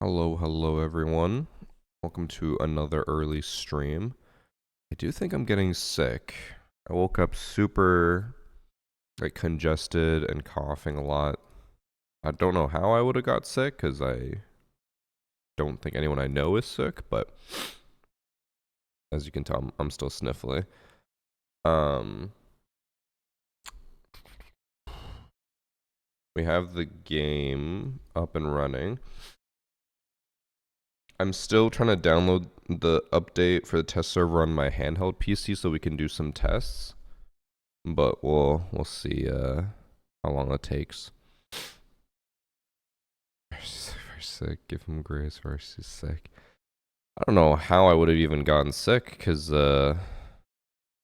Hello everyone. Welcome to another early stream. I do think I'm getting sick. I woke up super congested and coughing a lot. I don't know how I would have got sick because I don't think anyone I know is sick, but as you can tell, I'm still sniffly. We have the game up and running. I'm still trying to download the update for the test server on my handheld PC so we can do some tests. But we'll see how long it takes. Very sick. Give him grace. Very sick. I don't know how I would have even gotten sick because yeah,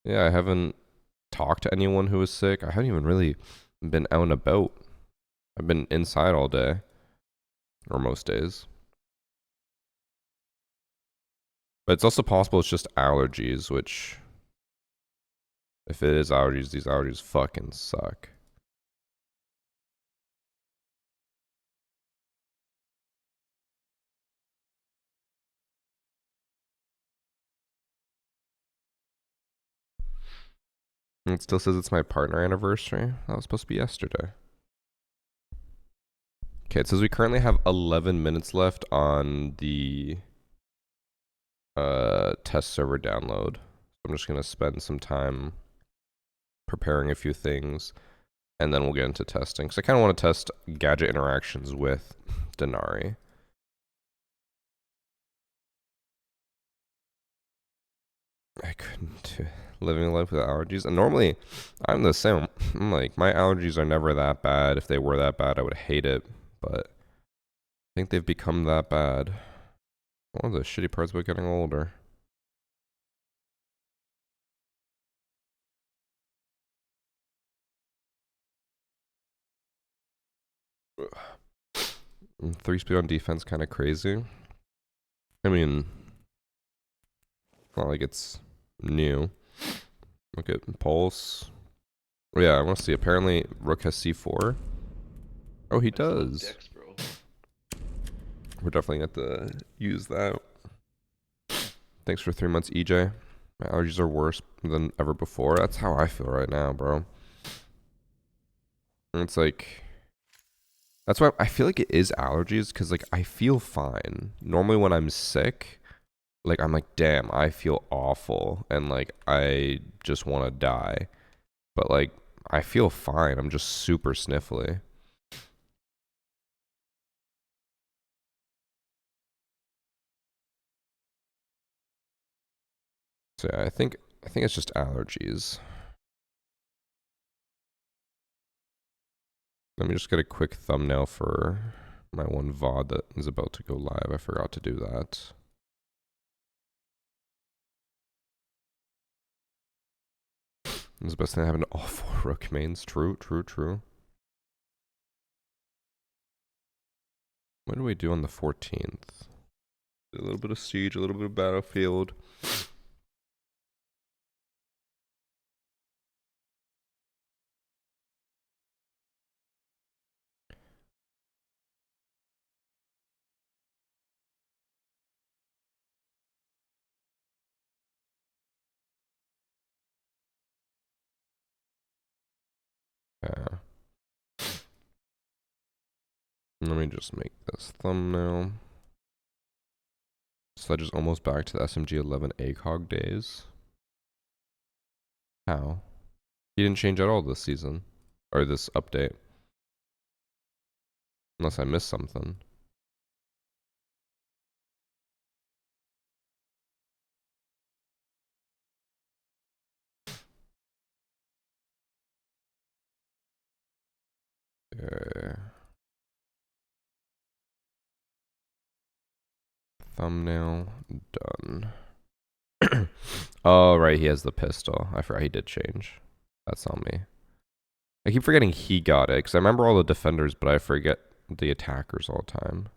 I haven't talked to anyone who was sick. I haven't even really been out and about. I've been inside all day, or most days. But it's also possible it's just allergies, which if it is allergies, these allergies fucking suck. And it still says it's my partner anniversary. That was supposed to be yesterday. Okay, it says we currently have 11 minutes left on the test server download. I'm just going to spend some time preparing a few things, and then we'll get into testing. So I kind of want to test gadget interactions with DENARI. I couldn't living life with allergies. And normally, I'm the same. I'm like, my allergies are never that bad. If they were that bad, I would hate it. But I think they've become that bad. One of the shitty parts about getting older. And 3 speed on defense, kind of crazy. I mean, not like it's new. Look at Pulse. Oh, yeah, I want to see. Apparently, Rook has C4. Oh, he does. Dex, bro. We're definitely going to have to use that. Thanks for 3 months, EJ. My allergies are worse than ever before. That's how I feel right now, bro. And it's like, that's why I feel like it is allergies, because like I feel fine. Normally when I'm sick, like I'm like, damn, I feel awful, and like I just want to die. But like I feel fine. I'm just super sniffly. So yeah, I think it's just allergies. Let me just get a quick thumbnail for my one VOD that is about to go live. I forgot to do that. It's the best thing having all 4 rook mains. True. What do we do on the 14th? A little bit of siege, a little bit of battlefield. Yeah. Let me just make this thumbnail. Sledge is almost back to the SMG 11 ACOG days. How? He didn't change at all this season. Or this update. Unless I missed something. Okay. Thumbnail done. Oh, right, he has the pistol. I forgot he did change. That's on me. I keep forgetting he got it, because I remember all the defenders, but I forget the attackers all the time.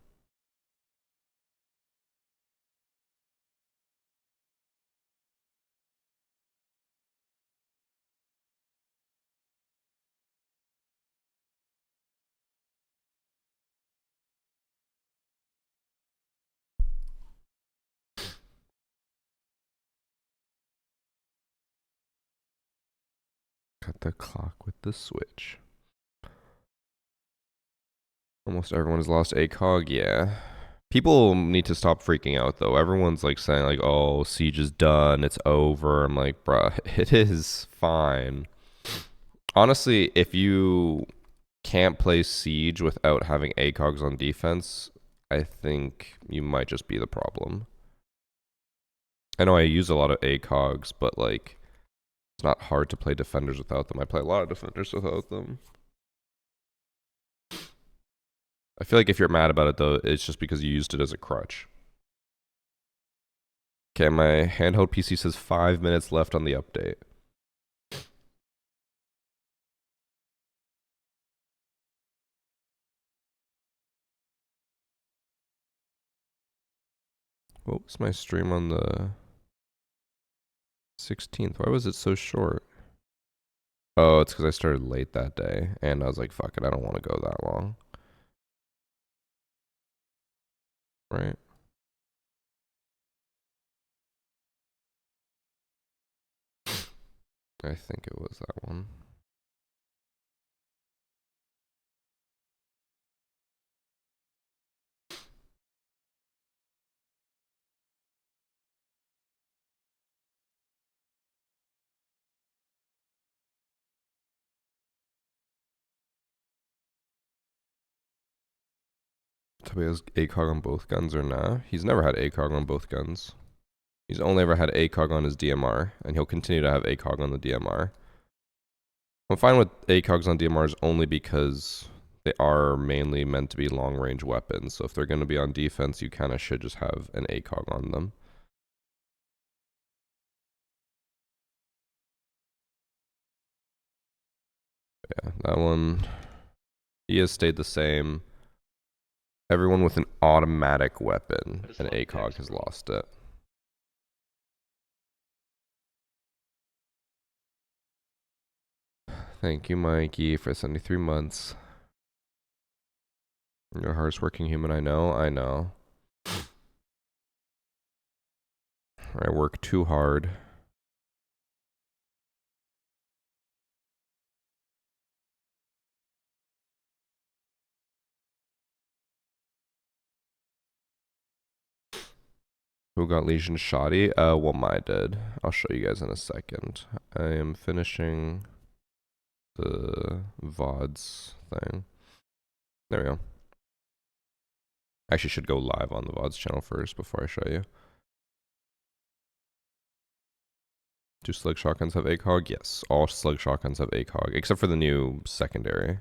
Cut the clock with the switch. Almost everyone has lost ACOG, yeah. People need to stop freaking out though. Everyone's like saying like, oh, Siege is done, it's over. I'm like, bruh, it is fine. Honestly, if you can't play Siege without having ACOGs on defense, I think you might just be the problem. I know I use a lot of ACOGs, but like, it's not hard to play defenders without them. I play a lot of defenders without them. I feel like if you're mad about it though, it's just because you used it as a crutch. Okay, my handheld PC says 5 minutes left on the update. What was my stream on the 16th? Why was it so short? Oh, it's because I started late that day, and I was like, fuck it, I don't want to go that long. Right? I think it was that one. Toby has ACOG on both guns or nah? He's never had ACOG on both guns. He's only ever had ACOG on his DMR, and he'll continue to have ACOG on the DMR. I'm fine with ACOGs on DMRs only because they are mainly meant to be long-range weapons. So if they're going to be on defense, you kind of should just have an ACOG on them. Yeah, that one, he has stayed the same. Everyone with an automatic weapon, an ACOG, has lost it. Thank you, Mikey, for 73 months. You're a hardest working human, I know. I work too hard. Who got Legion Shoddy? Well, my did. I'll show you guys in a second. I am finishing the VODs thing. There we go. I actually should go live on the VODs channel first before I show you. Do slug shotguns have ACOG? Yes, all slug shotguns have ACOG, except for the new secondary.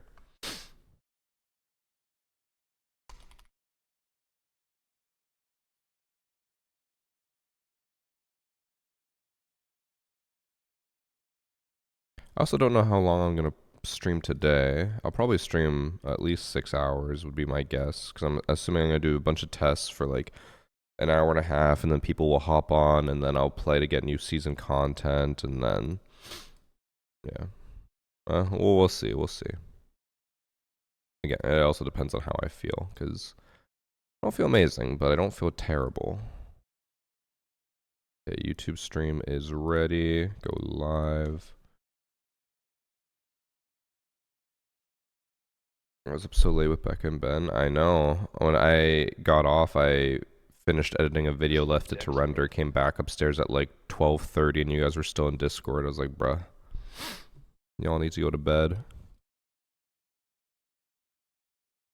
I also don't know how long I'm going to stream today. I'll probably stream at least 6 hours would be my guess, because I'm assuming I'm going to do a bunch of tests for like an hour and a half, and then people will hop on, and then I'll play to get new season content, and then, yeah. Well, we'll see. Again, it also depends on how I feel, because I don't feel amazing, but I don't feel terrible. Okay, YouTube stream is ready. Go live. I was up so late with Becca and Ben. I know. When I got off, I finished editing a video, left it to render, came back upstairs at like 12:30, and you guys were still in Discord. I was like, bruh, y'all need to go to bed.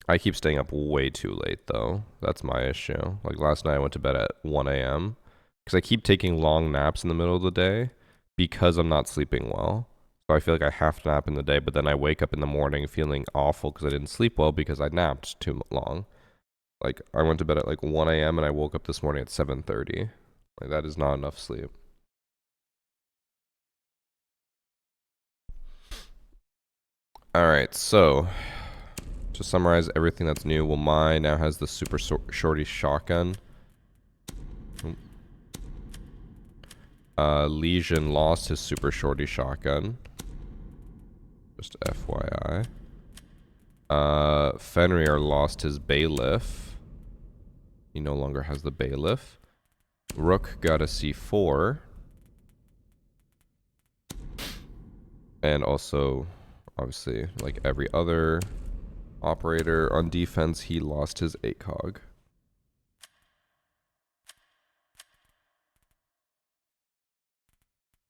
I keep staying up way too late, though. That's my issue. Like last night, I went to bed at 1 a.m. because I keep taking long naps in the middle of the day because I'm not sleeping well. So I feel like I have to nap in the day, but then I wake up in the morning feeling awful because I didn't sleep well because I napped too long. Like, I went to bed at like 1 a.m. and I woke up this morning at 7:30. Like, that is not enough sleep. Alright, so to summarize everything that's new, well, my now has the super shorty shotgun. Legion lost his super shorty shotgun. Just FYI. Fenrir lost his bailiff. He no longer has the bailiff. Rook got a C4. And also, obviously, like every other operator on defense, he lost his ACOG.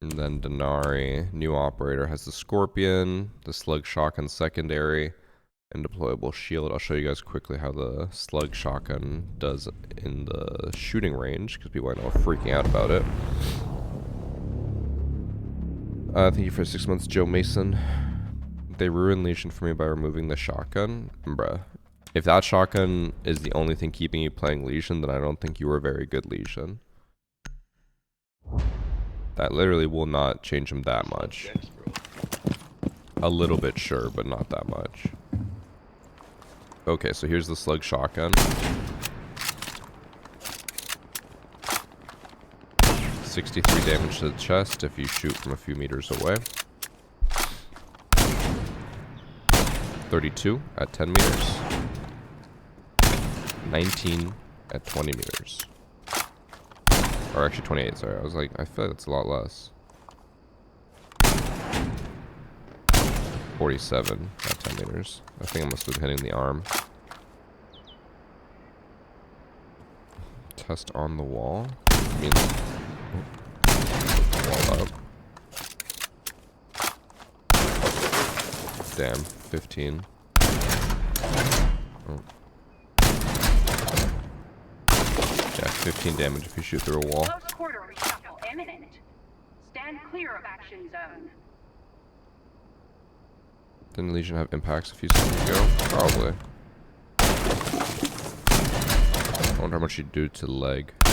And then DENARI, new operator, has the Scorpion, the Slug Shotgun secondary, and deployable shield. I'll show you guys quickly how the Slug Shotgun does in the shooting range, because people I know are freaking out about it. Thank you for 6 months, Joe Mason. They ruined Legion for me by removing the shotgun. Bruh. If that shotgun is the only thing keeping you playing Legion, then I don't think you were a very good Legion. That literally will not change him that much. A little bit, sure, but not that much. Okay, so here's the Slug Shotgun. 63 damage to the chest if you shoot from a few meters away. 32 at 10 meters. 19 at 20 meters. Or actually 28, sorry. I was like, I feel like that's a lot less. 47 at 10 meters. I think I must have been hitting the arm. Test on the wall. I mean, wall up. Damn, 15. Oh. Yeah, 15 damage if you shoot through a wall. Close quarter reshuffle imminent. Stand clear of action zone. Didn't Legion have impacts a few seconds ago? Probably. I wonder how much you do to leg. 10.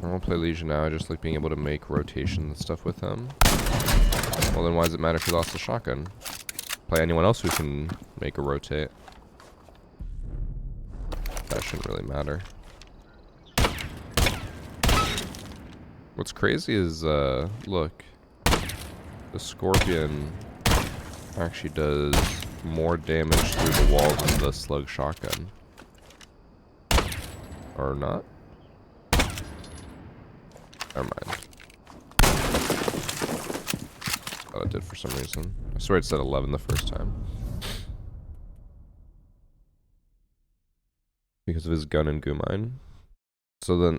I won't play Legion now, I just like being able to make rotation and stuff with him. Well then why does it matter if he lost the shotgun? Play anyone else who can make a rotate. That shouldn't really matter. What's crazy is, look. The Scorpion actually does more damage through the wall than the Slug Shotgun. Or not? Never mind. Thought it did for some reason. I swear it said 11 the first time. Because of his gun and goo mine. So then...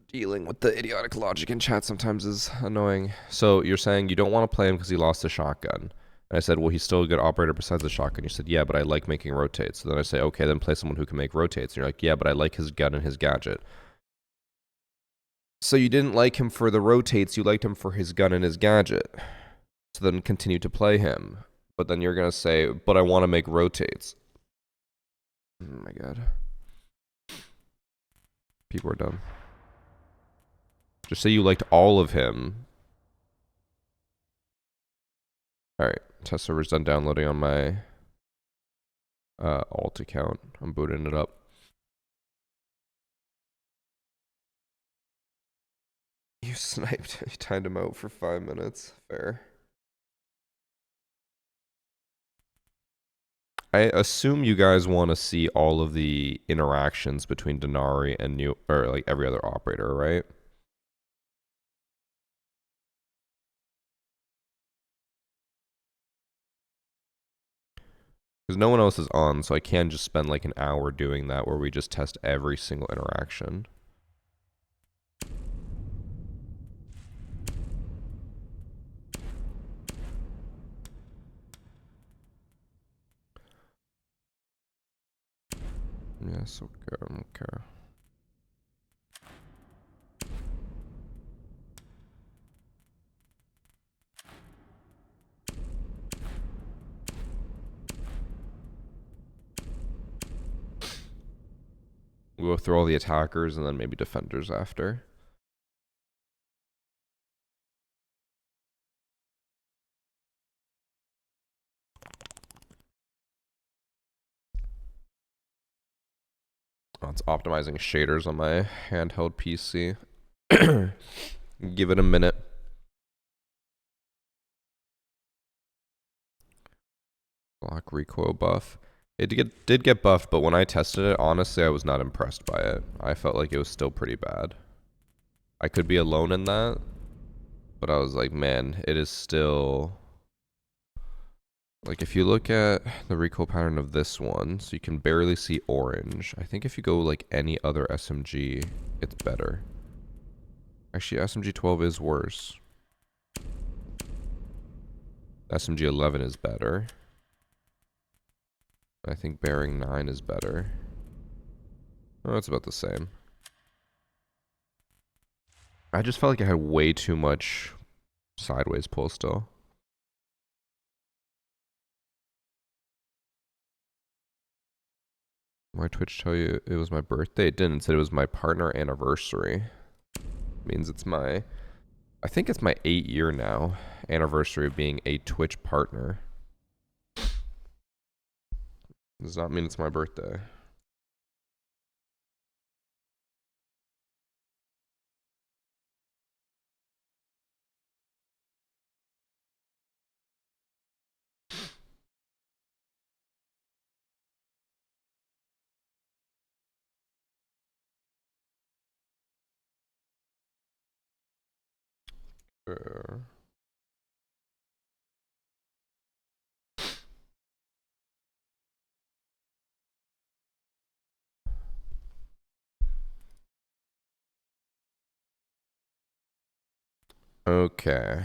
dealing with the idiotic logic in chat sometimes is annoying. So you're saying you don't want to play him because he lost the shotgun. And I said, well, he's still a good operator besides the shotgun. You said, yeah, but I like making rotates. So then I say, okay, then play someone who can make rotates. And you're like, yeah, but I like his gun and his gadget. So you didn't like him for the rotates, you liked him for his gun and his gadget. So then continue to play him. But then you're going to say, but I want to make rotates. Oh my god. People are dumb. Just say you liked all of him. Alright, test server's done downloading on my alt account. I'm booting it up. You sniped. You timed him out for 5 minutes. Fair. I assume you guys want to see all of the interactions between DENARI and like every other operator, right? Because no one else is on, so I can just spend like an hour doing that where we just test every single interaction. Yes, okay, okay. We'll go through all the attackers and then maybe defenders after. Oh, it's optimizing shaders on my handheld PC. Give it a minute. Block recoil buff. It did get buffed, but when I tested it, honestly, I was not impressed by it. I felt like it was still pretty bad. I could be alone in that, but I was like, man, it is still... Like, if you look at the recoil pattern of this one, so you can barely see orange. I think if you go, like, any other SMG, it's better. Actually, SMG 12 is worse. SMG 11 is better. I think bearing 9 is better. Oh, it's about the same. I just felt like I had way too much sideways pull still. Why Twitch tell you it was my birthday? It didn't. It said it was my partner anniversary. It means it's my... I think it's my 8-year now anniversary of being a Twitch partner. Does not mean it's my birthday. Okay.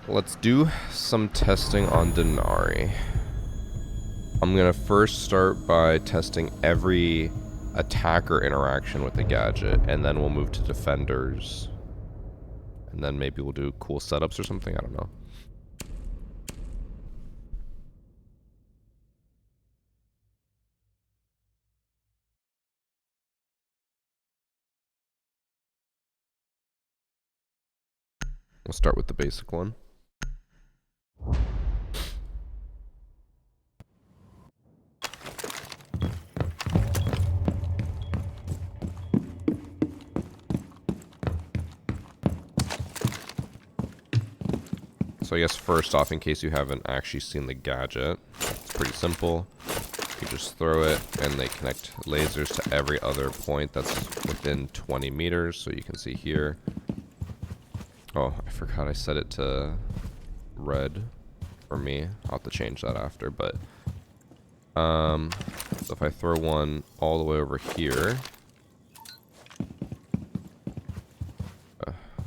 Let's do some testing on DENARI. I'm gonna first start by testing every attacker interaction with the gadget, and then we'll move to defenders. And then maybe we'll do cool setups or something, I don't know. We'll start with the basic one. So I guess first off, in case you haven't actually seen the gadget, it's pretty simple. You just throw it and they connect lasers to every other point that's within 20 meters. So you can see here. Oh, I forgot I set it to red for me. I'll have to change that after, but so if I throw one all the way over here,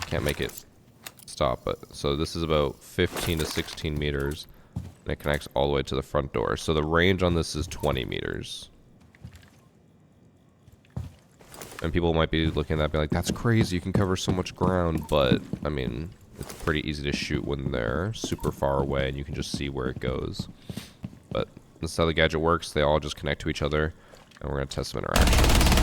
can't make it stop, but so this is about 15 to 16 meters, and it connects all the way to the front door. So the range on this is 20 meters. And people might be looking at that and be like, that's crazy, you can cover so much ground, but I mean, it's pretty easy to shoot when they're super far away and you can just see where it goes. But this is how the gadget works. They all just connect to each other, and we're going to test some interactions.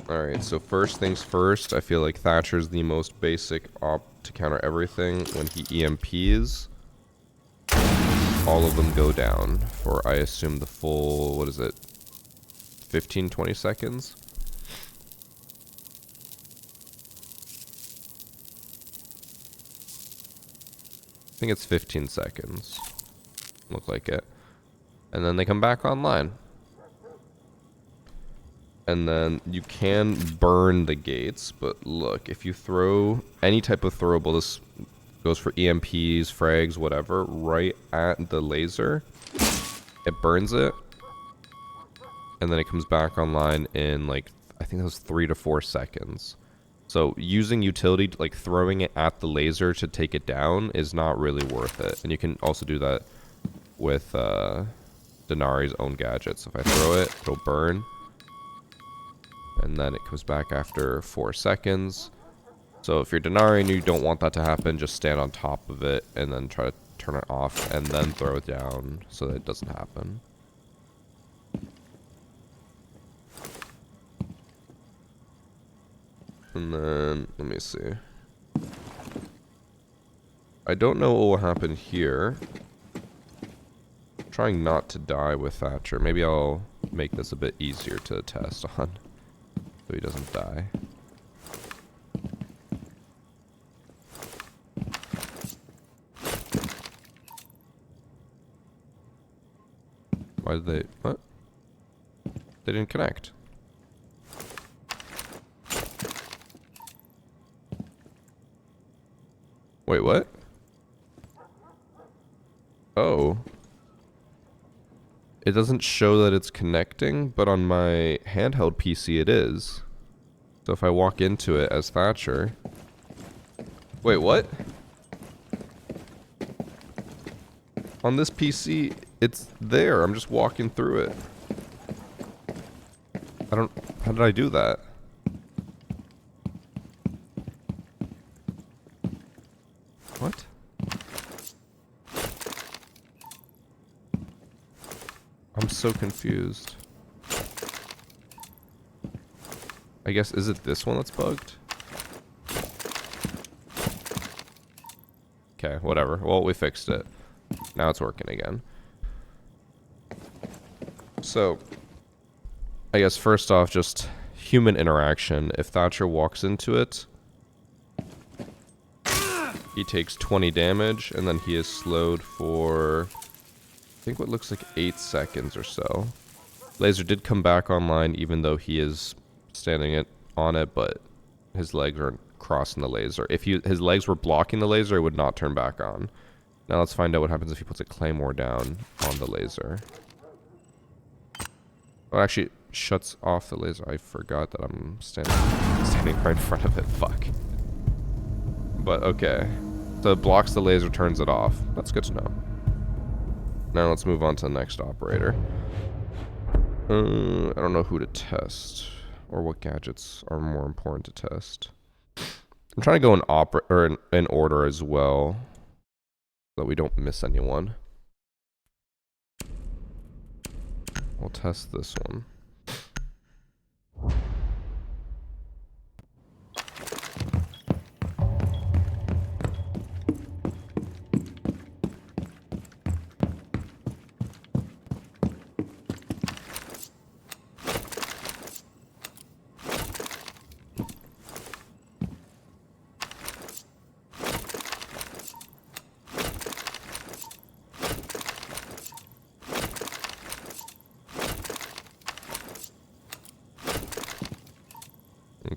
Alright, so first things first, I feel like Thatcher's the most basic op to counter everything. When he EMPs, all of them go down for, I assume, the full, what is it, 15, 20 seconds? I think it's 15 seconds. Look like it. And then they come back online. And then you can burn the gates, but look, if you throw any type of throwable, this goes for EMPs, frags, whatever, right at the laser, it burns it, and then it comes back online in, like, I think that was 3 to 4 seconds. So using utility, like throwing it at the laser to take it down, is not really worth it. And you can also do that with DENARI's own gadgets. If I throw it, it'll burn. And then it comes back after 4 seconds. So if you're DENARI and you don't want that to happen, just stand on top of it and then try to turn it off and then throw it down so that it doesn't happen. And then, let me see. I don't know what will happen here. I'm trying not to die with Thatcher. Maybe I'll make this a bit easier to test on, so he doesn't die. Why did they... What? They didn't connect. Wait, what? Oh. It doesn't show that it's connecting, but on my handheld PC it is. So if I walk into it as Thatcher... Wait, what? On this PC, it's there. I'm just walking through it. I don't... How did I do that? What? I'm so confused. I guess, is it this one that's bugged? Okay, whatever. Well, we fixed it. Now it's working again. So, I guess first off, just human interaction. If Thatcher walks into it, he takes 20 damage, and then he is slowed for, I think what looks like 8 seconds or so. Laser did come back online, even though he is standing on it, but his legs aren't crossing the laser. If his legs were blocking the laser, it would not turn back on. Now let's find out what happens if he puts a claymore down on the laser. Oh, actually, it shuts off the laser. I forgot that I'm standing right in front of it. Fuck. But okay. So it blocks the laser, turns it off. That's good to know. Now let's move on to the next operator. I don't know who to test. Or what gadgets are more important to test. I'm trying to go in order as well, so that we don't miss anyone. We'll test this one.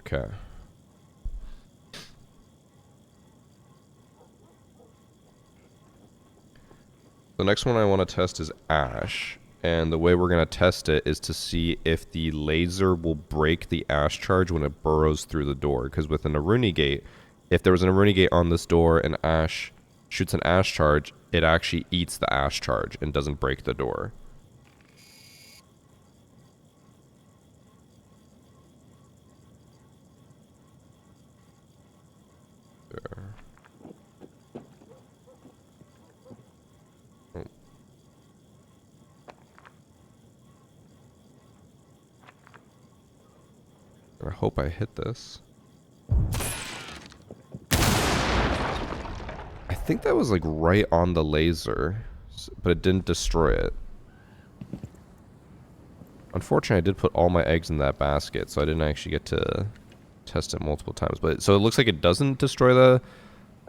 Okay. The next one I want to test is ash, and the way we're going to test it is to see if the laser will break the ash charge when it burrows through the door, because with an Aruni gate, if there was an Aruni gate on this door and ash shoots an ash charge, it actually eats the ash charge and doesn't break the door. There. Oh. I hope I hit this. I think that was like right on the laser, but it didn't destroy it. Unfortunately, I did put all my eggs in that basket, so I didn't actually get to test it multiple times. But so it looks like it doesn't destroy the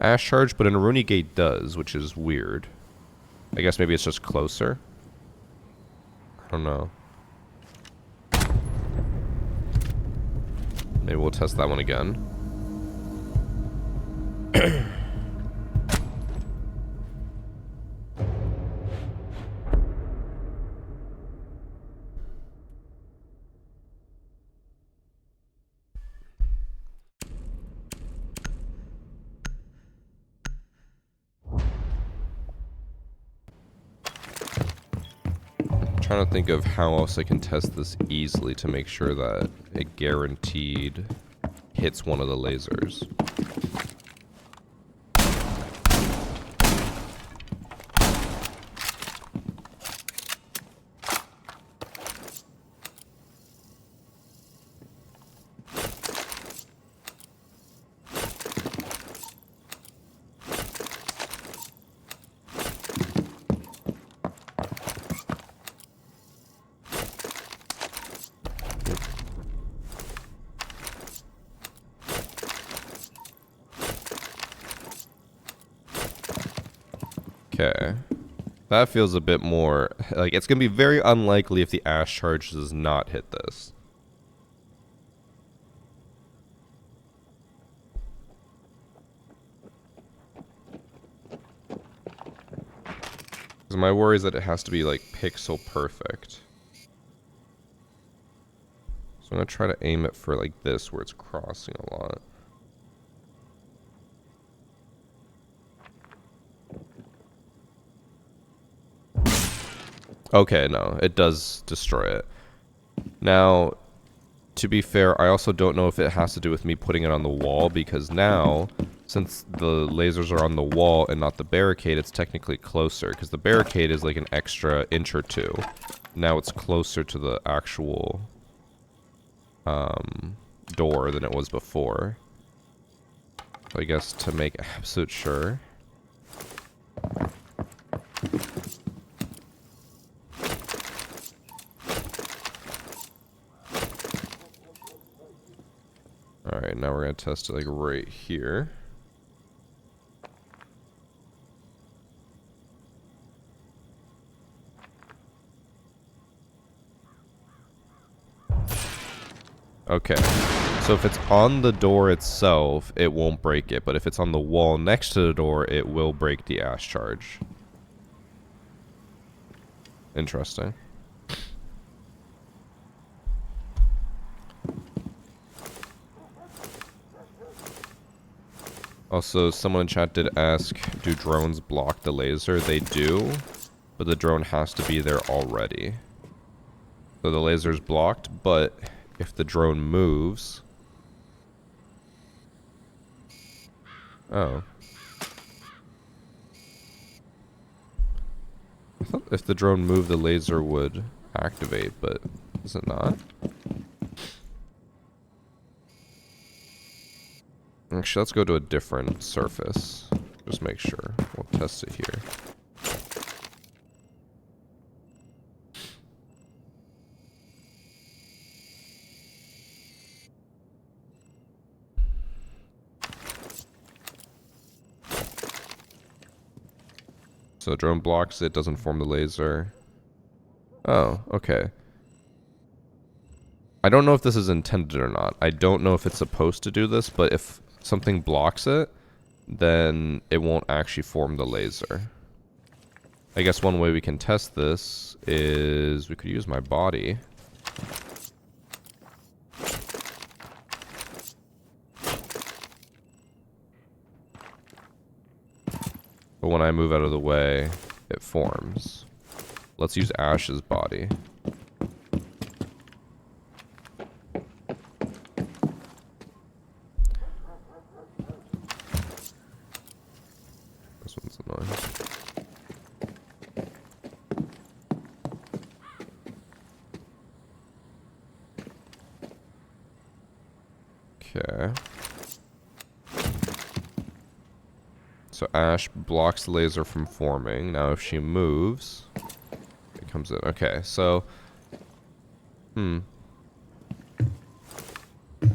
ash charge, but an Aruni gate does, which is weird. I guess maybe it's just closer. I don't know. Maybe we'll test that one again. Trying to think of how else I can test this easily to make sure that it guaranteed hits one of the lasers. Okay. That feels a bit more... Like, it's going to be very unlikely if the Ash charge does not hit this. Because my worry is that it has to be, like, pixel perfect. So I'm going to try to aim it for, like, this, where it's crossing a lot. Okay, no, it does destroy it. Now, to be fair, I also don't know if it has to do with me putting it on the wall, because now, since the lasers are on the wall and not the barricade, it's technically closer, because the barricade is like an extra inch or two. Now it's closer to the actual door than it was before. So I guess to make absolute sure. Alright, now we're going to test it like right here. Okay, so if it's on the door itself, it won't break it, but if it's on the wall next to the door, it will break the Ash charge. Interesting. Also, someone in chat did ask, do drones block the laser? They do, but the drone has to be there already. So the laser's blocked, but if the drone moves... Oh. I thought if the drone moved, the laser would activate, but is it not? Actually, let's go to a different surface. Just make sure. We'll test it here. So drone blocks it, doesn't form the laser. Oh, okay. I don't know if this is intended or not. I don't know if it's supposed to do this, but if something blocks it, then it won't actually form the laser. I guess one way we can test this is we could use my body. But when I move out of the way, it forms. Let's use Ash's body. This one's annoying. Okay. So Ash blocks the laser from forming. Now if she moves, it comes in. Okay, so... Now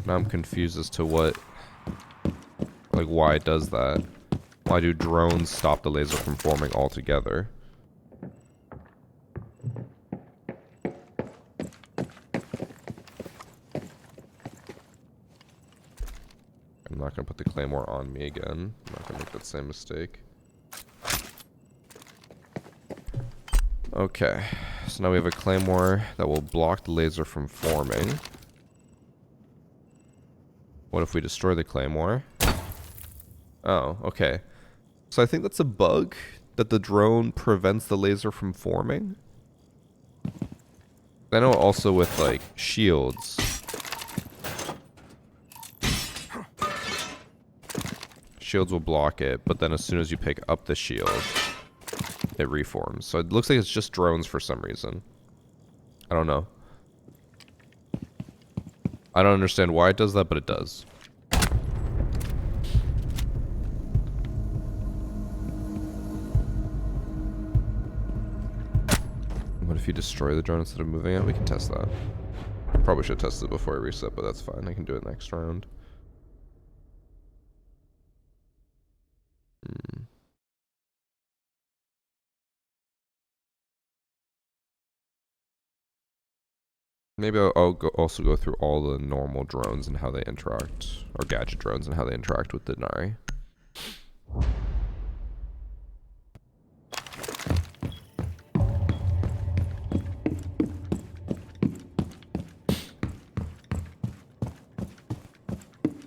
I'm confused as to what... Like, why it does that. Why do drones stop the laser from forming altogether? I'm not going to put the claymore on me again. I'm not going to make that same mistake. Okay, so now we have a claymore that will block the laser from forming. What if we destroy the claymore? Oh, okay. So I think that's a bug, that the drone prevents the laser from forming. I know also with, like, shields. Shields will block it, but then as soon as you pick up the shield, it reforms. So it looks like it's just drones for some reason. I don't know. I don't understand why it does that, but it does. What if you destroy the drone instead of moving it? We can test that. Probably should test it before I reset, but that's fine. I can do it next round. Maybe I'll also go through all the normal drones and how they interact, or gadget drones and how they interact with DENARI.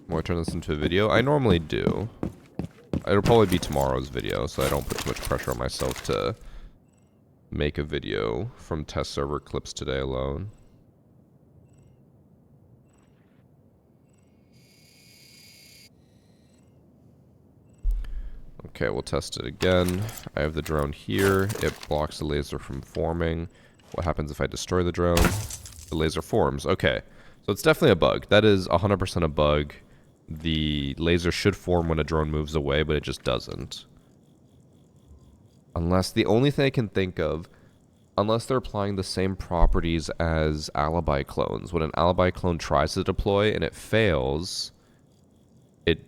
Will I turn this into a video? I normally do. It'll probably be tomorrow's video, so I don't put too much pressure on myself to make a video from test server clips today alone. Okay, we'll test it again. I have the drone here. It blocks the laser from forming. What happens if I destroy the drone? The laser forms. Okay, so it's definitely a bug. That is 100% a bug. The laser should form when a drone moves away, but it just doesn't. Unless, the only thing I can think of, unless they're applying the same properties as alibi clones. When an alibi clone tries to deploy and it fails, it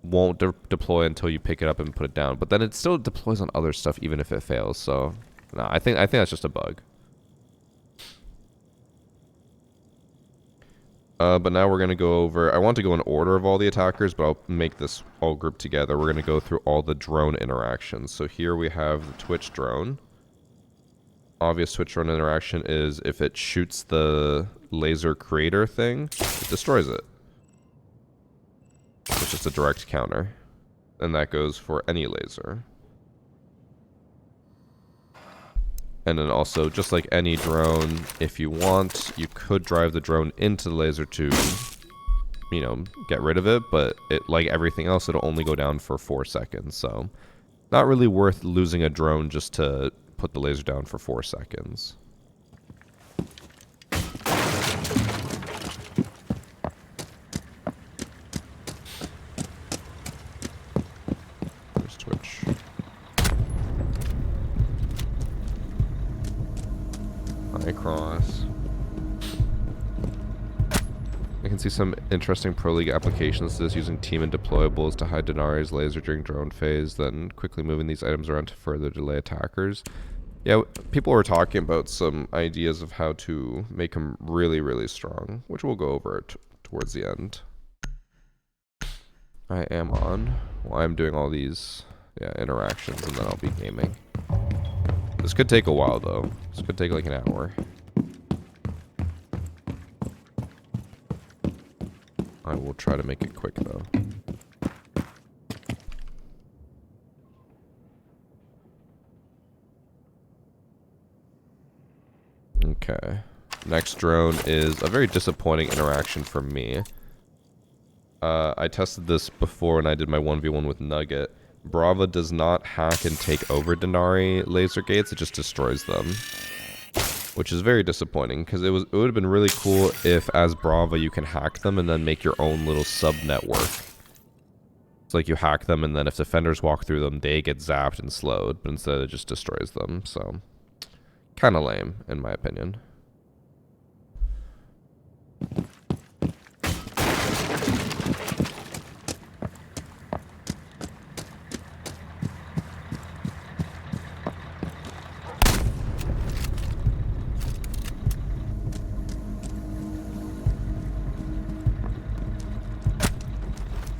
won't deploy until you pick it up and put it down. But then it still deploys on other stuff even if it fails. So, no, I think that's just a bug. But now we're going to go over... I want to go in order of all the attackers, but I'll make this all grouped together. We're going to go through all the drone interactions. So here we have the Twitch drone. Obvious Twitch drone interaction is if it shoots the laser creator thing, it destroys it. It's just a direct counter. And that goes for any laser. And then also, just like any drone, if you want, you could drive the drone into the laser to, you know, get rid of it. But it, like everything else, it'll only go down for 4 seconds. So, not really worth losing a drone just to put the laser down for 4 seconds. There's Twitch. Cross. I can see some interesting Pro League applications to this, using team and deployables to hide DENARI's laser during drone phase, then quickly moving these items around to further delay attackers. Yeah, people were talking about some ideas of how to make them really, really strong, which we'll go over towards the end. I am on. Well, I'm doing all these interactions, and then I'll be gaming. This could take a while, though. This could take like an hour. I will try to make it quick, though. Okay. Next drone is a very disappointing interaction for me. I tested this before when I did my 1v1 with Nugget. Brava does not hack and take over DENARI laser gates, it just destroys them. Which is very disappointing, because it would have been really cool if, as Brava, you can hack them and then make your own little sub-network. It's like you hack them, and then if defenders walk through them, they get zapped and slowed, but instead it just destroys them, so... Kinda lame, in my opinion.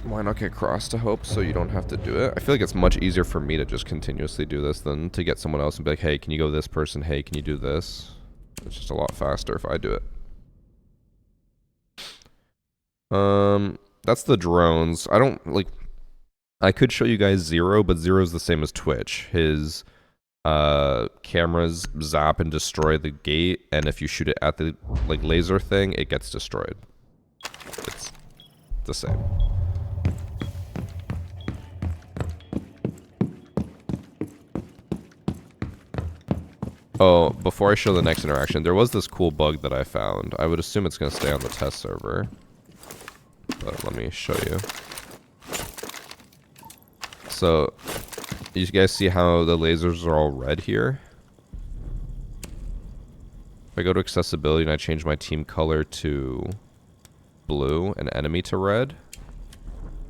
Why not get cross to hope so you don't have to do it? I feel like it's much easier for me to just continuously do this than to get someone else and be like, hey, can you go this person? Hey, can you do this? It's just a lot faster if I do it. That's the drones. I don't, like, I could show you guys Zero, but Zero's the same as Twitch. His cameras zap and destroy the gate, and if you shoot it at the, like, laser thing, it gets destroyed. It's the same. Oh, before I show the next interaction, there was this cool bug that I found. I would assume it's going to stay on the test server. But let me show you. So, you guys see how the lasers are all red here? If I go to accessibility and I change my team color to blue and enemy to red,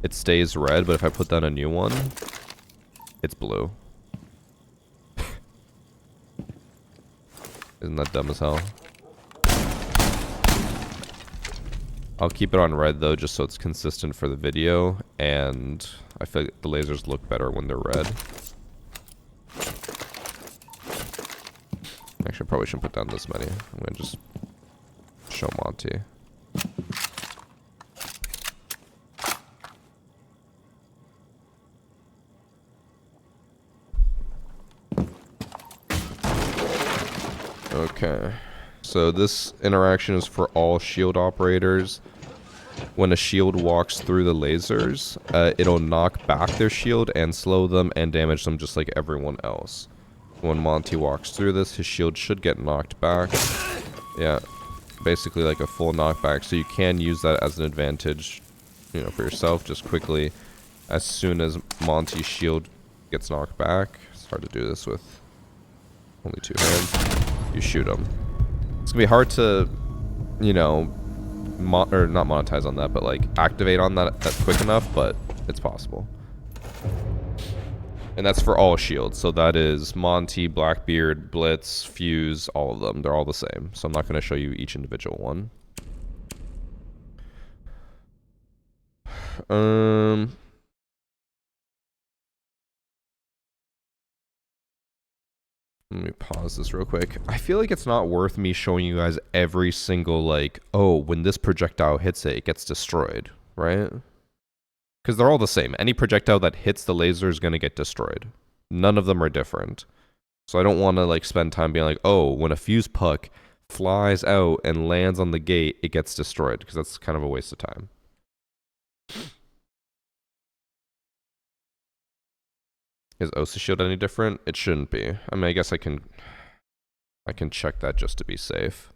it stays red, but if I put down a new one, it's blue. Isn't that dumb as hell? I'll keep it on red though, just so it's consistent for the video, and I feel like the lasers look better when they're red. Actually, I probably shouldn't put down this many. I'm gonna just show Monty. Okay, so this interaction is for all shield operators. When a shield walks through the lasers, it'll knock back their shield and slow them and damage them just like everyone else. When Monty walks through this, his shield should get knocked back. Yeah, basically like a full knockback, so you can use that as an advantage, you know, for yourself, just quickly. As soon as Monty's shield gets knocked back, it's hard to do this with only 2 hands, you shoot him. It's gonna be hard to, you know, or not monetize on that, but like activate on that quick enough, but it's possible. And that's for all shields, so that is Monty, Blackbeard, Blitz, Fuse, all of them. They're all the same, so I'm not going to show you each individual one. Let me pause this real quick. I feel like it's not worth me showing you guys every single, like, oh, when this projectile hits it, it gets destroyed, right? Because they're all the same. Any projectile that hits the laser is going to get destroyed. None of them are different. So I don't want to, like, spend time being like, oh, when a fuse puck flies out and lands on the gate, it gets destroyed. Because that's kind of a waste of time. Is Osa shield any different? It shouldn't be. I mean, I guess I can check that just to be safe.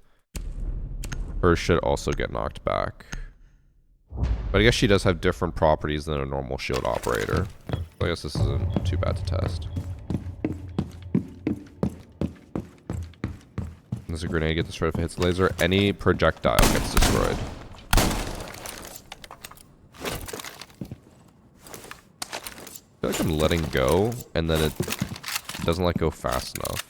Hers should also get knocked back. But I guess she does have different properties than a normal shield operator. So I guess this isn't too bad to test. Does a grenade get destroyed if it hits the laser? Any projectile gets destroyed. I feel like I'm letting go, and then it doesn't let go fast enough.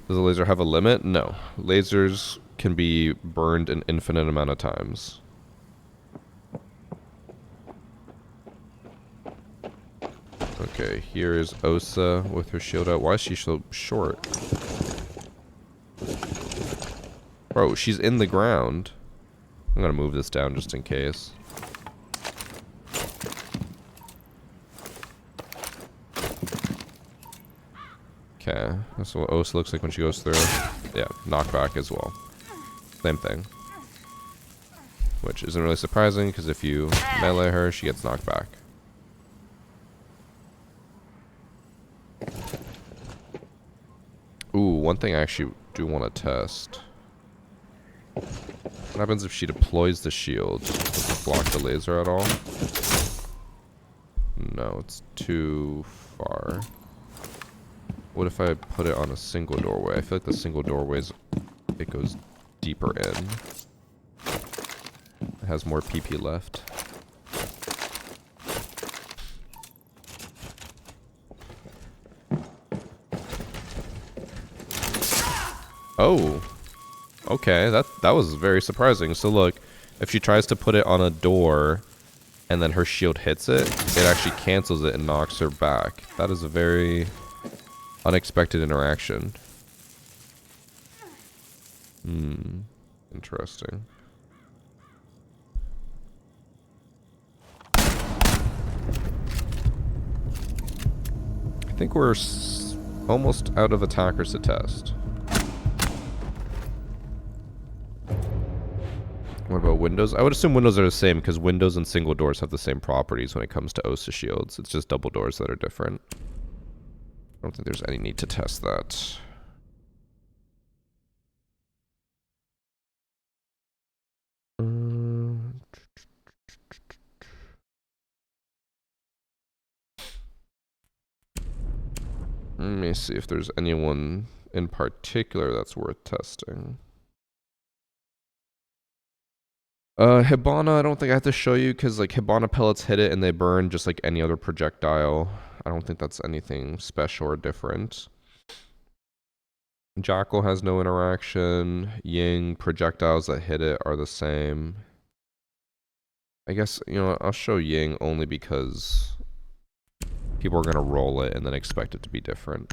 Does the laser have a limit? No. Lasers can be burned an infinite amount of times. Okay, here is Osa with her shield out. Why is she so short? Bro, she's in the ground. I'm gonna move this down just in case. Okay, that's what Osa looks like when she goes through. Yeah, knockback as well. Same thing. Which isn't really surprising, because if you melee her, she gets knocked back. Ooh, one thing I actually do want to test. What happens if she deploys the shield? Does it block the laser at all? No, it's too far. What if I put it on a single doorway? I feel like the single doorways, it goes deeper in. It has more PP left. Oh. Okay, that was very surprising. So look, if she tries to put it on a door and then her shield hits it, it actually cancels it and knocks her back. That is a very unexpected interaction. Interesting. I think we're almost out of attackers to test. What about windows? I would assume windows are the same because windows and single doors have the same properties when it comes to Osa shields. It's just double doors that are different. I don't think there's any need to test that. Let me see if there's anyone in particular that's worth testing. Hibana, I don't think I have to show you because like Hibana pellets hit it and they burn just like any other projectile. I don't think that's anything special or different. Jackal has no interaction. Ying projectiles that hit it are the same. I guess, you know, I'll show Ying only because people are going to roll it and then expect it to be different.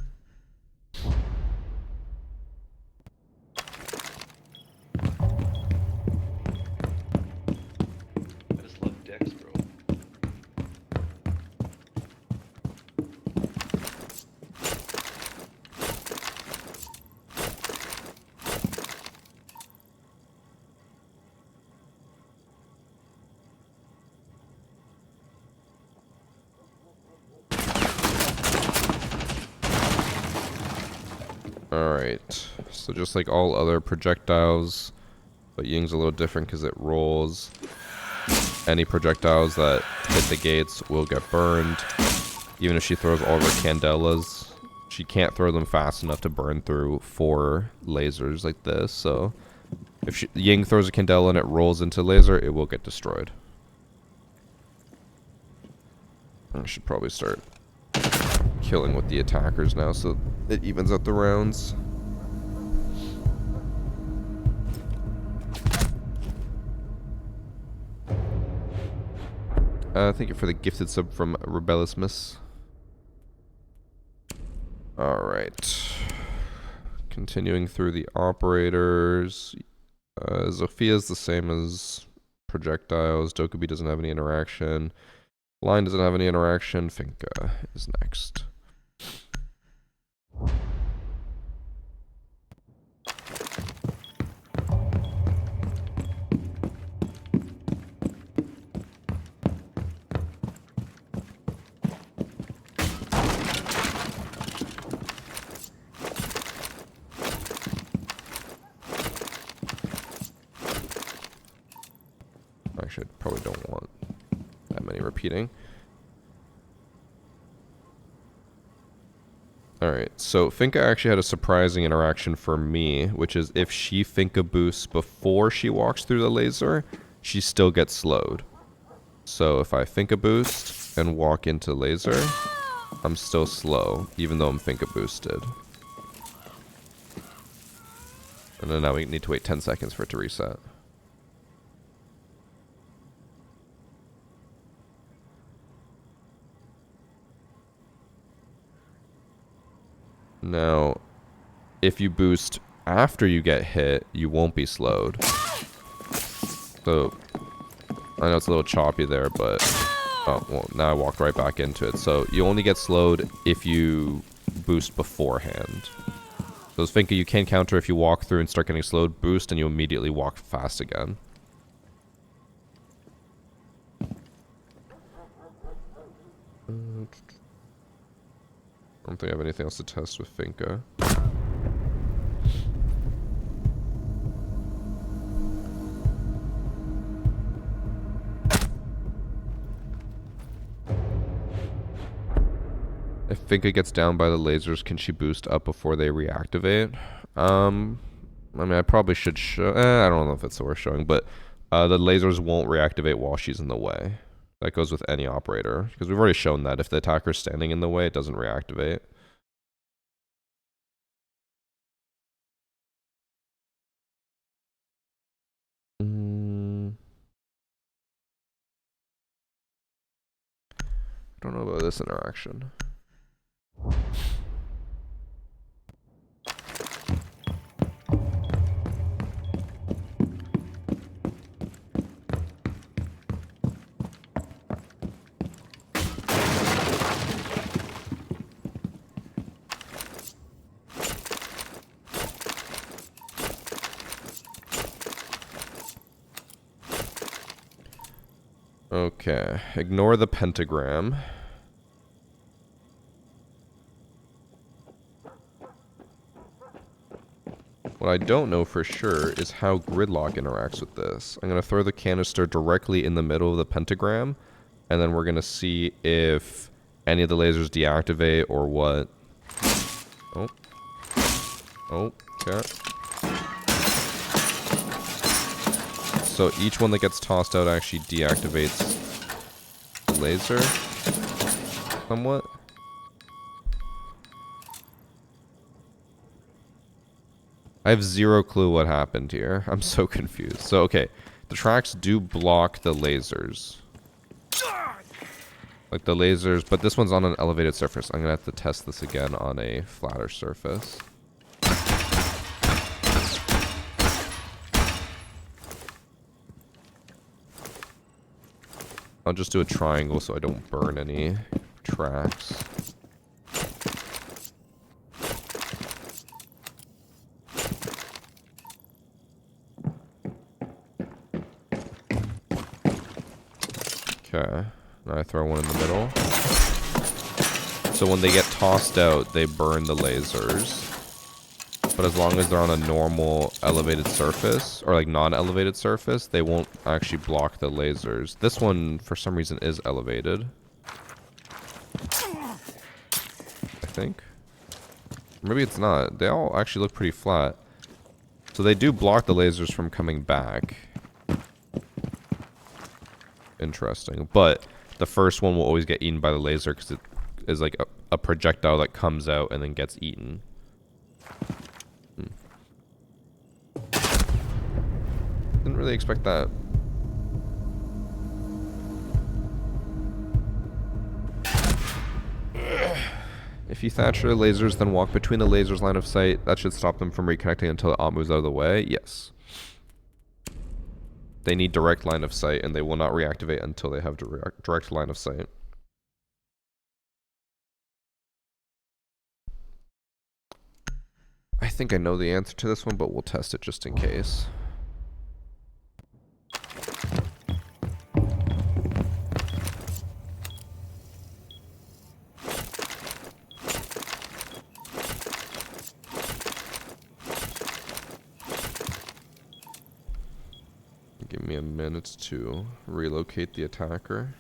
I just love dicks, bro. Alright, so just like all other projectiles, but Ying's a little different because it rolls. Any projectiles that hit the gates will get burned. Even if she throws all of her candelas, she can't throw them fast enough to burn through 4 lasers like this, so if Ying throws a candela and it rolls into laser, it will get destroyed. I should probably start killing with the attackers now so it evens out the rounds. Thank you for the gifted sub from Rebellious Miss. Alright. Continuing through the operators. Zophia's the same as projectiles. Dokubi doesn't have any interaction. Line doesn't have any interaction. Finka is next. Actually, I probably don't want that many repeating. Alright, so Finka actually had a surprising interaction for me, which is if she Finka boosts before she walks through the laser, she still gets slowed. So if I Finka boost and walk into laser, I'm still slow, even though I'm Finka boosted. And then now we need to wait 10 seconds for it to reset. Now, if you boost after you get hit, you won't be slowed. So, I know it's a little choppy there, but... Oh, well, now I walked right back into it. So, you only get slowed if you boost beforehand. So, as Finka, you can counter if you walk through and start getting slowed, boost, and you immediately walk fast again. I don't think I have anything else to test with Finka. If Finka gets down by the lasers, can she boost up before they reactivate? I mean, I probably should show... I don't know if it's worth showing, but the lasers won't reactivate while she's in the way. That goes with any operator, because we've already shown that if the attacker's standing in the way, it doesn't reactivate. I don't know about this interaction. Okay, ignore the pentagram. What I don't know for sure is how gridlock interacts with this. I'm going to throw the canister directly in the middle of the pentagram, and then we're going to see if any of the lasers deactivate or what. Oh. Oh, okay. So each one that gets tossed out actually deactivates the laser somewhat. I have zero clue what happened here. I'm so confused. So, okay. The tracks do block the lasers. Like the lasers, but this one's on an elevated surface. I'm gonna have to test this again on a flatter surface. I'll just do a triangle so I don't burn any tracks. Okay, now I throw one in the middle. So when they get tossed out, they burn the lasers. But as long as they're on a normal elevated surface, or like non-elevated surface, they won't actually block the lasers. This one, for some reason, is elevated. I think. Maybe it's not. They all actually look pretty flat. So they do block the lasers from coming back. Interesting. But the first one will always get eaten by the laser because it is like a projectile that comes out and then gets eaten. Didn't really expect that. If you thatch their lasers, then walk between the lasers' line of sight, that should stop them from reconnecting until the op moves out of the way. Yes. They need direct line of sight, and they will not reactivate until they have direct line of sight. I think I know the answer to this one, but we'll test it just in case. Give me a minute to relocate the attacker.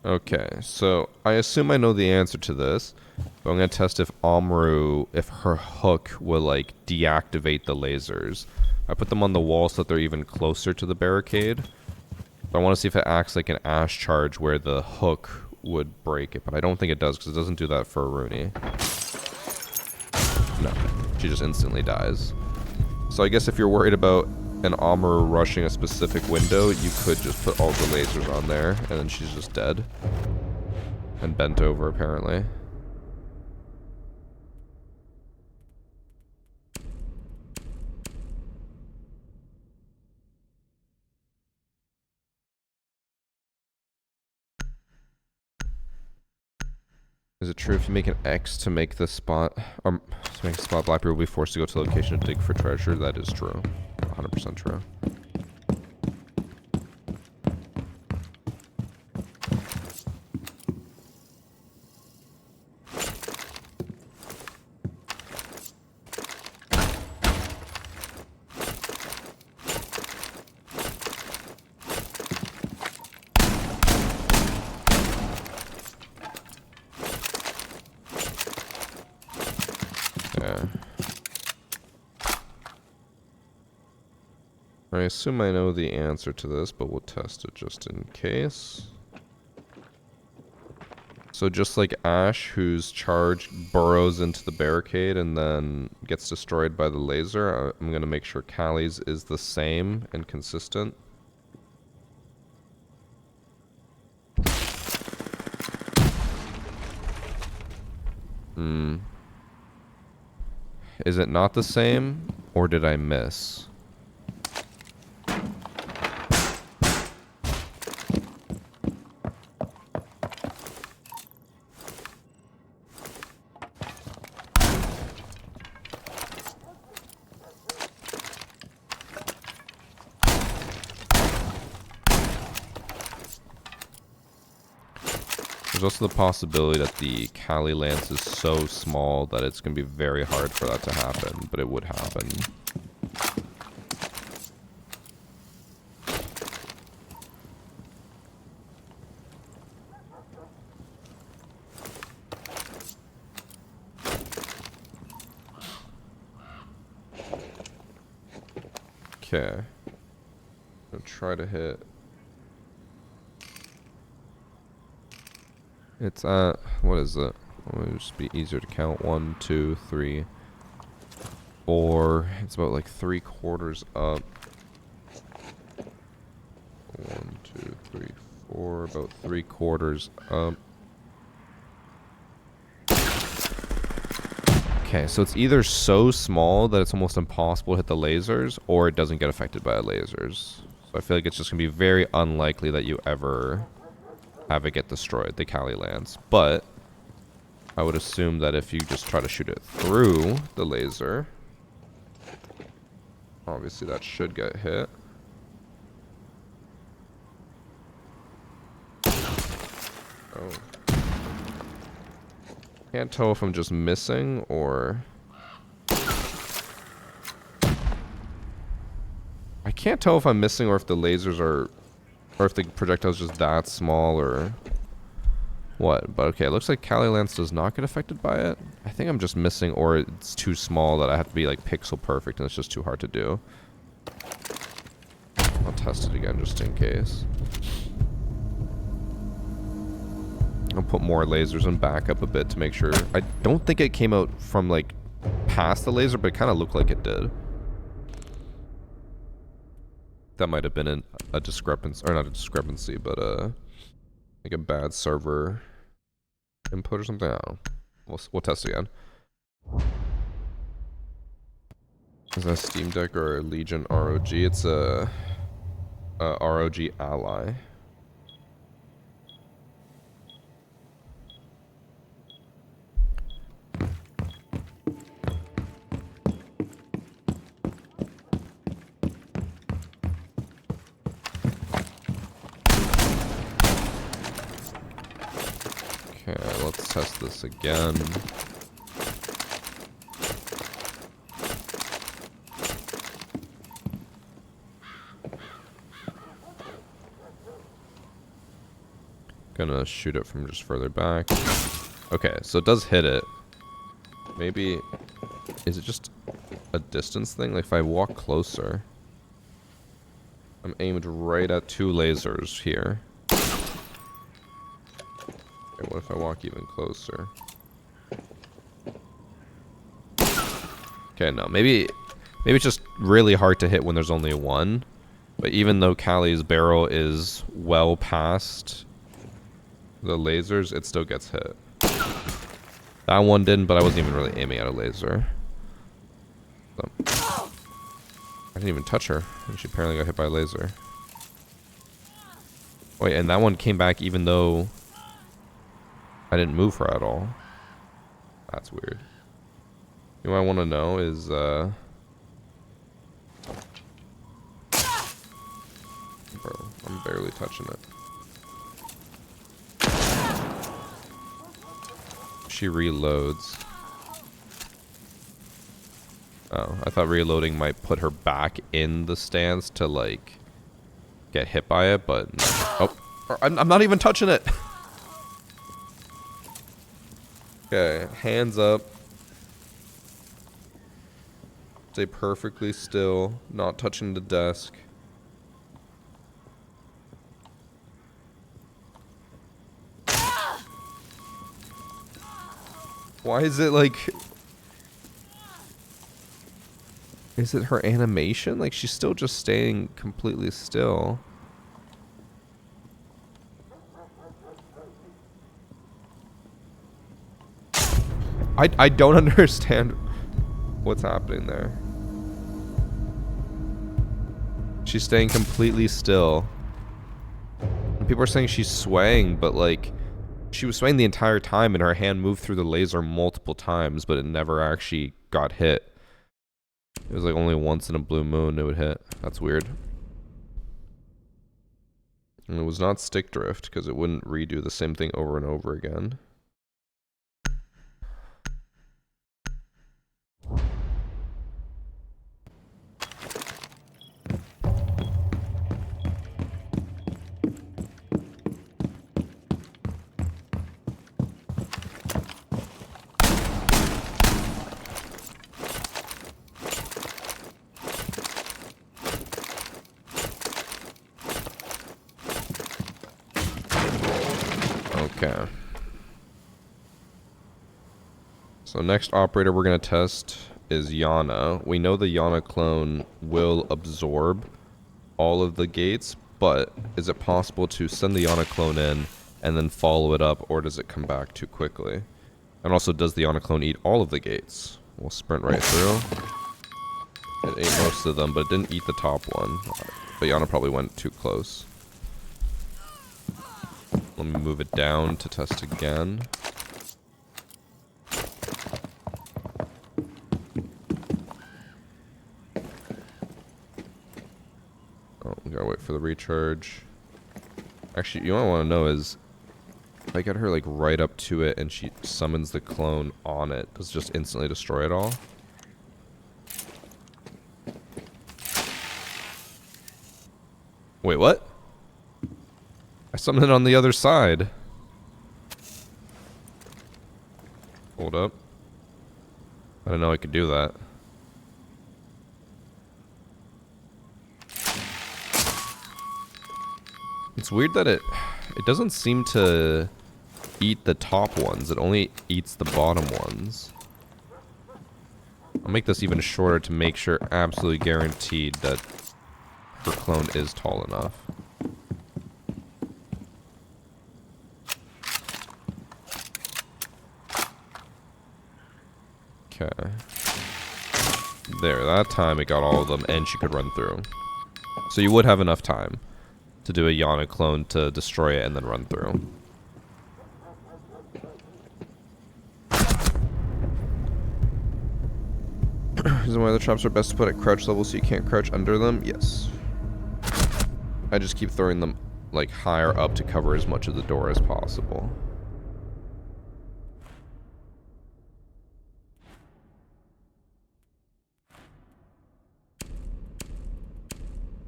Okay, so I assume I know the answer to this, but I'm going to test if Amru, if her hook will like deactivate the lasers. I put them on the wall so that they're even closer to the barricade. But I want to see if it acts like an ash charge where the hook would break it, but I don't think it does because it doesn't do that for Rooney. No, she just instantly dies. So I guess if you're worried about an Amru rushing a specific window, you could just put all the lasers on there, and then she's just dead. And bent over, apparently. Is it true if you make an X to make the spot, or to make a spot, Blackbeard will be forced to go to the location to dig for treasure? That is true. 100% true. I assume I know the answer to this, but we'll test it just in case. So just like Ash, whose charge burrows into the barricade and then gets destroyed by the laser, I'm going to make sure Callie's is the same and consistent. Is it not the same, or did I miss? There's also the possibility that the Kali lance is so small that it's going to be very hard for that to happen, but it would happen. Okay. I'll try to hit. It's at, what is it? It'll just be easier to count. 1, 2, 3, 4. It's about like 3/4 up. 1, 2, 3, 4. About 3/4 up. Okay, so it's either so small that it's almost impossible to hit the lasers, or it doesn't get affected by the lasers. So I feel like it's just going to be very unlikely that you ever have it get destroyed, the Kali Lance. But I would assume that if you just try to shoot it through the laser, obviously that should get hit. Oh. Can't tell if I'm just missing or... I can't tell if I'm missing or if the lasers are... Or if the projectile's just that small or... What? But okay, it looks like Kali Lance does not get affected by it. I think I'm just missing or it's too small that I have to be like pixel perfect and it's just too hard to do. I'll test it again just in case. I'll put more lasers and back up a bit to make sure. I don't think it came out from like past the laser, but it kind of looked like it did. That might have been a discrepancy, or not a discrepancy, but like a bad server input or something. I don't know. We'll test again. Is that a Steam Deck or a Legion ROG? It's a ROG Ally. Okay, let's test this again. Gonna shoot it from just further back. Okay, so it does hit it. Maybe... Is it just a distance thing? Like if I walk closer... I'm aimed right at 2 lasers here. Okay, what if I walk even closer? Okay, no, maybe it's just really hard to hit when there's only 1. But even though Kali's barrel is well past the lasers, it still gets hit. That one didn't, but I wasn't even really aiming at a laser. So, I didn't even touch her, and she apparently got hit by a laser. Wait, and that one came back even though I didn't move her at all. That's weird. You know what I want to know is, bro, I'm barely touching it. She reloads. Oh, I thought reloading might put her back in the stance to, like, get hit by it, but... No. Oh, I'm not even touching it! Okay, hands up. Stay perfectly still, not touching the desk. Why is it like... Is it her animation? Like she's still just staying completely still. I don't understand what's happening there. She's staying completely still. And people are saying she's swaying, but like... She was swaying the entire time and her hand moved through the laser multiple times, but it never actually got hit. It was like only once in a blue moon it would hit. That's weird. And it was not stick drift because it wouldn't redo the same thing over and over again. Okay. So next operator we're going to test is Yana. We know the Yana clone will absorb all of the gates, but is it possible to send the Yana clone in and then follow it up, or does it come back too quickly? And also, does the Yana clone eat all of the gates? We'll sprint right through. It ate most of them, but it didn't eat the top one. But Yana probably went too close. Let me move it down to test again. Oh, we gotta wait for the recharge. Actually, you want to know is, if I get her like right up to it and she summons the clone on it, does it just instantly destroy it all? Wait, what? I summoned it on the other side. Hold up. I didn't know I could do that. It's weird that it doesn't seem to eat the top ones. It only eats the bottom ones. I'll make this even shorter to make sure absolutely guaranteed that her clone is tall enough. Okay. There, that time it got all of them and she could run through. So you would have enough time to do a Yana clone to destroy it and then run through. Is why the traps are best to put at crouch level so you can't crouch under them? Yes. I just keep throwing them like higher up to cover as much of the door as possible.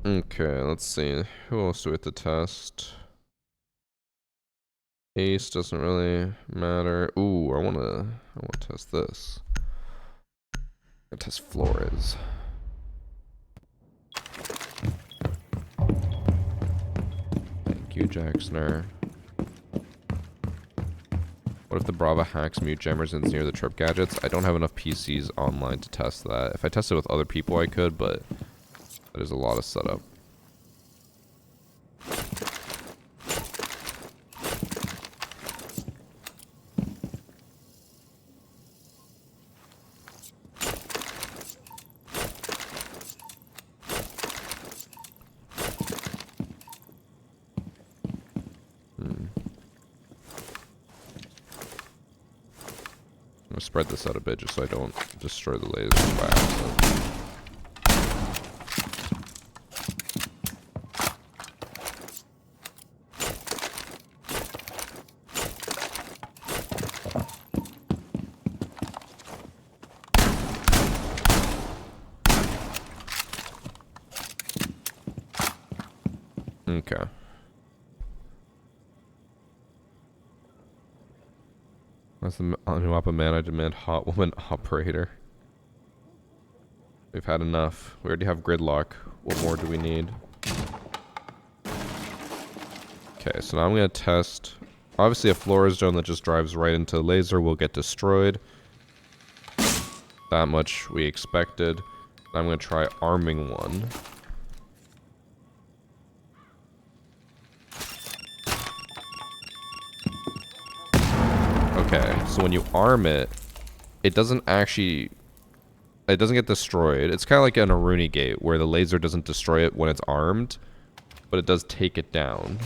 Okay, let's see. Who else do we have to test? Ace doesn't really matter. Ooh, I wanna test this. I test Flores. Thank you, Jaxner. What if the Brava hacks mute jammers and is near the trip gadgets? I don't have enough PCs online to test that. If I tested with other people, I could, but that is a lot of setup. I'm gonna spread this out a bit just so I don't destroy the laser by accident. Okay. That's the new Appa man. I demand hot woman operator. We've had enough. We already have gridlock. What more do we need? Okay, so now I'm going to test. Obviously, a Flores drone that just drives right into the laser will get destroyed. That much we expected. I'm going to try arming one. Okay, so when you arm it, it doesn't get destroyed. It's kind of like an Aruni gate, where the laser doesn't destroy it when it's armed, but it does take it down.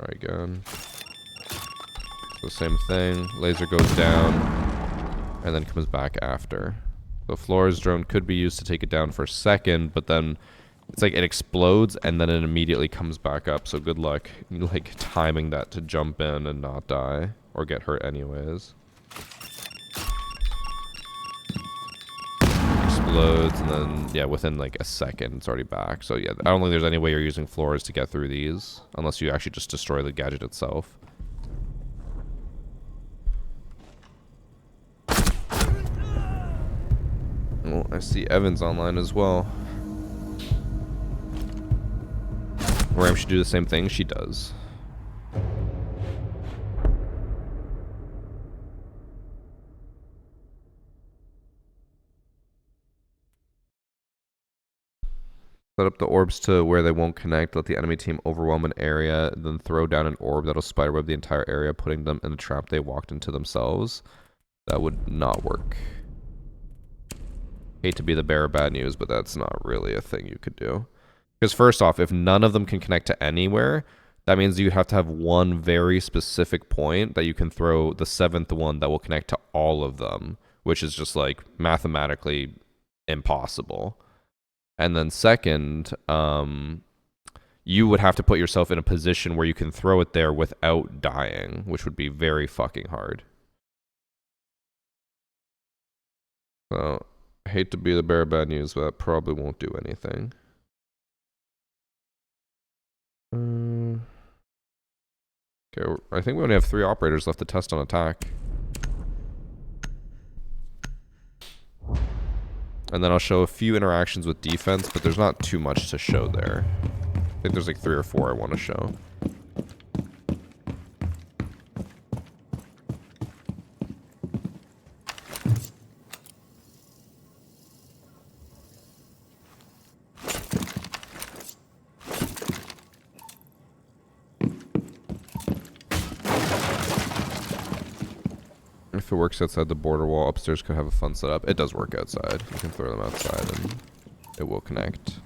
Alright, good. So same thing, laser goes down, and then comes back after. The Flores drone could be used to take it down for a second, but then it's like it explodes and then it immediately comes back up, so good luck like timing that to jump in and not die or get hurt anyways. Explodes and then yeah, within like a second it's already back. So yeah, I don't think there's any way you're using Flores to get through these unless you actually just destroy the gadget itself. Oh, I see Evan's online as well. Ram should do the same thing. She does. Set up the orbs to where they won't connect. Let the enemy team overwhelm an area, then throw down an orb that'll spiderweb the entire area, putting them in a trap they walked into themselves. That would not work. Hate to be the bearer of bad news, but that's not really a thing you could do. Because first off, if none of them can connect to anywhere, that means you have to have one very specific point that you can throw the 7th one that will connect to all of them, which is just like mathematically impossible. And then second, you would have to put yourself in a position where you can throw it there without dying, which would be very fucking hard. So, I hate to be the bearer of bad news, but that probably won't do anything. Okay, I think we only have 3 operators left to test on attack. And then I'll show a few interactions with defense, but there's not too much to show there. I think there's like 3 or 4 I want to show. If it works outside the border wall, upstairs could have a fun setup. It does work outside. You can throw them outside and it will connect.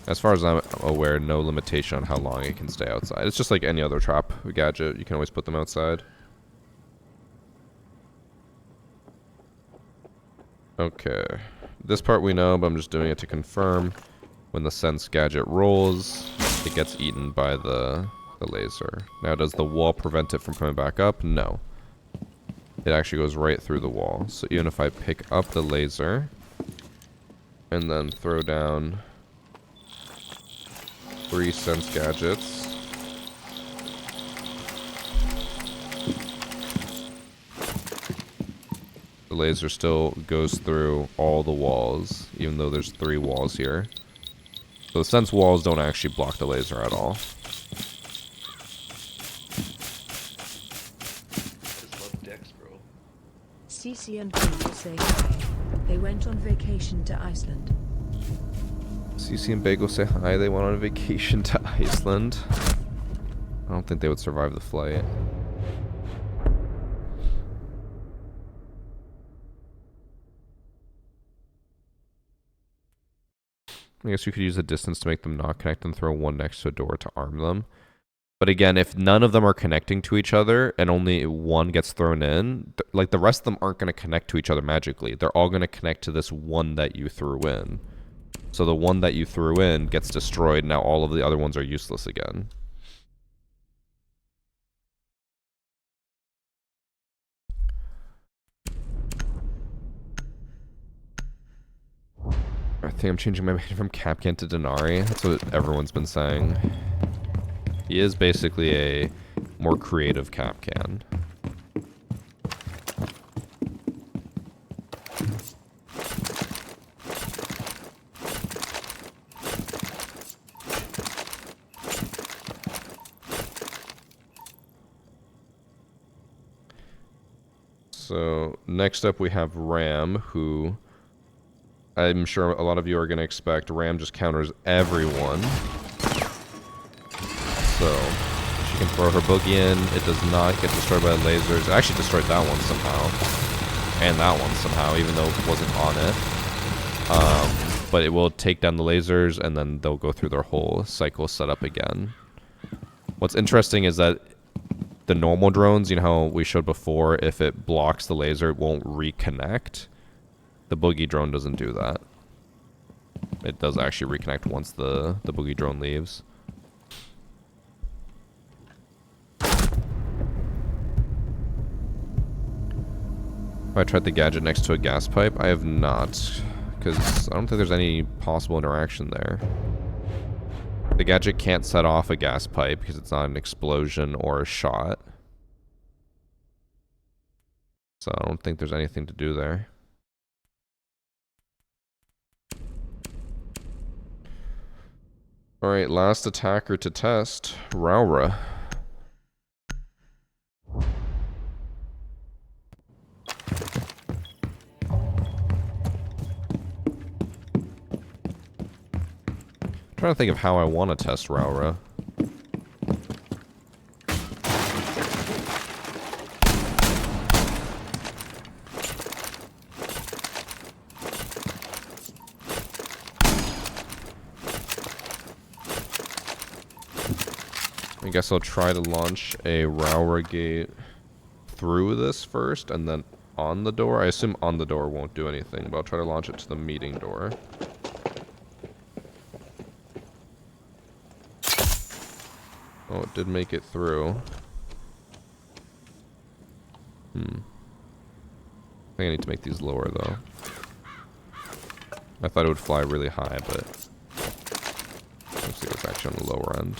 As far as I'm aware, no limitation on how long it can stay outside. It's just like any other trap gadget. You can always put them outside. Okay. This part we know, but I'm just doing it to confirm. When the sense gadget rolls, it gets eaten by the laser. Now, does the wall prevent it from coming back up? No. It actually goes right through the wall. So even if I pick up the laser and then throw down 3 sense gadgets, the laser still goes through all the walls, even though there's 3 walls here. So the sense walls don't actually block the laser at all. CC and Bagel say hi. They went on vacation to Iceland. CC and Bagel say hi. They went on a vacation to Iceland. I don't think they would survive the flight. I guess you could use a distance to make them not connect and throw one next to a door to arm them. But again, if none of them are connecting to each other and only one gets thrown in, like the rest of them aren't going to connect to each other magically. They're all going to connect to this one that you threw in. So the one that you threw in gets destroyed. Now all of the other ones are useless again. I think I'm changing my name from Capcan to Denari. That's what everyone's been saying. He is basically a more creative Capcan. So next up we have Ram, who I'm sure a lot of you are going to expect. Ram just counters everyone. So she can throw her boogie in. It does not get destroyed by lasers. It actually destroyed that one somehow. And that one somehow, even though it wasn't on it. But it will take down the lasers, and then they'll go through their whole cycle setup again. What's interesting is that the normal drones, you know how we showed before, if it blocks the laser, it won't reconnect. The boogie drone doesn't do that. It does actually reconnect once the boogie drone leaves. Have I tried the gadget next to a gas pipe? I have not, because I don't think there's any possible interaction there. The gadget can't set off a gas pipe because it's not an explosion or a shot. So I don't think there's anything to do there. Alright, last attacker to test. Raura. I'm trying to think of how I want to test Raura. I guess I'll try to launch a Raura gate through this first and then on the door. I assume on the door won't do anything, but I'll try to launch it to the meeting door. Oh, it did make it through. I think I need to make these lower, though. I thought it would fly really high, but looks like it's actually on the lower end.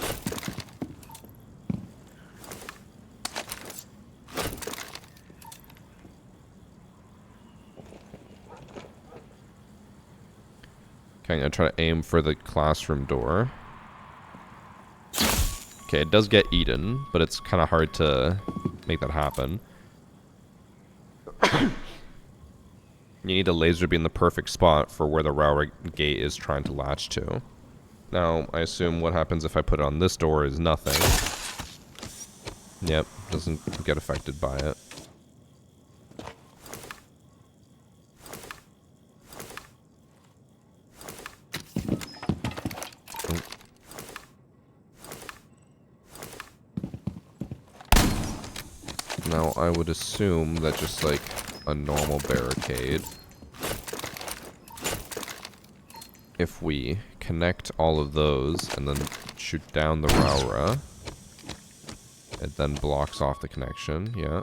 Okay, I'm gonna try to aim for the classroom door. Okay, it does get eaten, but it's kind of hard to make that happen. You need a laser to be in the perfect spot for where the Raura gate is trying to latch to. Now, I assume what happens if I put it on this door is nothing. Yep, doesn't get affected by it. Now, I would assume that just like a normal barricade, if we connect all of those and then shoot down the Raura, it then blocks off the connection, yeah.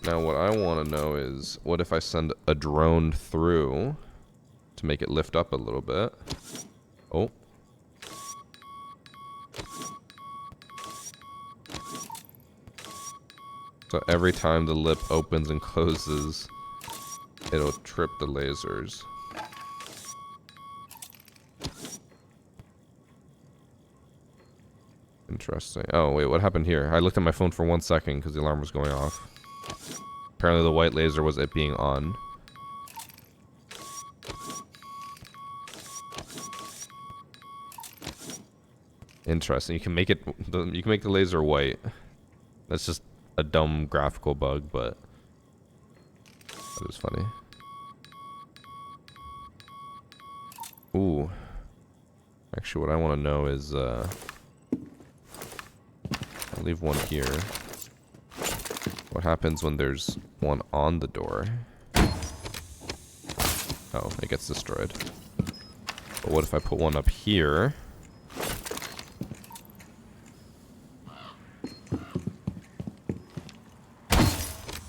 Now what I want to know is, what if I send a drone through to make it lift up a little bit? Oh. So every time the lip opens and closes, it'll trip the lasers. Interesting. Oh, wait, what happened here? I looked at my phone for 1 second because the alarm was going off. Apparently the white laser was it being on. Interesting. You can make the laser white. That's just a dumb graphical bug, but that is funny. Ooh. Actually, what I want to know is, I'll leave one here. What happens when there's one on the door? Oh, it gets destroyed. But what if I put one up here?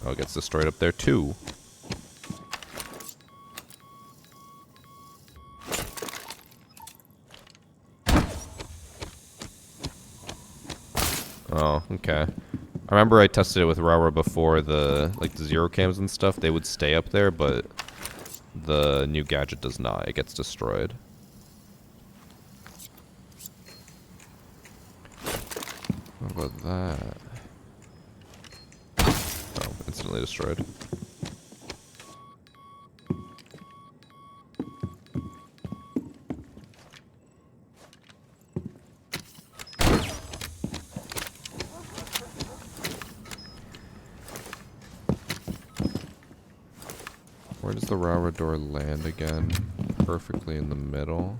Oh, it gets destroyed up there too. Oh, okay. I remember I tested it with Raura before, the zero cams and stuff. They would stay up there, but the new gadget does not. It gets destroyed. What about that? Oh, instantly destroyed. Where does the Raura door land again? Perfectly in the middle.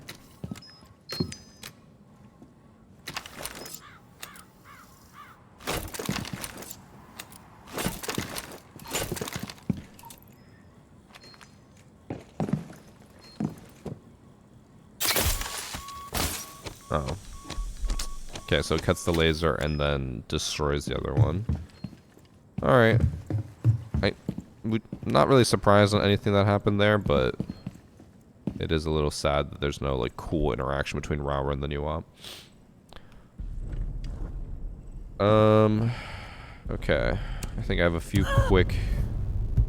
Oh. Okay, so it cuts the laser and then destroys the other one. Alright. Not really surprised on anything that happened there, but it is a little sad that there's no like cool interaction between Raura and the new op. Okay. I think I have a few quick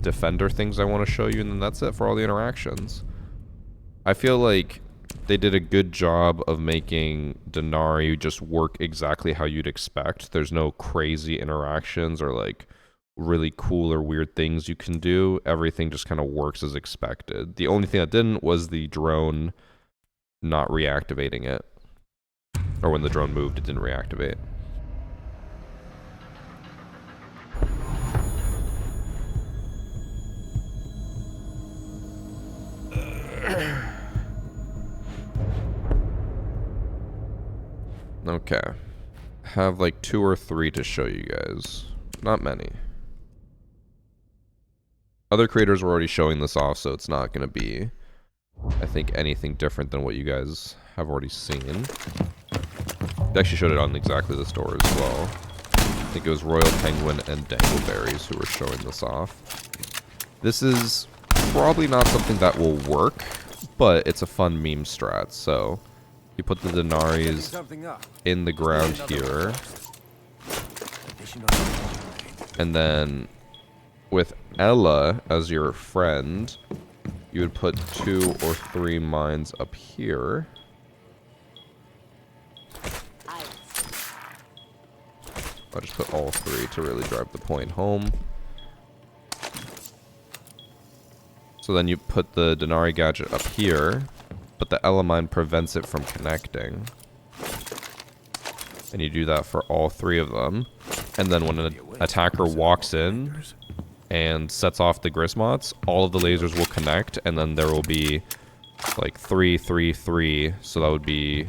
defender things I want to show you, and then that's it for all the interactions. I feel like they did a good job of making DENARI just work exactly how you'd expect. There's no crazy interactions or like really cool or weird things you can do. Everything just kind of works as expected. The only thing that didn't was the drone not reactivating it. Or when the drone moved, it didn't reactivate. Okay. Have like 2 or 3 to show you guys. Not many. Other creators were already showing this off, so it's not going to be, I think, anything different than what you guys have already seen. They actually showed it on exactly the store as well. I think it was Royal Penguin and Dangleberries who were showing this off. This is probably not something that will work, but it's a fun meme strat, so you put the DENARIs in the ground here, and then with Ella as your friend, you would put 2 or 3 mines up here. I'll just put all 3 to really drive the point home. So then you put the DENARI gadget up here, but the Ella mine prevents it from connecting. And you do that for all 3 of them. And then when an attacker walks in and sets off the Grismots, all of the lasers will connect, and then there will be like 3, 3, 3. So that would be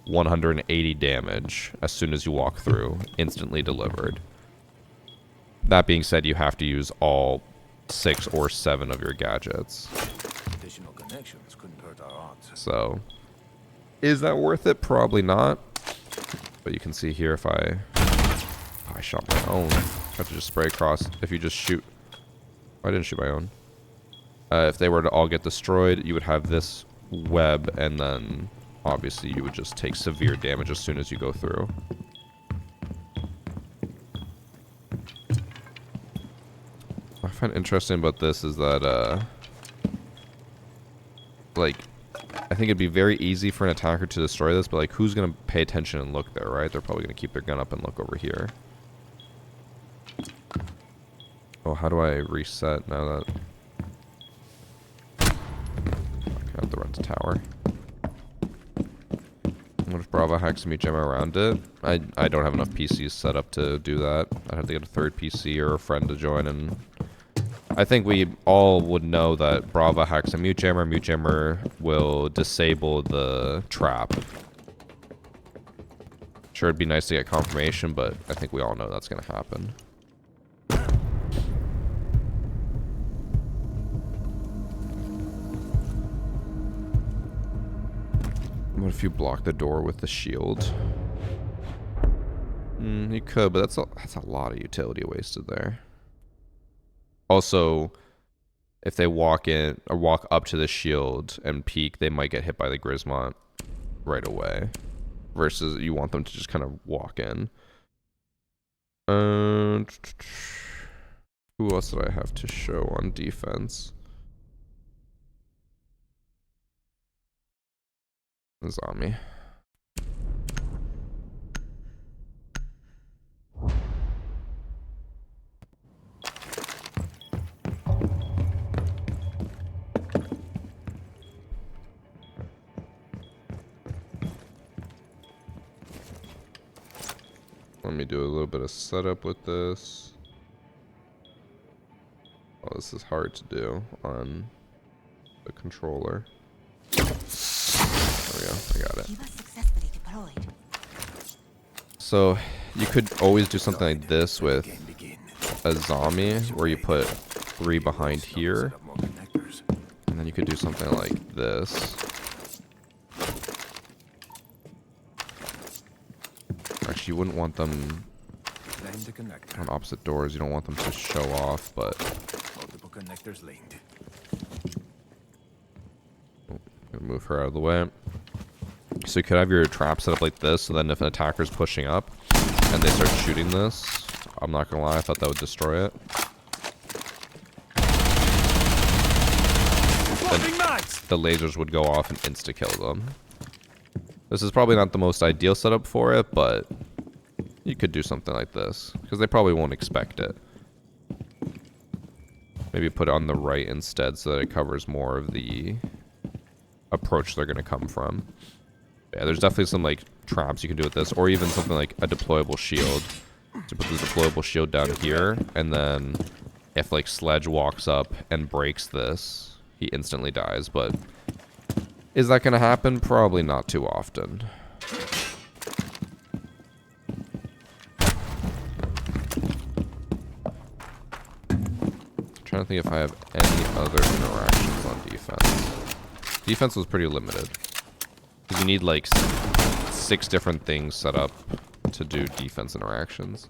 180 damage as soon as you walk through, instantly delivered. That being said, you have to use all 6 or 7 of your gadgets. Additional connections couldn't hurt our odds. So, is that worth it? Probably not. But you can see here if I shot my own. I have to just spray across. If you just shoot, I didn't shoot my own. If they were to all get destroyed, you would have this web, and then obviously you would just take severe damage as soon as you go through. What I find interesting about this is that, like, I think it'd be very easy for an attacker to destroy this, but like, who's gonna pay attention and look there, right? They're probably gonna keep their gun up and look over here. Oh, how do I reset now that... I have to run to tower. What if Bravo hacks me gem around it? I don't have enough PCs set up to do that. I'd have to get a third PC or a friend to join, and I think we all would know that Brava hacks a mute jammer will disable the trap. Sure, it'd be nice to get confirmation, but I think we all know that's gonna happen. What if you block the door with the shield? You could, but that's a lot of utility wasted there. Also, if they walk in or walk up to the shield and peek, they might get hit by the Grismont right away. Versus you want them to just kind of walk in. Who else did I have to show on defense? Zombie. Let me do a little bit of setup with this. Oh, this is hard to do on the controller. There we go, I got it. So, you could always do something like this with a zombie, where you put 3 behind here. And then you could do something like this. Actually, you wouldn't want them on opposite doors. You don't want them to show off, but... Multiple connectors linked. Gonna move her out of the way. So you could have your trap set up like this, so then if an attacker's pushing up and they start shooting this, I'm not gonna lie, I thought that would destroy it. the lasers would go off and insta-kill them. This is probably not the most ideal setup for it, but you could do something like this, because they probably won't expect it. Maybe put it on the right instead so that it covers more of the approach they're going to come from. Yeah, there's definitely some like traps you can do with this, or even something like a deployable shield. To put the deployable shield down here, and then if like Sledge walks up and breaks this, he instantly dies. But is that going to happen? Probably not too often. I'm trying to think if I have any other interactions on defense. Defense was pretty limited. Because you need like 6 different things set up to do defense interactions.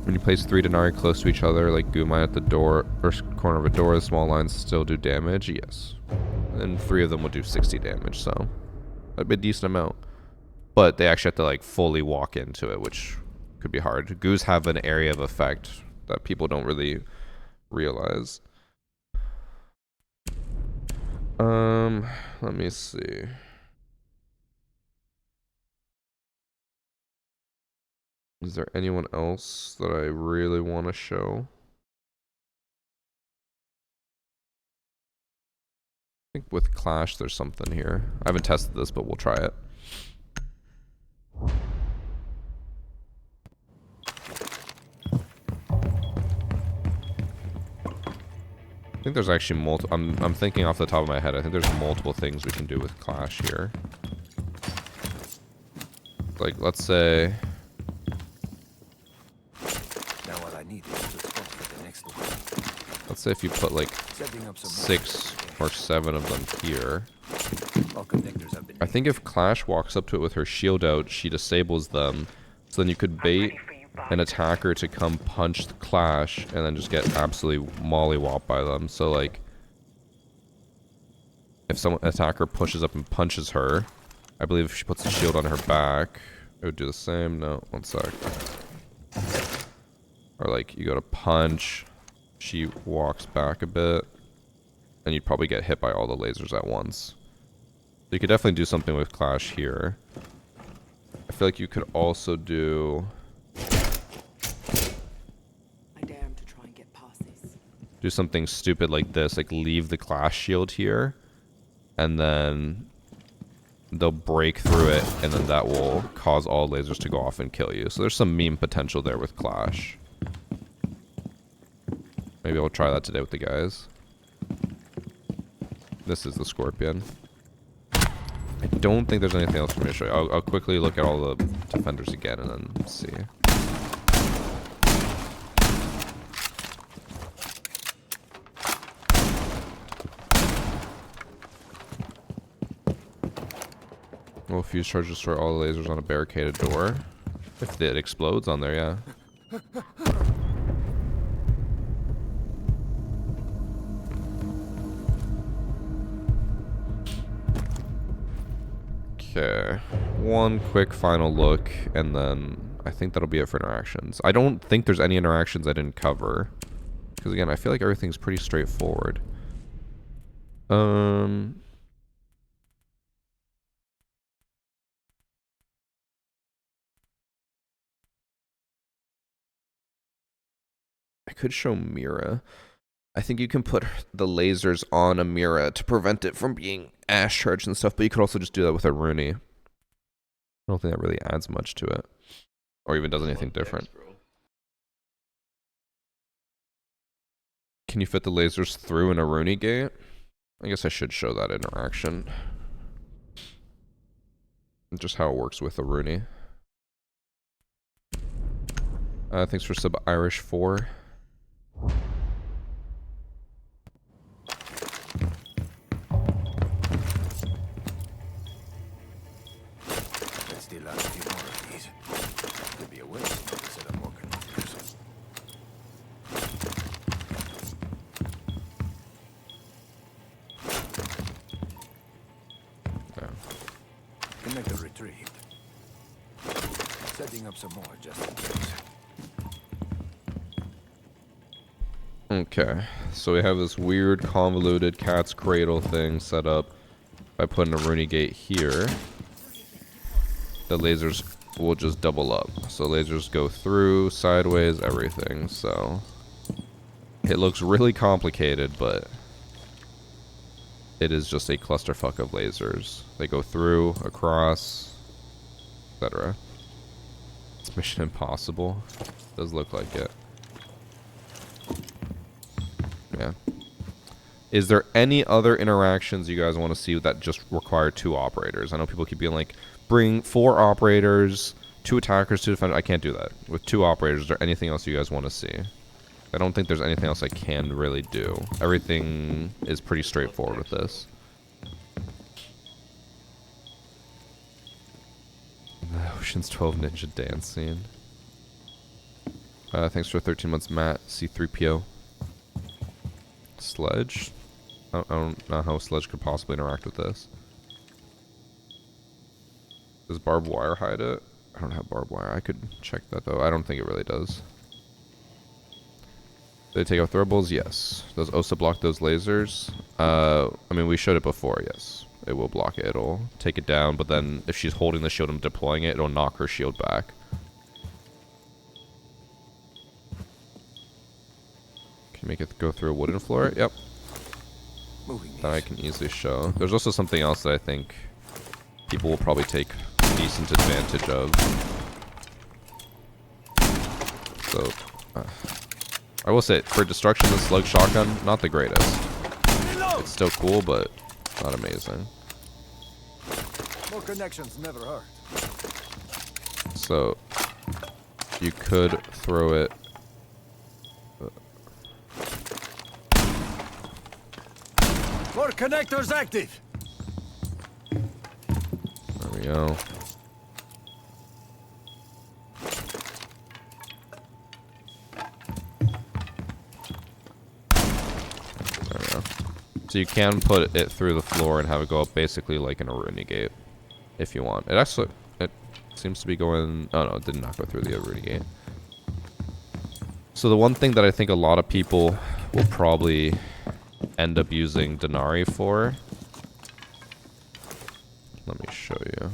When you place 3 Denari close to each other, like goo mine at the door or corner of a door, the small lines still do damage. Yes, and 3 of them will do 60 damage, so that'd be a decent amount. But they actually have to like fully walk into it, which could be hard. Goos have an area of effect that people don't really realize. Let me see. Is there anyone else that I really want to show? I think with Clash there's something here. I haven't tested this, but we'll try it. I think there's actually multiple. I'm thinking off the top of my head. I think there's multiple things we can do with Clash here. Like, let's say. Now what I need is to spot for the next one. Let's say if you put like Setting up some 6 or 7 of them here. all connectors have been I think if Clash walks up to it with her shield out, she disables them. So then you could bait an attacker to come punch the Clash and then just get absolutely mollywopped by them. So like, if some attacker pushes up and punches her, I believe if she puts the shield on her back, it would do the same. No, one sec. Or like, you go to punch, she walks back a bit, and you'd probably get hit by all the lasers at once. So you could definitely do something with Clash here. I feel like you could also do... I dare him to try and get past this. do something stupid like this, like leave the Clash shield here, and then they'll break through it, and then that will cause all lasers to go off and kill you. So there's some meme potential there with Clash. Maybe I'll try that today with the guys. This is the Scorpion. I don't think there's anything else for me to show you. I'll quickly look at all the defenders again and then see. Well, fuse charge destroy all the lasers on a barricaded door. If it explodes on there, yeah. Okay, one quick final look, and then I think that'll be it for interactions. I don't think there's any interactions I didn't cover, because again, I feel like everything's pretty straightforward. I could show Mira. I think you can put the lasers on a Mira to prevent it from being ash charged and stuff, but you could also just do that with a Rooney. I don't think that really adds much to it, or even does anything different. Can you fit the lasers through in a Rooney gate? I guess I should show that interaction. Just how it works with a Rooney. Thanks for sub Irish 4. Let's still have a few more of these. Could be a waste not to set up more connectors. Yeah. Connector retrieved. Setting up some more just in case. Okay, so we have this weird convoluted cat's cradle thing set up by putting a Rooney gate here. The lasers will just double up. So lasers go through, sideways, everything. So it looks really complicated, but it is just a clusterfuck of lasers. They go through, across, etc. It's Mission Impossible. Does look like it. Yeah. Is there any other interactions you guys want to see that just require 2 operators? I know people keep being like, bring 4 operators, 2 attackers, 2 defenders. I can't do that. With 2 operators, is there anything else you guys want to see? I don't think there's anything else I can really do. Everything is pretty straightforward with this. The Ocean's 12 Ninja dance scene. Thanks for 13 months, Matt. C3PO. Sledge? I don't know how Sledge could possibly interact with this. Does barbed wire hide it? I don't have barbed wire. I could check that though. I don't think it really does. Do they take out throwables? Yes. Does OSA block those lasers? I mean, we showed it before, yes. It will block it. It'll take it down, but then if she's holding the shield and deploying it, it'll knock her shield back. Can you make it go through a wooden floor? Yep. That I can easily show. There's also something else that I think people will probably take decent advantage of. So, I will say, for destruction, the slug shotgun, not the greatest. It's still cool, but not amazing. More connections never hurt. So, you could throw it. More connectors active. There we go. There we go. So you can put it through the floor and have it go up basically like an Rooney gate, if you want. It seems to be going. Oh no, it did not go through the Rooney gate. So the one thing that I think a lot of people will probably end up using DENARI for. Let me show you.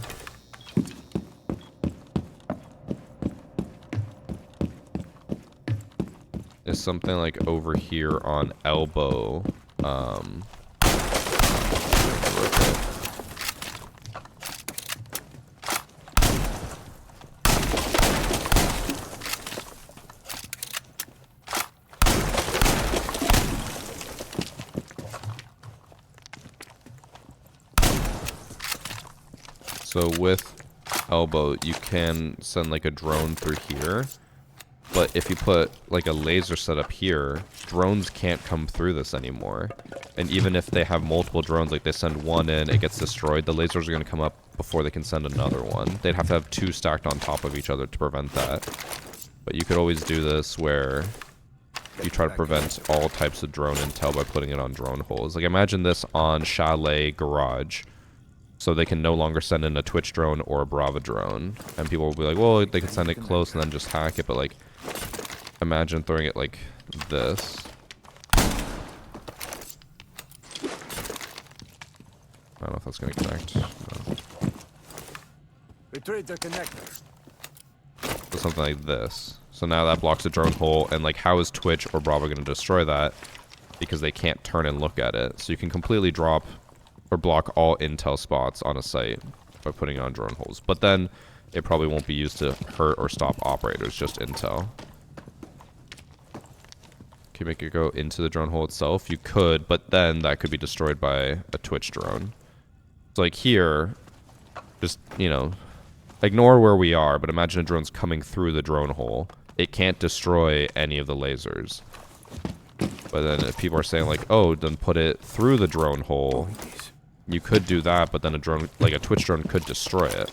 Is something like over here on elbow. So with elbow, you can send like a drone through here, but if you put like a laser setup here, drones can't come through this anymore. And even if they have multiple drones, like they send one in, it gets destroyed, the lasers are going to come up before they can send another one. They'd have to have 2 stacked on top of each other to prevent that. But you could always do this where you try to prevent all types of drone intel by putting it on drone holes. Like imagine this on Chalet Garage. So they can no longer send in a Twitch drone or a Brava drone. And people will be like, well, they can send it close and then just hack it. But like, imagine throwing it like this. I don't know if that's going to connect. No. Retrieve the connector. So something like this. So now that blocks the drone hole. And like, how is Twitch or Brava going to destroy that? Because they can't turn and look at it. So you can completely drop or block all intel spots on a site by putting it on drone holes. But then it probably won't be used to hurt or stop operators, just intel. Can you make it go into the drone hole itself? You could, but then that could be destroyed by a Twitch drone. So like here, just, you know, ignore where we are, but imagine a drone's coming through the drone hole. It can't destroy any of the lasers. But then if people are saying like, oh, then put it through the drone hole, you could do that, but then a drone, like a Twitch drone, could destroy it.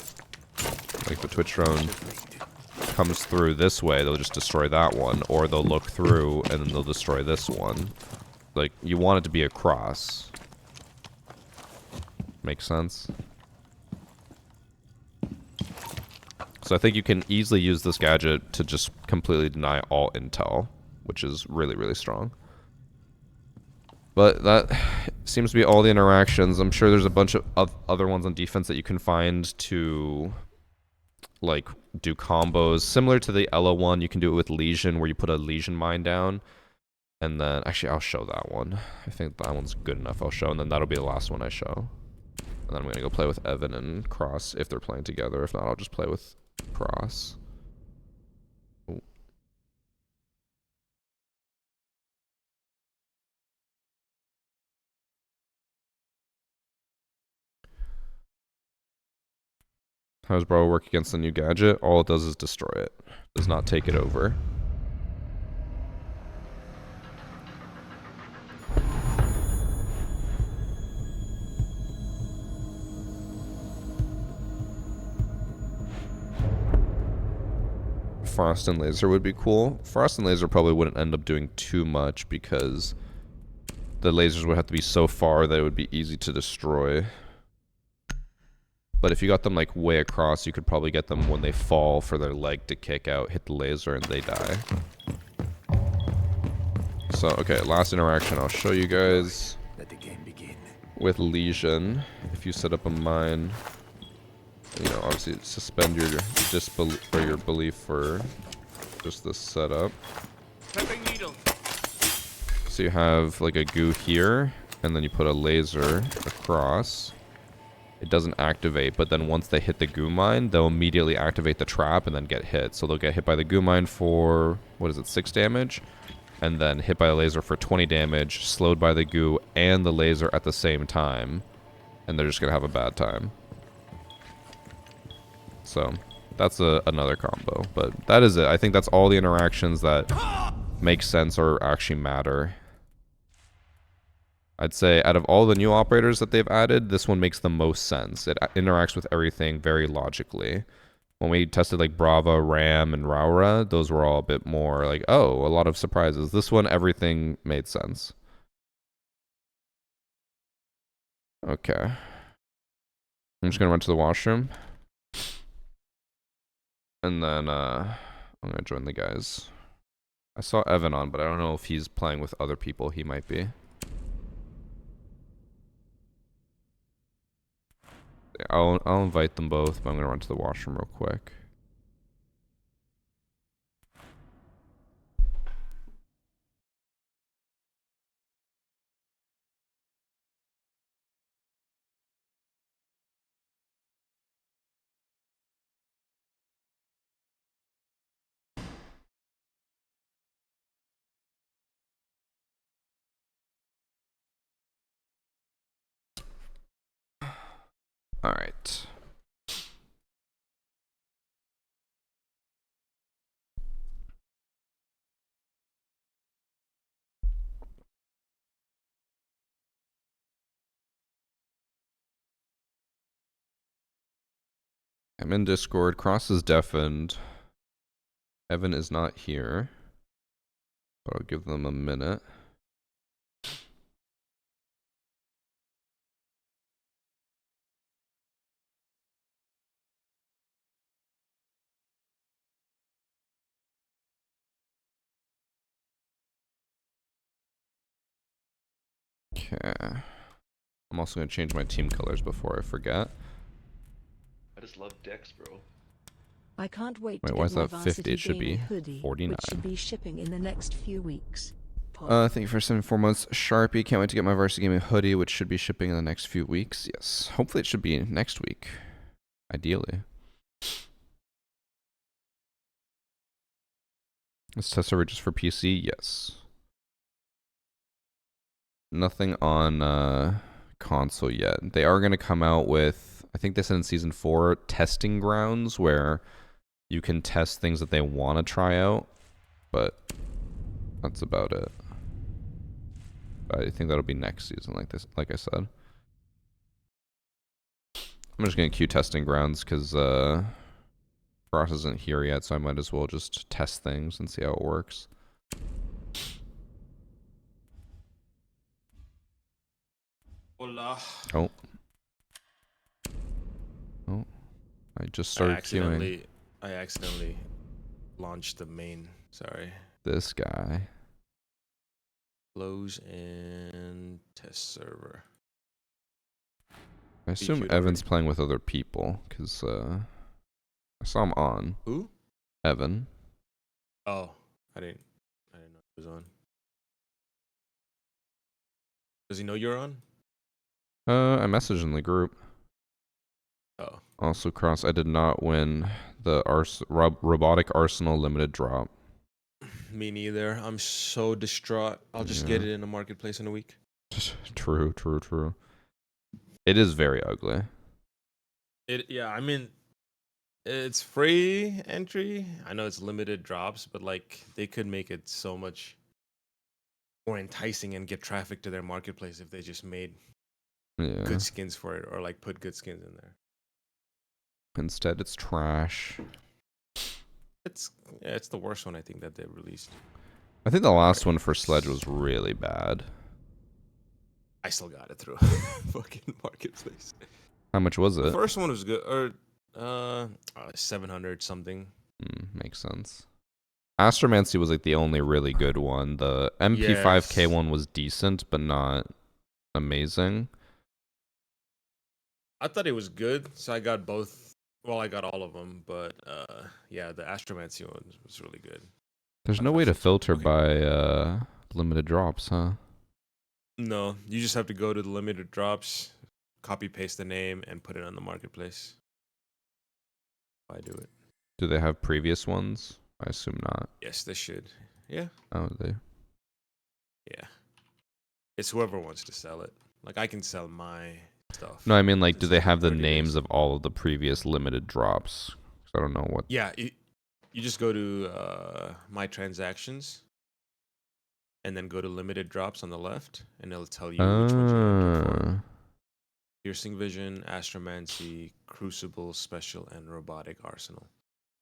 Like the Twitch drone comes through this way, they'll just destroy that one, or they'll look through and then they'll destroy this one. Like, you want it to be across. Makes sense? So So I think you can easily use this gadget to just completely deny all intel, which is really, really strong. But that seems to be all the interactions. I'm sure there's a bunch of other ones on defense that you can find to, like, do combos. Similar to the Ella one, you can do it with Legion, where you put a Legion mine down. And then, actually, I'll show that one. I think that one's good enough I'll show, and then that'll be the last one I show. And then I'm going to go play with Evan and Cross if they're playing together. If not, I'll just play with Cross. Ooh. How does Bravo work against the new gadget? All it does is destroy it. Does not take it over. Frost and Laser would be cool. Frost and Laser probably wouldn't end up doing too much because the lasers would have to be so far that it would be easy to destroy. But if you got them like way across, you could probably get them when they fall for their leg to kick out, hit the laser, and they die. So, okay, last interaction I'll show you guys. Let the game begin. With Legion, if you set up a mine, you know, obviously suspend your disbelief or your belief for just this setup. So you have like a goo here, and then you put a laser across. It doesn't activate, but then once they hit the goo mine, they'll immediately activate the trap and then get hit. So they'll get hit by the goo mine for, what is it, 6 damage? And then hit by a laser for 20 damage, slowed by the goo and the laser at the same time. And they're just going to have a bad time. So that's another combo. But that is it. I think that's all the interactions that make sense or actually matter. I'd say out of all the new operators that they've added, this one makes the most sense. It interacts with everything very logically. When we tested like Brava, Ram, and Raura, those were all a bit more like, oh, a lot of surprises. This one, everything made sense. Okay. I'm just going to run to the washroom. And then I'm going to join the guys. I saw Evan on, but I don't know if he's playing with other people. He might be. I'll invite them both, but I'm going to run to the washroom real quick. All right. I'm in Discord. Cross is deafened. Evan is not here. But I'll give them a minute. Okay. I'm also going to change my team colors before I forget. I just love Dex, bro. I can't wait Wait, to why get is my that 50? It should be VarsityGaming hoodie, 49. which should be shipping in the next few weeks. Thank you for 74 months. Sharpie, can't wait to get my VarsityGaming hoodie, which should be shipping in the next few weeks. Yes, hopefully it should be next week. Ideally. Is test server just for PC? Yes. Nothing on console yet. They are going to come out with, I think they said in Season 4, testing grounds where you can test things that they want to try out, but that's about it. I think that'll be next season, like I said. I'm just going to queue testing grounds because Frost isn't here yet, so I might as well just test things and see how it works. Hola. Oh. Oh. I just started queuing. I accidentally launched the main. Sorry. This guy. Close and test server. I assume queued Evan's already. playing with other people, because I saw him on. Who? Evan. Oh, I didn't know he was on. Does he know you're on? I messaged in the group. Oh. Also, Cross, I did not win the Robotic Arsenal limited drop. Me neither. I'm so distraught. I'll just get Yeah. it in the marketplace in a week. True, true, true. It is very ugly. Yeah, I mean, it's free entry. I know it's limited drops, but like they could make it so much more enticing and get traffic to their marketplace if they just made Yeah. good skins for it, or like put good skins in there. Instead, it's trash. It's the worst one I think that they released. I think the last one for Sledge was really bad. I still got it through fucking marketplace. How much was The it? first one was good, or 700 something. Makes sense. Astromancy was like the only really good one. The MP5K one was decent, but not amazing. I thought it was good, so I got both. Well, I got all of them, but yeah, the Astromancy one was really good. There's no way to filter by limited drops, huh? No, you just have to go to the limited drops, copy paste the name, and put it on the marketplace. I do it. Do they have previous ones? I assume not. Yes, they should. Yeah. Oh, they. Yeah. It's whoever wants to sell it. Like I can sell my stuff. No, I mean like, do It's they like have the 30 names days. of all of the previous limited drops? 'Cause I don't know what. Yeah, you just go to my transactions, and then go to limited drops on the left, and it'll tell you which ones you're looking for. Piercing Vision, Astromancy, Crucible, Special, and Robotic Arsenal.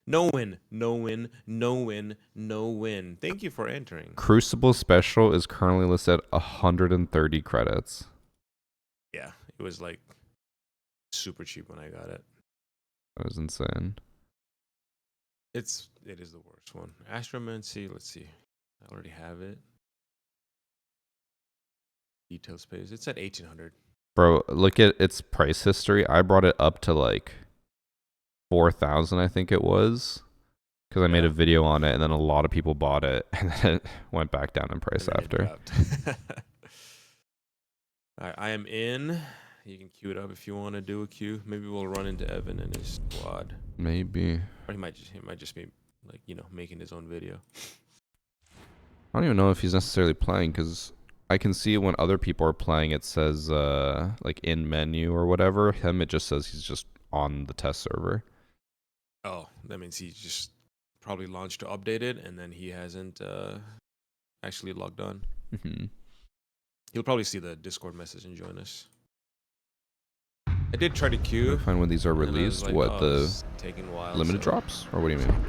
No win, no win, no win, no win. Thank you for entering. Crucible Special is currently listed at 130 credits. Yeah, it was like super cheap when I got it. That was insane. It is the worst one. Astromancy, let's see. I already have it. Details page. It's at 1800. Bro, look at its price history. I brought it up to like 4,000, I think it was, because I made a video on it, and then a lot of people bought it, and then it went back down in price after. Alright, I am in. You can queue it up if you want to do a queue. Maybe we'll run into Evan and his squad. Maybe. Or he might just be like, you know, making his own video. I don't even know if he's necessarily playing, because I can see when other people are playing, it says like in menu or whatever. Him, it just says he's just on the test server. Oh, that means he just probably launched to update it, and then he hasn't actually logged on. Mm-hmm. He'll probably see the Discord message and join us. I did try to queue. Find when these are and then I was released. like, What, oh, the it's taking a while, limited so drops? Or what do you mean?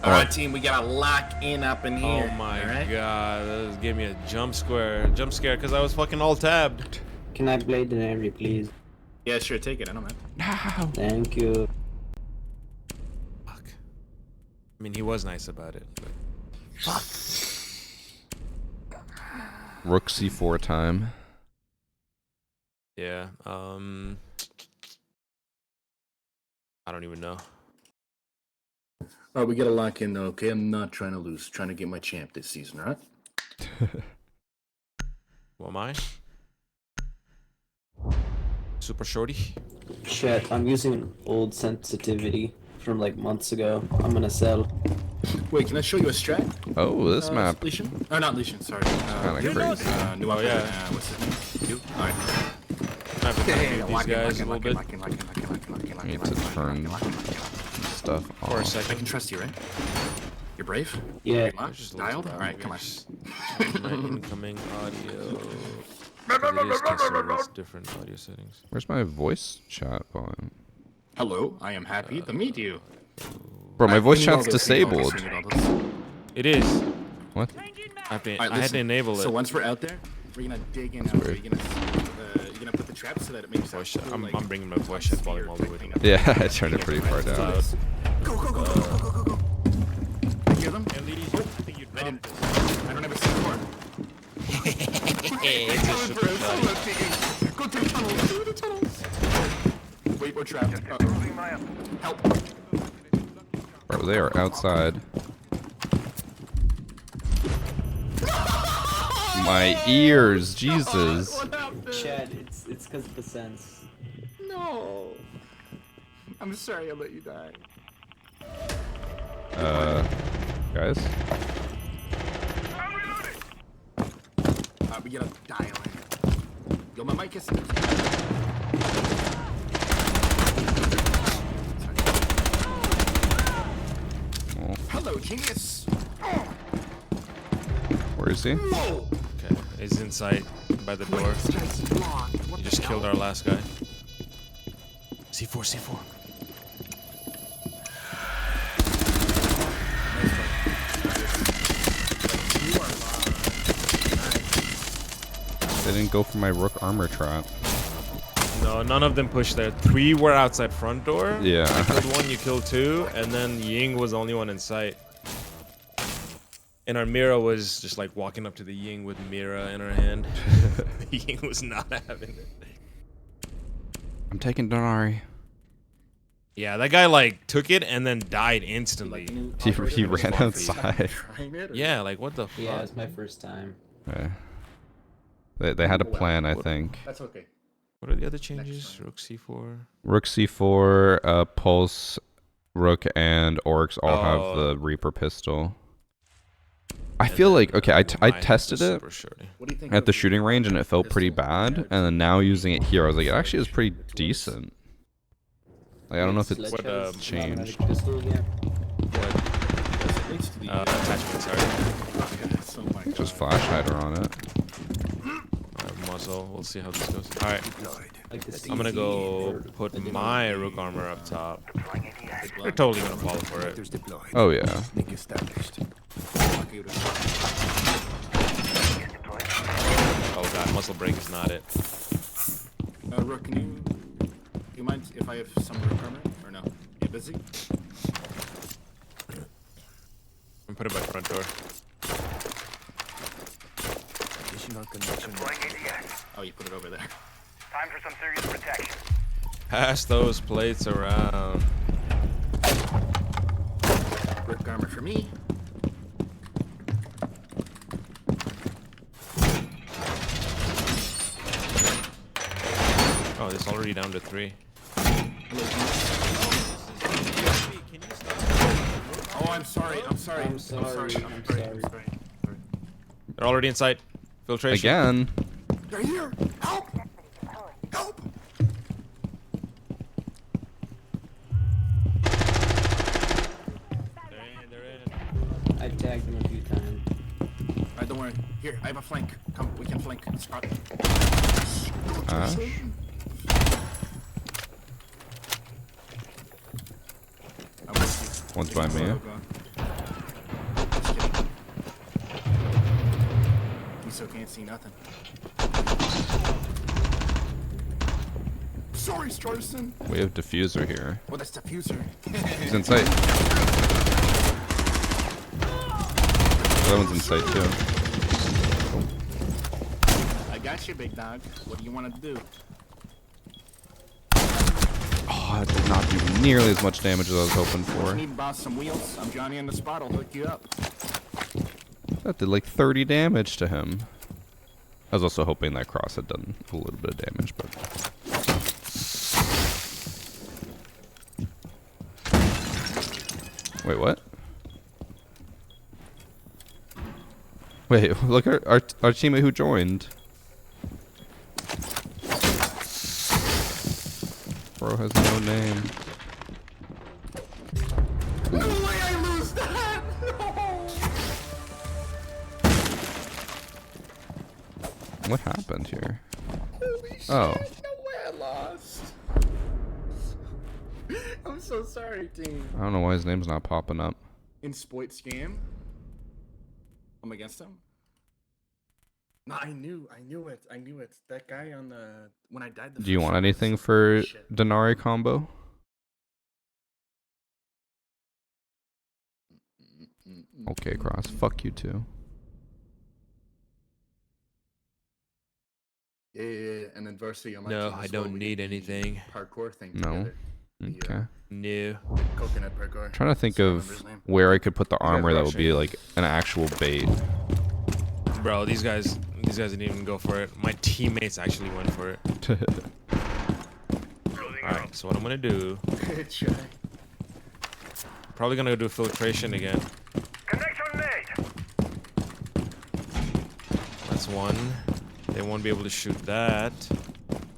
All right, team, we gotta lock in up in here. Oh my all right? god, that just gave me a jump scare because I was fucking all tabbed. Can I play DENARI, please? Yeah, sure, take it. I don't mind. No. Thank you. Fuck. I mean, he was nice about it. But... Fuck. Rook C4 time. Yeah. I don't even know. All right, we gotta lock in though, okay? I'm not trying to lose. Trying to get my champ this season, all right? Who am I? Super shorty. Shit, I'm using old sensitivity from like months ago. I'm gonna sell. Wait, can I show you a strat? Oh, this map. Lesion? Or not Lesion, sorry. Kinda crazy. New Oh, update. yeah. What's his name? You? Alright. I have to confuse these guys a little bit. Need to turn stuff For a off. second. I can trust you, right? You're brave? Yeah. You're Just dialed? loads of Alright, come on. my incoming audio. 'Cause it is two servers, different audio settings. Where's my voice chat volume? Hello, I am happy to meet you. Bro, my Alright, voice we need all chat's this, we need all this, disabled. we need all this. It is. What? I Alright, had to listen. enable it. So once we're out there, we're gonna dig in. That's You're weird. gonna put the trap so that it makes Voice that chat. cool, like, I'm bringing my voice chat volume all the way down. Yeah, I turned it pretty far down. Loud. Go, go, go, go, go, go, go, go. I hear them. At least I think you I didn't. dropped this. I don't have a C4. It's a super shot. Go through the tunnels. Through the tunnels. Wait, we're trapped. Help. Bro, they are outside. My ears, Jesus. What happened? Chad, it's because of the sense. No. I'm sorry I let you die. Guys? We gotta dial in. Yo, my mic is. Oh, Hello, genius. where is he? Whoa. Okay, he's in sight by the door. This guy's blocked. What You the just hell? killed our last guy. C4, C4. They didn't go for my rook armor trap. No, none of them pushed there. 3 were outside front door. Yeah. I killed 1, you killed 2, and then Ying was the only one in sight. And our Mira was just like walking up to the Ying with Mira in her hand. The Ying was not having it. I'm taking Denari. Yeah, that guy like took it and then died instantly. He ran outside. Trying it, or- Yeah, like what the fuck? Yeah, it's my first time. Yeah. They had a plan, I think. That's okay. What are the other changes? time. Rook C4. Rook C4, Pulse, Rook, and Oryx all have Oh. the Reaper pistol. I feel like, okay, I tested it What do you think at of the shooting range and it felt pretty pistol bad, compared and then now using it here, I was like, it actually is pretty decent. Like, I don't know if it's Sledge has automatic changed. pistol, yeah. It's the, Attachment, sorry. oh my God. Just flash hider on it. Muzzle. We'll see how this goes. Alright, Like the I'm gonna CZ go or- put my Rook armor up top. They're totally gonna fall for it. There's deployed. Oh, yeah. Link established. Oh god, muzzle break is not it. Rook, can you mind if I have some rook armor or no? You busy? I'm putting it by front door. Additional connection. Oh, you put it over there. Time for some serious protection. Pass those plates around. Rook armor for me. Oh, it's already down to 3. Oh, I'm sorry. I'm sorry. I'm sorry. They're already inside. Filtration. Again. They're here. Help! Help! They're in. I tagged him a few times. Alright, don't worry. Here, I have a flank. Come, we can flank. Scott. I'm with you. One's by me. Just kidding. You still can't see nothing. Sorry, Starson. We have diffuser here. Oh, that's diffuser. He's in sight. That one's in sight too. I got you, big dog. What do you want to do? Oh, that did not do nearly as much damage as I was hoping for. Need boss some wheels. I'm Johnny on the spot. I'll hook you up. That did like 30 damage to him. I was also hoping that cross had done a little bit of damage, but... Wait, what? Wait, look at our teammate who joined. Bro has no name. No way I lose that! No! What happened here? Holy shit! Oh. No way I lost! I'm so sorry, team. I don't know why his name's not popping up. In Spoit Scam? I'm against him? No, I knew it. That guy on the when I died. Do you want anything for Denari combo? Okay, Cross. Fuck you too. Yeah. And then Varsity on my No, team I as well, don't we need did the anything. Parkour thing No. together. Okay. No. Coconut parkour. Trying to think Still remember his of name. where I could put the You guys armor that would rushing? be like an actual bait. Bro, these guys didn't even go for it. My teammates actually went for it. Alright, so what I'm gonna do, Good try. probably gonna go do filtration again. Connection made. That's one. They won't be able to shoot that.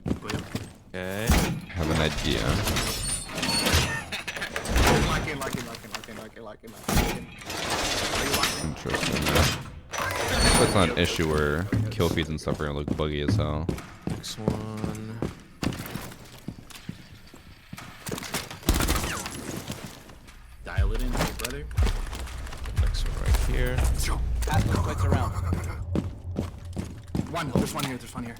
Okay. I have an idea. Lock in. Interesting. That's not an issue where kill feeds and stuff are gonna look buggy as hell. Next one. Dial it in, brother. Next one right here. Quits around. There's one here.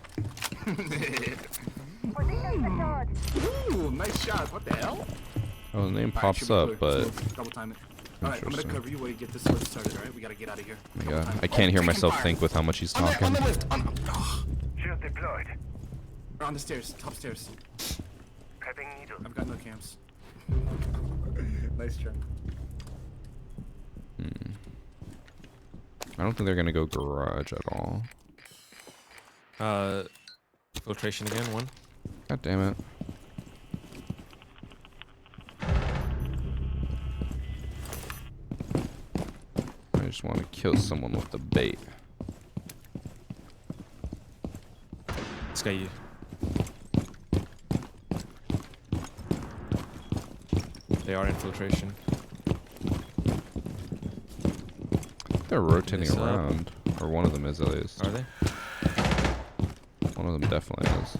Ooh, nice shot. What the hell? Oh, the name Alright, pops should be up, good. but Smooth. Double time it. Alright, I'm gonna Interesting. cover you while you get this lift started, alright? We gotta get out of here. oh my Double god, time. I can't hear taking myself fire. think with how much he's On talking. the lift. Shield deployed. We're on the stairs. Top stairs. Cutting needle. I've got no cams. Nice try. I don't think they're gonna go garage at all. Filtration again, one. God damn it. I just want to kill someone with the bait. This guy, you. They are infiltration. They're rotating This up. around. Or one of them is at least. Are they? One of them definitely is.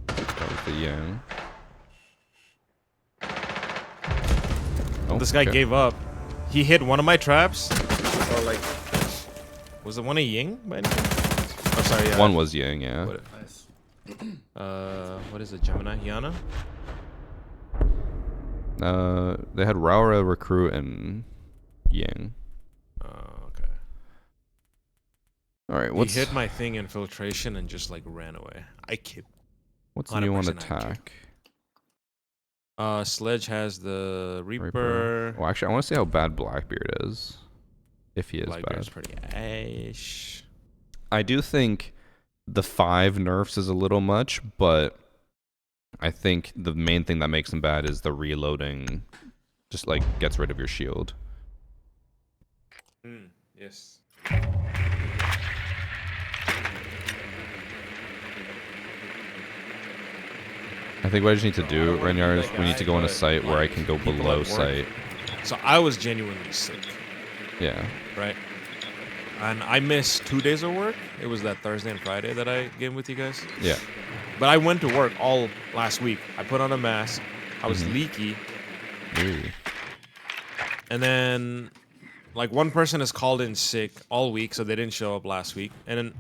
That was the Yang. Oh, This guy okay. gave up. He hit one of my traps. Oh, like, Was it one of Ying by any chance? Oh, sorry. Yeah. One was Yang, yeah. What, nice. what is it? Gemini? Yana? They had Raura, Recruit, and Yang. Oh, okay. Alright, He what's hit my thing infiltration and just like ran away. I kid. what's new on 100% I attack? Sledge has the Reaper. Reaper. Well, actually, I want to see how bad Blackbeard is. If he is Blackbeard's bad. pretty ash. I do think the 5 nerfs is a little much, but I think the main thing that makes him bad is the reloading. Just like gets rid of your shield. Yes. I think what I just need to do, Renyar, is we need to go on a site where I can go People below at work. site. So I was genuinely sick, Yeah. right? And I missed 2 days of work. It was that Thursday and Friday that I game with you guys. Yeah. But I went to work all last week. I put on a mask. I was leaky. Ooh. And then, like, one person has called in sick all week, so they didn't show up last week. And then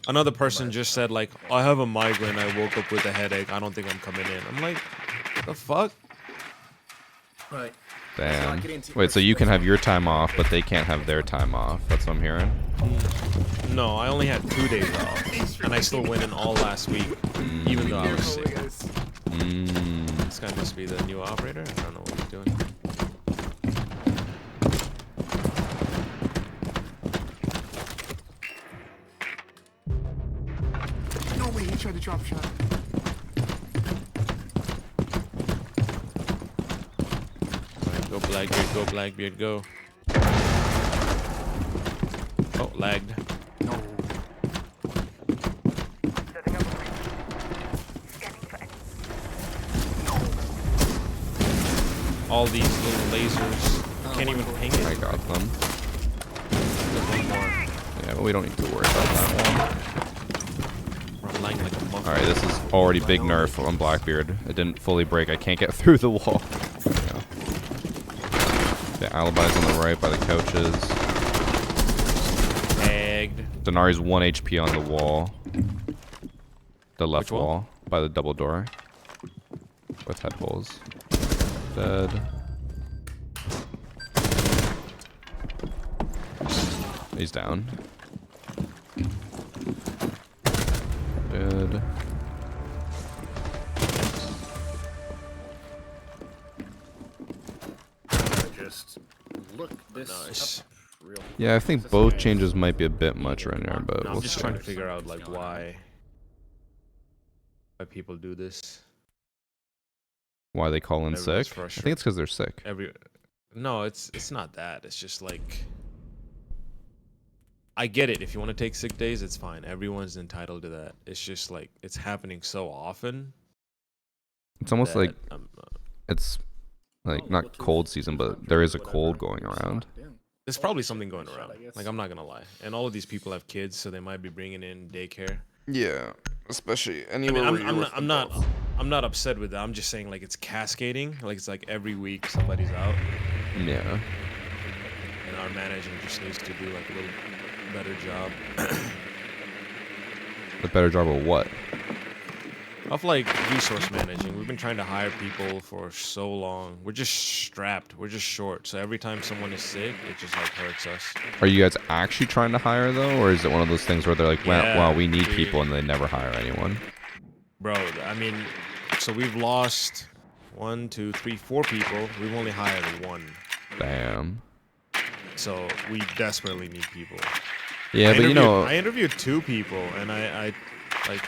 another person just said, like, I have a migraine. I woke up with a headache. I don't think I'm coming in. I'm like, what the fuck? Right. Damn. Wait, so you can have your time off, but they can't have their time off. That's what I'm hearing. No, I only had 2 days off. And I still went in all last week, even though I was sick. This guy must be the new operator. I don't know what he's doing. No way, he tried to drop shot. Alright, go Blackbeard, go. Oh, lagged. No. Setting up a breach. Scanning for enemies. All these little lasers. Can't even ping I it. got them. There's one more. Yeah, but we don't need to worry about that one. I'm lying like a monkey. Alright, this is already big nerf on Blackbeard. It didn't fully break. I can't get through the wall. Yeah. The alibi's on the right by the couches. Denari's 1 HP on the wall. The left Which wall? wall by the double door. With head holes. Dead. He's down. Dead. Just look this Nice. up real quick. Yeah, I think both changes might be a bit much right now, but I'm we'll just see. trying to figure out like why people do this. Why they call in Everyone's sick? I frustrated. think it's because they're sick. No, it's not that. It's just like I get it. If you want to take sick days, it's fine. Everyone's entitled to that. It's just like it's happening so often. It's almost like that, it's like not cold season, but there is a cold going around. there's probably something going around. Like I'm not gonna lie. And all of these people have kids, so they might be bringing in daycare. Yeah, especially I mean, I'm not upset with that. I'm just saying like it's cascading. Like it's like every week somebody's out, Yeah. and our manager just needs to do like a little better job A better job of what? of like resource managing. We've been trying to hire people for so long. We're just strapped. We're just short. So every time someone is sick, it just like hurts us. Are you guys actually trying to hire though, or is it one of those things where they're like, Yeah, wow, we need dude. people, and they never hire anyone? Bro, I mean, so we've lost 1, 2, 3, 4 people. We've only hired 1. Damn. So we desperately need people. Yeah, but you know, I interviewed 2 people, and I like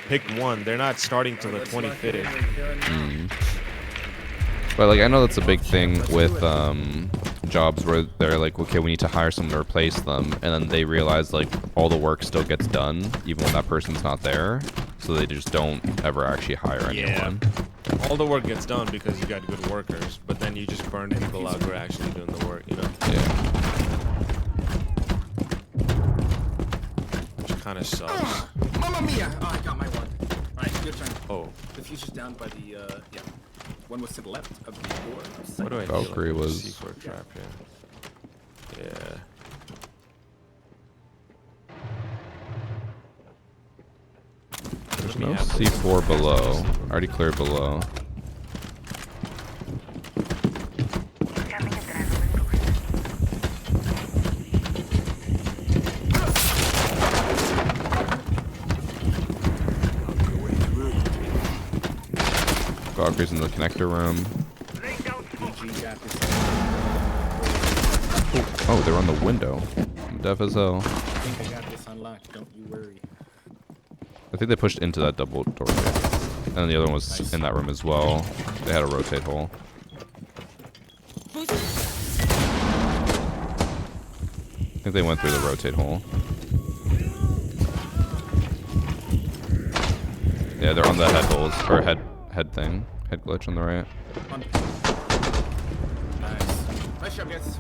picked 1. They're not starting till the 25th. but like I know that's a big thing with jobs where they're like, okay, we need to hire someone to replace them, and then they realize like all the work still gets done even when that person's not there, so they just don't ever actually hire anyone. All the work gets done because you got good workers, but then you just burn people out who are actually doing the work, you know? Yeah. Which kind of sucks. Mamma mia! Oh, I got my one. Alright, your turn. Oh, The future's down by the, yeah. One was to the left of the door. what do I do? Valkyrie Like, was- C4 trap, yeah. There's no C4 below. I already cleared below. Scanning adrenaline boost. Valkyrie's in the connector room. Laying down smoke. Oh, they're on the window. I'm deaf as hell. I think I got this unlocked, don't you worry. I think they pushed into that double door. And then the other one was in that room as well. They had a rotate hole. I think they went through the rotate hole. Yeah, they're on the head holes, or head thing. Head glitch on the right. Nice. Nice job, guys.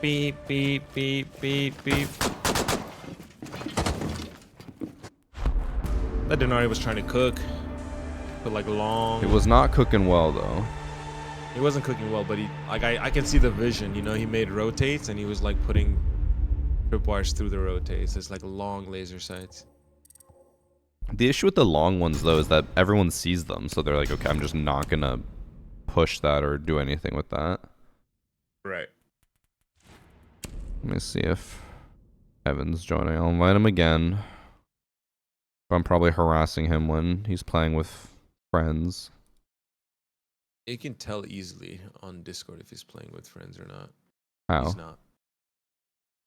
Beep, beep, beep, beep, beep. That Denari was trying to cook. Put like long. It was not cooking well though. He wasn't cooking well, but he like I can see the vision. You know, he made rotates and he was like putting tripwires through the rotates. It's like long laser sights. The issue with the long ones though is that everyone sees them, so they're like, okay, I'm just not gonna push that or do anything with that. Right. Let me see if Evan's joining. I'll invite him again. But I'm probably harassing him when he's playing with friends. You can tell easily on Discord if he's playing with friends or not. How? He's not.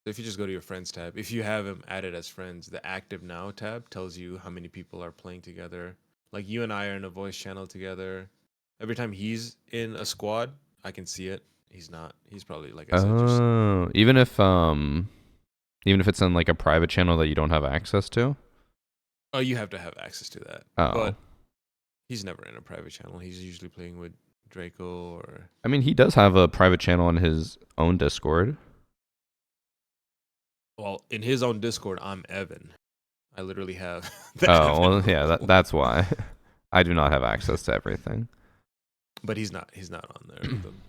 So if you just go to your friends tab, if you have him added as friends, the active now tab tells you how many people are playing together. Like you and I are in a voice channel together. Every time he's in a squad, I can see it. He's not. He's probably like I said, just Even if it's in like a private channel that you don't have access to? oh, you have to have access to that. Oh. But he's never in a private channel. He's usually playing with Draco or I mean, he does have a private channel on his own Discord. well, in his own Discord, I'm Evan. I literally have Oh, well, yeah, that's why. I do not have access to everything. But he's not on there with them.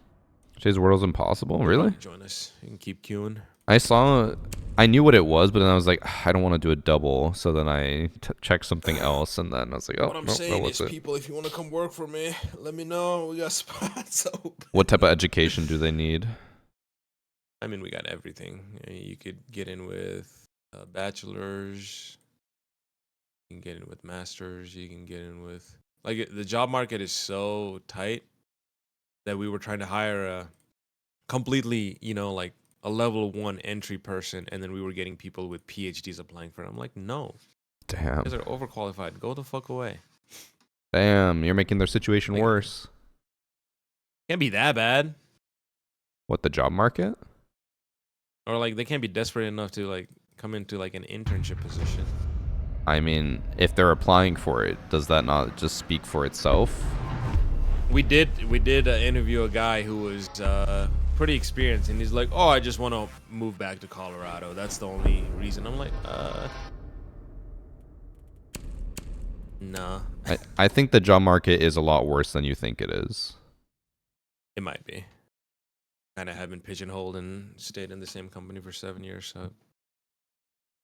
Today's World is Impossible? Really? Join us. You can keep queuing. I knew what it was, but then I was like, I don't want to do a double. So then I checked something else, and then I was like, oh, What I'm no, saying that is, was it. people, if you want to come work for me, let me know. We got spots open. What type of education do they need? I mean, we got everything. You could get in with bachelors. You can get in with masters. You can get in with the job market is so tight that we were trying to hire a completely, like a level 1 entry person, and then we were getting people with PhDs applying for it. I'm like, no. Damn. You guys are overqualified. Go the fuck away. Damn, you're making their situation worse. Can't be that bad. What, the job market? Or they can't be desperate enough to come into an internship position. I mean, if they're applying for it, does that not just speak for itself? We did interview a guy who was pretty experienced, and he's like, oh, I just want to move back to Colorado. That's the only reason. I'm like, nah. I think the job market is a lot worse than you think it is. It might be. Kind of have been pigeonholed and stayed in the same company for 7 years, so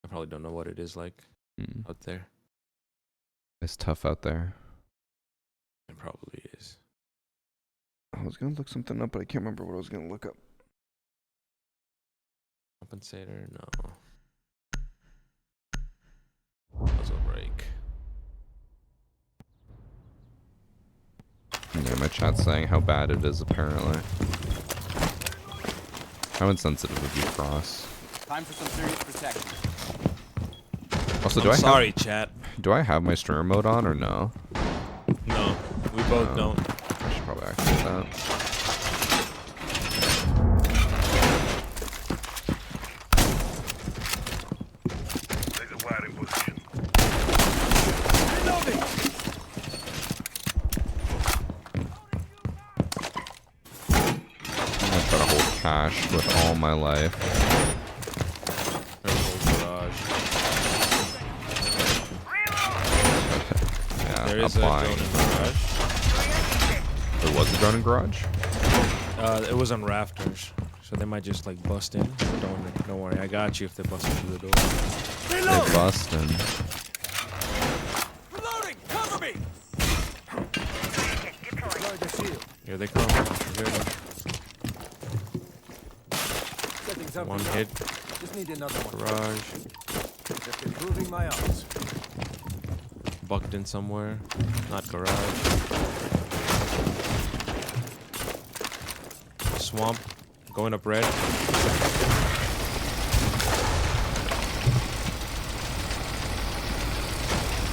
I probably don't know what it is like out there. It's tough out there. It probably is. I was going to look something up, but I can't remember what I was going to look up. Compensator? No. Puzzle break. Yeah, my chat's saying how bad it is, apparently. How insensitive of you, Frost. Time for some serious protection. Also, Sorry, chat. Do I have my streamer mode on or no? No, we both don't. I should probably activate that. Laser wire in position. I'm gonna try to hold cash with all my life. Yeah, There is applying. a drone in garage. There was a drone in garage? It was on rafters, so they might just bust in. Don't worry, I got you if they bust through the door. They busting. Reloading! Cover me! Deploy the shield. Here they come. Setting something One up. hit. Just need another one. Garage. Just improving my odds. Bucked in somewhere. Not garage. Swamp. Going up red.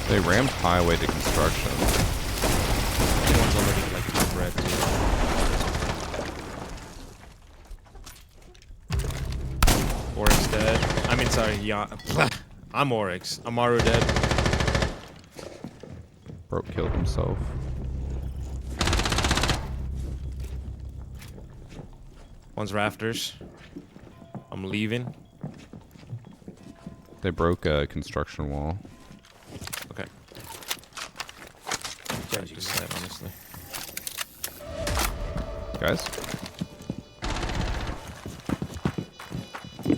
They rammed highway to construction. One's already top red too. Oryx dead. I mean, sorry, yeah. I'm Oryx. Amaru dead. Broke killed himself. One's rafters. I'm leaving. They broke a construction wall. Okay. Changing side, honestly. Guys?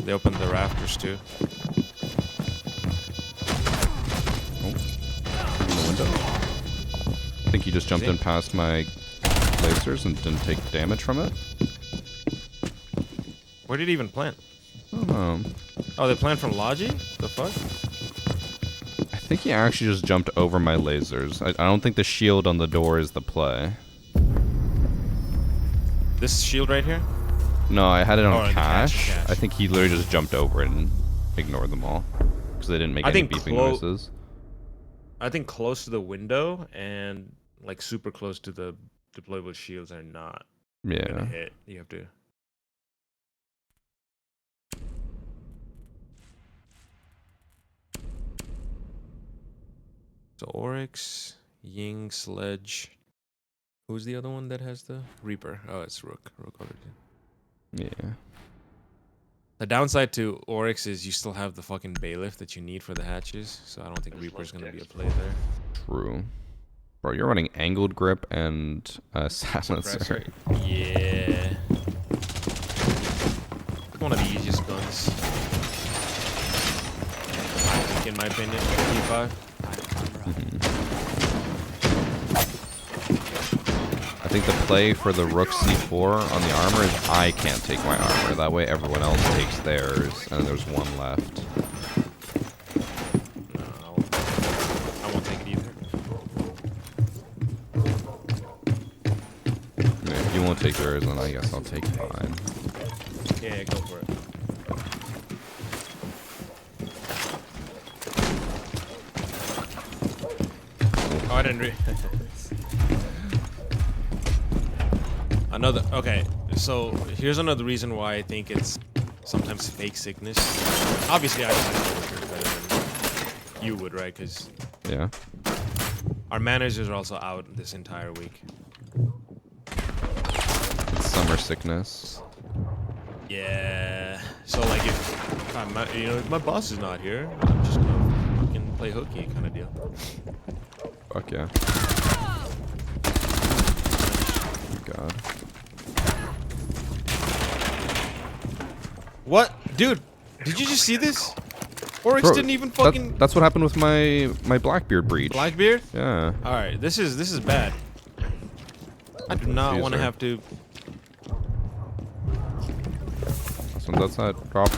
They opened the rafters too. Oh. In the window. I think he just jumped in past my lasers and didn't take damage from it. Where did he even plant? Oh, Oh, they plant from Logi? The fuck? I think he actually just jumped over my lasers. I don't think the shield on the door is the play. This shield right here? No, I had it Oh, on in the cache. cache. I think he literally just jumped over it and ignored them all. Because they didn't make I any think beeping noises. I think close to the window and super close to the deployable shields are not Yeah. gonna hit. You have to. So Oryx, Ying, Sledge. Who's the other one that has the Reaper? Oh, it's Rook. Rook already. Yeah. The downside to Oryx is you still have the fucking bailiff that you need for the hatches, so I don't think I just Reaper's love gonna be a Dex, play there. True. Bro, you're running angled grip and silencer. Suppressor. Yeah. one of the easiest guns. In my opinion, P5. I think the play for the Rook C4 on the armor is I can't take my armor. That way everyone else takes theirs, and there's one left. No, I won't take it either. If you won't take yours, then I guess I'll take mine. Yeah, go for it. Oh, I didn't Another, okay, so here's another reason why I think it's sometimes fake sickness. Obviously, I don't know better than you would, right? Because yeah, our managers are also out this entire week. it's summer sickness. Yeah, so like if I'm, you know, if my boss is not here, I'm just gonna fucking play hooky kind of deal. Fuck yeah. God. What? Dude, did you just see this? Oryx Bro, didn't even fucking... that's what happened with my Blackbeard breach. Blackbeard? Yeah. Alright, this is bad. I do not want to have to... That's that dropped.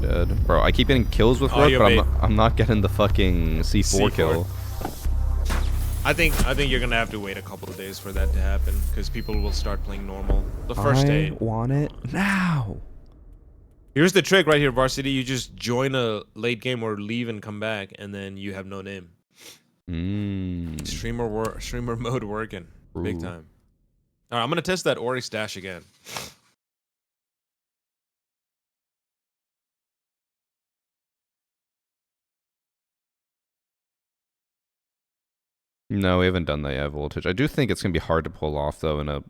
Dead. Bro, I keep getting kills with Rook, but I'm not getting the fucking C4 kill. I think you're gonna have to wait a couple of days for that to happen, because people will start playing normal. The first day. I want it now. Here's the trick right here, Varsity. You just join a late game or leave and come back, and then you have no name. Streamer mode working. Big time. Alright, I'm gonna test that Oryx dash again. No, we haven't done that yet, Voltage. I do think it's going to be hard to pull off, though, in a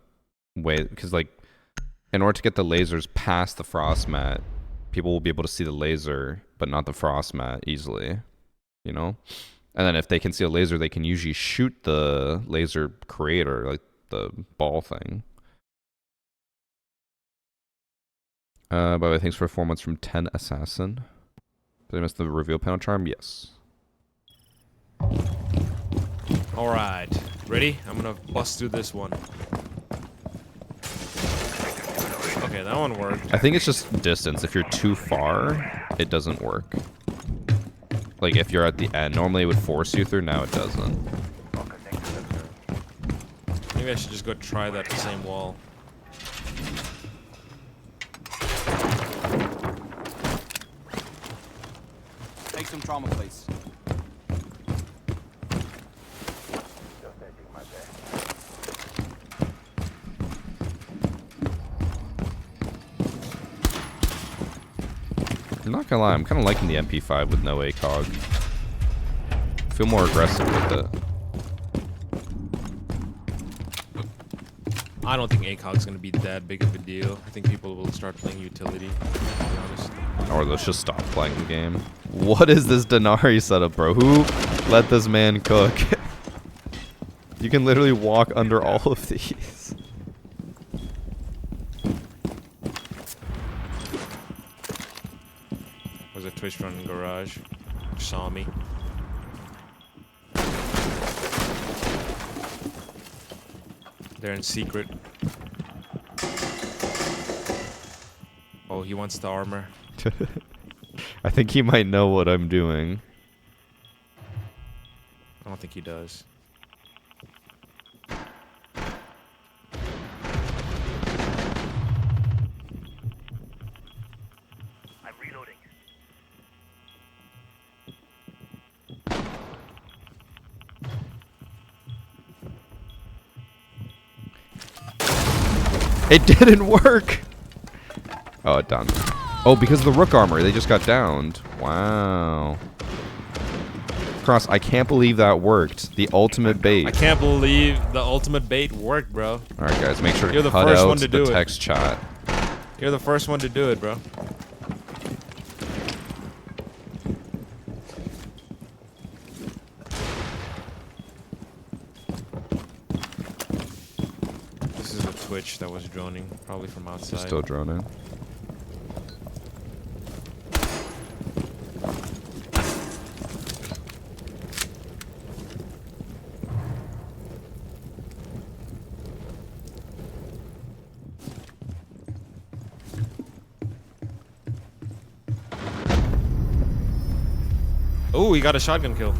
way, because, like, in order to get the lasers past the frost mat, people will be able to see the laser, but not the frost mat easily, you know? And then if they can see a laser, they can usually shoot the laser creator, like the ball thing. By the way, thanks for 4 months from 10 Assassin. Did I miss the reveal panel charm? Yes. Alright, ready? I'm gonna bust through this one. Okay, that one worked. I think it's just distance. If you're too far, it doesn't work. Like if you're at the end, normally it would force you through, now it doesn't. Maybe I should just go try that same wall. Take some trauma, please. I'm not gonna lie, I'm kind of liking the MP5 with no ACOG. I feel more aggressive with it. I don't think ACOG's gonna be that big of a deal. I think people will start playing utility, to be honest. Or they'll just stop playing the game. What is this DENARI setup, bro? Who let this man cook? You can literally walk under all of these. Was a Twitch running garage. Saw me. They're in secret. Oh, he wants the armor. I think he might know what I'm doing. I don't think he does. I'm reloading. It didn't work! Oh, it done. Oh, because of the Rook armor, they just got downed. Wow. Cross, I can't believe that worked. The ultimate bait. I can't believe the ultimate bait worked, bro. Alright, guys, make sure to You're the cut first out one to do the it. text chat. You're the first one to do it, bro. This is a Twitch that was droning, probably from outside. It's still droning. Oh, he got a shotgun kill.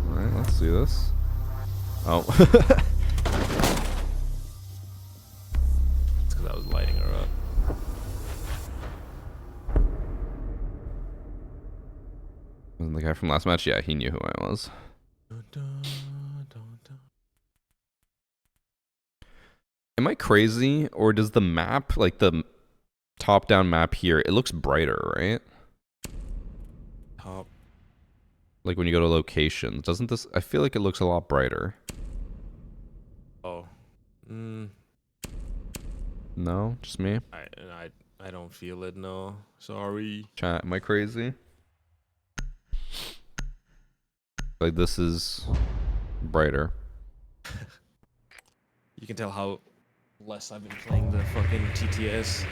Alright, let's see this. Oh. It's because I was lighting her up. Wasn't the guy from last match? Yeah, he knew who I was. Am I crazy, or does the map, like the top-down map here, it looks brighter, right? Top. Like when you go to locations, doesn't this? I feel like it looks a lot brighter. Oh. No, just me. I don't feel it. No, sorry. Chat, am I crazy? Like this is brighter. You can tell how less I've been playing the fucking TTS.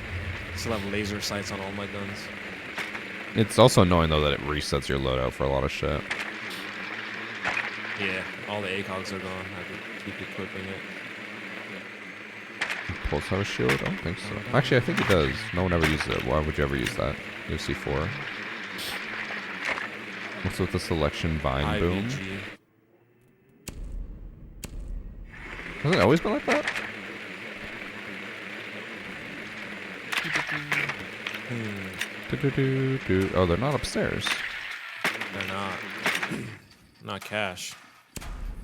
Still have laser sights on all my guns. It's also annoying though that it resets your loadout for a lot of shit. Yeah, all the ACOGs are gone. I have to keep equipping it. Pulse have a shield? I don't think so. Actually, I think it does. No one ever uses it. Why would you ever use that? UFC 4. What's with the selection vine boom? Hasn't it always been like that? Oh, they're not upstairs. They're not. Not cash.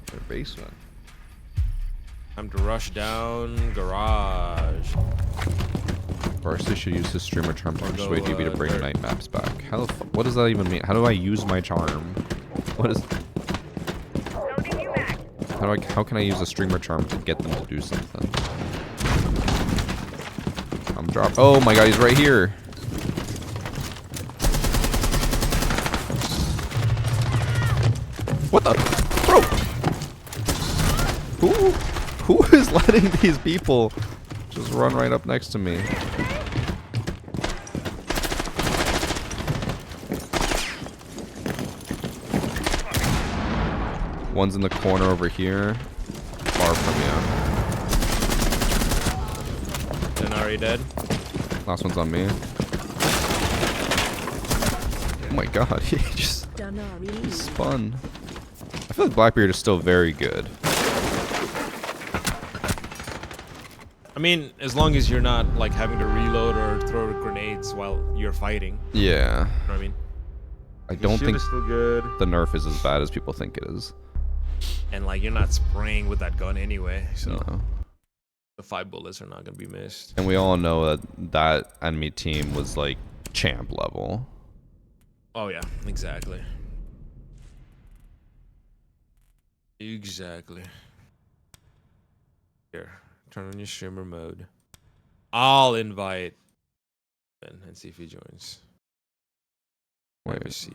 Their basement. Time to rush down garage. Varsity should use his streamer charm to persuade DB to bring night maps back. How the what does that even mean? How do I use my charm? What is? How can I use a streamer charm to get them to do something? I'm dropped. Oh my god, he's right here. What the? Bro! Who is letting these people just run right up next to me? One's in the corner over here. Far from you. DENARI dead. Last one's on me. Oh my god, he just spun. I feel like Blackbeard is still very good. I mean, as long as you're not like having to reload or throw grenades while you're fighting. Yeah. You know what I mean? I don't think still good. the nerf is as bad as people think it is. And like you're not spraying with that gun anyway, so No. the 5 bullets are not gonna be missed. And we all know that that enemy team was like champ level. Oh yeah, exactly. Exactly. Here, turn on your streamer mode. I'll invite Ben and see if he joins. Privacy.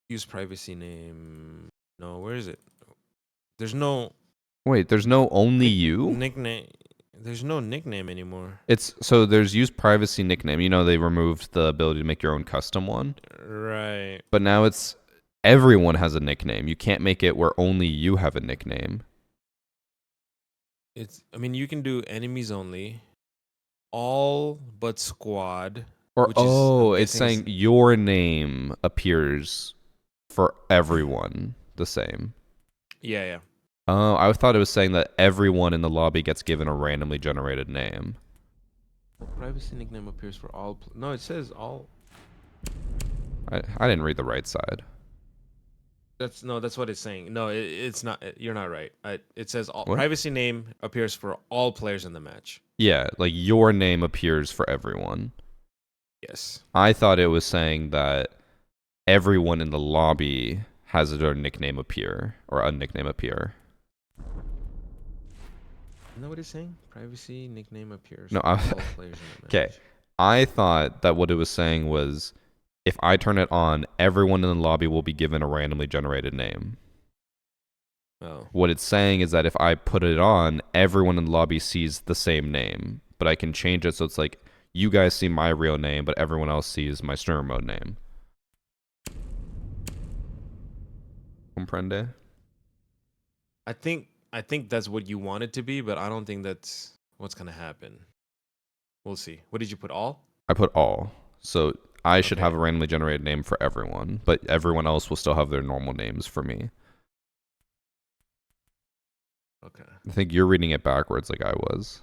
Use privacy name. No, where is it? There's no. Wait, there's no only you? Nickname. There's no nickname anymore. It's so there's use privacy nickname. You know they removed the ability to make your own custom one. Right. But now it's everyone has a nickname. You can't make it where only you have a nickname. I mean, you can do enemies only, all but squad. Or Which it's saying your name appears for everyone the same. Yeah, yeah. Oh, I thought it was saying that everyone in the lobby gets given a randomly generated name. Privacy nickname appears for all. No, it says all. I didn't read the right side. That's what it's saying. No, it's not. You're not right. It says all, What? privacy name appears for all players in the match. Yeah, like your name appears for everyone. Yes. I thought it was saying that everyone in the lobby has their nickname appear, or a nickname appear. Isn't that what it's saying? Privacy nickname appears No, for all players in the match. Okay. I thought that what it was saying was if I turn it on, everyone in the lobby will be given a randomly generated name. Oh. What it's saying is that if I put it on, everyone in the lobby sees the same name. But I can change it so it's like, you guys see my real name, but everyone else sees my streamer mode name. Comprende? I think that's what you want it to be, but I don't think that's what's gonna happen. We'll see. What did you put, all? I put all. So I should Okay. have a randomly generated name for everyone, but everyone else will still have their normal names for me. Okay. I think you're reading it backwards like I was.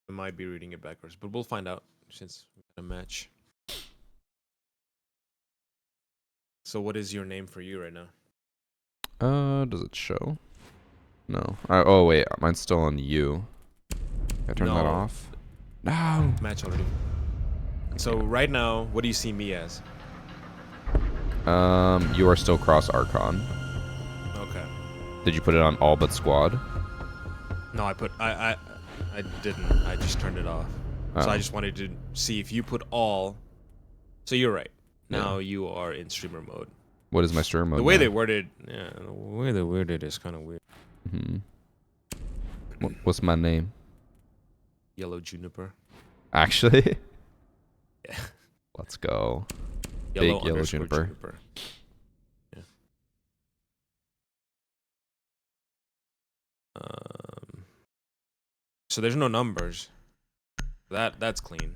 I might be reading it backwards, but we'll find out since we got a match. So what is your name for you right now? Does it show? No. Oh wait, mine's still on you. Can I turn that No. off? No. Match already. So right now, what do you see me as? You are still cross Archon. Okay. Did you put it on all but squad? No, I didn't. I just turned it off. So I Oh. just wanted to see if you put all. So you're right. Yeah. Now you are in streamer mode. What is my streamer mode? The way now? they worded, yeah, the way they worded is kind of weird. What's my name? Yellow Juniper. Actually? Yeah. Let's go. Yellow Big yellow underscore juniper. Yeah. So there's no numbers. That's clean.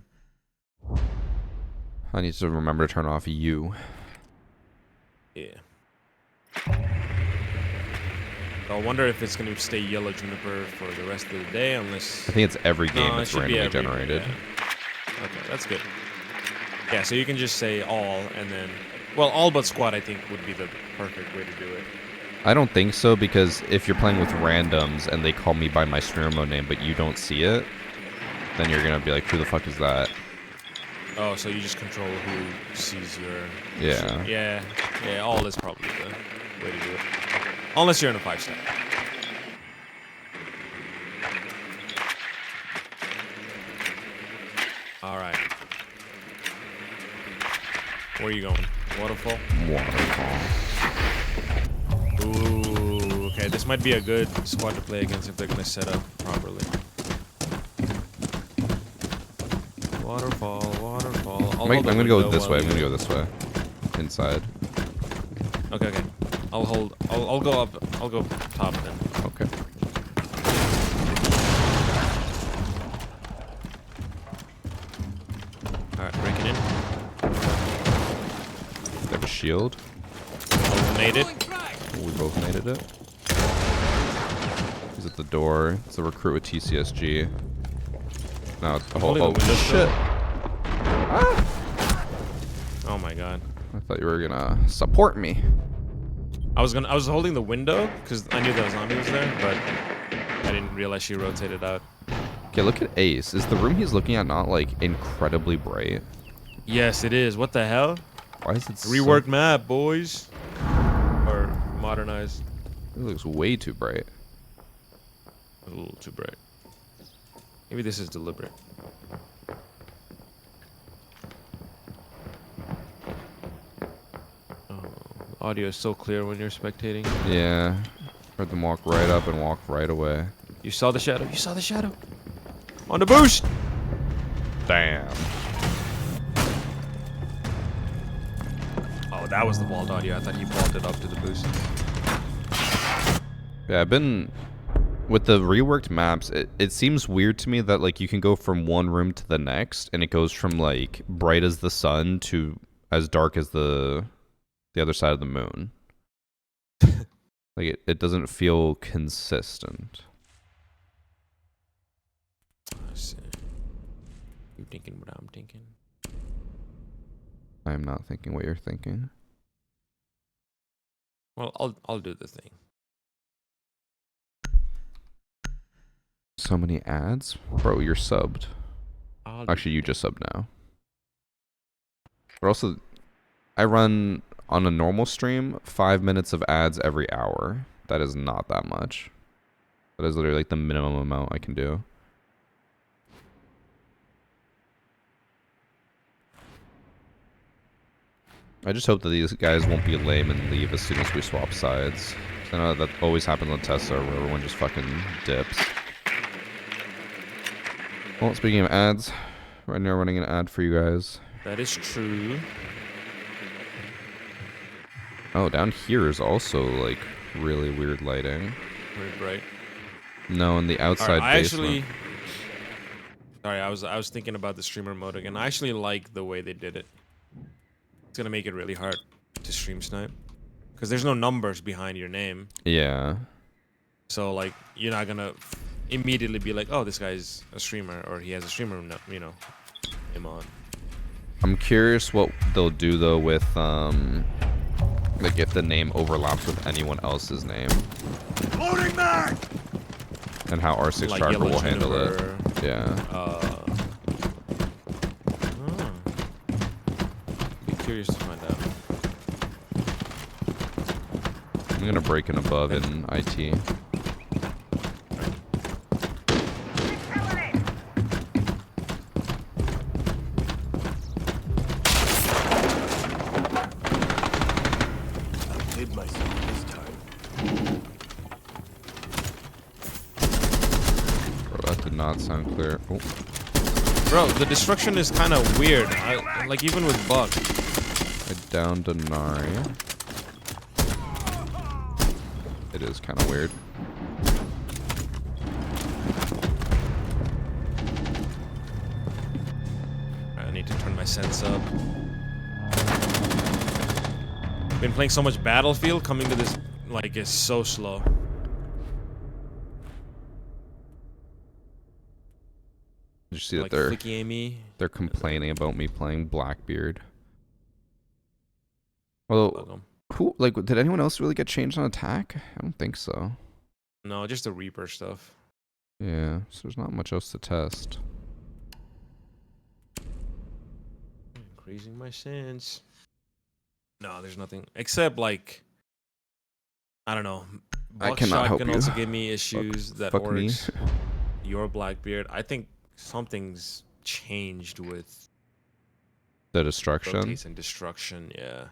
I need to remember to turn off you. Yeah. So I wonder if it's going to stay yellow juniper for the rest of the day, unless... I think it's every game No, it it's should be randomly every- generated. yeah. Okay, that's good. Yeah, so you can just say all, and then... Well, all but squad, I think, would be the perfect way to do it. I don't think so, because if you're playing with randoms and they call me by my streamer mode name, but you don't see it, then you're going to be like, who the fuck is that? Oh, so you just control who sees your... Yeah. Yeah, all is probably the way to do it. Unless you're in a 5-star. Alright. Where are you going? Waterfall? Waterfall. Ooh, okay, this might be a good squad to play against if they're gonna set up properly. Waterfall, waterfall. I'm gonna go this way. I'm gonna go this way. Inside. Okay, okay. I'll go up. I'll go top then. Okay. Alright, breaking in. They have a shield. Both made it. We both made it. He's at the door. It's a recruit with TCSG. No, it's a whole. Holding Oh the window shit! still. Ah! Oh my god. I thought you were gonna support me. I was holding the window because I knew that zombie was there, but I didn't realize she rotated out. Okay, look at Ace. Is the room he's looking at not like incredibly bright? Yes, it is. What the hell? Why is it so... Reworked map, boys. Or modernized. It looks way too bright. A little too bright. Maybe this is deliberate. Oh, audio is so clear when you're spectating. Yeah. Heard them walk right up and walk right away. You saw the shadow. You saw the shadow. On the boost. Damn. Oh, that was the vault audio. I thought he vaulted up to the boost. Yeah, I've been... With the reworked maps, it seems weird to me that like you can go from one room to the next and it goes from like bright as the sun to as dark as the other side of the moon. Like it doesn't feel consistent. I see. You thinking what I'm thinking? I'm not thinking what you're thinking. Well, I'll do the thing. So many ads? Bro, you're subbed. Actually, you just subbed now. But also, I run on a normal stream 5 minutes of ads every hour. That is not that much. That is literally like the minimum amount I can do. I just hope that these guys won't be lame and leave as soon as we swap sides. I know that always happens on Tesla where everyone just fucking dips. Well, speaking of ads, right now running an ad for you guys. That is true. Oh, down here is also like really weird lighting. Very bright. No, in the outside basement. Sorry, I was thinking about the streamer mode again. I actually like the way they did it. It's gonna make it really hard to stream snipe because there's no numbers behind your name. Yeah. So like you're not gonna immediately be like, oh, this guy's a streamer or he has a streamer, you know, name on. I'm curious what they'll do though with like if the name overlaps with anyone else's name. Loading back! And how R6 Like Tracker will Yellow handle it. Juniper, Yeah. Be curious to find out. I'm gonna break in above in IT. Did myself this time. Bro, that did not sound clear. Oh. Bro, the destruction is kind of weird. Like even with bug. I downed DENARI. It is kind of weird. I need to turn my sense up. Been playing so much Battlefield, coming to this like is so slow. Did you see Like that flicky Amy? they're complaining about me playing Blackbeard? Well, who like did anyone else really get changed on attack? I don't think so. No, just the Reaper stuff. Yeah, so there's not much else to test. Increasing my sense. No, there's nothing except like I don't know. I cannot help can you. also give me issues that fuck me. Oryx, your Blackbeard. I think something's changed with The destruction. rotates and destruction. Yeah.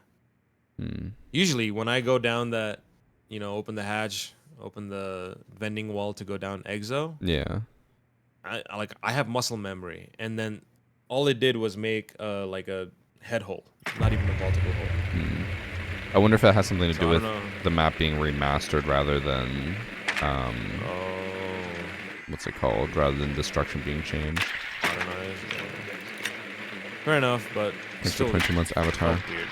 Hmm. Usually when I go down that, you know, open the hatch, open the vending wall to go down exo. Yeah. I have muscle memory, and then all it did was make like a head hole, not even a multiple hole. Hmm. I wonder if that has something to do I with don't know. the map being remastered rather than what's it called? Rather than destruction being changed. I don't know. Fair enough, but Thanks still for 20 months, Avatar. weird.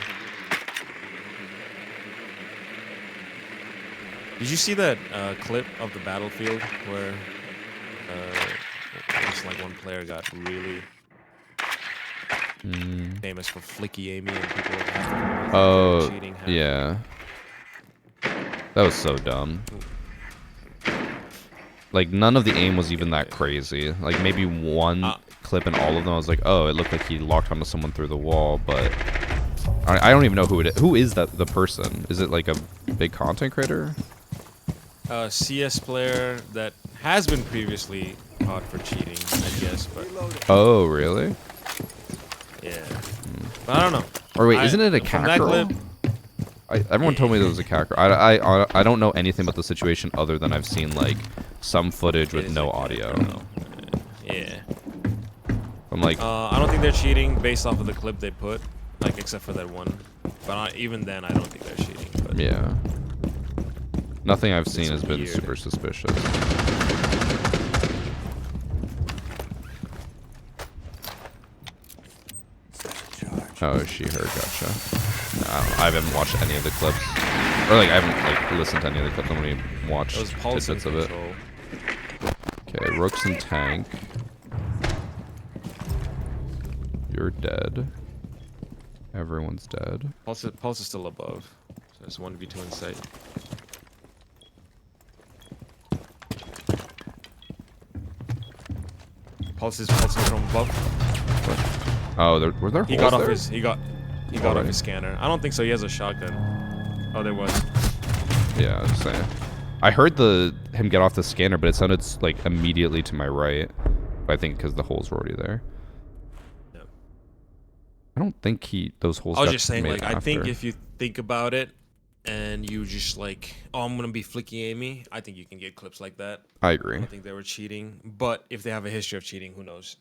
Did you see that clip of the battlefield where it's like one player got really famous for flicky Amy and people Oh, cheating? yeah. That was so dumb. Like, none of the aim was even that crazy. Like, maybe one clip in all of them, I was like, oh, it looked like he locked onto someone through the wall, but I don't even know who it is. Who is that, the person? Is it like a big content creator? CS player that has been previously caught for cheating, I guess, but Oh, really? yeah. But I don't know. Or wait, isn't it a from cat that girl? clip, Everyone told me there was a cat girl. I don't know anything about the situation other than I've seen like some footage with no audio. yeah. I'm like, I don't think they're cheating based off of the clip they put, like except for that one. But even then, I don't think they're cheating. But yeah. Nothing I've seen It's has been weird. super suspicious. Oh, she, her, gotcha. No, I haven't watched any of the clips. Or, like, I haven't, like, listened to any of the clips. I'm only watched It was pulse tidbits of it. control. Okay, Rooks and Tank. You're dead. Everyone's dead. Pulse is still above. So there's 1v2 in sight. Pulse is pulsing from above. Oh, were there He holes got off there? his off his scanner. I don't think so. He has a shotgun. Oh, there was. Yeah, I was saying. I heard him get off the scanner, but it sounded like immediately to my right. But I think because the holes were already there. Yep. I don't think those holes. I was got just saying, made like, I think after. if you think about it, and you just like, oh, I'm gonna be flicky Amy, I think you can get clips like that. I I agree. don't think they were cheating, but if they have a history of cheating, who knows?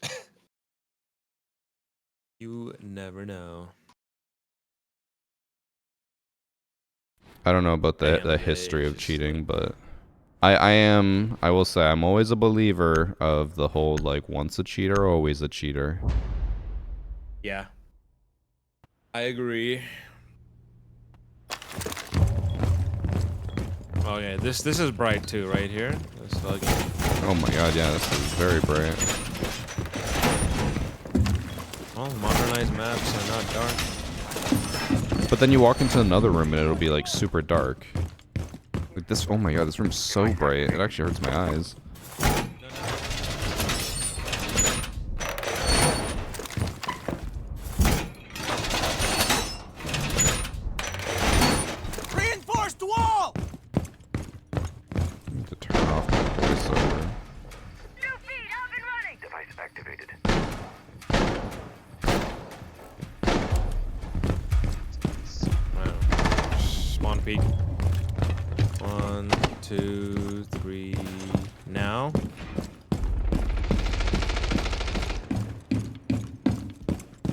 You never know. I don't know about the history of cheating, but I will say I'm always a believer of the whole like once a cheater, always a cheater. Yeah. I agree. Oh yeah, this is bright too, right here. This fucking... Oh my god, yeah, this is very bright. Well, modernized maps are not dark. But then you walk into another room and it'll be like super dark. Like this, oh my god, this room's so bright. It actually hurts my eyes. Reinforced wall! I need to turn off my voiceover. New feed up and running! Device activated. Wow. Spawn peak. 1, 2, 3. Now.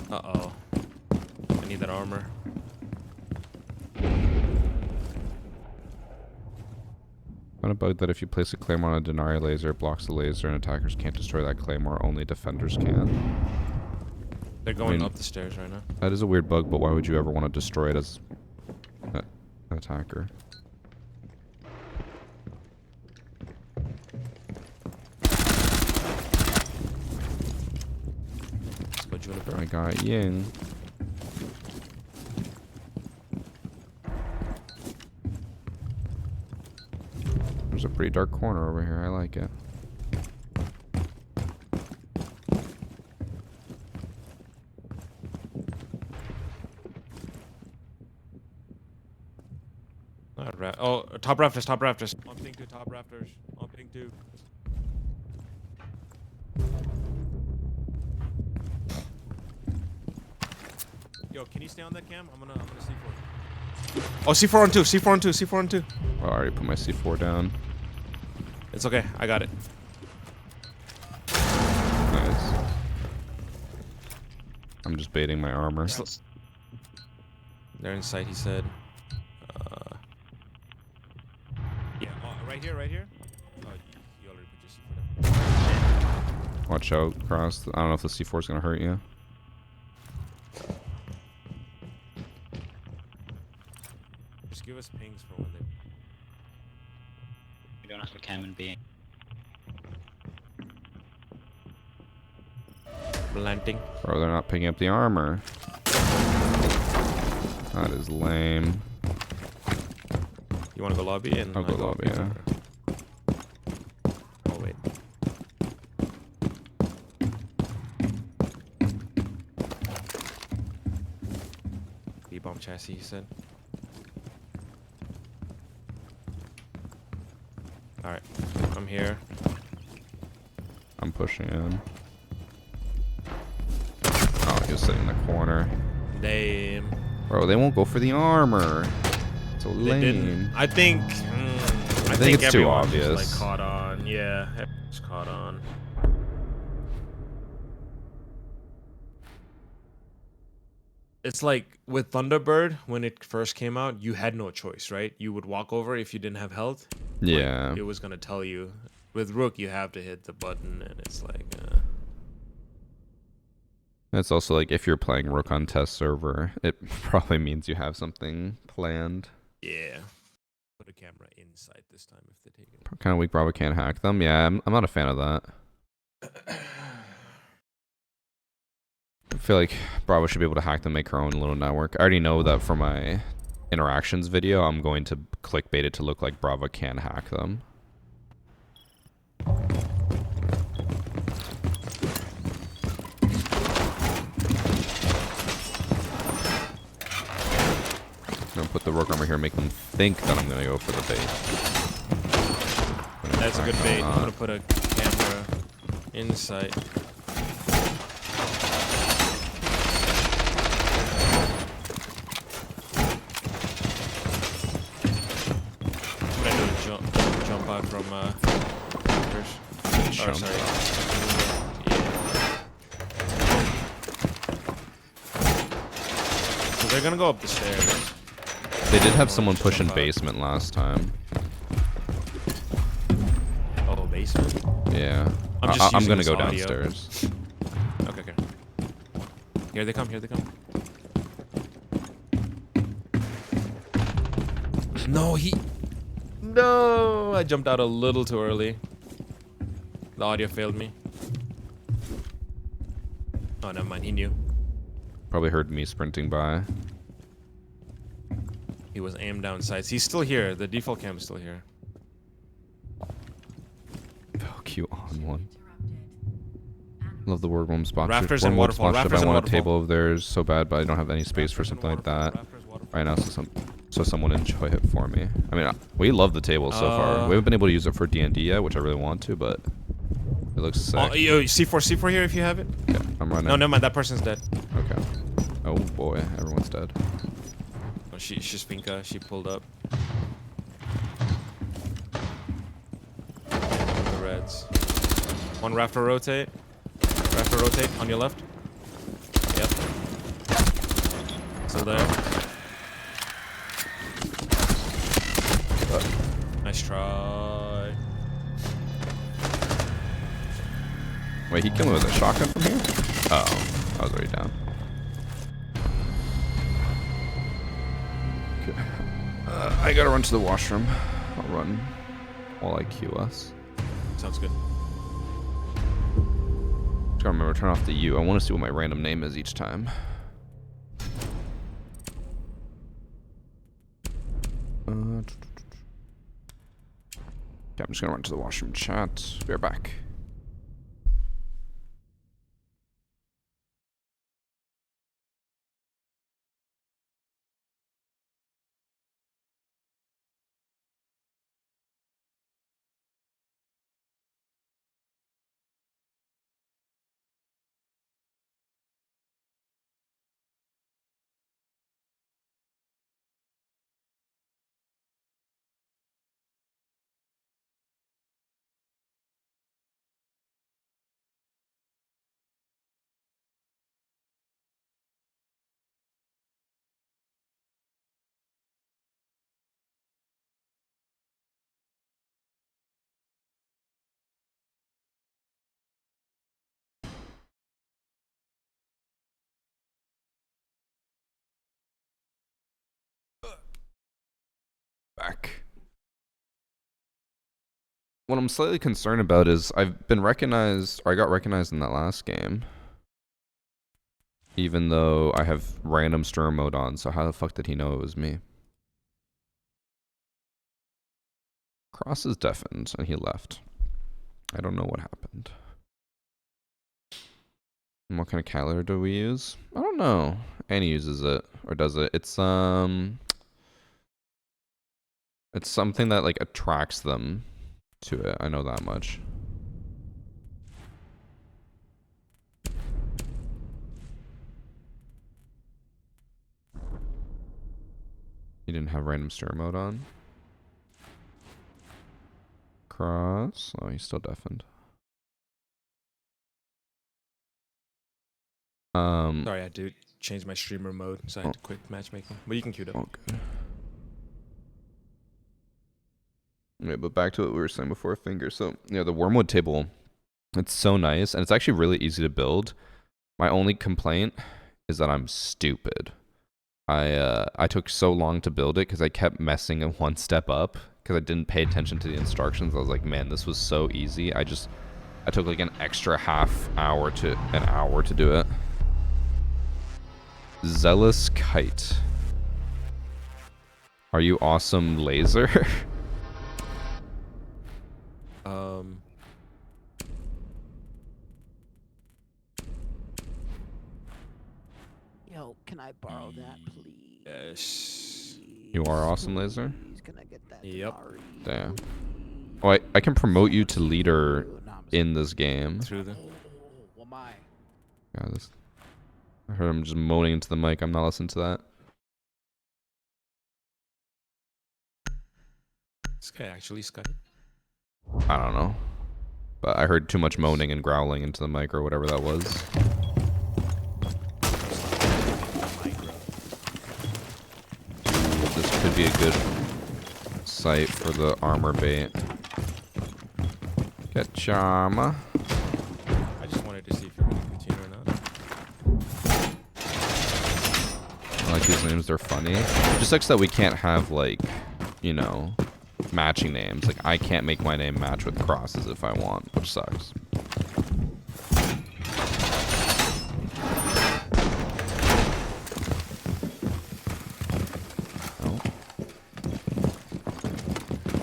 Uh-oh. I need that armor. Found a bug that if you place a claymore on a Denari laser, it blocks the laser and attackers can't destroy that claymore, only defenders can. They're going up the stairs right now. That is a weird bug, but why would you ever want to destroy it as an attacker? What you wanna I got Ying. There's a pretty dark corner over here. I like it. Oh, top rafters, top rafters. On ping 2, top rafters. On ping 2. Yo, can you stay on that cam? I'm gonna C4. Oh, C4 on 2, C4 on 2, C4 on 2. Oh, I already put my C4 down. It's okay, I got it. Nice. I'm just baiting my armor. They're in sight, he said. Yeah, right here, right here. Oh, you already put your C4 down. Watch out, Cross. I don't know if the C4 is gonna hurt you. Just give us pings for when they... We don't have a cam in B. Planting. Bro, they're not picking up the armor. That is lame. You wanna go lobby? And I'll go lobby, yeah. Oh, wait. B-bomb chassis, he said. Alright, I'm here. I'm pushing in. Oh, he was sitting in the corner. Damn. Bro, they won't go for the armor. So lame. They didn't. I think it's too everyone's obvious. just, like, caught on. Yeah, everyone's caught on. It's like with Thunderbird, when it first came out, you had no choice, right? You would walk over if you didn't have health. Yeah. It was gonna tell you. With Rook, you have to hit the button, and it's like... It's also like if you're playing Rook on test server, it probably means you have something planned. Yeah. Put a camera inside this time if they take it. Kind of weak. Bravo can't hack them. Yeah, I'm not a fan of that. I feel like Bravo should be able to hack them, make her own little network. I already know that for my interactions video, I'm going to clickbait it to look like Bravo can hack them. I'm gonna put the Rook armor here and make them think that I'm gonna go for the bait. That's a good bait. I'm gonna put a camera inside. from Raptors. Oh, Jump. sorry. Yeah. So they're gonna go up the stairs. They did have someone push in basement last time. Oh, basement? Yeah. I'm gonna go downstairs. Okay, okay. Here they come, here they come. No, No! I jumped out a little too early. The audio failed me. Oh, never mind, he knew. Probably heard me sprinting by. He was aimed down sights. He's still here. The default cam is still here. Fuck you on one. Love the word room spot. Rafters One and word waterfall. spot Rafters I and want a waterfall. table of theirs so bad, but I don't have any space for something like that right now. So someone enjoy it for me. I mean, we love the table so far. We haven't been able to use it for D&D yet, which I really want to, but it looks sick. Oh, yo, C4 here if you have it. Yeah, I'm running. No, never mind. That person's dead. Okay. Oh boy, everyone's dead. Oh, she's Pinka. She pulled up. The reds. One rafter rotate. Rafter rotate on your left. Yep. Still there. Nice try. Wait, he killed me with a shotgun from here? Oh, I was already down. Okay. I gotta run to the washroom. I'll run while I queue us. Sounds good. Just gotta remember to turn off the U. I want to see what my random name is each time. Okay, I'm just gonna run to the washroom chat. Be right back. Back. What I'm slightly concerned about is I've been recognized, or I got recognized in that last game. Even though I have random streamer mode on, so how the fuck did he know it was me? Cross is deafened, and he left. I don't know what happened. And what kind of calendar do we use? I don't know. Annie uses it, or does it. It's something that like attracts them to it. I know that much. You didn't have random stir mode on. Cross. Oh, he's still deafened. Sorry, I had to change my streamer mode, so I had to quit matchmaking. But you can queue it up. Okay. Yeah, but back to what we were saying before, finger. So yeah, the wormwood table, it's so nice, and it's actually really easy to build. My only complaint is that I'm stupid. I took so long to build it because I kept messing it one step up because I didn't pay attention to the instructions. I was like, man, this was so easy. I took like an extra half hour to an hour to do it. Zealous Kite. Are you awesome, laser? Yo, can I borrow that, please? Yes. You are awesome, laser? Can I get that? Yep. Damn. Oh, I can promote you to leader in this game. Through the. Yeah, I heard him just moaning into the mic. I'm not listening to that. This guy actually Skype. I don't know. But I heard too much moaning and growling into the mic or whatever that was. This could be a good site for the armor bait. Get charma. I just wanted to see if you're going to continue or not. I like these names, they're funny. It just sucks that we can't have, like, you know, matching names. Like, I can't make my name match with crosses if I want, which sucks. Oh.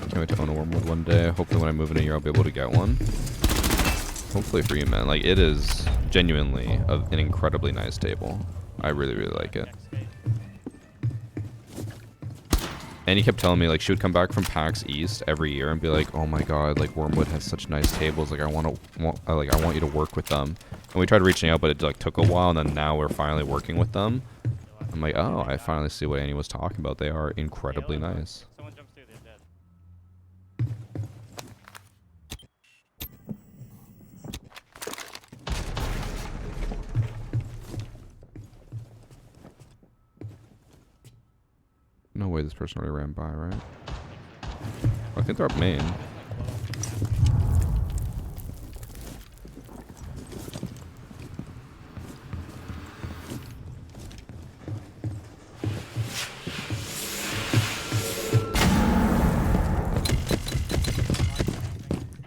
Can't wait to own a Wormwood one day. Hopefully when I move in a year I'll be able to get one. Hopefully for you, man. Like, it is genuinely an incredibly nice table. I really, really like it. And he kept telling me, like, she would come back from PAX East every year and be like, "Oh my god, like Wormwood has such nice tables. Like, I want you to work with them." And we tried reaching out, but it like took a while. And then now we're finally working with them. I'm like, oh, I finally see what Annie was talking about. They are incredibly nice. No way this person already ran by, right? I think they're up main.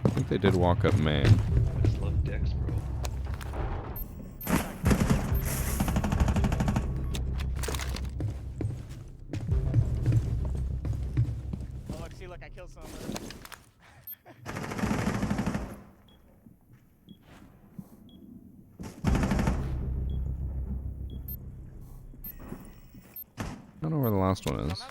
I think they did walk up main. I just love decks, bro. Oh, look, see, look, I killed someone. I don't know where the last one is.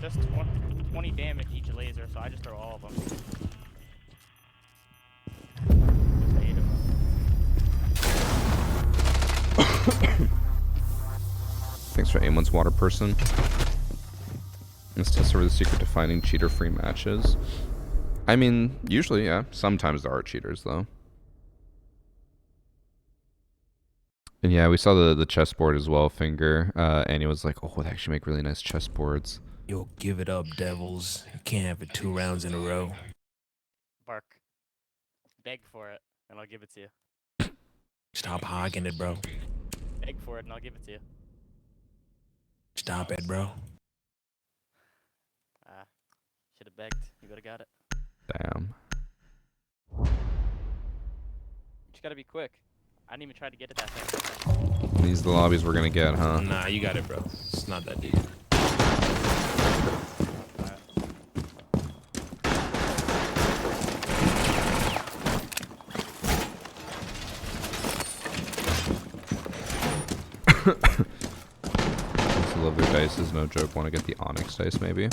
Just 20 damage each laser, so I just throw all of them. Just 8 of them. Thanks for Amon's water person. Let's test over the secret to finding cheater-free matches. I mean, usually, yeah. Sometimes there are cheaters, though. And yeah, we saw the chessboard as well, Finger. Annie was like, oh, they actually make really nice chessboards. Yo, give it up, devils. You can't have it 2 rounds in a row. Bark. Beg for it, and I'll give it to you. Stop hogging it, bro. Beg for it, and I'll give it to you. Stop it, bro. Should have begged. You would have got it. Damn. You just gotta be quick. I didn't even try to get it that fast. These are the lobbies we're gonna get, huh? Nah, you got it, bro. It's not that deep. I love their dices, no joke. Want to get the Onyx dice, maybe?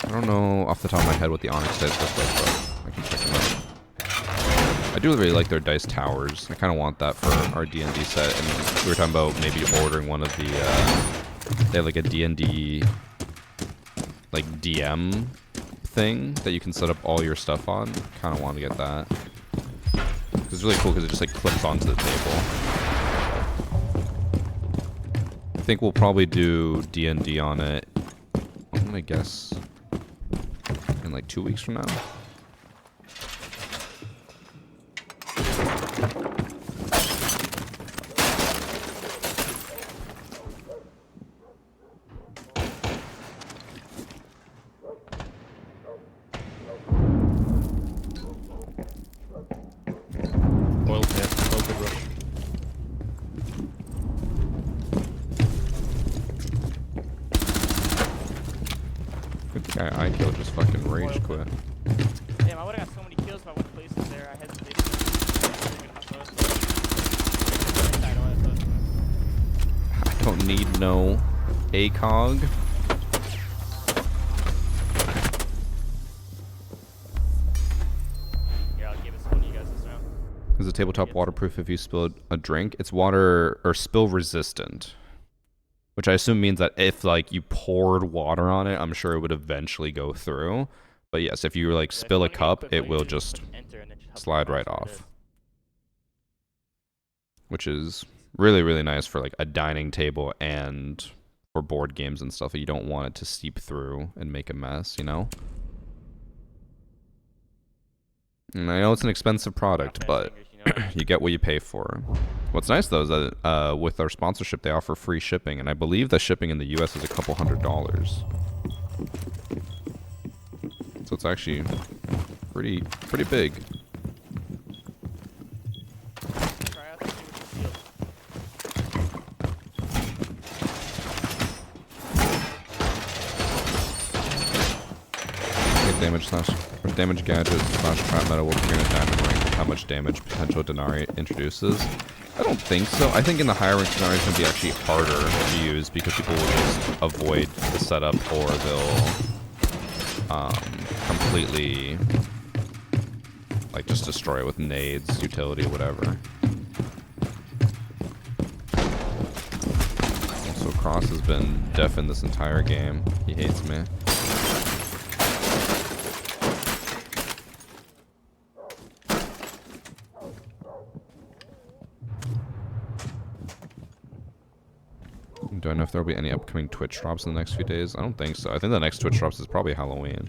I don't know off the top of my head what the Onyx dice look like, but I can check them out. I do really like their dice towers. I kind of want that for our D&D set. And we were talking about maybe ordering one of the... they have like a D&D... like DM thing that you can set up all your stuff on. Kind of want to get that. It's really cool because it just like clips onto the table. I think we'll probably do D&D on it, I'm gonna guess, in like 2 weeks from now. Oil pit, rush. Good guy, IKill just fucking rage quit. Damn, I would have got so many kills if I went places there. I hesitated. Don't need no ACOG. Here, I'll give it to one of you guys this round. Is the tabletop waterproof if you spill a drink? It's water or spill resistant. Which I assume means that if like you poured water on it, I'm sure it would eventually go through. But yes, if you like spill a cup, it will just slide right off. Which is really, really nice for like a dining table and for board games and stuff. You don't want it to seep through and make a mess, you know? And I know it's an expensive product, but you get what you pay for. What's nice though is that with our sponsorship, they offer free shipping, and I believe the shipping in the US is a couple $100s. So it's actually pretty big. Damage gadget / trap meta will appear in attack and rank how much damage potential DENARI introduces. I don't think so. I think in the higher rank DENARI it's going to be actually harder to use because people will just avoid the setup, or they'll completely like just destroy it with nades, utility, whatever. So Cross has been deafened this entire game. He hates me. Do I know if there will be any upcoming Twitch drops in the next few days? I don't think so. I think the next Twitch drops is probably Halloween.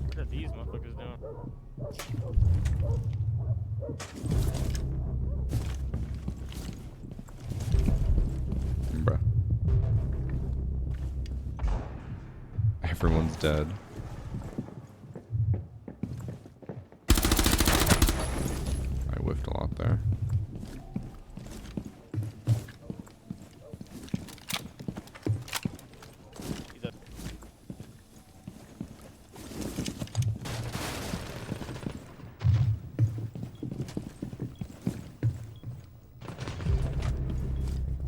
What are these motherfuckers doing? Bruh. Everyone's dead. I whiffed a lot there.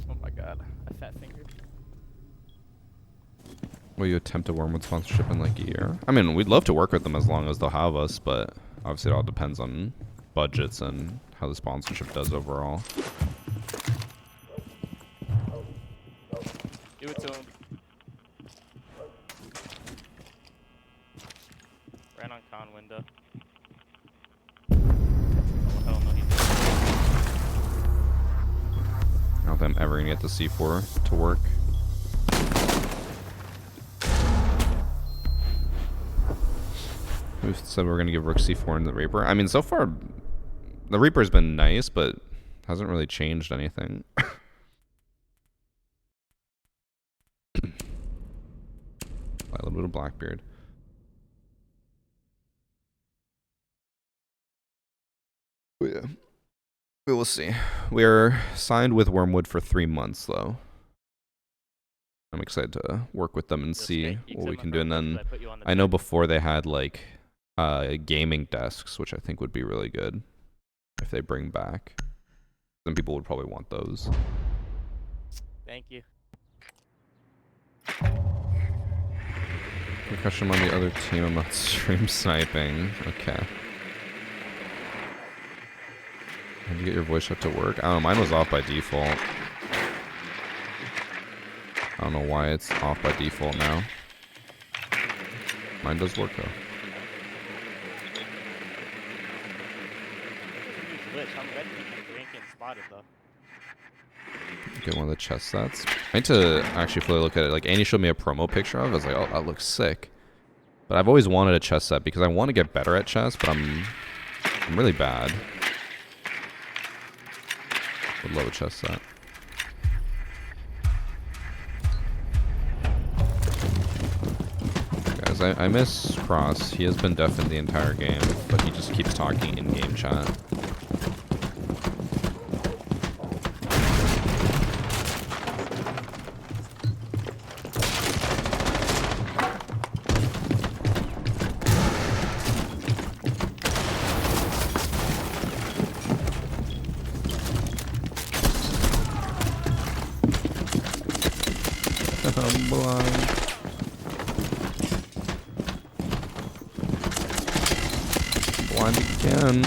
Oh my god, I fat fingered. Will you attempt a Wormwood sponsorship in like a year? I mean, we'd love to work with them as long as they'll have us, but obviously it all depends on budgets and how the sponsorship does overall. Give it to him. Ran on con window. Oh hell no, he's I don't think I'm ever gonna get the C4 to work. We said we were gonna give Rook C4 and the Reaper. I mean, so far, the Reaper's been nice, but hasn't really changed anything. A little bit of Blackbeard. But yeah, we will see. We are signed with Wormwood for 3 months, though. I'm excited to work with them and see what we can do. And then I know before they had like gaming desks, which I think would be really good if they bring back. Then people would probably want those. Thank you. Concussion on the other team. I'm not stream sniping. Okay. How'd you get your voice shut to work? I don't know. Mine was off by default. I don't know why it's off by default now. Mine does work though. Glitch, I'm ready. We ain't getting spotted though. Get one of the chest sets. I need to actually fully look at it. Like Annie showed me a promo picture of it. I was like, oh, that looks sick. But I've always wanted a chest set because I want to get better at chess, but I'm really bad. Would love a chest set. Guys, I miss Cross. He has been deafened the entire game, but he just keeps talking in-game chat. I'm blind. Blind again.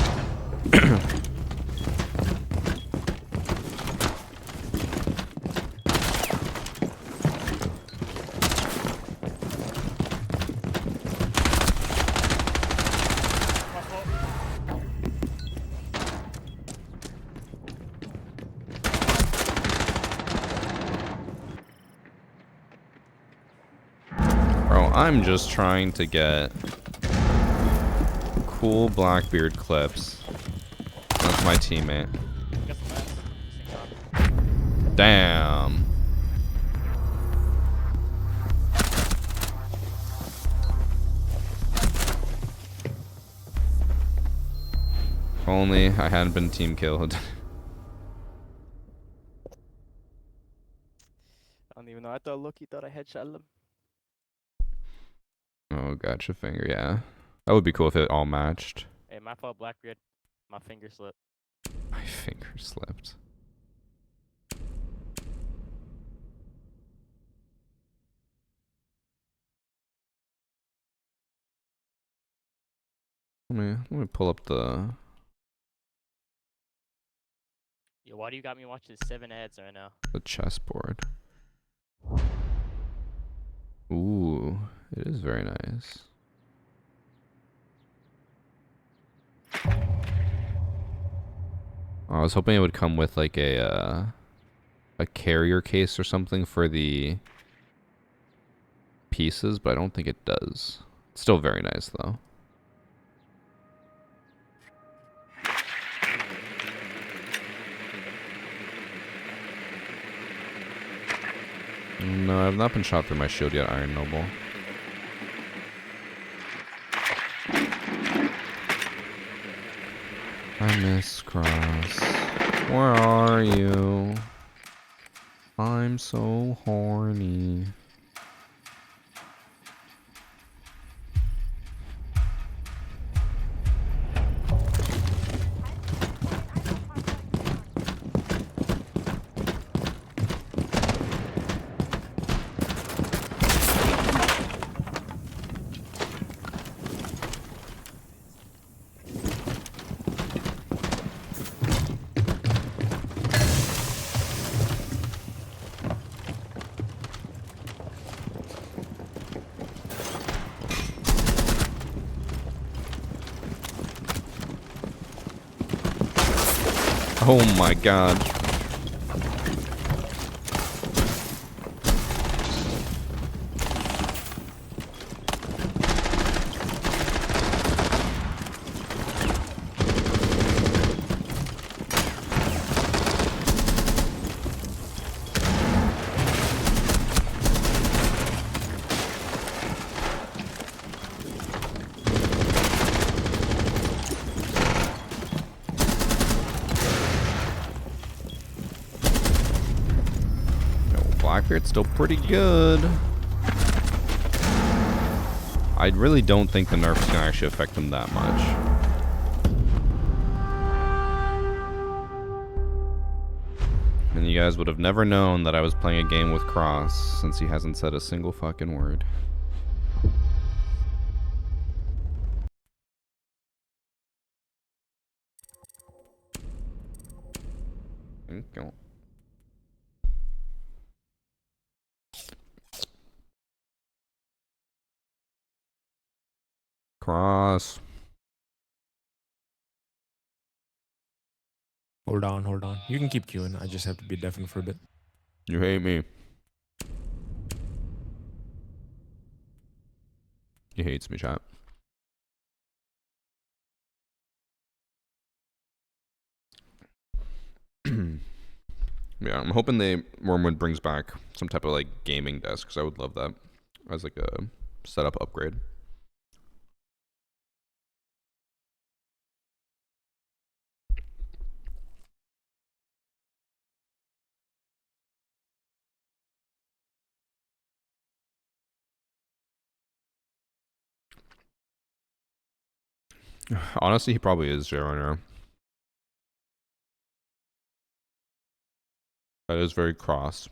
Bro, I'm just trying to get cool Blackbeard clips. That's my teammate. Damn. If only I hadn't been team killed. I don't even know. I thought Loki thought I headshot him. Oh, gotcha finger, yeah. That would be cool if it all matched. Hey, my fault, Blackbeard. My finger slipped. My finger slipped. Let me pull up the... Yo, why do you got me watching 7 ads right now? the chessboard. Ooh, it is very nice. I was hoping it would come with like a carrier case or something for the pieces, but I don't think it does. It's still very nice though. No, I've not been shot through my shield yet, Iron Noble. I miss Cross. Where are you? I'm so horny. Oh my god. Blackbeard's still pretty good. I really don't think the nerf's gonna actually affect him that much. And you guys would have never known that I was playing a game with Cross, since he hasn't said a single fucking word. Thank you. Cross. Hold on, hold on. You can keep queuing. I just have to be deafened for a bit. You hate me. He hates me, chat. Yeah, I'm hoping Wormwood brings back some type of like gaming desk, because I would love that as like a setup upgrade. Honestly, he probably is Zero now. That is very Cross.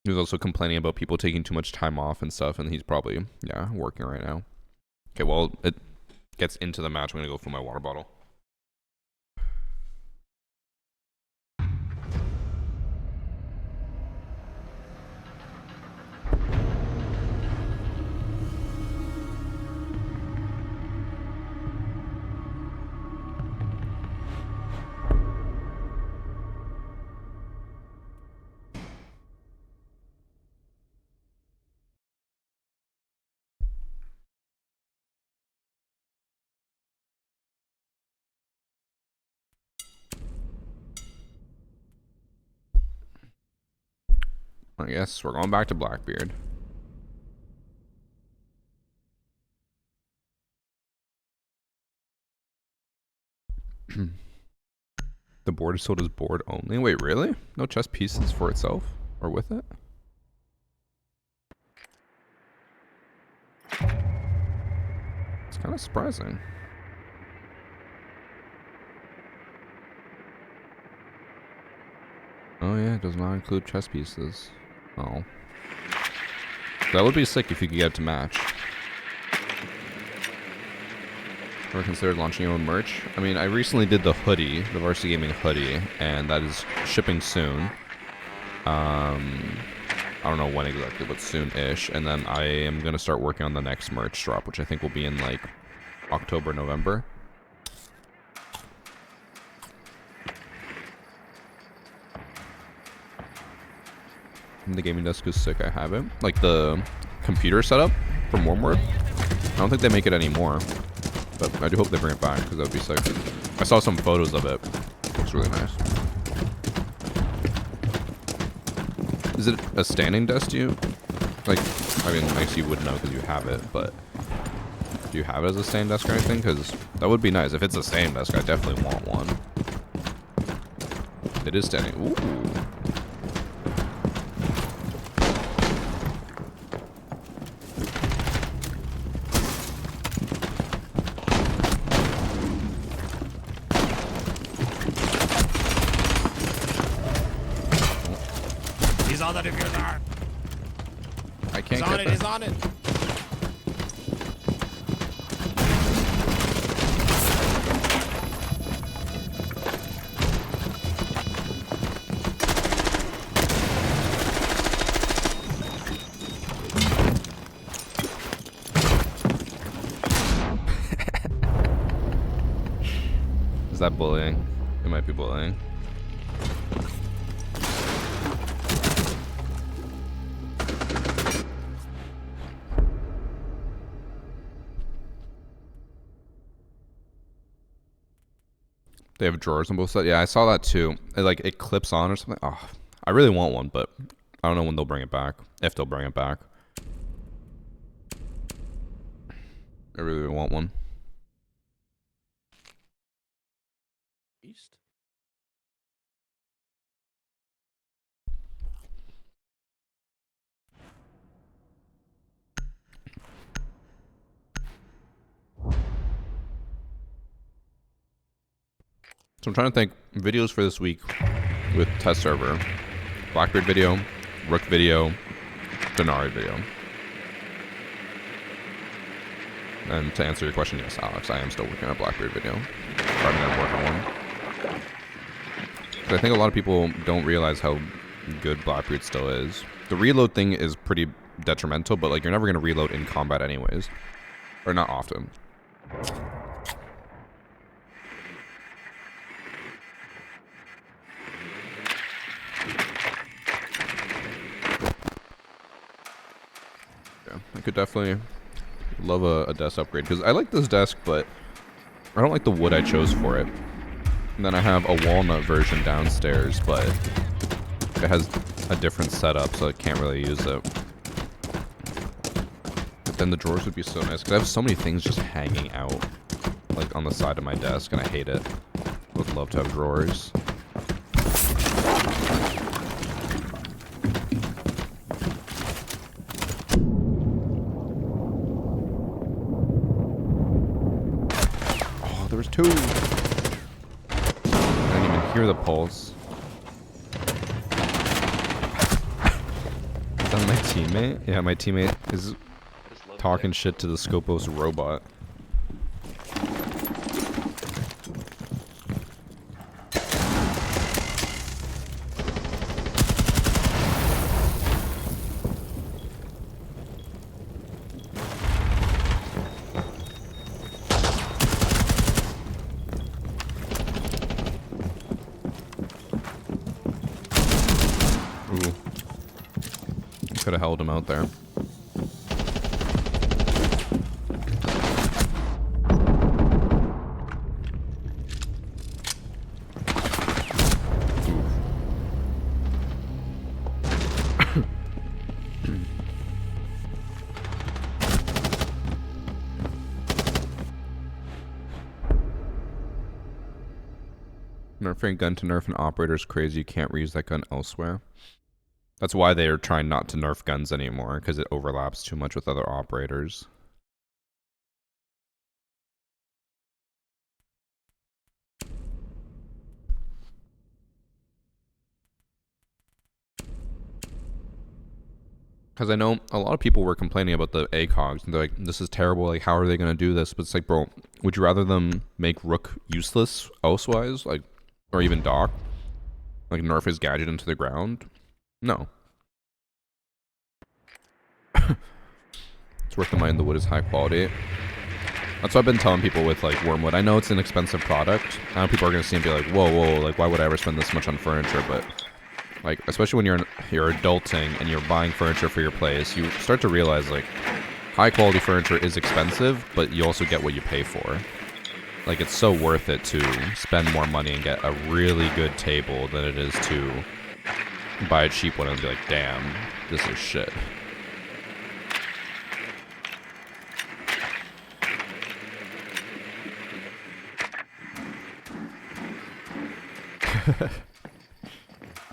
He was also complaining about people taking too much time off and stuff, and he's probably, yeah, working right now. Okay, well, it gets into the match. I'm going to go fill my water bottle. I guess we're going back to Blackbeard. The board is sold as board only? Wait, really? No chess pieces for itself? Or with it? It's kind of surprising. Oh yeah, it does not include chess pieces. Oh. That would be sick if you could get it to match. Ever considered launching your own merch? I mean, I recently did the hoodie, the VarsityGaming hoodie, and that is shipping soon. I don't know when exactly, but soon-ish. And then I am going to start working on the next merch drop, which I think will be in, like, October, November. And the gaming desk is sick, I have it. Like, the computer setup from Wormwood. I don't think they make it anymore. But I do hope they bring it back, because that would be sick. I saw some photos of it. It looks really nice. Is it a standing desk to you? Like, I mean, I guess you would know because you have it, but do you have it as a standing desk or anything? Because that would be nice. If it's a standing desk, I definitely want one. It is standing. Ooh. He's on the diffuser. I can't He's on get it. that. He's on it. Is that bullying? It might be bullying. They have drawers on both sides. Yeah, I saw that too. It clips on or something. Oh, I really want one, but I don't know when they'll bring it back. If they'll bring it back. I really want one. East. So I'm trying to think videos for this week with test server. Blackbeard video, Rook video, DENARI video. And to answer your question, yes, Alex, I am still working on a Blackbeard video. I'm going to work on one. 'Cause I think a lot of people don't realize how good Blackbeard still is. The reload thing is pretty detrimental, but like you're never going to reload in combat anyways. Or not often. Yeah, I could definitely love a desk upgrade, because I like this desk, but I don't like the wood I chose for it. And then I have a walnut version downstairs, but it has a different setup, so I can't really use it. But then the drawers would be so nice, because I have so many things just hanging out, like on the side of my desk, and I hate it. I would love to have drawers. Oh, there was two. I didn't even hear the pulse. teammate? Yeah, my teammate is talking shit to the Scopos robot. Could have held him out there. Nerfing gun to nerf an operator is crazy. You can't reuse that gun elsewhere. That's why they are trying not to nerf guns anymore, because it overlaps too much with other operators. Because I know a lot of people were complaining about the ACOGs, and they're like, this is terrible, like, how are they going to do this? But it's like, bro, would you rather them make Rook useless elsewise, like, or even Doc? Like, nerf his gadget into the ground? No. It's worth the mind the wood is high quality. That's what I've been telling people with like Wormwood. I know it's an expensive product. I know people are gonna see and be like, whoa, like why would I ever spend this much on furniture? But like, especially when you're adulting and you're buying furniture for your place, you start to realize like high quality furniture is expensive, but you also get what you pay for. Like it's so worth it to spend more money and get a really good table than it is to buy a cheap one and be like, damn, this is shit.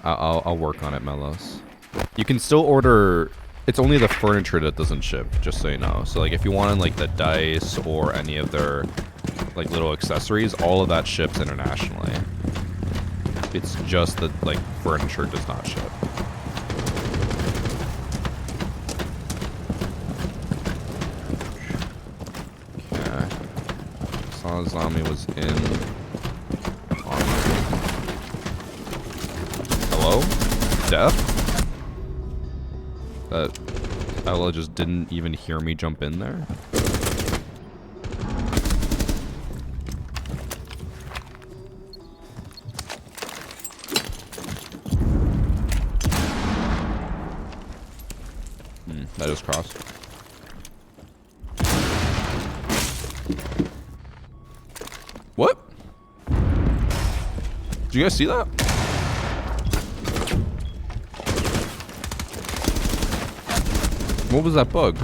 I'll work on it, Melos. You can still order. It's only the furniture that doesn't ship, just so you know. So like, if you wanted like the dice or any of their like little accessories, all of that ships internationally. It's just that like furniture does not ship. Okay. Saw Zombie was in. Hello? Death? That Ella just didn't even hear me jump in there? That is cross. What? Did you guys see that? What was that bug?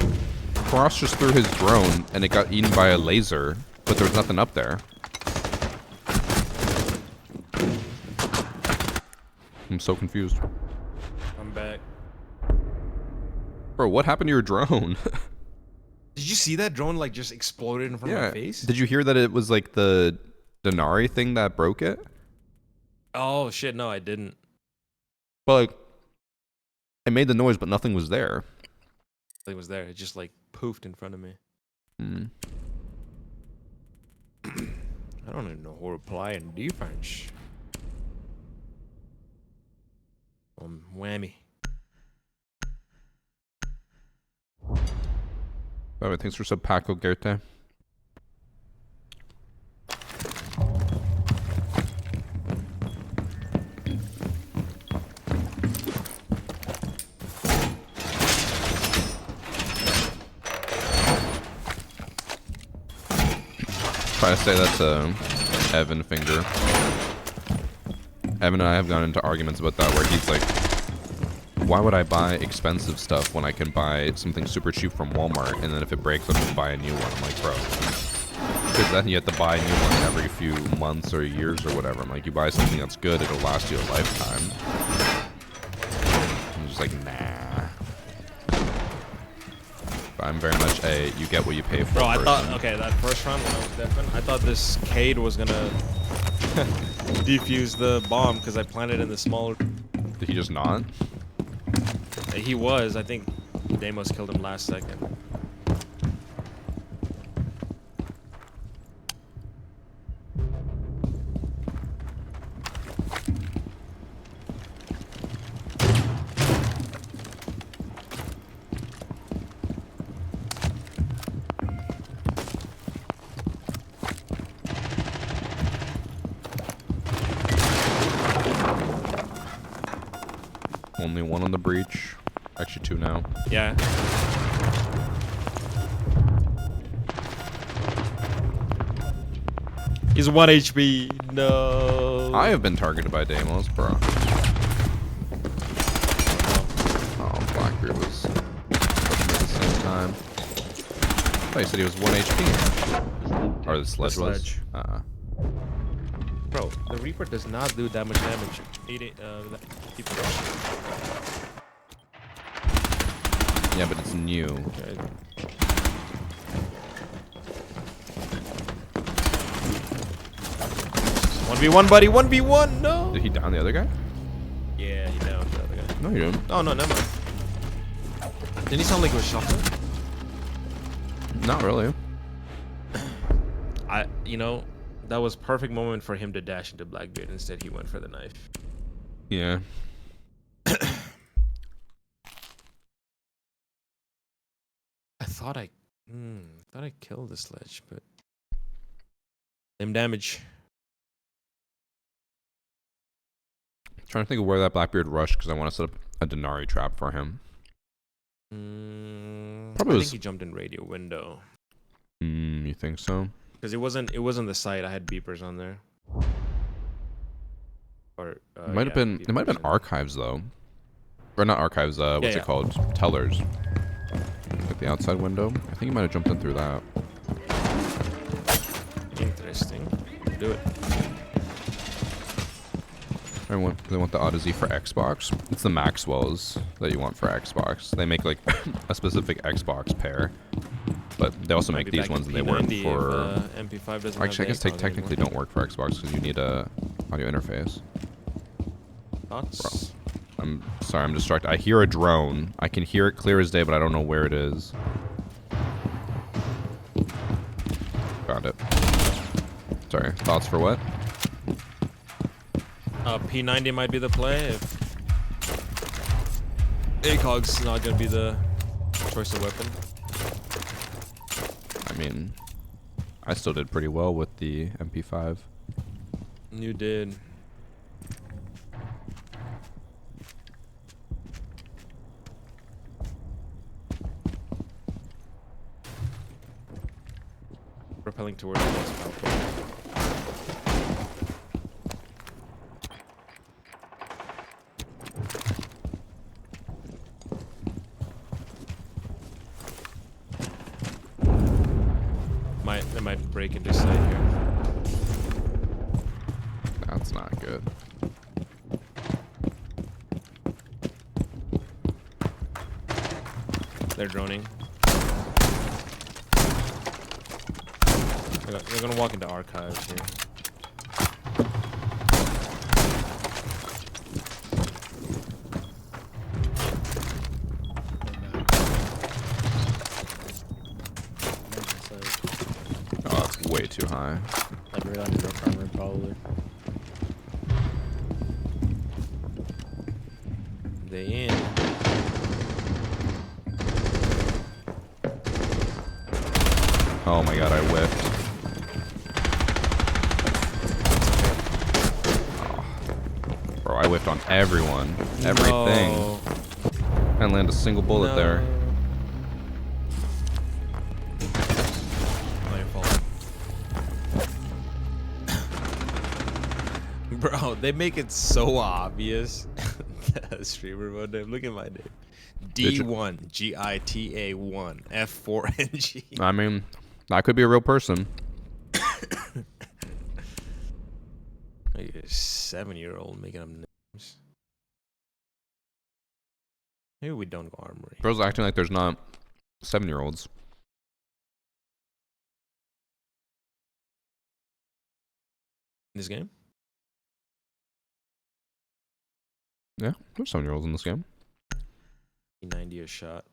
Cross just threw his drone and it got eaten by a laser, but there was nothing up there. I'm so confused. I'm back. Bro, what happened to your drone? Did you see that drone like just exploded in front of my face? Did you hear that it was like the DENARI thing that broke it? Oh shit, no, I didn't. But like, it made the noise, but nothing was there. Nothing was there. It just like poofed in front of me. I don't even know how to reply in defense. Whammy. By the way, thanks for sub Paco Gerte. Try to say that to Evan Finger. Evan and I have gone into arguments about that where he's like, why would I buy expensive stuff when I can buy something super cheap from Walmart and then if it breaks, I'll just buy a new one? I'm like, bro. Because then you have to buy a new one every few months or years or whatever. I'm like, you buy something that's good, it'll last you a lifetime. I'm just like, nah. But I'm very much a you get what you pay for. Bro, I thought, okay, that first round when I was deafened, I thought this Cade was gonna defuse the bomb because I planted in the smaller. Did he just not? He was, I think Deimos killed him last second. Only one on the breach. Actually, two now. Yeah. He's 1 HP. No. I have been targeted by Deimos, bro. Oh, Blackbeard was pushing at the same time. I thought you said he was 1 HP. Or the sledge was. Bro, the Reaper does not do that much damage. Yeah, but it's new. Okay. 1v1, buddy. 1v1. No. Did he down the other guy? Yeah, he downed the other guy. No, he didn't. Oh no, never mind. Didn't he sound like he was shotgun? Not really. You know, that was perfect moment for him to dash into Blackbeard. Instead, he went for the knife. Yeah. I thought I killed the sledge, but same damage. Trying to think of where that Blackbeard rushed because I want to set up a Denari trap for him. I think he jumped in radio window. You think so? Because it wasn't the site. I had beepers on there. Or It might have been archives though, or not archives. What's it called? Tellers. Like the outside window. I think he might have jumped in through that. Interesting. Do it. They want the Odyssey for Xbox. It's the Maxwells that you want for Xbox. They make like a specific Xbox pair, but they also make these ones and they work for. MP5 doesn't. Actually, I guess technically don't work for Xbox because you need a audio interface. Thoughts? Bro, I'm sorry, I'm distracted. I hear a drone. I can hear it clear as day, but I don't know where it is. Found it. Sorry. Thoughts for what? P90 might be the play if ACOG's not gonna be the choice of weapon. I mean, I still did pretty well with the MP5. You did. Repelling towards the west balcony. They might break into sight here. That's not good. They're droning. They're gonna walk into archives here. Oh, that's way too high. Like right under the armor, probably. They in. Oh my god, I whiffed. Oh. Bro, I whiffed on everyone. Everything. No. I didn't land a single bullet there. Not your fault. Bro, they make it so obvious. Streamer mode name. Look at my name. D1 GITA1 F4NG. I mean, that could be a real person. Like a 7-year-old making up names. Maybe we don't go armory. Bro's acting like there's not 7-year-olds. In this game? Yeah, there's 7-year-olds in this game. 90 a shot.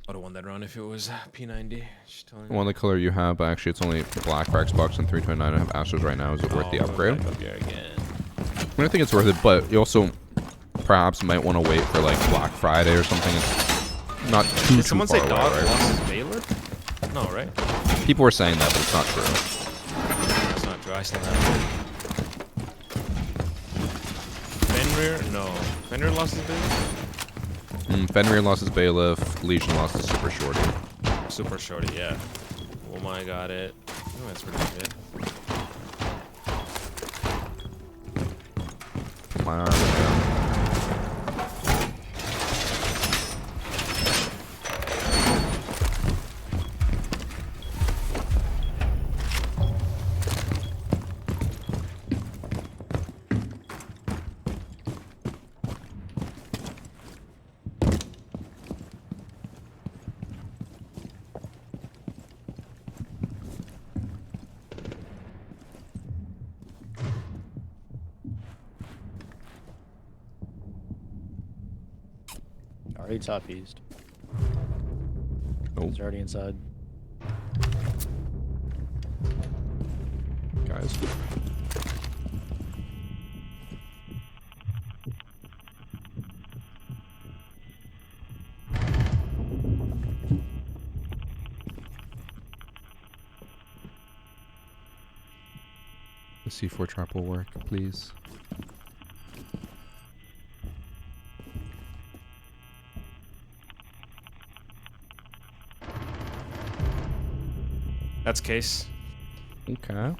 I'd have won that round if it was P90. Just telling you. One of the color you have, but actually it's only black for Xbox and 329. I have Astros right now. Is it worth the upgrade? Again. I think it's worth it, but you also perhaps might want to wait for like Black Friday or something. It's not too Did someone say far Dog away, right? lost his bailiff? No, right? People were saying that, but it's not true. That's not true. I still have it. Fenrir? No. Fenrir lost his bailiff? Fenrir lost his bailiff. Legion lost his super shorty. Super shorty, yeah. Oh my, got it. Oh, that's pretty good. Put my armor down. Already top east. Oh, He's already inside. guys. The C4 trap will work, please. That's case. Okay.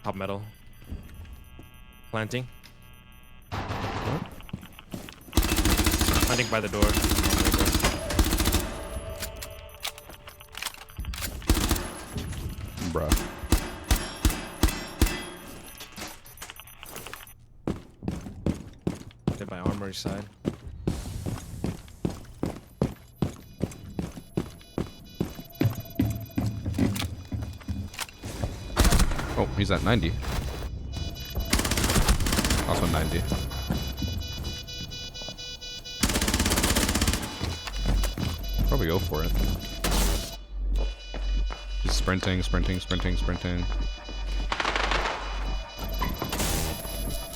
Top metal. Planting. Planting by the door. Bruh. Did by armory side. Oh, he's at 90. Also 90. Probably go for it. He's sprinting.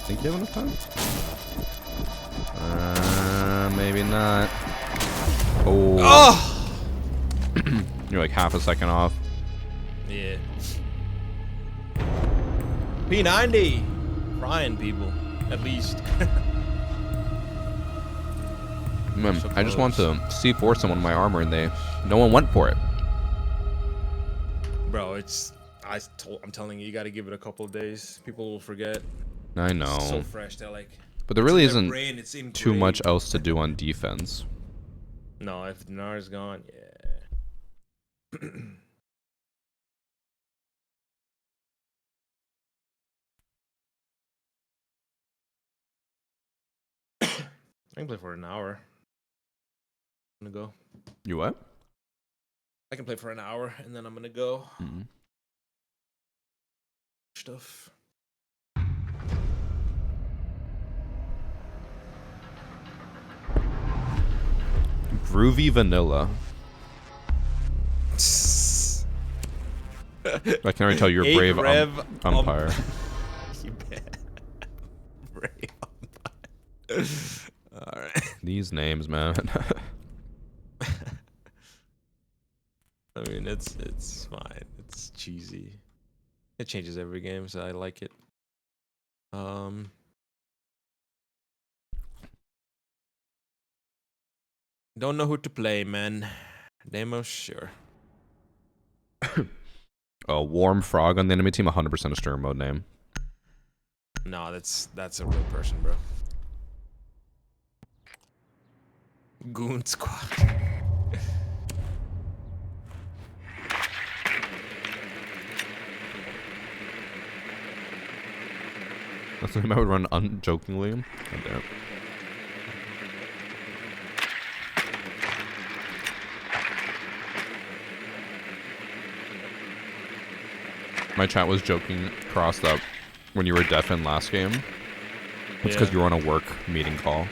Think you have enough time? Maybe not. Oh! You're like half a second off. Yeah. P90! Crying people, at least. Man, I just want to C4 someone in my armor and no one went for it. Bro, I'm telling you, you gotta give it a couple of days. People will forget. I know. It's so fresh, they're like... But there really it's in isn't their brain, it's ingrained. too much else to do on defense. No, if Denari's gone, yeah. I can play for an hour. I'm gonna go. You what? I can play for an hour and then I'm gonna go. Mm-hmm. Stuff. Groovy vanilla. I can already tell you're a brave umpire. Brave umpire. Alright. These names, man. I mean, it's fine. It's cheesy. It changes every game, so I like it. Don't know who to play, man. Demo, sure. A warm frog on the enemy team, 100% a stir mode name. No, that's a real person, bro. Goon Squad. That's the name I would run unjokingly. God damn. My chat was joking crossed up when you were deaf in last game. It's because you were on a work meeting call.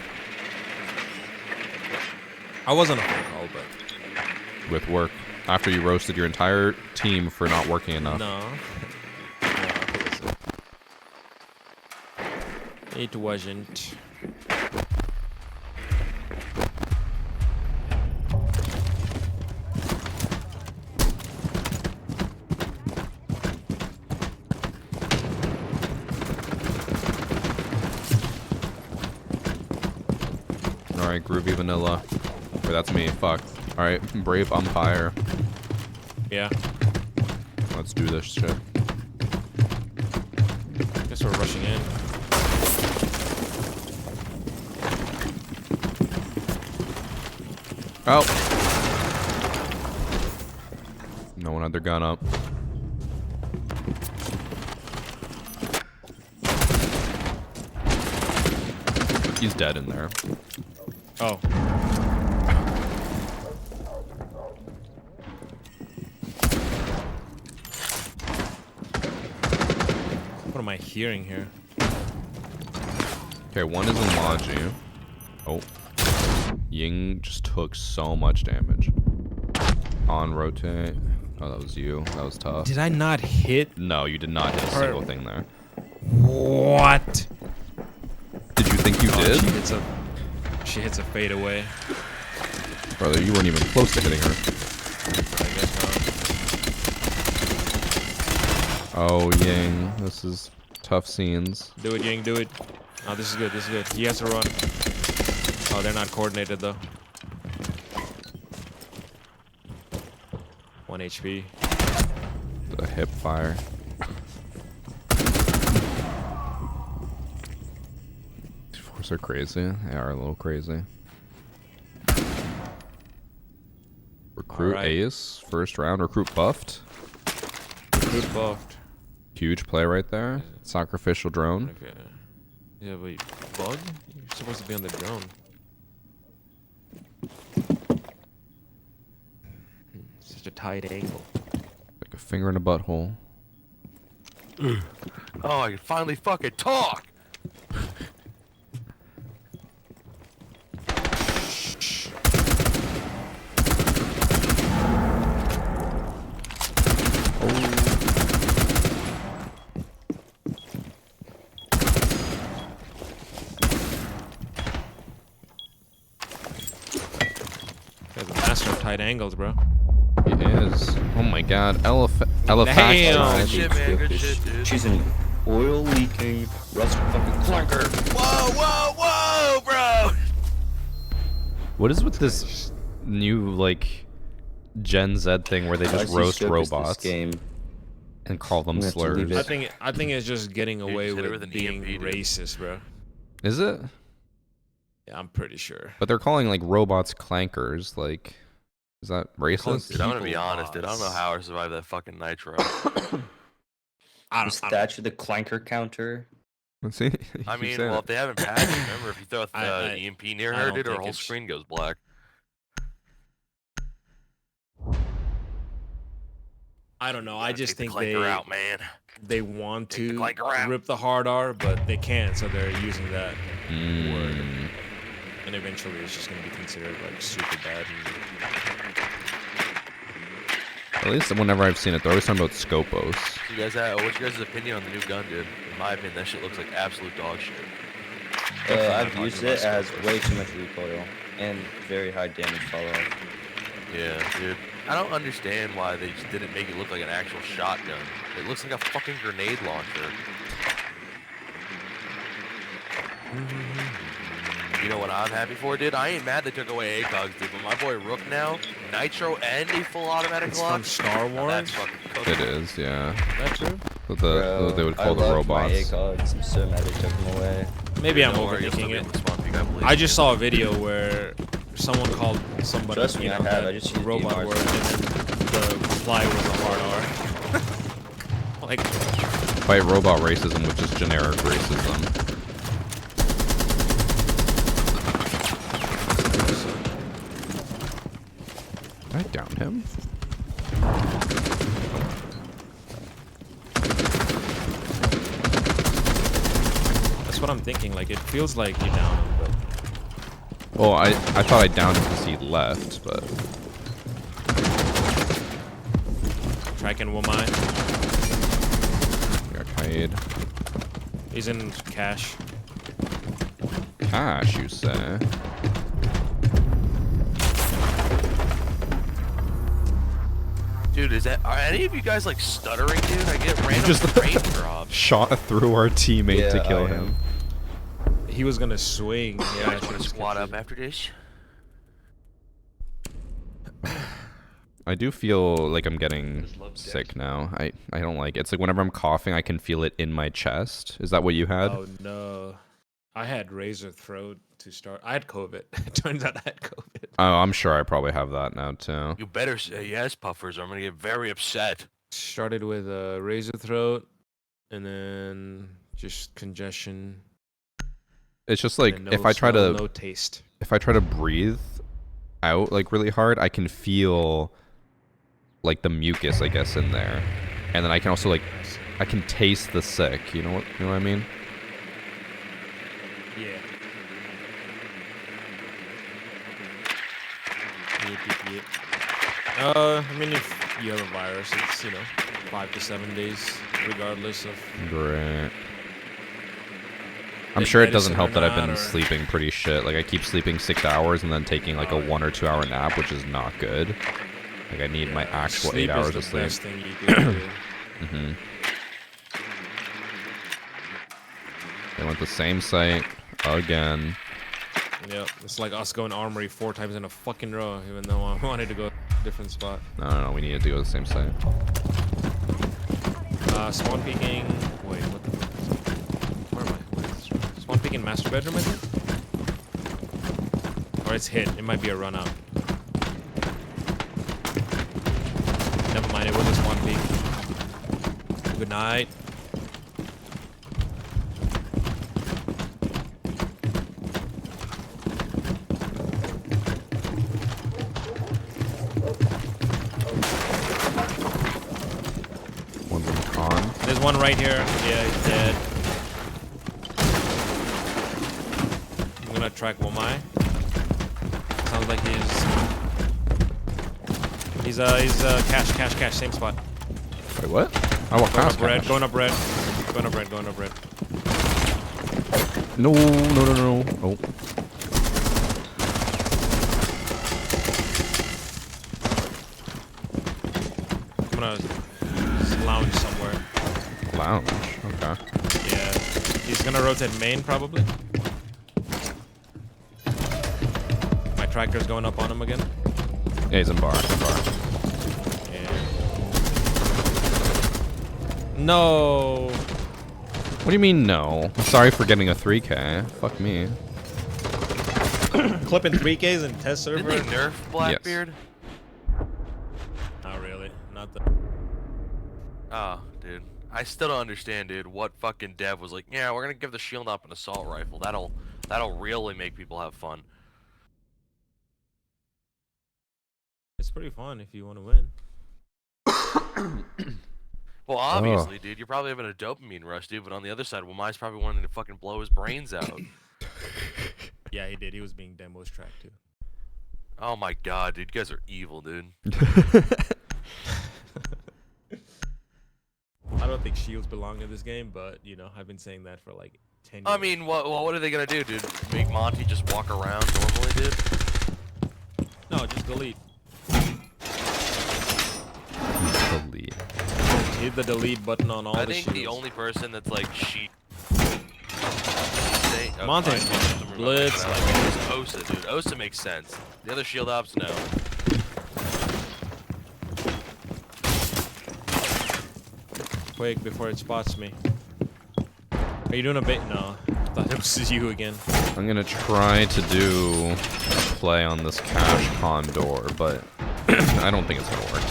I wasn't on a phone call, but With work. After you roasted your entire team for not working enough. no. It wasn't. Alright, Groovy Vanilla. Or that's me, fuck. Alright, Brave Umpire. Yeah. Let's do this shit. Guess we're rushing in. Oh! No one had their gun up. He's dead in there. Oh. What am I hearing here? Okay, one is in Logi. Oh. Ying just took so much damage. On rotate. Oh, that was you. That was tough. Did I not hit? No, you did not hit a single thing there. What? Did you think you did? She hits a fade away. Brother, you weren't even close to hitting her. I guess not. Oh, Ying. This is tough scenes. Do it, Ying, do it. Oh, this is good, this is good. He has to run. Oh, they're not coordinated, though. 1 HP. The hip fire. These force are crazy. They are a little crazy. Recruit Alright. ace. First round. Recruit buffed. Recruit buffed. Huge play right there. Sacrificial drone. Okay. Yeah, wait. Bug? You're supposed to be on the drone. Such a tight angle. Like a finger in a butthole. Oh, I can finally fucking talk! Guy's a master of tight angles, bro. He is. Oh my god. Damn. Good shit, man. Good shit, dude. She's an oil leaking rust fucking clunker. Whoa, whoa, whoa, bro! What is with this new, like, Gen Z thing where they just roast robots Game. and call them I'm gonna have to leave slurs? it. I think it's just getting away just hit it with with an being EMP, dude. racist, bro. Is it? Yeah, I'm pretty sure. But they're calling, like, robots clankers. Like, is that racist? Dude, I'm gonna be People honest, dude. I don't know boss. how I survived that fucking nitro. I don't, Statue the clanker counter. Let's see. I You mean, said well, it. if they haven't patched, remember, if you throw I- an EMP near I her, don't dude, her think whole it's- screen goes black. I don't know. I just Take the think clanker out, man. they want Take the to clanker out. rip the hard R, but they can't, so they're using that word. Mm. And eventually it's just going to be considered like super bad. At least whenever I've seen it, they're always talking about Scopos. You guys have, what's your guys' opinion on the new gun, dude? In my opinion, that shit looks like absolute dog shit. I've used it. It has way too much recoil and very high damage follow-up. Yeah, dude. I don't understand why they just didn't make it look like an actual shotgun. It looks like a fucking grenade launcher. You know what I'm happy for, dude? I ain't mad they took away ACOGs, dude, but my boy Rook now, Nitro and a full automatic It's Glock. from Star Now Wars? that's fucking cooking. It is, yeah. That true? What what they would call the robots. I'm so mad they took them away. Maybe I'm Don't worry, you'll still overthinking be it. able to spawn if you got blades. I just saw a video where someone called somebody Trust me, I have. that I just used robot DMRs. word, and then the reply was a hard R. Like, Fight robot racism with just generic racism. Did I down him? that's what I'm thinking. Like, it feels like you down him, but Well, I thought I downed him because he left, but... Tracking Womai. Arcade. He's in cash. Cash, you say? Dude, are any of you guys like stuttering, dude? I get random just frame drops. Shot through our teammate to kill him. He was gonna swing. Yeah, I'm gonna squat up after this. I do feel like I'm getting sick now. I don't like it. It's like whenever I'm coughing, I can feel it in my chest. Is that what you had? Oh no. I had razor throat to start. I had COVID. It turns out I had COVID. Oh, I'm sure I probably have that now too. You better say yes, Puffers, or I'm gonna get very upset. Started with razor throat, and then just congestion. It's just like no if I try to no taste. If I try to breathe out like really hard, I can feel like the mucus, I guess, in there, and then I can also like I can taste the sick. You know what I mean? Yeah. Yep. I mean, if you have a virus, it's 5 to 7 days, regardless of. Great. I'm sure it doesn't help that I've been sleeping pretty shit. Like I keep sleeping 6 hours and then taking like a 1 or 2 hour nap, which is not good. Like I need my actual 8 hours of sleep. Sleep is the best thing you can do. They went the same site again. Yep, it's like us going Armory 4 times in a fucking row, even though I wanted to go a different spot. No, we needed to go to the same site. Spawn peeking. Wait, what the fuck? Where am I? What is this? Spawn peeking master bedroom, I think? Or it's hit. It might be a run out. Never mind, it was a spawn peek. Good night. There's one right here. Yeah, he's dead. I'm gonna track Womai. Sounds like cash, same spot. Wait, what? I walk past cash. Going up red. No. Oh. I'm gonna lounge somewhere. Lounge? Okay. Yeah. He's gonna rotate main, probably. My tractor's going up on him again. Yeah, he's in bar. Yeah. No. What do you mean, no? I'm sorry for getting a 3K. Fuck me. Clipping 3Ks in test server? Did they nerf Blackbeard? Yes. Not really. Not the... Oh, dude. I still don't understand, dude, what fucking dev was like, yeah, we're gonna give the shield up an assault rifle. That'll really make people have fun. It's pretty fun if you want to win. Well, obviously, dude, you're probably having a dopamine rush, dude, but on the other side, Womai's probably wanting to fucking blow his brains out. Yeah, he did. He was being demos tracked, too. Oh my god, dude, you guys are evil, dude. I don't think shields belong in this game, but, I've been saying that for like 10 years. I mean, what are they gonna do, dude? Make Monty just walk around normally, dude? No, just delete. Delete. Hit the delete button on all the shields. I think the only person that's like Monty. Blitz. Like, Osa, dude. Osa makes sense. The other shield ops, no. Quick before it spots me. Are you doing a bait? No. I thought it was you again. I'm gonna try to do a play on this cash condor, but I don't think it's gonna work.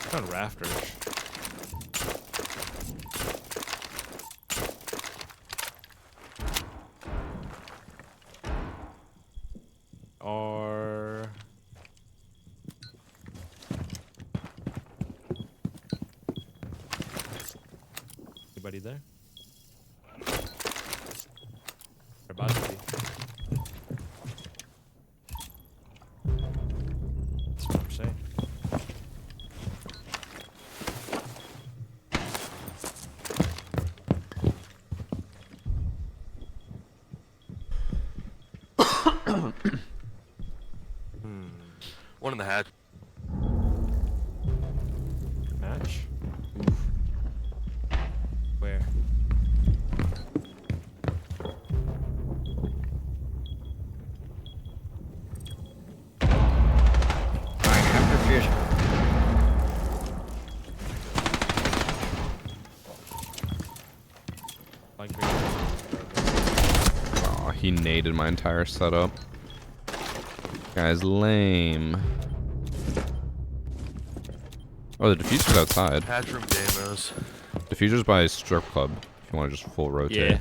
It's on rafters. Or anybody there. They're about to be. That's what I'm saying. One in the hatch. Match? Oof. Where? I have diffusion. Aw, he naded my entire setup. Guy's lame. Oh, the diffuser's outside. Hatch room demos. Diffuser's by strip club. If you want to just full rotate. Yeah.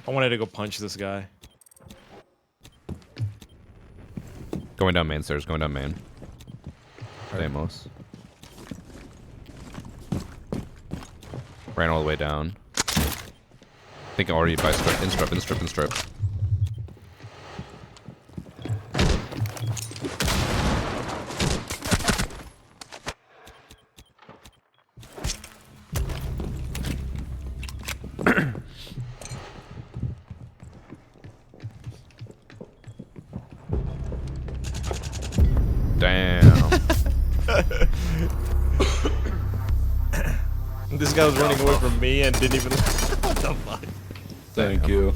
I wanted to go punch this guy. Going down main stairs. Going down main. Demos. Ran all the way down. I think already by strip. In strip. In strip. In strip. Damn. This guy was running away from me and didn't even. What the fuck? Thank you.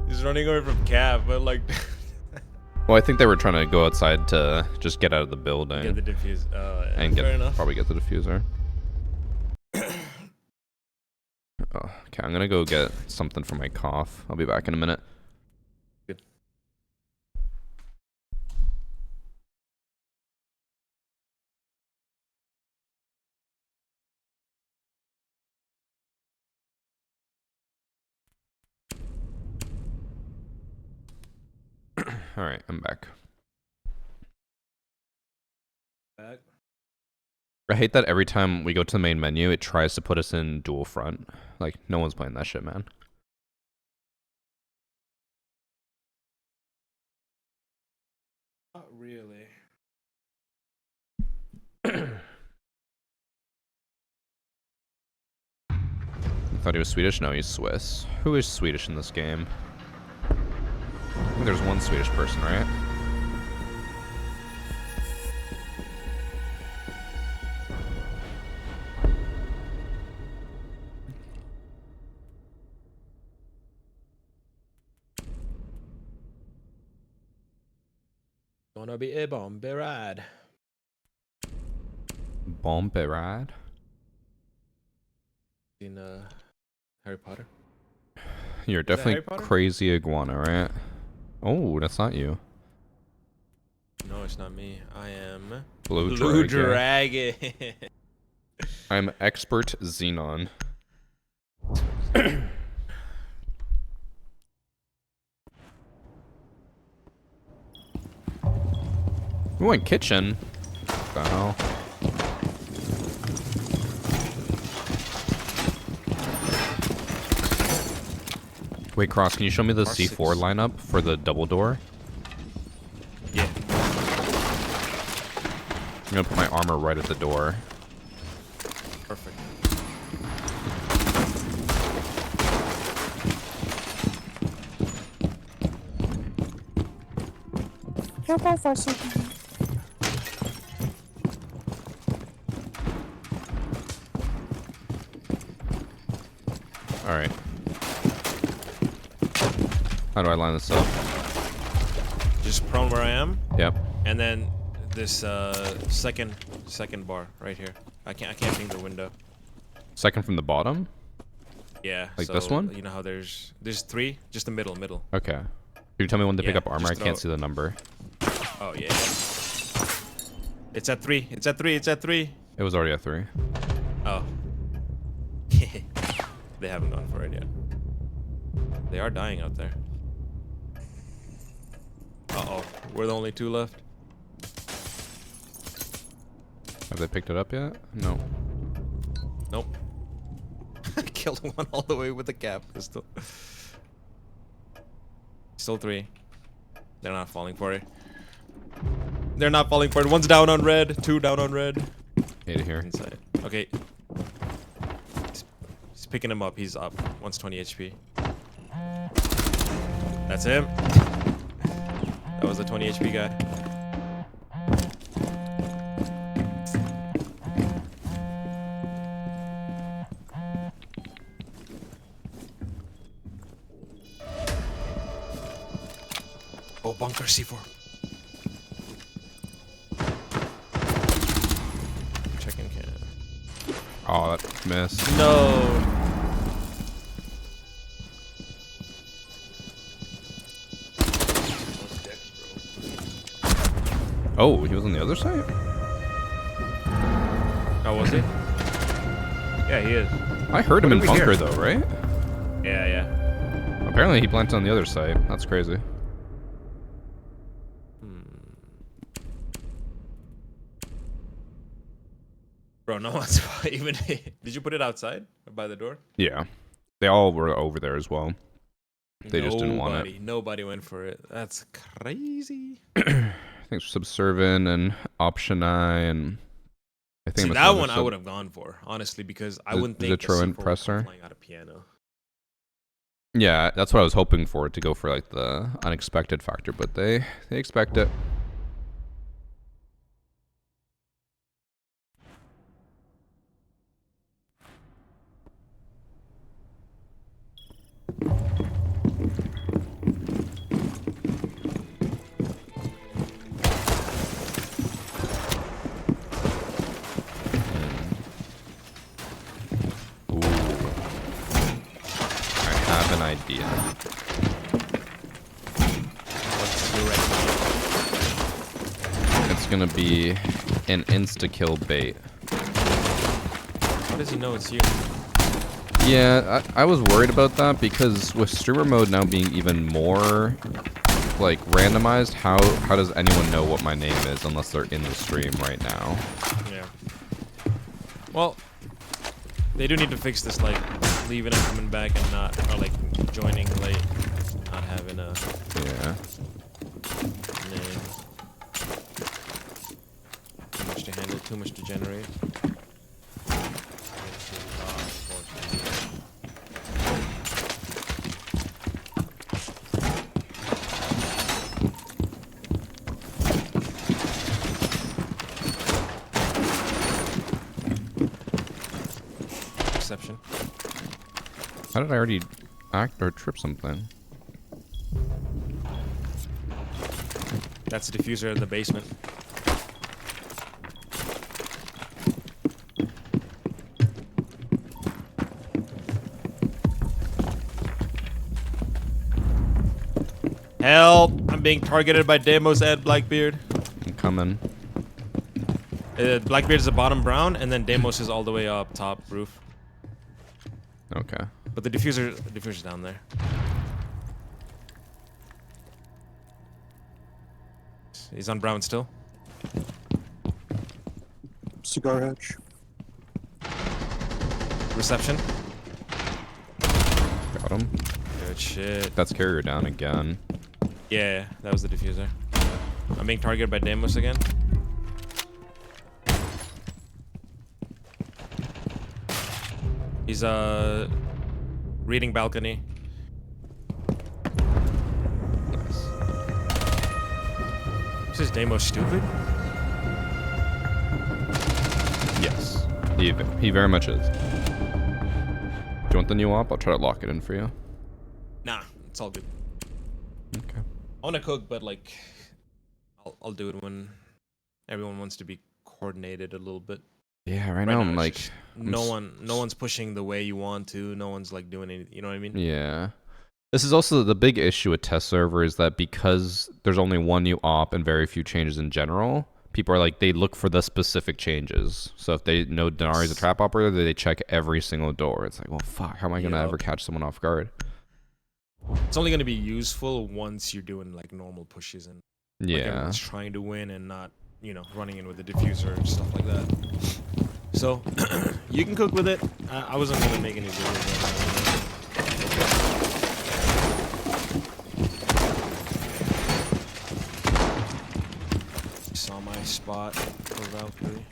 He's running away from Cap, but like. Well, I think they were trying to go outside to just get out of the building. Get the diffuse. And fair enough. probably get the diffuser. Oh, okay, I'm gonna go get something for my cough. I'll be back in a minute. Good. All right, I'm back. Back. I hate that every time we go to the main menu, it tries to put us in dual front. Like, no one's playing that shit, man. Not really. Thought he was Swedish? No, he's Swiss. Who is Swedish in this game? I think there's one Swedish person, right? Gonna be a bomb ride. Bombe ride? In Harry Potter. You're Is that definitely Harry Potter? crazy iguana, right? Oh, that's not you. No, it's not me. I am Blue Dragon. I'm expert Xenon. We went kitchen. What the hell? Wait, Cross, can you show me the R6. C4 lineup for the double door? Yeah. I'm gonna put my armor right at the door. Perfect. Alright. How do I line this up? Just prone where I am. Yep. And then this second bar right here. I can't ping the window. Second from the bottom? Yeah. Like so, this one? You know how there's three, just the middle. Okay. Can you tell me when to pick Yeah, up armor? I just can't throw- see the number. Oh yeah. It's at 3. It's at 3. It's at 3. It was already at 3. Oh. They haven't gone for it yet. They are dying out there. Uh-oh. We're the only 2 left. Have they picked it up yet? No. Nope. Killed one all the way with the cap pistol. Still 3. They're not falling for it. They're not falling for it. 1's down on red. 2 down on red. Hate it here. Inside. Okay. He's picking him up. He's up. 1's 20 HP. That's him. That was the 20 HP guy. Oh, bunker C4. Checking can. Oh, that missed. No. Oh, he was on the other side? Oh, was he? Yeah, he is. I heard him in bunker though, right? Yeah, yeah. Apparently he planted on the other side. That's crazy. Bro, no one's even. Did you put it outside or by the door? Yeah. They all were over there as well. They just didn't want it. Nobody went for it. That's crazy. Thanks for subservient and option I and I think See, that one I would have gone for, honestly, because I wouldn't think the Trojan C4 presser flying out of piano. Yeah, that's what I was hoping for, to go for like the unexpected factor, but they expect it. Idea. It's gonna be an insta-kill bait. How does he know it's you? Yeah, I was worried about that because with streamer mode now being even more like randomized, how does anyone know what my name is unless they're in the stream right now? Yeah. Well, they do need to fix this, like leaving and coming back and not, or like joining late, not having a name. Too much to handle, too much to generate. Exception. How did I already act or trip something? That's the diffuser in the basement. Help! I'm being targeted by Demos and Blackbeard. I'm coming. Blackbeard is the bottom brown, and then Demos is all the way up top roof. Okay. But the diffuser's down there. He's on brown still. Cigar hatch. Reception. Got him. Good shit. That's carrier down again. Yeah, that was the diffuser. I'm being targeted by Demos again. He's reading balcony. Nice. Is this Demos stupid? Yes. He very much is. Do you want the new op? I'll try to lock it in for you. Nah, it's all good. Okay. I want to cook, but like, I'll do it when everyone wants to be coordinated a little bit. Yeah, right now I'm like, no one's pushing the way you want to. No one's like doing anything. You know what I mean? yeah. This is also the big issue with test server is that because there's only one new op and very few changes in general, people are like, they look for the specific changes. So if they know Denari is a trap operator, they check every single door. It's like, well, fuck, how am I going to ever catch someone off guard? It's only going to be useful once you're doing like normal pushes and like, yeah, everyone's trying to win and not you know, running in with the diffuser and stuff like that. So you can cook with it. I wasn't gonna make any videos. Saw my spot for Valkyrie.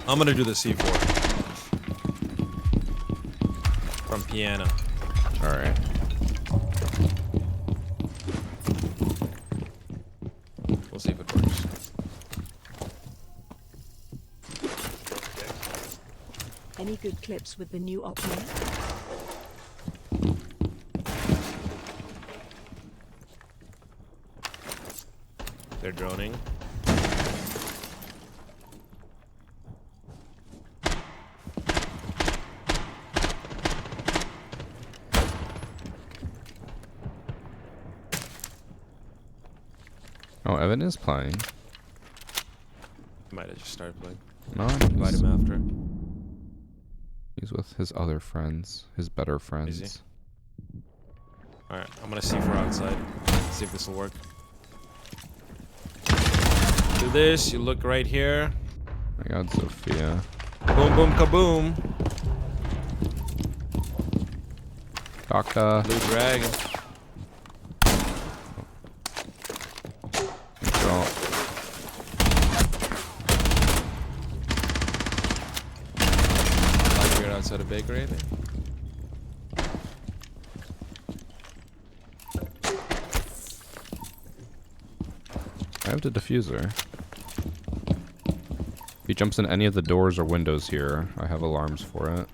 I'm gonna do the C4 from piano. All right. We'll see if it works. Any good clips with the new op mode? They're droning. Oh, Evan is playing. He might have just started playing. No, Invite him after. He's with his other friends, his better Is friends. he? Alright, I'm gonna see for outside. See if this will work. Do this, you look right here. I got Sophia. Boom, boom, kaboom. Doctor. Blue dragon. Girl. Like we're outside a bakery, I think. I have the diffuser. If he jumps in any of the doors or windows here, I have alarms for it.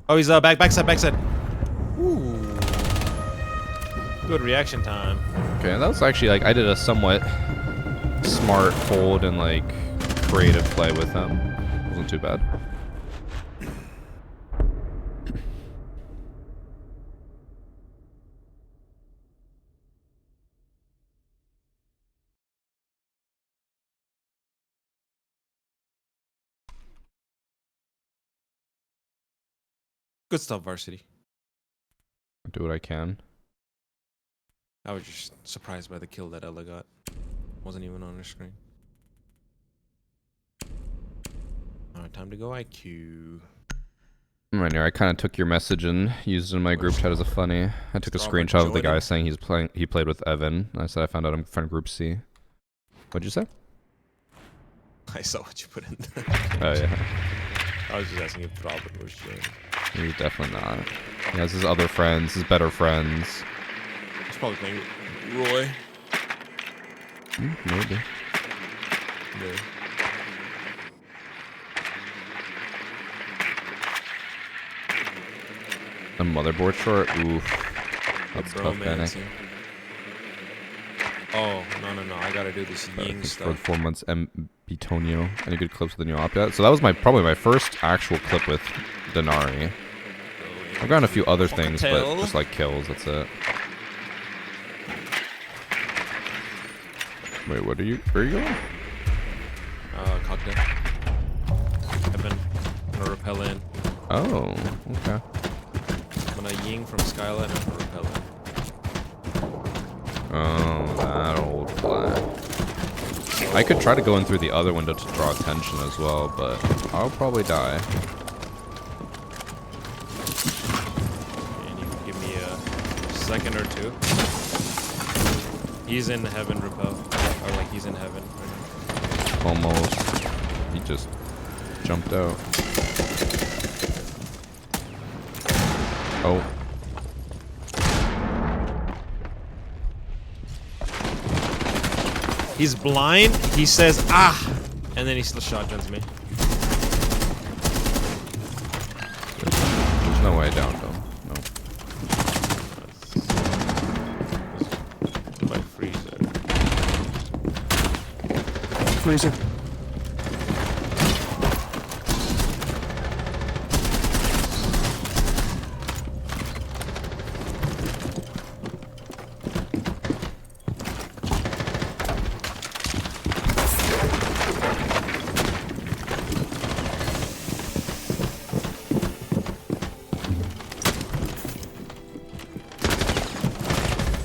Oh, he's backside. Ooh. Good reaction time. Okay, that was actually like I did a somewhat smart hold and like creative play with him. Wasn't too bad. Good stuff, Varsity. I do what I can. I was just surprised by the kill that Ella got. Wasn't even on her screen. Alright, time to go IQ. Right here, I kind of took your message and used it in my group chat as a funny. I took a screenshot of the guy saying he played with Evan. And I said I found out I'm friend group C. What'd you say? I saw what you put in there. Oh yeah. I was just asking if Robert was joining. He's definitely not. He has his other friends, his better friends. He's probably playing Roy. Maybe. Yeah. A motherboard short? Oof. That's tough, panic. Oh, no. I gotta do this Ying For stuff. 4 months, Betonio. Any good clips with the new op yet? So that was probably my first actual clip with DENARI. I've gotten a few other things, but just like kills, that's it. Wait, where are you going? Cocktail. Evan. I'm gonna repel in. Oh, okay. I'm gonna Ying from Skylight and I'm gonna repel in. Oh, that old play. I could try to go in through the other window to draw attention as well, but I'll probably die. And you can give me a second or two. He's in heaven, repel. Or like he's in heaven. Almost. He just jumped out. Oh. He's blind. He says, ah! And then he still shotguns me. There's no way down, though. No. My freezer. Freezer.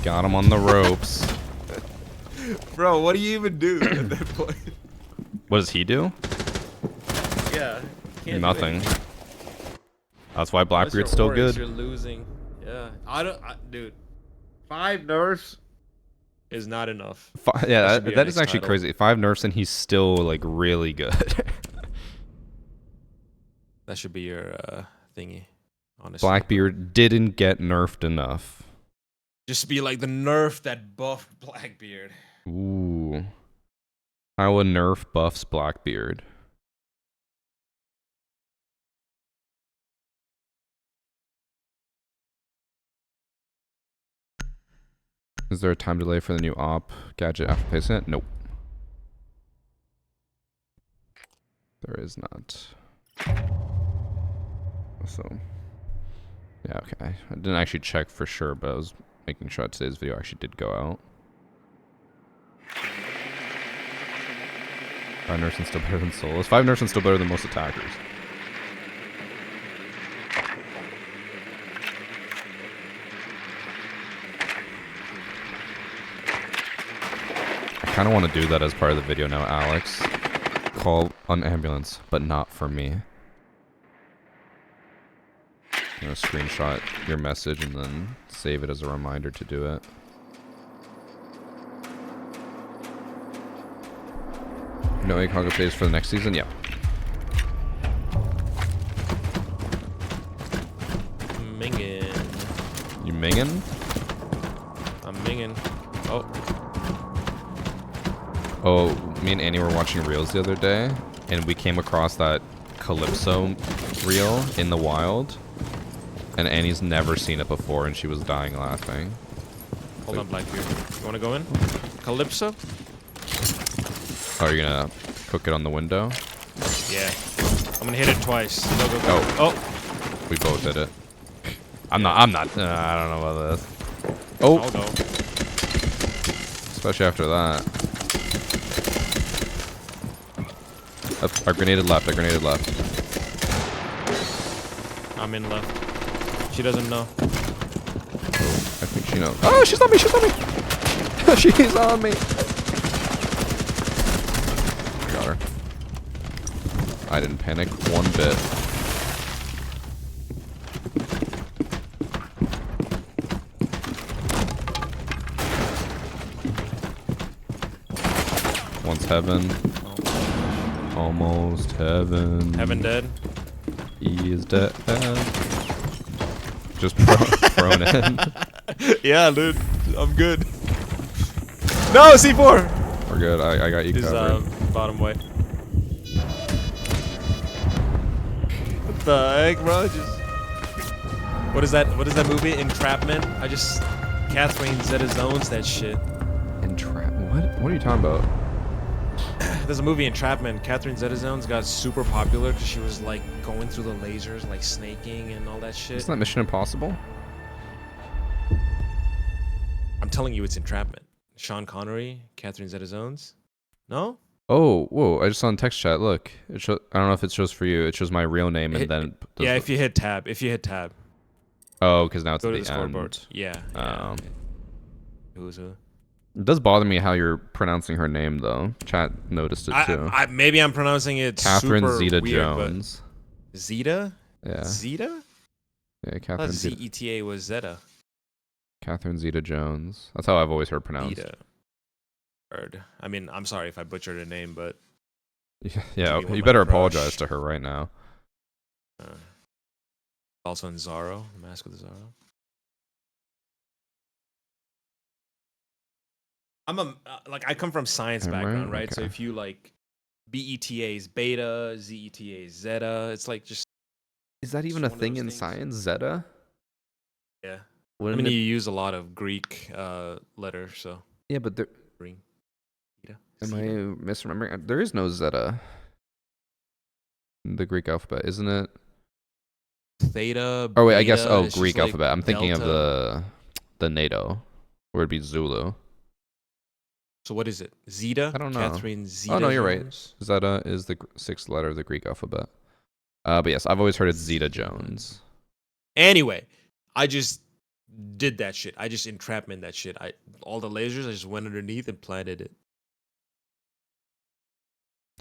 Got him on the ropes. Bro, what do you even do at that point? What does he do? Yeah. Can't do Nothing. anything. That's why Unless Blackbeard's you're still Oryx, good. You're losing. Yeah. Dude. 5 nerfs is not enough. Yeah, should be our that is next actually title. crazy. 5 nerfs and he's still like really good. That should be your thingy. Honestly. Blackbeard didn't get nerfed enough. Just be like the nerf that buffed Blackbeard. Ooh. How a nerf buffs Blackbeard. Is there a time delay for the new op gadget after placing it? Nope. There is not. So, yeah, okay. I didn't actually check for sure, but I was making sure that today's video actually did go out. 5 nerfs and still better than Solos. 5 nerfs and still better than most attackers. I kind of want to do that as part of the video now, Alex. Call an ambulance, but not for me. I'm gonna screenshot your message and then save it as a reminder to do it. No ACOG updates for the next season? Yep. Mingin. You mingin? I'm mingin. Oh. Oh, me and Annie were watching reels the other day, and we came across that Calypso reel in the wild, and Annie's never seen it before, and she was dying laughing. Hold on, Blackbeard. You want to go in? Calypso? Oh, you're gonna cook it on the window? Yeah. I'm gonna hit it twice. Go, go, go. Oh. Oh. We both did it. I don't know about this. Oh. I'll go. Especially after that. I grenaded left, I grenaded left. I'm in left. She doesn't know. Oh, I think she knows. Oh, she's on me, she's on me! She's on me! I got her. I didn't panic one bit. One's heaven. Almost heaven. Heaven dead? He is dead. Just thrown in. Yeah, dude. I'm good. No, C4! We're good. I got you He's covered. bottom white. What the heck, bro? What is that movie? Entrapment? Catherine Zeta-Zones that shit. What are you talking about? There's a movie, Entrapment. Catherine Zeta-Zones got super popular because she was like going through the lasers, like snaking and all that shit. Isn't that Mission Impossible? I'm telling you, it's Entrapment. Sean Connery, Catherine Zeta-Zones. No? Oh, whoa! I just saw in text chat. Look, I don't know if it shows for you. It shows my real name and then. Yeah, if you hit tab. Oh, because now it's Go at to the scoreboard. end. Yeah. Who's who? It does bother me how you're pronouncing her name, though. Chat noticed it too. Maybe I'm pronouncing it Catherine super Zeta weird, Jones. Zeta? Yeah. Zeta? Yeah, I Catherine thought Zeta. Z-E-T-A was Zeta. Catherine Zeta Jones. That's how I've always heard pronounced. Zeta. I mean, I'm sorry if I butchered her name, but Yeah, Maybe you one better of my apologize crush. to her right now. Also in Zorro, the Mask of the Zorro. I come from science Am I background, right? So Okay. if you like BETA is beta, ZETA is zeta, it's like just Is that even a thing in science? Zeta? yeah. Wouldn't you it- use a lot of Greek letters, so Yeah, but there. Green. Am I misremembering? There is no Zeta in the Greek alphabet, isn't it? Theta. Oh wait, I guess. beta, Oh, it's just Greek like alphabet. I'm thinking delta. of the NATO, where it'd be Zulu. So what is it? Zeta? I don't know. Catherine Zeta. Oh no, you're right. Jones? Zeta is the 6th letter of the Greek alphabet. But yes, I've always heard it's Zeta Jones. Anyway, I just did that shit. I just entrapment that shit. All the lasers, I just went underneath and planted it.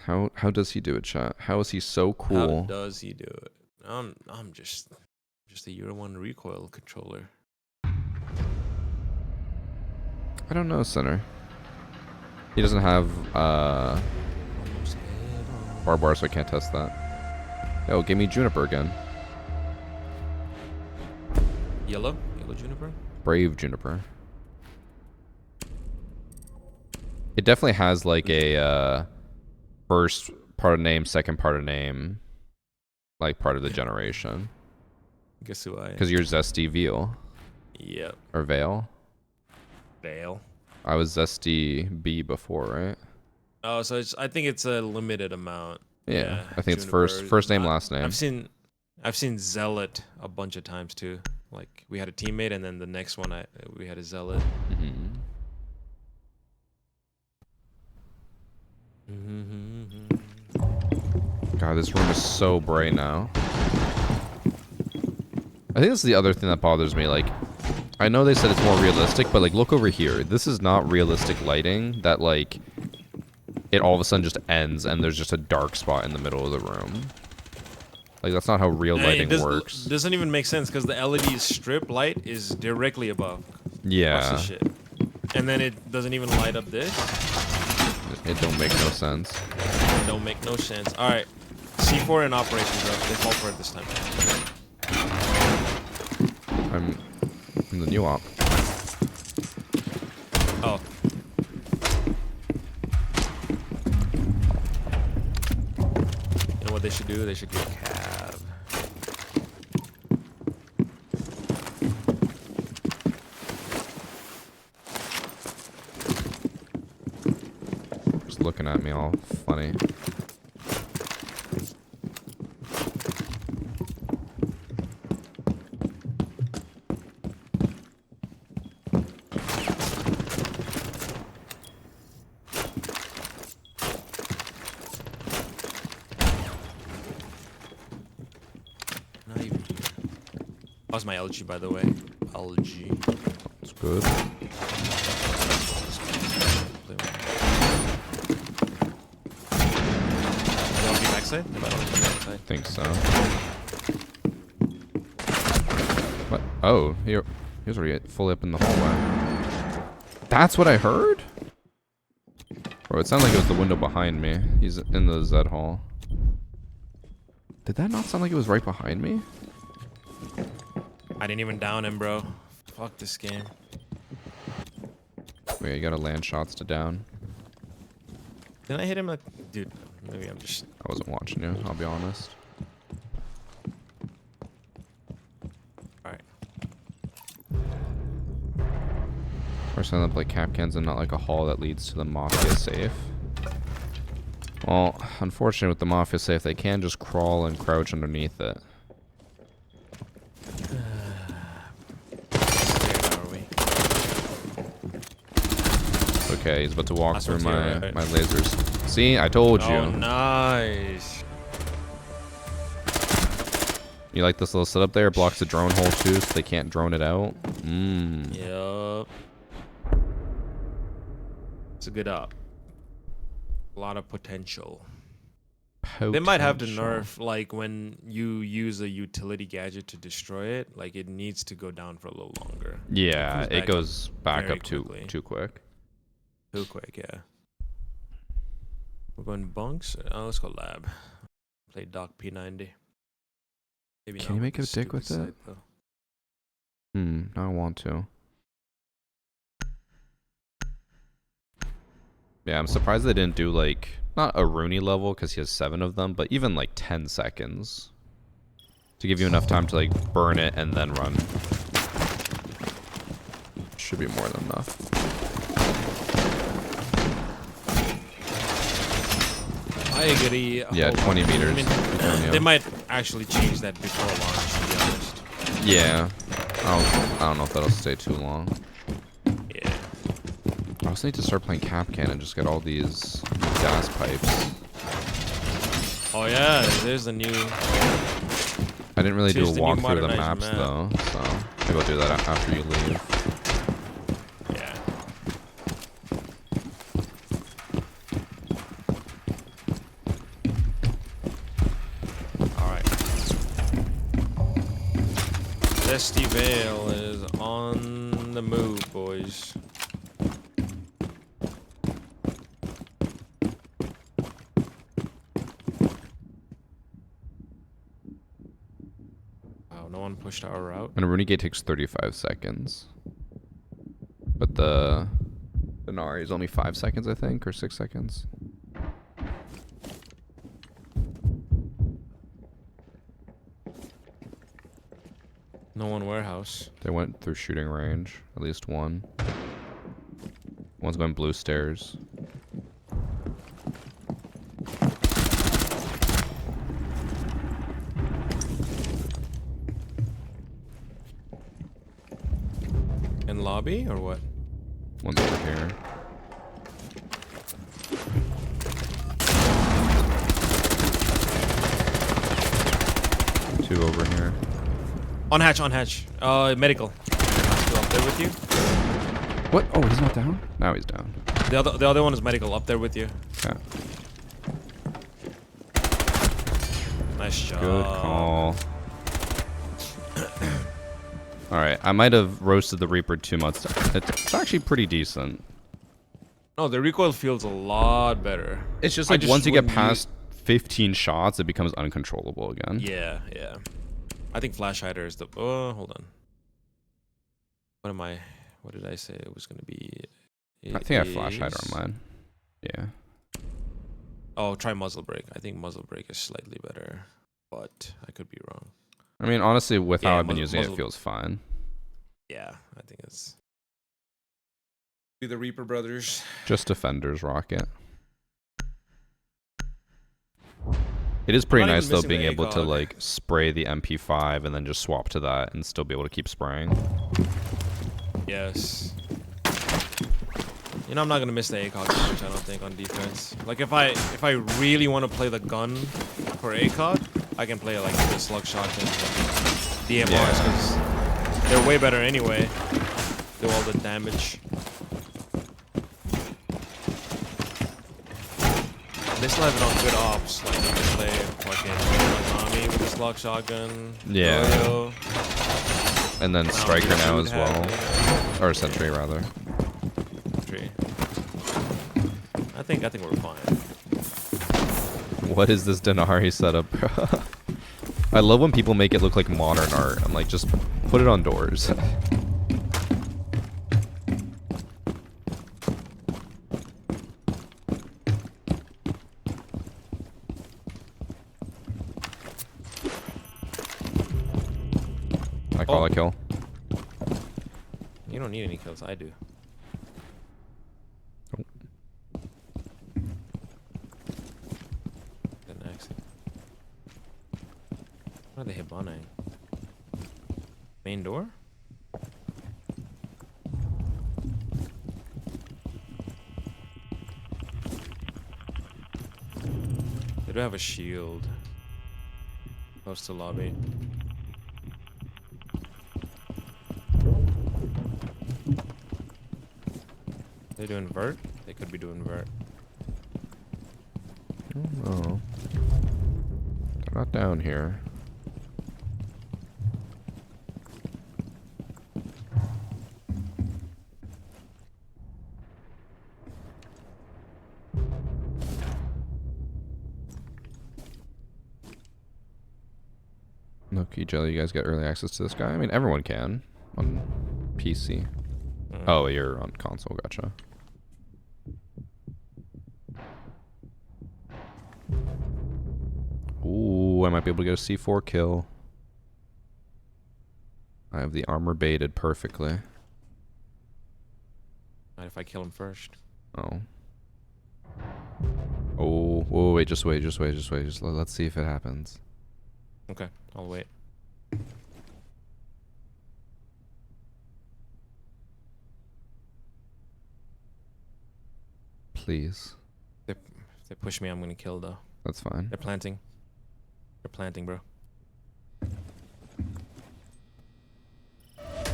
How does he do it, chat? How is he so How cool? does he do it? I'm just a Euro 1 recoil controller. I don't know, Center. He doesn't have barbed wire, so I can't test that. Oh, give me Juniper again. Yellow Juniper. Brave Juniper. It definitely has like a first part of name, second part of name, like part of the generation. Guess who I am? Because you're Zesty Veal. Yep. Or Vale. Vale. I was Zesty B before, right? Oh, so I think it's a limited amount. Yeah, I think it's Juniper. first name, last name. I've seen Zealot a bunch of times too. Like we had a teammate, and then the next one we had a Zealot. God, this room is so bright now. I think that's the other thing that bothers me. Like, I know they said it's more realistic, but like, look over here. This is not realistic lighting. That like, it all of a sudden just ends, and there's just a dark spot in the middle of the room. Like, that's not how real lighting works. Doesn't even make sense because the LED strip light is directly above. Yeah. Watch this shit. And then it doesn't even light up this. It don't make no sense. It don't make no sense. All right, C4 in operation, bro. They fall for it this time. I'm the new op. Oh. You know what they should do? They should get cab. Just looking at me all funny. Not even here. That was my LG, by the way. LG. It's good. Backside? I think so. What? Oh, he was already fully up in the hallway. That's what I heard? Bro, it sounded like it was the window behind me. He's in the Z hall. Did that not sound like it was right behind me? I didn't even down him, bro. Fuck this game. Wait, you gotta land shots to down. Didn't I hit him like... Dude, maybe I'm just... I wasn't watching you, I'll be honest. Alright. Or setting up like capcans and not like a hall that leads to the Mafia safe. Well, unfortunately with the Mafia safe, they can just crawl and crouch underneath it. Okay, he's about to walk through my lasers. See, I told you. Oh, nice. You like this little setup there? It blocks the drone hole too, so they can't drone it out. Yup. It's a good up. A lot of potential. They might have to nerf, like, when you use a utility gadget to destroy it, like, it needs to go down for a little longer. Yeah, it goes back very up too quickly. too quick. Too quick, yeah. We're going bunks. Oh, let's go lab. Play Doc P90. Maybe Can you make a dick with it? I want to. Yeah, I'm surprised they didn't do like not a Rooney level because he has 7 of them, but even like 10 seconds to give you enough time to like burn it and then run. Should be more than enough. I agree. Yeah, 20 meters. I mean, they might actually change that before launch, to be honest. Yeah. I don't know if that'll stay too long. Yeah. I also need to start playing Capcan and just get all these gas pipes. Oh yeah, there's a new... I didn't really do a Here's the new walkthrough of the modernized maps map. though, so... should go do that after you leave. Yeah. Alright. Zesty Vale is on the move, boys. Wow, no one pushed our route. And a Rooney Gate takes 35 seconds. But the DENARI is only 5 seconds, I think, or 6 seconds. No one warehouse. They went through shooting range, at least one. One's going blue stairs. In lobby or what? One's over here. Two over here. On hatch, on hatch. Medical. Still up there with you? What? Oh, he's not down? Now he's down. The other one is medical, up there with you. Okay. Nice job. Good call. Alright, I might have roasted the Reaper too much. It's actually pretty decent. No, the recoil feels a lot better. It's just like once you get past 15 shots, it becomes uncontrollable again. Yeah, yeah. I think flash hider is the... Oh, hold on. What did I say it was going to be? I think I flash hider on mine. Yeah. Oh, try muzzle brake. I think muzzle brake is slightly better, but I could be wrong. I mean, honestly, with how I've been using it, muzzle... it feels fine. Yeah, I think it's... Be the Reaper brothers. Just Defender's Rocket. It is pretty nice, though, being able to, like, spray the MP5 and then just swap to that and still be able to keep spraying. Yes. You know, I'm not going to miss the ACOG too much, I don't think, on defense. Like, if I really want to play the gun for ACOG, I can play, like, the slug shotguns and DMRs, because they're way better anyway. Do all the damage. They still have it on good ops, like you can play fucking Army with the slug shotgun. Yeah. Yo. And then Striker now as well. Or Sentry, rather. Sentry. I think we're fine. What is this DENARI setup, bro? I love when people make it look like modern art. I'm like, just put it on doors. I call a kill. You don't need any kills, I do. Oh. Good next. Where are they hitboning? Main door? They do have a shield. Close to lobby. They doing vert? They could be doing vert. Oh. They're not down here. Loki Jelly, you guys get early access to this guy? I mean, everyone can on PC. Oh, you're on console, gotcha. Ooh, I might be able to get a C4 kill. I have the armor baited perfectly. Mind if I kill him first? Oh. Oh, whoa, wait, just wait. Let's see if it happens. Okay, I'll wait. Please. If they push me, I'm gonna kill though. That's fine. They're planting. They're planting, bro.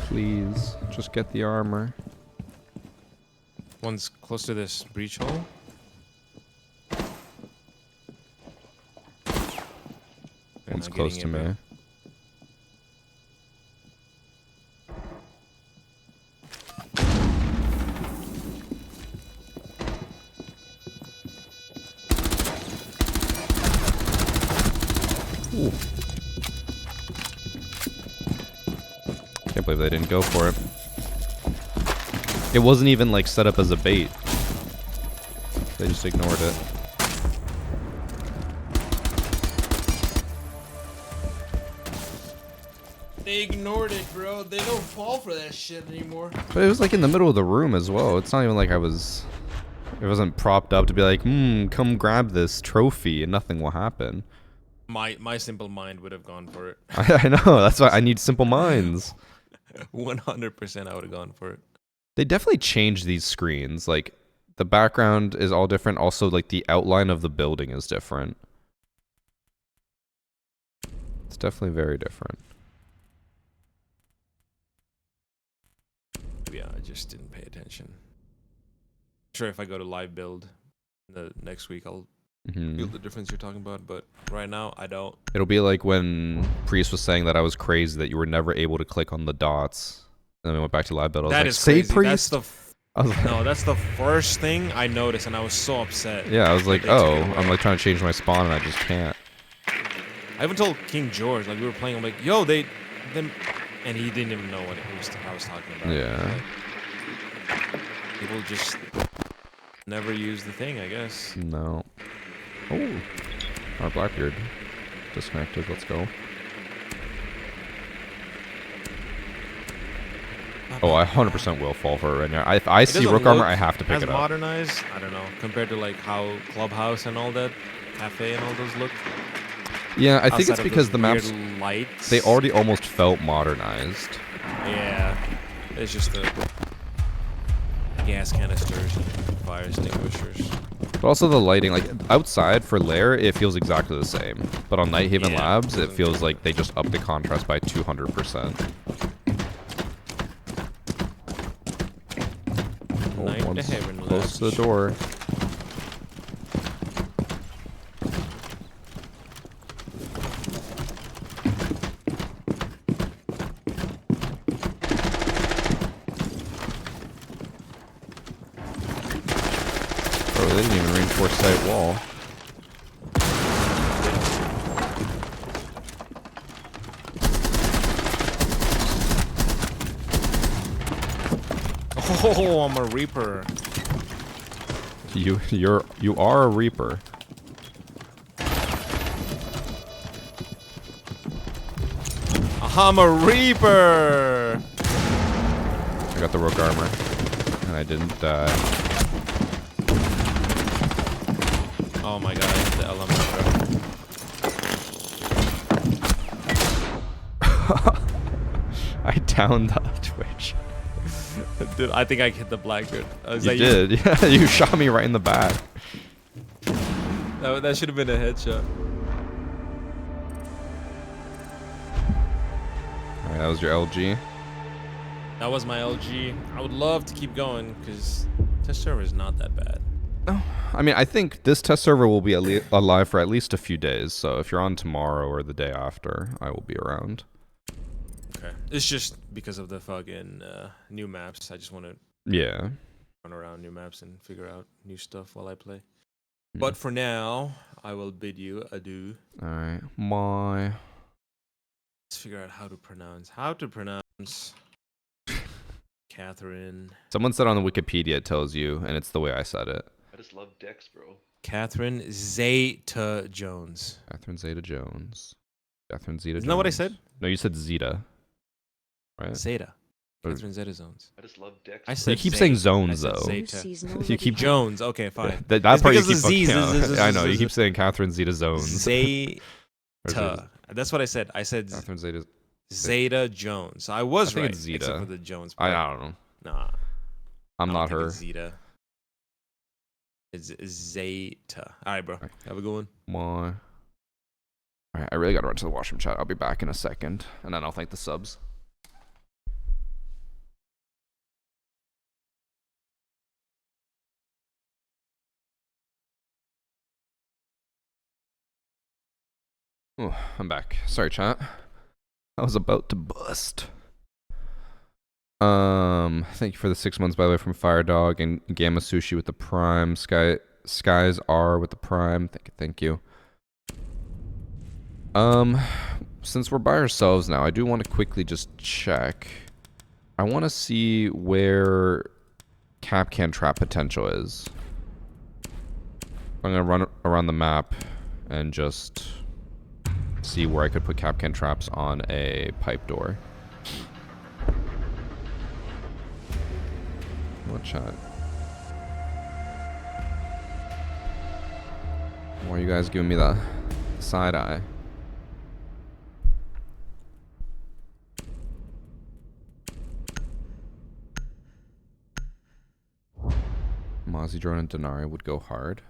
Please, just get the armor. One's close to this breach hole. They're One's not close getting to it, me. Ooh. Can't believe they didn't go for it. It wasn't even like set up as a bait. They just ignored it. They ignored it, bro. They don't fall for that shit anymore. But it was like in the middle of the room as well. It's not even like I was... It wasn't propped up to be like, come grab this trophy and nothing will happen. My simple mind would have gone for it. I know, that's why I need simple minds. 100% I would have gone for it. They definitely changed these screens. Like, the background is all different. Also, like, the outline of the building is different. It's definitely very different. Maybe I just didn't pay attention. Sure, if I go to live build the next week, I'll feel the difference you're talking about. But right now, I don't. It'll be like when Priest was saying that I was crazy that you were never able to click on the dots. And then we went back to live build. I was That like, is say crazy. Priest. No, that's the first thing I noticed, and I was so upset. Yeah, I was like, that they took oh, it away. I'm like trying to change my spawn and I just can't. I even told King George, like we were playing, I'm like, yo, then, and he didn't even know what I was talking about. Yeah. Like, people just never use the thing, I guess. No. Oh, our Blackbeard disconnected. Let's go. Oh, I 100% will fall for it right now. If I see Rook Armor, I have to pick it up. Modernized, I don't know, compared to like how Clubhouse and all that, Cafe and all those look. Yeah, I think it's Outside of because those the maps, weird lights. they already almost felt modernized. Yeah, it's just the gas canisters and fire extinguishers. But also the lighting, like outside for Lair, it feels exactly the same. But on Night Haven Labs, it feels like they just upped the contrast by 200%. Oh, one's close to the door. Oh, they didn't even reinforce site wall. Oh, I'm a Reaper. You are a Reaper. I'm a Reaper. I got the Rook Armor, and I didn't die. Oh my god, I hit the element. I downed the Twitch. Dude, I think I hit the Blackbeard. You did, yeah. You shot me right in the back. That should have been a headshot. Alright, that was your LG. That was my LG. I would love to keep going because test server is not that bad. Oh, I mean, I think this test server will be alive for at least a few days. So if you're on tomorrow or the day after, I will be around. Okay. It's just because of the fucking new maps. I just want to run around new maps and figure out new stuff while I play. But for now, I will bid you adieu. Alright. My. Let's figure out how to pronounce Catherine. Someone said on the Wikipedia it tells you, and it's the way I said it. I just love Dex, bro. Catherine Zeta-Jones. Catherine Zeta-Jones. Catherine Zeta-Jones. Isn't that what I said? No, you said Zeta. Right? Zeta. Catherine Zeta-Zones. I just love Dex. I said you keep saying zones, I said though. Zeta. You keep Jones. Okay, fine. That It's part you because keep of fucking Z's. I know, you keep saying Catherine Zeta-Zones. Zeta. That's what I said. I said Catherine Zeta. Zeta-Jones. I was think right. it's Zeta. Except for the Jones I part. don't know. Nah. I'm I don't not think her. It's Zeta. It's Zeta. Alright, bro. Have a good one. Alright, I really gotta run to the washroom, chat. I'll be back in a second, and then I'll thank the subs. Oh, I'm back. Sorry, chat. I was about to bust. Thank you for the 6 months, by the way, from Fire Dog and Gamma Sushi with the Prime. Skies R with the Prime. Thank you. Since we're by ourselves now, I do want to quickly just check. I want to see where Capcan trap potential is. I'm gonna run around the map and just see where I could put Capcan traps on a pipe door. What chat? Why are you guys giving me the side eye? Mozzie drone and Denari would go hard.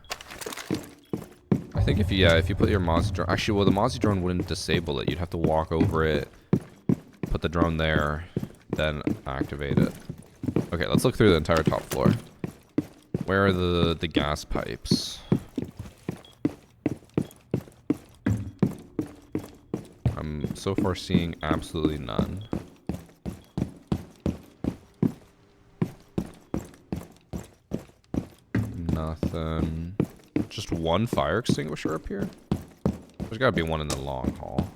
I think if you put your Mozzie drone, actually, well, the Mozzie drone wouldn't disable it. You'd have to walk over it, put the drone there, then activate it. Okay, let's look through the entire top floor. Where are the gas pipes? I'm so far seeing absolutely none. Nothing. Just one fire extinguisher up here? There's gotta be one in the long hall.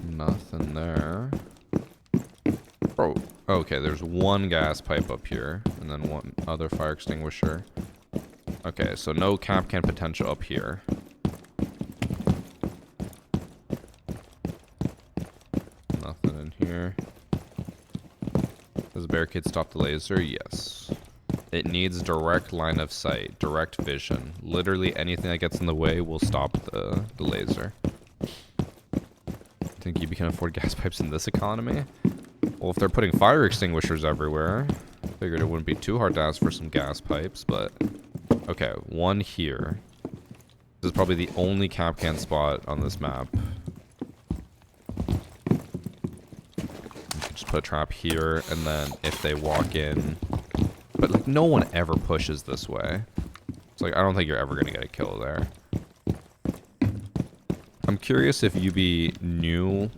Nothing there. Oh, okay, there's one gas pipe up here, and then one other fire extinguisher. Okay, so no Capcan potential up here. Nothing in here. Does the barricade stop the laser? Yes. It needs direct line of sight, direct vision. Literally anything that gets in the way will stop the laser. Think you can afford gas pipes in this economy? Well, if they're putting fire extinguishers everywhere, I figured it wouldn't be too hard to ask for some gas pipes, but... Okay, one here. This is probably the only Capcan spot on this map. You can just put a trap here, and then if they walk in... But, like, no one ever pushes this way. It's like, I don't think you're ever gonna get a kill there. I'm curious if UB knew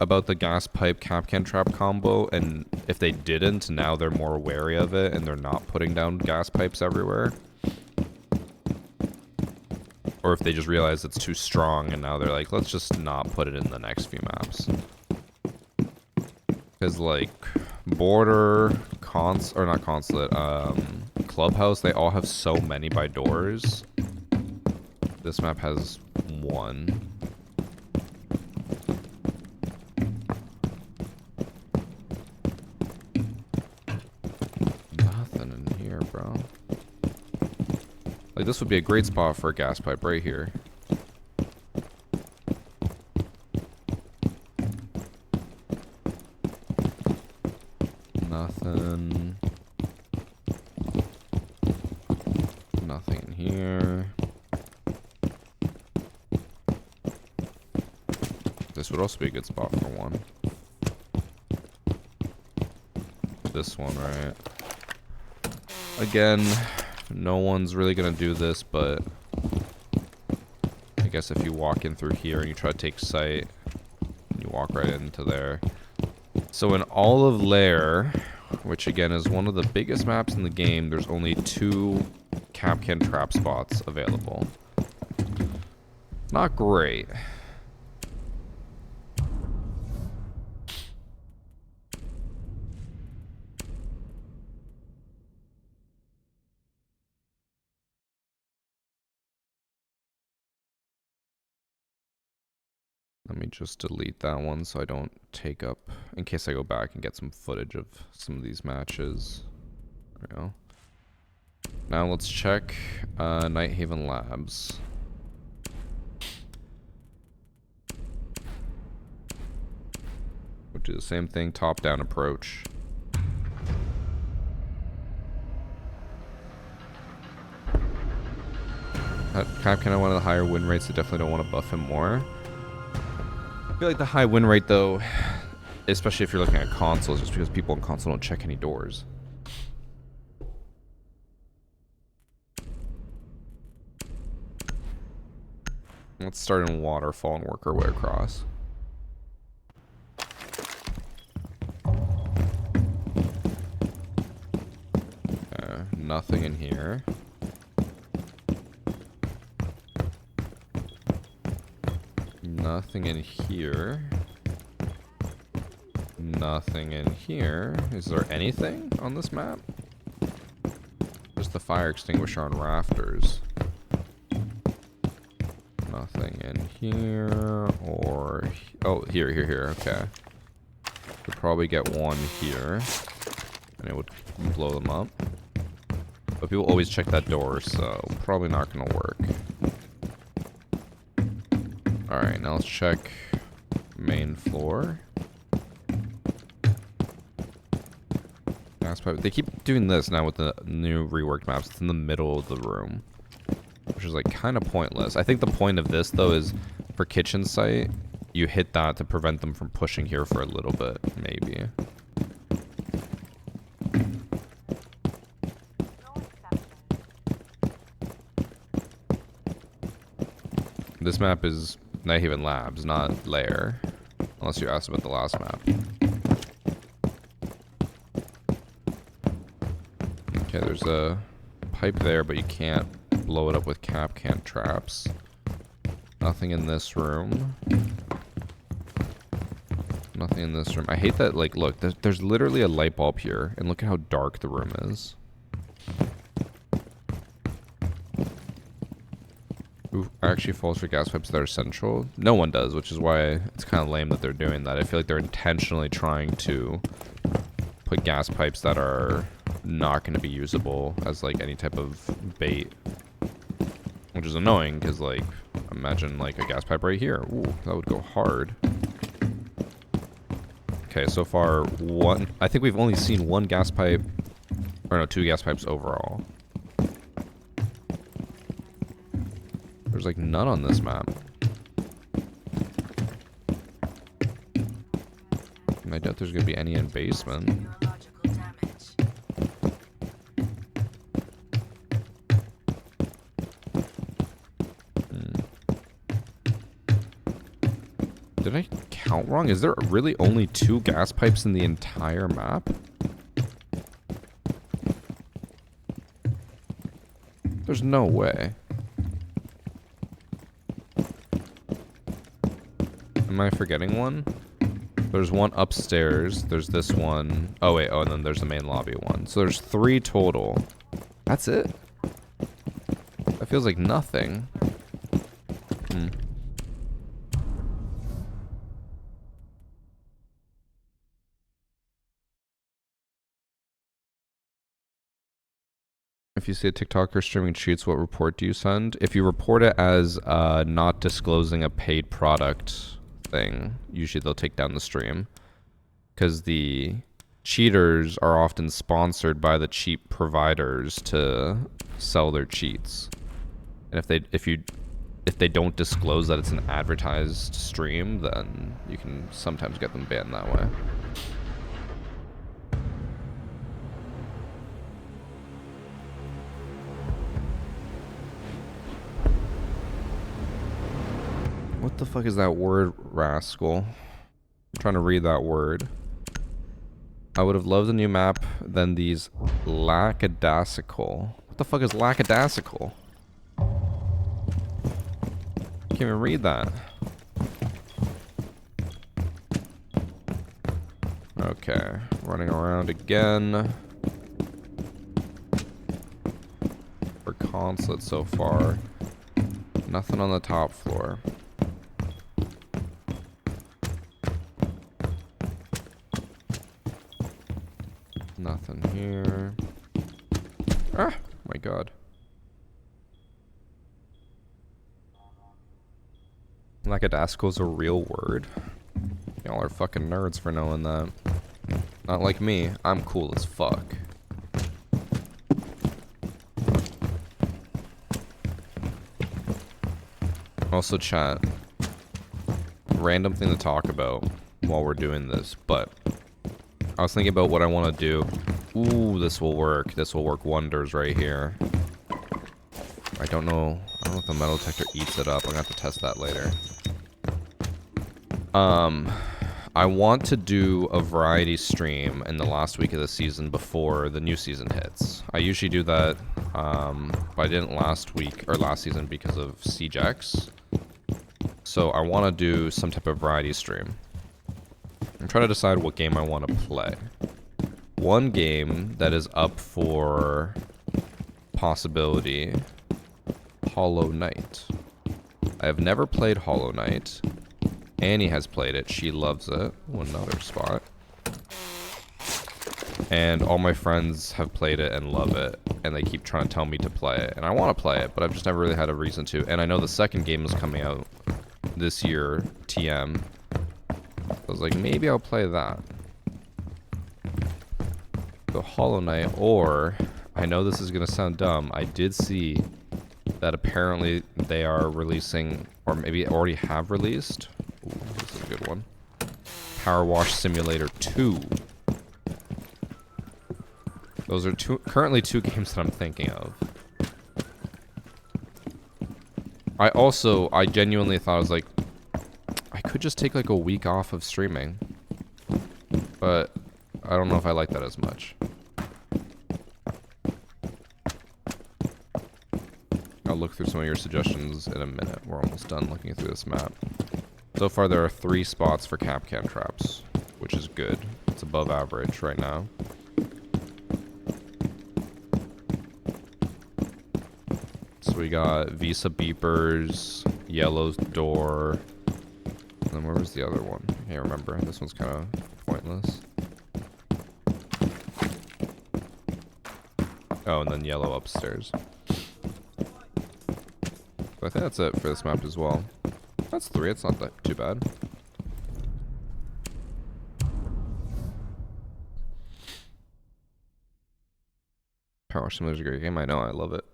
about the gas pipe Capcan trap combo, and if they didn't, now they're more wary of it, and they're not putting down gas pipes everywhere. Or if they just realize it's too strong, and now they're like, let's just not put it in the next few maps. Because, like, Border, not Consulate, Clubhouse, they all have so many by doors. This map has one. Nothing in here, bro. Like, this would be a great spot for a gas pipe right here. Nothing. Nothing in here. This would also be a good spot for one. This one, right? Again, no one's really gonna do this, but I guess if you walk in through here and you try to take sight, you walk right into there. So in all of Lair, which again is one of the biggest maps in the game, there's only 2 Capcan trap spots available. Not great. Let me just delete that one so I don't take up, in case I go back and get some footage of some of these matches. There we go. Now let's check Nighthaven Labs. We'll do the same thing, top-down approach. Capcan had one of the higher win rates, so definitely don't want to buff him more. I feel like the high win rate, though, especially if you're looking at consoles, just because people on console don't check any doors. Let's start in waterfall and work our way across. Nothing in here. Nothing in here. Nothing in here. Is there anything on this map? Just the fire extinguisher on rafters. Nothing in here or... Oh, here. Okay. Could probably get one here. And it would blow them up. But people always check that door, so probably not going to work. Alright, now let's check main floor. Gas pipe. They keep doing this now with the new reworked maps. It's in the middle of the room, which is like kind of pointless. I think the point of this though is for kitchen site, you hit that to prevent them from pushing here for a little bit, maybe. This map is Nahaven Labs, not Lair. Unless you asked about the last map. Okay, there's a pipe there, but you can't blow it up with cap can traps. Nothing in this room. Nothing in this room. I hate that, like, look, there's literally a light bulb here, and look at how dark the room is. Ooh, actually falls for gas pipes that are central. No one does, which is why it's kind of lame that they're doing that. I feel like they're intentionally trying to put gas pipes that are not going to be usable as like any type of bait, which is annoying because like imagine like a gas pipe right here. Ooh, that would go hard. Okay, so far one. I think we've only seen one gas pipe, or no, 2 gas pipes overall. There's like none on this map. And I doubt there's gonna be any in basement. Did I count wrong? Is there really only 2 gas pipes in the entire map? There's no way. Am I forgetting one? There's one upstairs. There's this one. Oh, wait. Oh, and then there's the main lobby one. So there's 3 total. That's it? That feels like nothing. If you see a TikToker streaming cheats, what report do you send? If you report it as not disclosing a paid product thing, usually they'll take down the stream. Because the cheaters are often sponsored by the cheat providers to sell their cheats. And if they don't disclose that it's an advertised stream, then you can sometimes get them banned that way. What the fuck is that word, rascal? I'm trying to read that word. I would have loved a new map than these lackadaisical. What the fuck is lackadaisical? Can't even read that. Okay, running around again. For consulate so far. Nothing on the top floor. Nothing here. Ah, my god. Lackadaisical's a real word. Y'all are fucking nerds for knowing that. Not like me. I'm cool as fuck. Also, chat. Random thing to talk about while we're doing this, but I was thinking about what I want to do. Ooh, this will work. This will work wonders right here. I don't know if the metal detector eats it up. I'm gonna have to test that later. I want to do a variety stream in the last week of the season before the new season hits. I usually do that, but I didn't last season because of CJX. So I want to do some type of variety stream. I'm trying to decide what game I want to play. One game that is up for possibility, Hollow Knight. I have never played Hollow Knight. Annie has played it. She loves it. Another spot. And all my friends have played it and love it. And they keep trying to tell me to play it. And I want to play it, but I've just never really had a reason to. And I know the second game is coming out this year, TM. I was like, maybe I'll play that. The Hollow Knight, or I know this is going to sound dumb. I did see that apparently they are releasing, or maybe already have released. Ooh, this is a good one. Power Wash Simulator 2. Those are currently two games that I'm thinking of. I genuinely thought, I was like, I could just take like a week off of streaming. But I don't know if I like that as much. I'll look through some of your suggestions in a minute. We're almost done looking through this map. So far there are 3 spots for Capcan traps, which is good. It's above average right now. So we got Visa beepers, Yellow's door, and then where was the other one? I can't remember. This one's kind of pointless. Oh, and then Yellow upstairs. So I think that's it for this map as well. That's 3. It's not that too bad. Power Simulator is a great game. I know. I love it.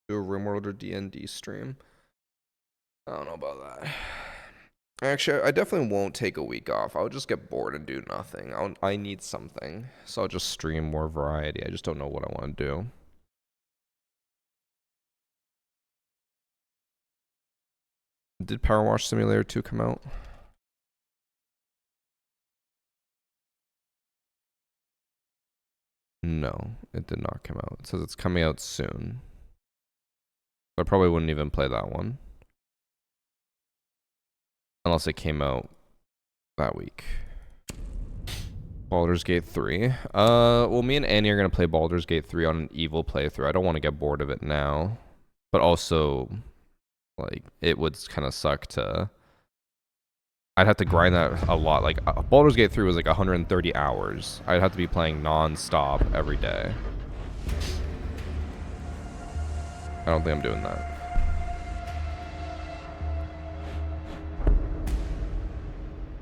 Do a RimWorld or D&D stream. I don't know about that. Actually, I definitely won't take a week off. I'll just get bored and do nothing. I need something. So I'll just stream more variety. I just don't know what I want to do. Did Power Wash Simulator 2 come out? No, it did not come out. It says it's coming out soon. I probably wouldn't even play that one. Unless it came out that week. Baldur's Gate 3. Well, me and Annie are going to play Baldur's Gate 3 on an evil playthrough. I don't want to get bored of it now. But also, like, it would kind of suck to... I'd have to grind that a lot. Like, Baldur's Gate 3 was like 130 hours. I'd have to be playing non-stop every day. I don't think I'm doing that.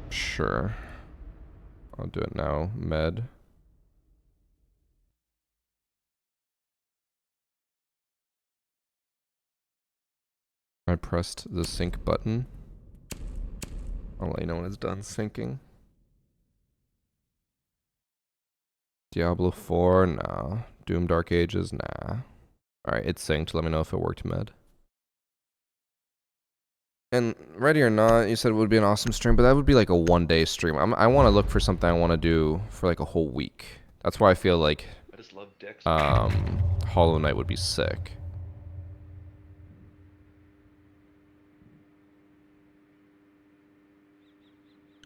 Sure. I'll do it now. Med. I pressed the sync button. I'll let you know when it's done syncing. Diablo 4, nah. Doom Dark Ages, nah. Alright, it's synced. Let me know if it worked, Med. And ready or not, you said it would be an awesome stream, but that would be like a one-day stream. I want to look for something I want to do for like a whole week. That's why I feel like I just love dicks. Hollow Knight would be sick.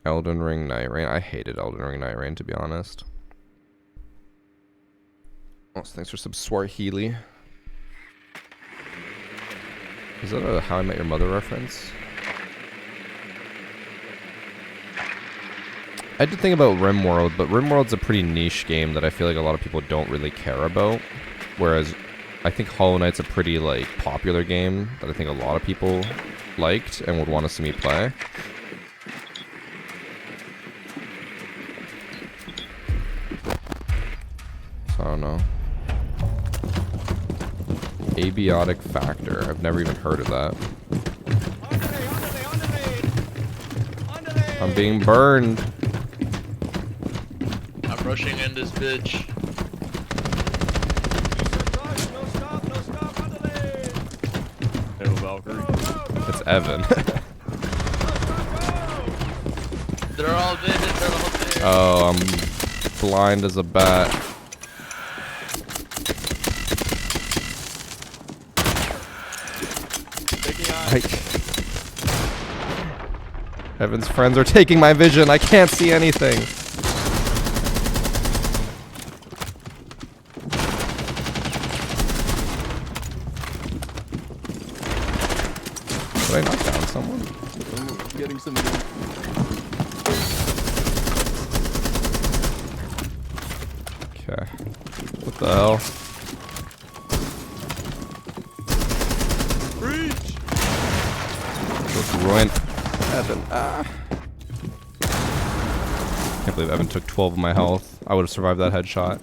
Elden Ring Night Rain. I hated Elden Ring Night Rain, to be honest. Oh, thanks for some Swahili. Is that a How I Met Your Mother reference? I did think about RimWorld, but RimWorld's a pretty niche game that I feel like a lot of people don't really care about. Whereas I think Hollow Knight's a pretty like popular game that I think a lot of people liked and would want to see me play. So I don't know. Abiotic factor. I've never even heard of that. I'm being burned. I'm rushing in this bitch. Evan. They're all dead. They're all dead. Oh, I'm blind as a bat. Evan's friends are taking my vision. I can't see anything. Did I knock down someone? I'm getting some. Okay. What the hell? Breach! Just ruined Evan. Can't believe Evan took 12 of my health. I would have survived that headshot.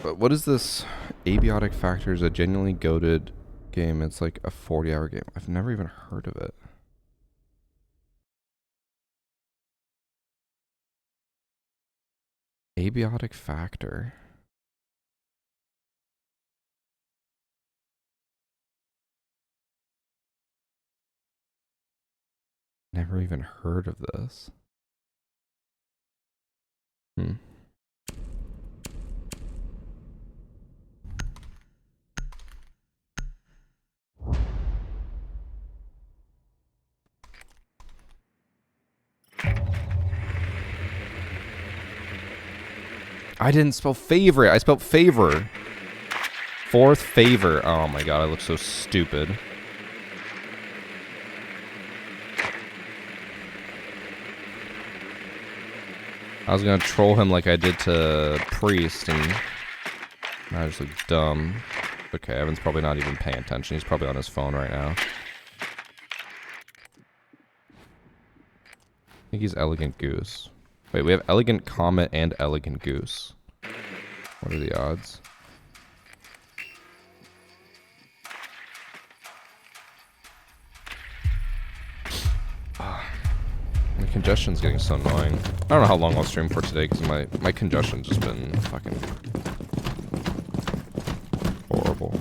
But what is this? Abiotic Factors, a genuinely goated game. It's like a 40-hour game. I've never even heard of it. Abiotic Factor. Never even heard of this. I didn't spell favorite. I spelled favor. Fourth favor. Oh my god, I look so stupid. I was gonna troll him like I did to Priest, and I just look dumb. Okay, Evan's probably not even paying attention. He's probably on his phone right now. I think he's Elegant Goose. Wait, we have Elegant Comet and Elegant Goose. What are the odds? My congestion's getting so annoying. I don't know how long I'll stream for today because my congestion's just been fucking horrible.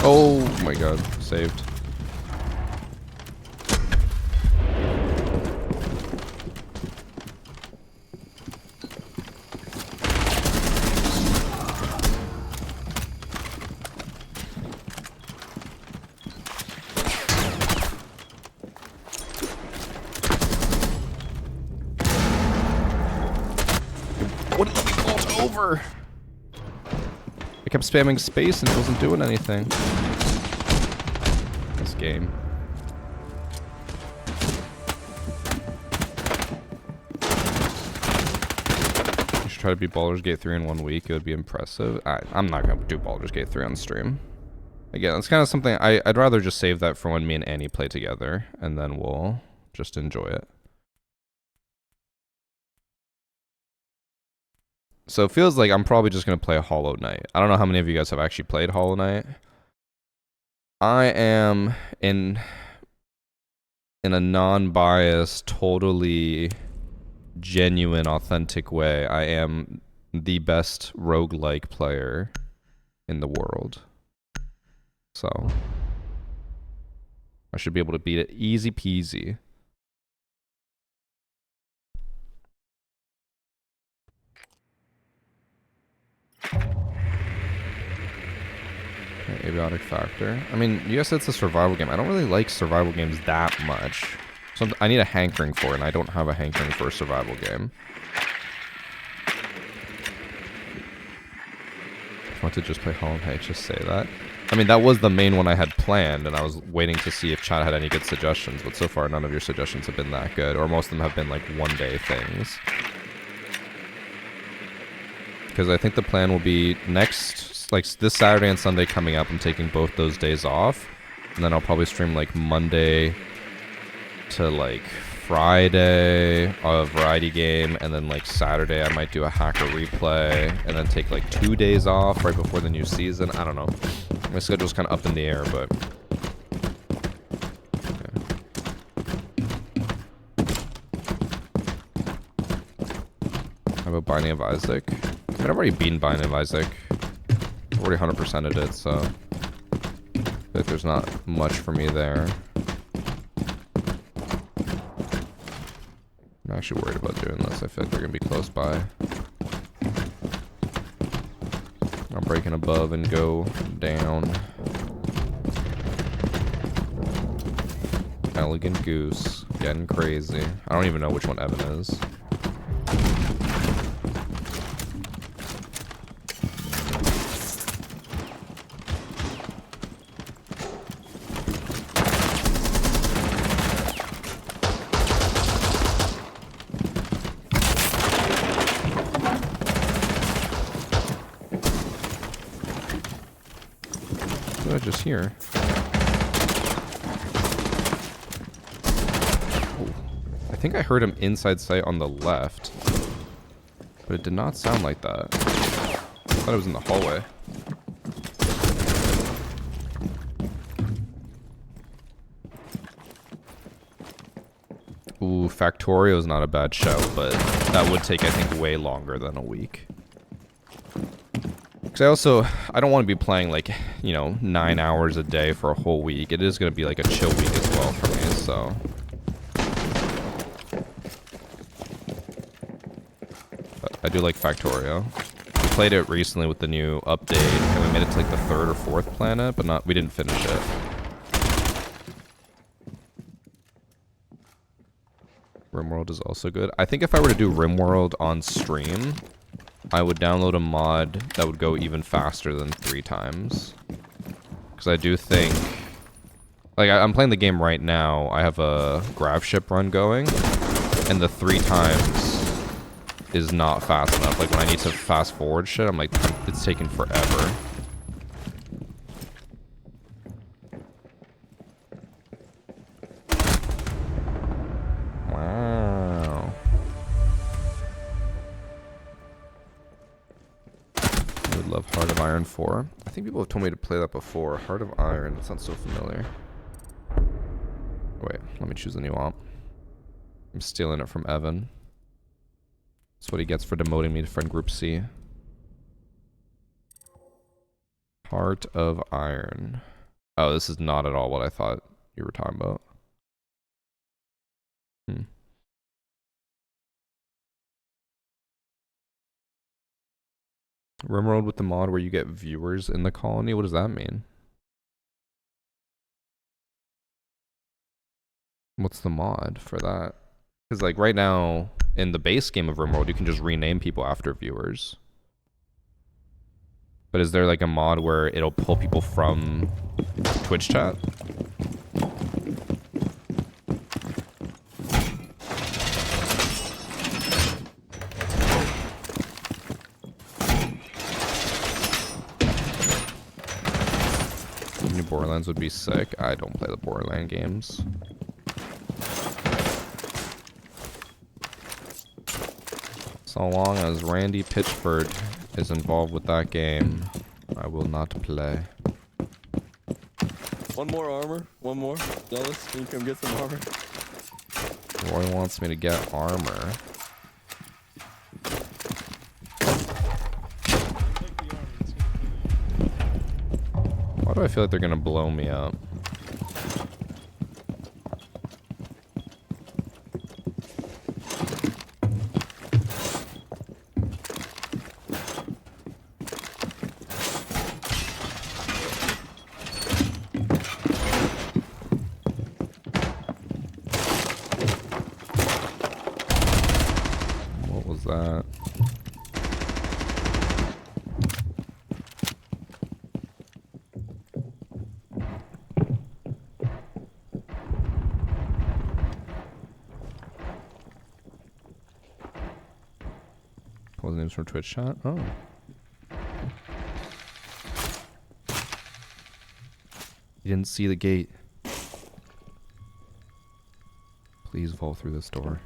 Oh my god, saved. What did you vault over? I kept spamming space and it wasn't doing anything. This game. You should try to beat Baldur's Gate 3 in 1 week. It would be impressive. I'm not going to do Baldur's Gate 3 on stream. Again, it's kind of something I'd rather just save that for when me and Annie play together, and then we'll just enjoy it. So it feels like I'm probably just going to play Hollow Knight. I don't know how many of you guys have actually played Hollow Knight. I am in a non-biased, totally genuine, authentic way. I am the best roguelike player in the world. So I should be able to beat it easy peasy. Abiotic Factor. I mean, you guys said it's a survival game. I don't really like survival games that much. So I need a hankering for it, and I don't have a hankering for a survival game. If I want to just play Hollow Knight, just say that. I mean, that was the main one I had planned, and I was waiting to see if chat had any good suggestions, but so far none of your suggestions have been that good, or most of them have been like one-day things. Because I think the plan will be next, like this Saturday and Sunday coming up, I'm taking both those days off, and then I'll probably stream like Monday to like Friday a variety game, and then like Saturday I might do a hacker replay, and then take like 2 days off right before the new season. I don't know. My schedule's kind of up in the air, but how about Binding of Isaac? I mean, I've already beaten Binding of Isaac. I've already 100%ed it, so I feel like there's not much for me there. I'm actually worried about doing this. I feel like they're gonna be close by. I'll break in above and go down. Elegant Goose. Getting crazy. I don't even know which one Evan is. Just here. Oh, I think I heard him inside sight on the left, but it did not sound like that. I thought it was in the hallway. Ooh, Factorio is not a bad shout, but that would take, I think, way longer than a week. Because I don't want to be playing like, you know, 9 hours a day for a whole week. It is going to be like a chill week as well for me, so. But I do like Factorio. We played it recently with the new update, and we made it to like the 3rd or 4th planet, but we didn't finish it. RimWorld is also good. I think if I were to do RimWorld on stream, I would download a mod that would go even faster than 3 times. Because I do think... Like, I'm playing the game right now. I have a grav ship run going. And the 3 times is not fast enough. Like, when I need to fast forward shit, I'm like, it's taking forever. Wow. I would love Heart of Iron 4. I think people have told me to play that before. Heart of Iron, that sounds so familiar. Wait, let me choose a new op. I'm stealing it from Evan. That's what he gets for demoting me to friend group C. Heart of Iron. Oh, this is not at all what I thought you were talking about. RimWorld with the mod where you get viewers in the colony? What does that mean? What's the mod for that? Because like right now in the base game of RimWorld you can just rename people after viewers. But is there like a mod where it'll pull people from Twitch chat? New Borderlands would be sick. I don't play the Borderland games. So long as Randy Pitchford is involved with that game, I will not play. One more armor. One more. Dallas, can you come get some armor? Roy wants me to get armor. Why do I feel like they're gonna blow me up? What was that? Pull the names from Twitch chat. Oh. You didn't see the gate. Please fall through this door.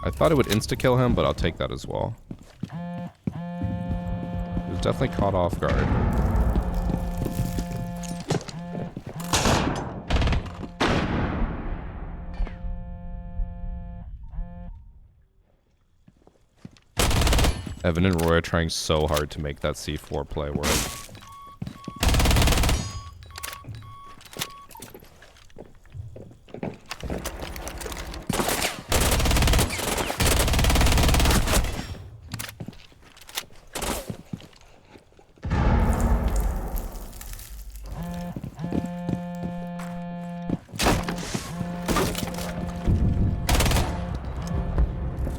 I thought it would insta-kill him, but I'll take that as well. He was definitely caught off guard. Evan and Roy are trying so hard to make that C4 play work.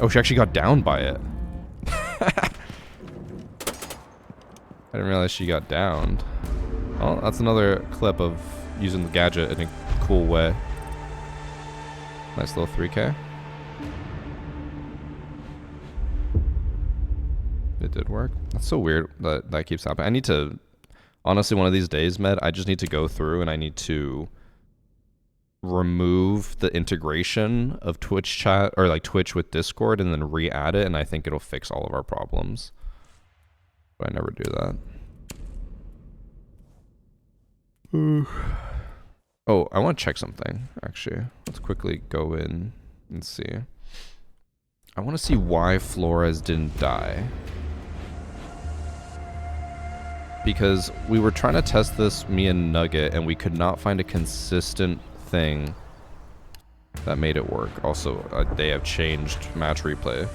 Oh, she actually got downed by it. I didn't realize she got downed. Well, that's another clip of using the gadget in a cool way. Nice little 3K. It did work. That's so weird that that keeps happening. I need to... Honestly, one of these days, Med, I just need to go through and I need to remove the integration of Twitch chat, or like Twitch with Discord, and then re-add it, and I think it'll fix all of our problems. But I never do that. Oh, I want to check something, actually. Let's quickly go in and see. I want to see why Flores didn't die. Because we were trying to test this, me and Nugget, and we could not find a consistent thing that made it work. Also, they have changed match replay.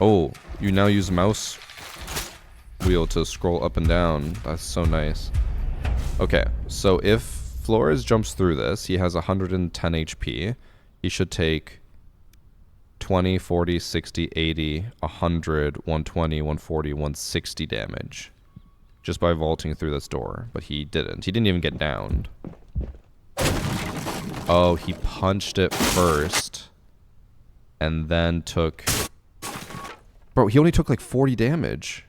Oh, you now use mouse wheel to scroll up and down. That's so nice. Okay, so if Flores jumps through this, he has 110 HP. He should take 20, 40, 60, 80, 100, 120, 140, 160 damage. Just by vaulting through this door. But he didn't. He didn't even get downed. Oh, he punched it first. And then took... Bro, he only took like 40 damage.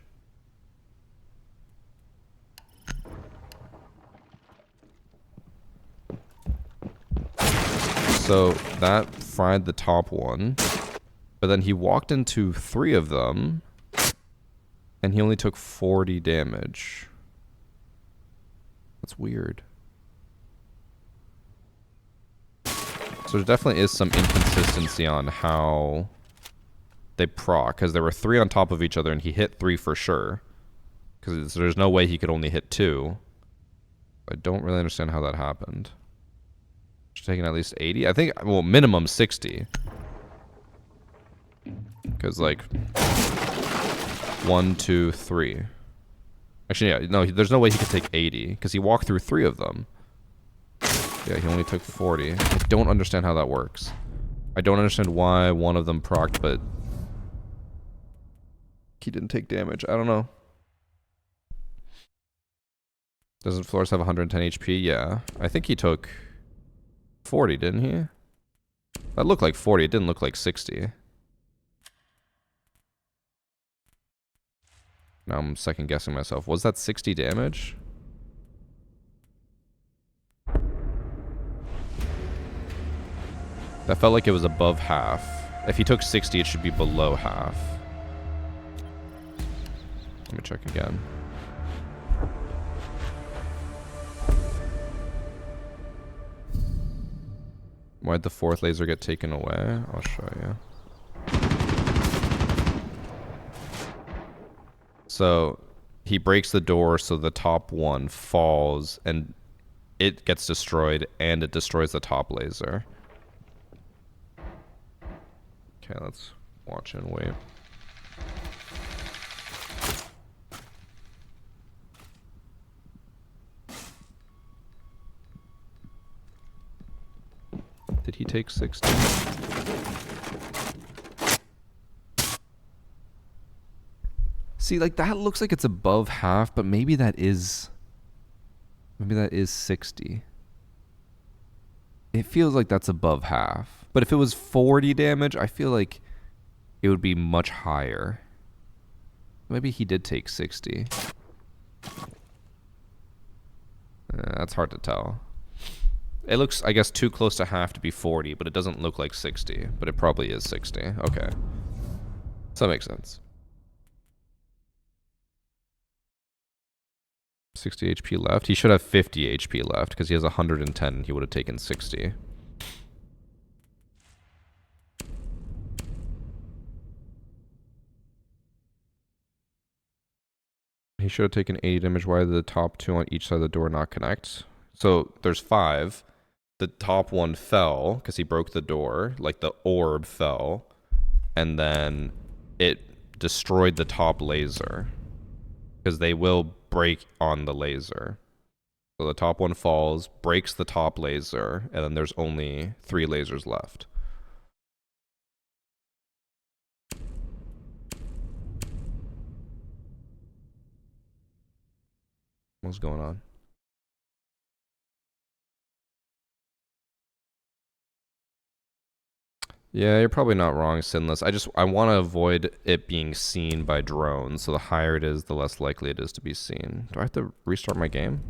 So that fried the top one. But then he walked into 3 of them. And he only took 40 damage. That's weird. So there definitely is some inconsistency on how they proc, because there were 3 on top of each other and he hit 3 for sure. Because there's no way he could only hit 2. I don't really understand how that happened. She's taking at least 80? I think, well, minimum 60. Because, like, 1, 2, 3. Actually, yeah, no, there's no way he could take 80, because he walked through 3 of them. Yeah, he only took 40. I don't understand how that works. I don't understand why one of them procced, but he didn't take damage. I don't know. Doesn't Flores have 110 HP? Yeah. I think he took 40, didn't he? That looked like 40. It didn't look like 60. Now I'm second guessing myself. Was that 60 damage? That felt like it was above half. If he took 60, it should be below half. Let me check again. Why'd the 4th laser get taken away? I'll show you. So he breaks the door so the top one falls and it gets destroyed and it destroys the top laser. Okay, let's watch and wait. Did he take 60? See, like that looks like it's above half, but maybe that is 60. It feels like that's above half. But if it was 40 damage, I feel like it would be much higher. Maybe he did take 60. That's hard to tell. It looks, I guess, too close to half to be 40, but it doesn't look like 60. But it probably is 60. Okay. So that makes sense. 60 HP left. He should have 50 HP left because he has 110. He would have taken 60. He should have taken 80 damage. Why did the top two on each side of the door not connect? So there's 5. The top one fell because he broke the door. Like the orb fell. And then it destroyed the top laser. Because they will break on the laser. So the top one falls, breaks the top laser, and then there's only 3 lasers left. What's going on? Yeah, you're probably not wrong, Sinless. I want to avoid it being seen by drones, so the higher it is, the less likely it is to be seen. Do I have to restart my game?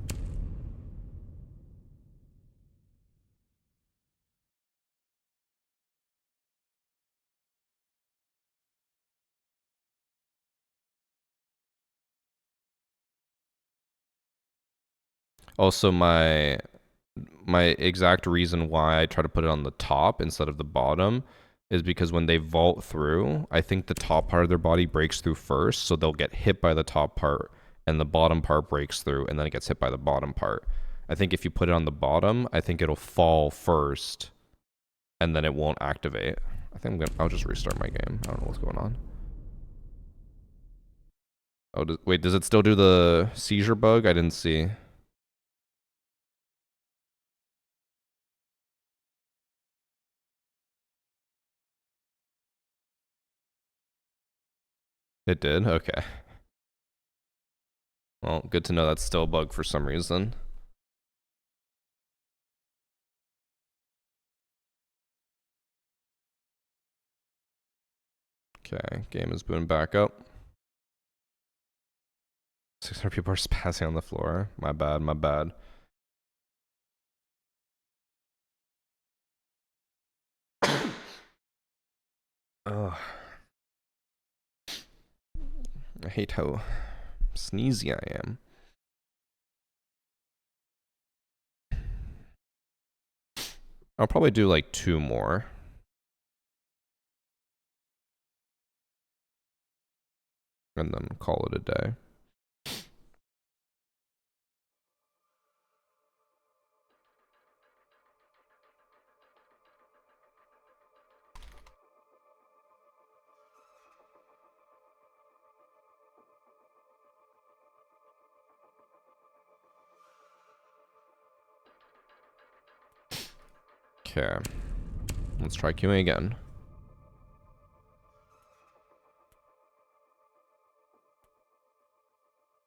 Also, my exact reason why I try to put it on the top instead of the bottom is because when they vault through, I think the top part of their body breaks through first, so they'll get hit by the top part, and the bottom part breaks through, and then it gets hit by the bottom part. I think if you put it on the bottom, I think it'll fall first, and then it won't activate. I think I'll just restart my game. I don't know what's going on. Oh, wait, does it still do the seizure bug? I didn't see. It did? Okay. Well, good to know that's still a bug for some reason. Okay, game is booting back up. 600 people are spazzing on the floor. My bad, my bad. Ugh. I hate how sneezy I am. I'll probably do like 2 more. And then call it a day. Okay. Let's try queuing again.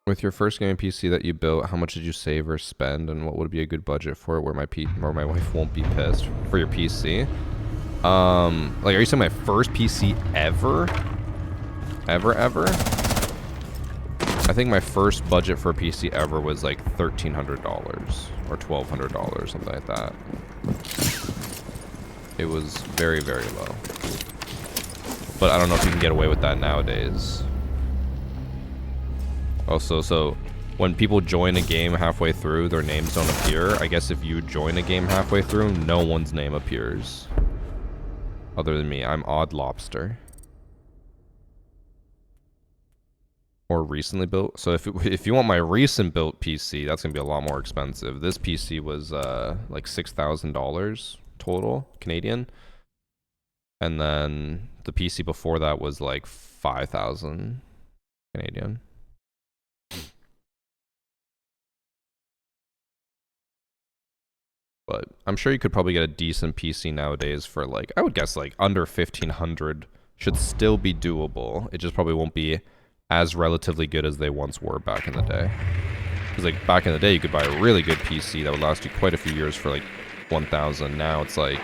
With your first gaming PC that you built, how much did you save or spend, and what would be a good budget for it where my wife won't be pissed for your PC? Like, are you saying my first PC ever? Ever? I think my first budget for a PC ever was like $1,300 or $1,200, something like that. It was very, very low. But I don't know if you can get away with that nowadays. Also, so when people join a game halfway through, their names don't appear. I guess if you join a game halfway through, no one's name appears. Other than me. I'm Odd Lobster. Or recently built. So if you want my recent built PC, that's going to be a lot more expensive. This PC was like $6,000 total Canadian. And then the PC before that was like 5,000 Canadian. But I'm sure you could probably get a decent PC nowadays for like, I would guess like under 1,500 should still be doable. It just probably won't be as relatively good as they once were back in the day. Because like back in the day, you could buy a really good PC that would last you quite a few years for like 1,000. Now it's like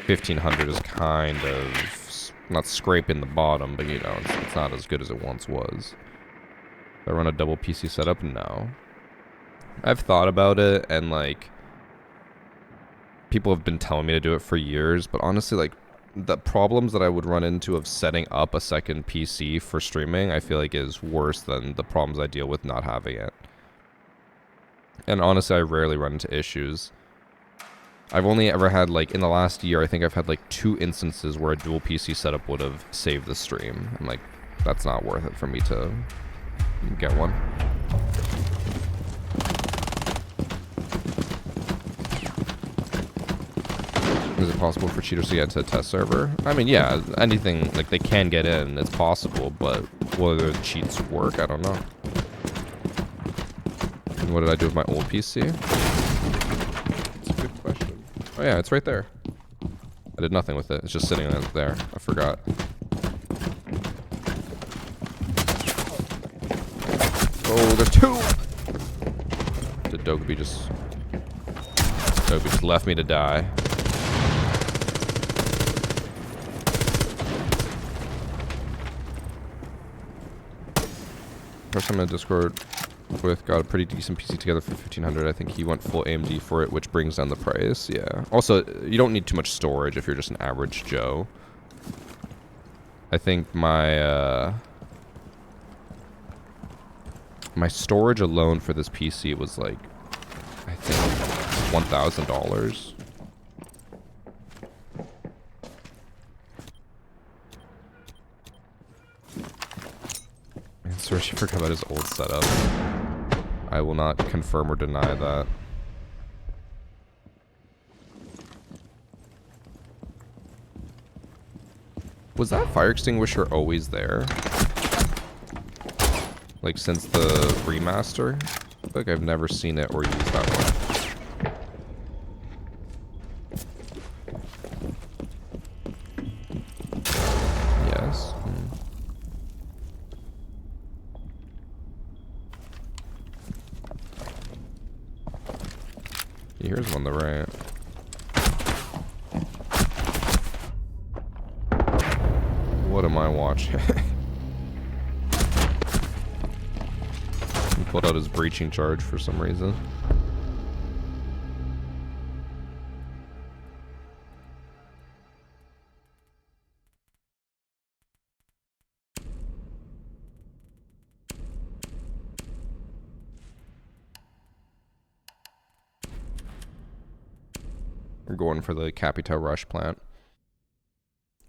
1,500 is kind of not scraping the bottom, but you know, it's not as good as it once was. Do I run a double PC setup? No. I've thought about it, and like people have been telling me to do it for years, but honestly, like the problems that I would run into of setting up a second PC for streaming, I feel like is worse than the problems I deal with not having it. And honestly, I rarely run into issues. I've only ever had, like, in the last year, I think I've had, like, 2 instances where a dual PC setup would have saved the stream. I'm like, that's not worth it for me to get one. Is it possible for cheaters to get into a test server? I mean, yeah, anything, like, they can get in, it's possible, but whether the cheats work, I don't know. And what did I do with my old PC? That's a good question. Oh yeah, it's right there. I did nothing with it. It's just sitting there. I forgot. Oh, there's 2! Did Dogoby just left me to die. First time in Discord with got a pretty decent PC together for 1,500. I think he went full AMD for it, which brings down the price. Yeah. Also, you don't need too much storage if you're just an average Joe. I think my my storage alone for this PC was like, I think $1,000. Searching forgot about his old setup. I will not confirm or deny that. Was that fire extinguisher always there? Like since the remaster? I feel like I've never seen it or used that one. Yes. Here's one on the right. What am I watching? He pulled out his breaching charge for some reason. We're going for the Capitao Rush plant.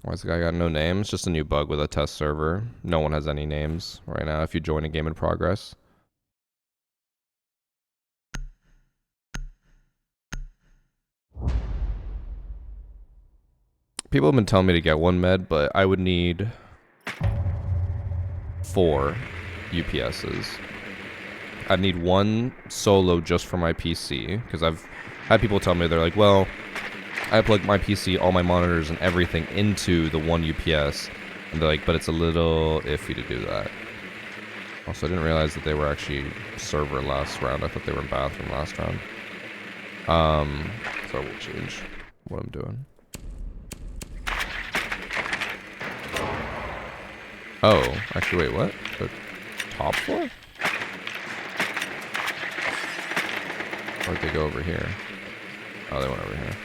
Why's the guy got no names? Just a new bug with a test server. No one has any names right now if you join a game in progress. People have been telling me to get one med, but I would need 4 UPSs. I'd need 1 solo just for my PC, because I've had people tell me, they're like, well, I plug my PC, all my monitors and everything into the 1 UPS, and they're like, but it's a little iffy to do that. Also, I didn't realize that they were actually server last round. I thought they were in bathroom last round. So I will change what I'm doing. Oh, actually, wait, what? The top floor? Where'd they go over here? Oh, they went over here.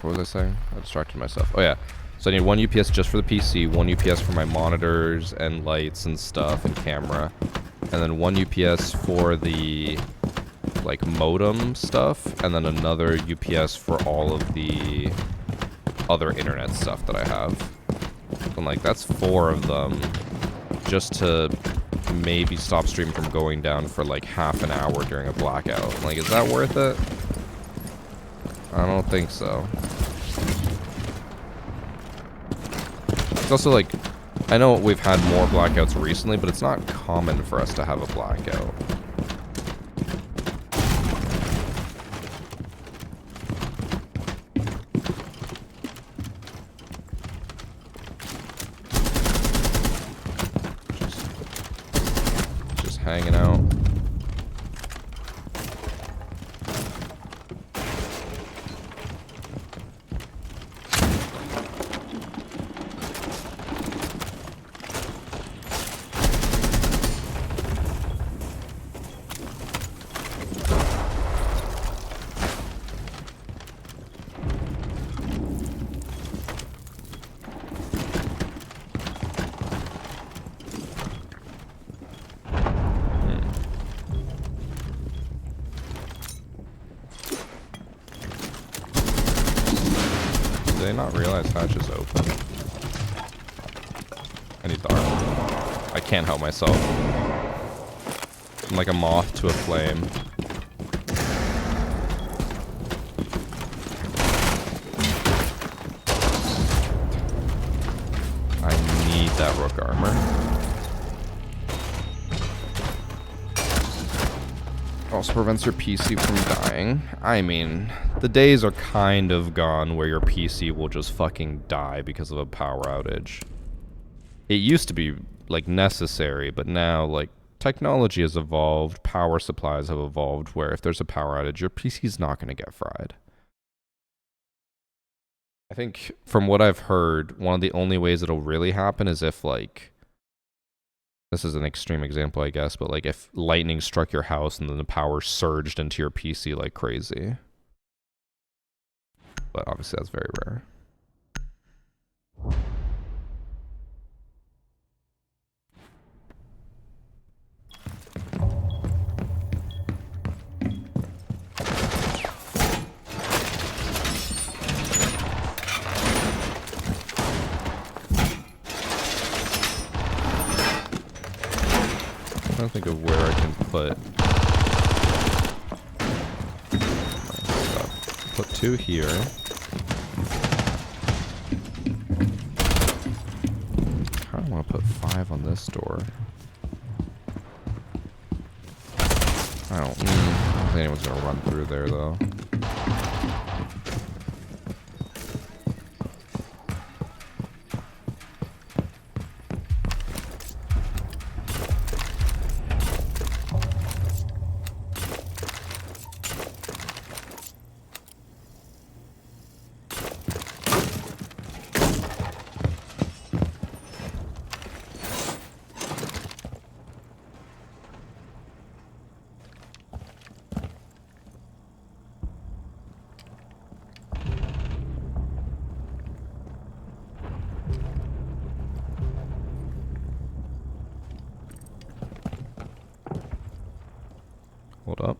What was I saying? I distracted myself. Oh, yeah. So I need 1 UPS just for the PC, 1 UPS for my monitors and lights and stuff and camera, and then 1 UPS for the, like, modem stuff, and then another UPS for all of the other internet stuff that I have. And, like, that's 4 of them just to maybe stop stream from going down for, like, half an hour during a blackout. Like, is that worth it? I don't think so. It's also like, I know we've had more blackouts recently, but it's not common for us to have a blackout. hanging out. Did I not realize hatch is open? I need the armor. I can't help myself. I'm like a moth to a flame. I need that rook armor. Also prevents your PC from dying. I mean, the days are kind of gone where your PC will just fucking die because of a power outage. It used to be, like, necessary, but now, like, technology has evolved, power supplies have evolved, where if there's a power outage, your PC's not going to get fried. I think, from what I've heard, one of the only ways it'll really happen is if, like, this is an extreme example, I guess, but like if lightning struck your house and then the power surged into your PC like crazy. But obviously that's very rare. I think of where I can put stuff. Put 2 here. I kind of want to put 5 on this door. I don't think anyone's gonna run through there though. Hold up.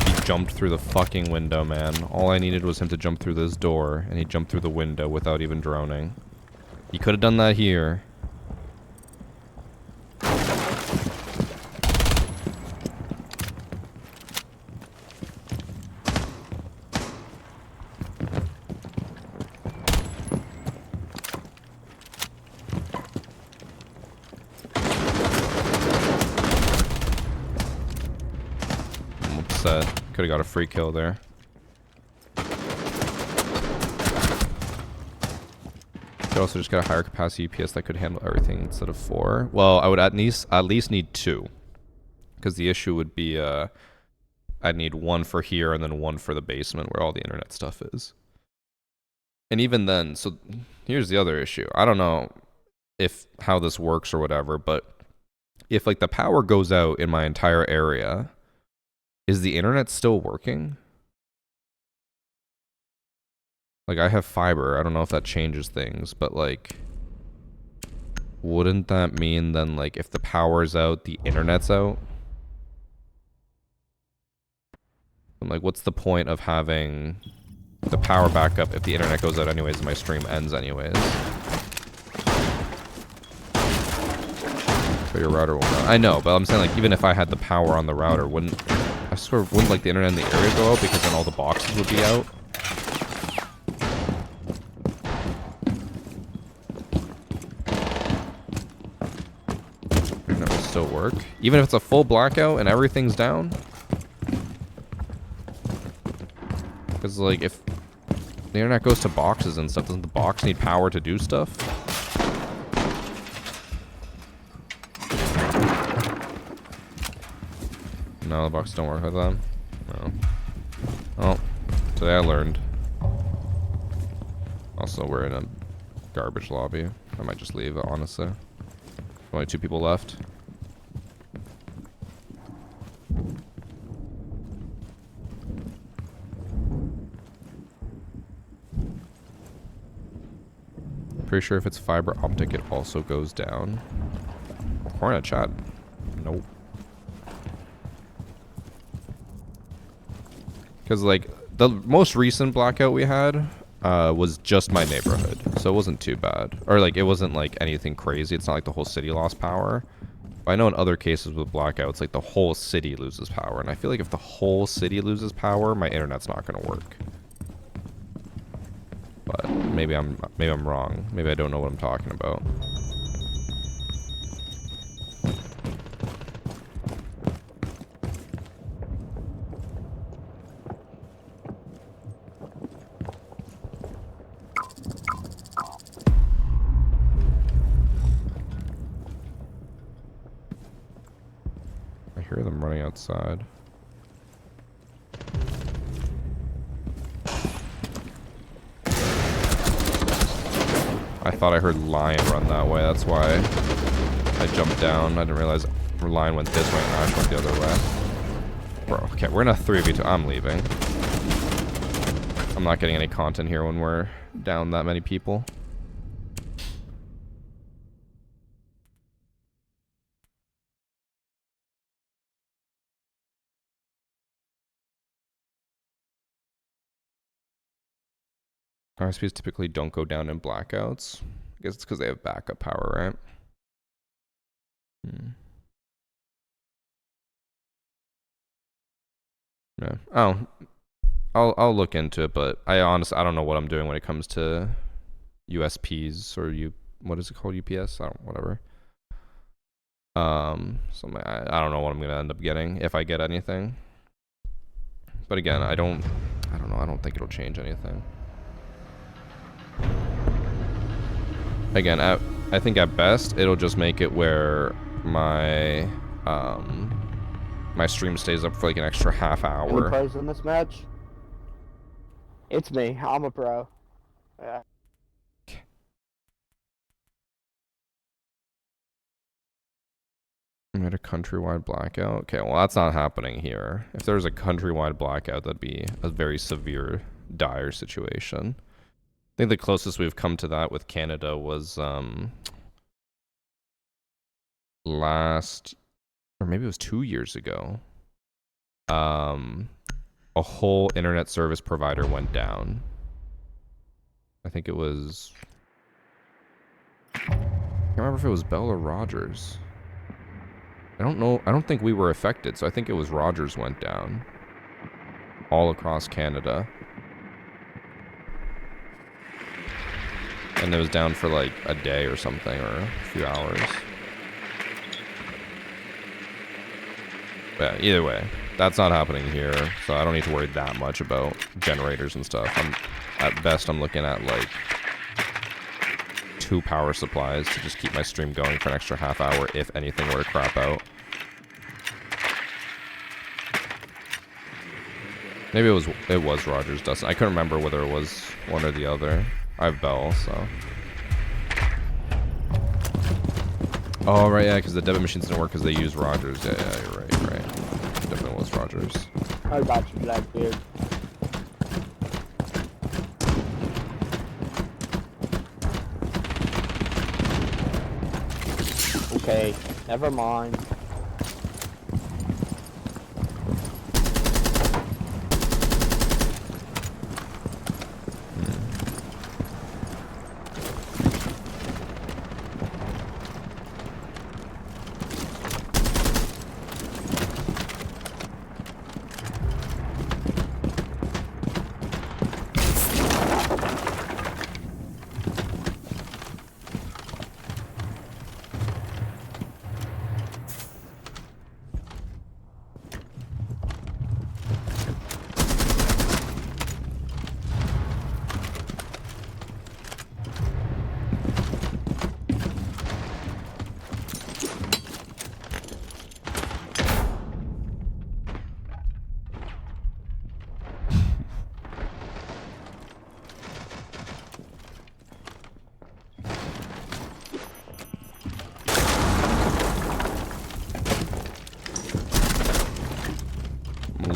He jumped through the fucking window, man. All I needed was him to jump through this door, and he jumped through the window without even droning. He could have done that here. Could have got a free kill there. Could also just get a higher capacity UPS that could handle everything instead of 4. Well, I would at least need 2. Because the issue would be I'd need 1 for here and then 1 for the basement where all the internet stuff is. And even then, so here's the other issue. I don't know if how this works or whatever, but if like the power goes out in my entire area, is the internet still working? Like, I have fiber. I don't know if that changes things, but like, wouldn't that mean then, like, if the power's out, the internet's out? And like, what's the point of having the power back up if the internet goes out anyways and my stream ends anyways? So your router will not. I know, but I'm saying, like, even if I had the power on the router, I swear, wouldn't like the internet in the area go out because then all the boxes would be out? still work? Even if it's a full blackout and everything's down? Because, like, if the internet goes to boxes and stuff, doesn't the box need power to do stuff? No, the box don't work with them. No. Oh, today I learned. Also, we're in a garbage lobby. I might just leave, honestly. Only 2 people left. Pretty sure if it's fiber optic, it also goes down. Hornet chat. Nope. Because, like, the most recent blackout we had was just my neighborhood. So it wasn't too bad. Or, like, it wasn't, like, anything crazy. It's not like the whole city lost power. But I know in other cases with blackouts, like, the whole city loses power. And I feel like if the whole city loses power, my internet's not going to work. But maybe I'm wrong. Maybe I don't know what I'm talking about. I hear them running outside. I thought I heard Lion run that way, that's why I jumped down. I didn't realize Lion went this way and Ash went the other way. Bro, okay, we're in a 3v2. I'm leaving. I'm not getting any content here when we're down that many people. RSPs typically don't go down in blackouts. I guess it's because they have backup power, right? Yeah. Oh, I'll look into it, but I honestly don't know what I'm doing when it comes to USPs or what is it called, UPS? Whatever. So I don't know what I'm gonna end up getting if I get anything. But again, I don't know. I don't think it'll change anything. Again, I think at best it'll just make it where my my stream stays up for like an extra half hour. Any pros in this match? It's me. I'm a pro. Yeah. I'm at a countrywide blackout. Okay, well that's not happening here. If there was a countrywide blackout, that'd be a very severe, dire situation. I think the closest we've come to that with Canada was last, or maybe it was 2 years ago. A whole internet service provider went down. I think it was, I can't remember if it was Bell or Rogers. I don't know. I don't think we were affected, so I think it was Rogers went down all across Canada. And it was down for like a day or something, or a few hours. But yeah, either way, that's not happening here, so I don't need to worry that much about generators and stuff. At best, I'm looking at like 2 power supplies to just keep my stream going for an extra half hour if anything were to crap out. Maybe it was Rogers, Dustin. I couldn't remember whether it was one or the other. I have Bell, so. Oh, right, yeah, because the debit machines didn't work because they used Rogers. Yeah, you're right, right. Definitely was Rogers. How about you, Blackbeard? Okay, never mind.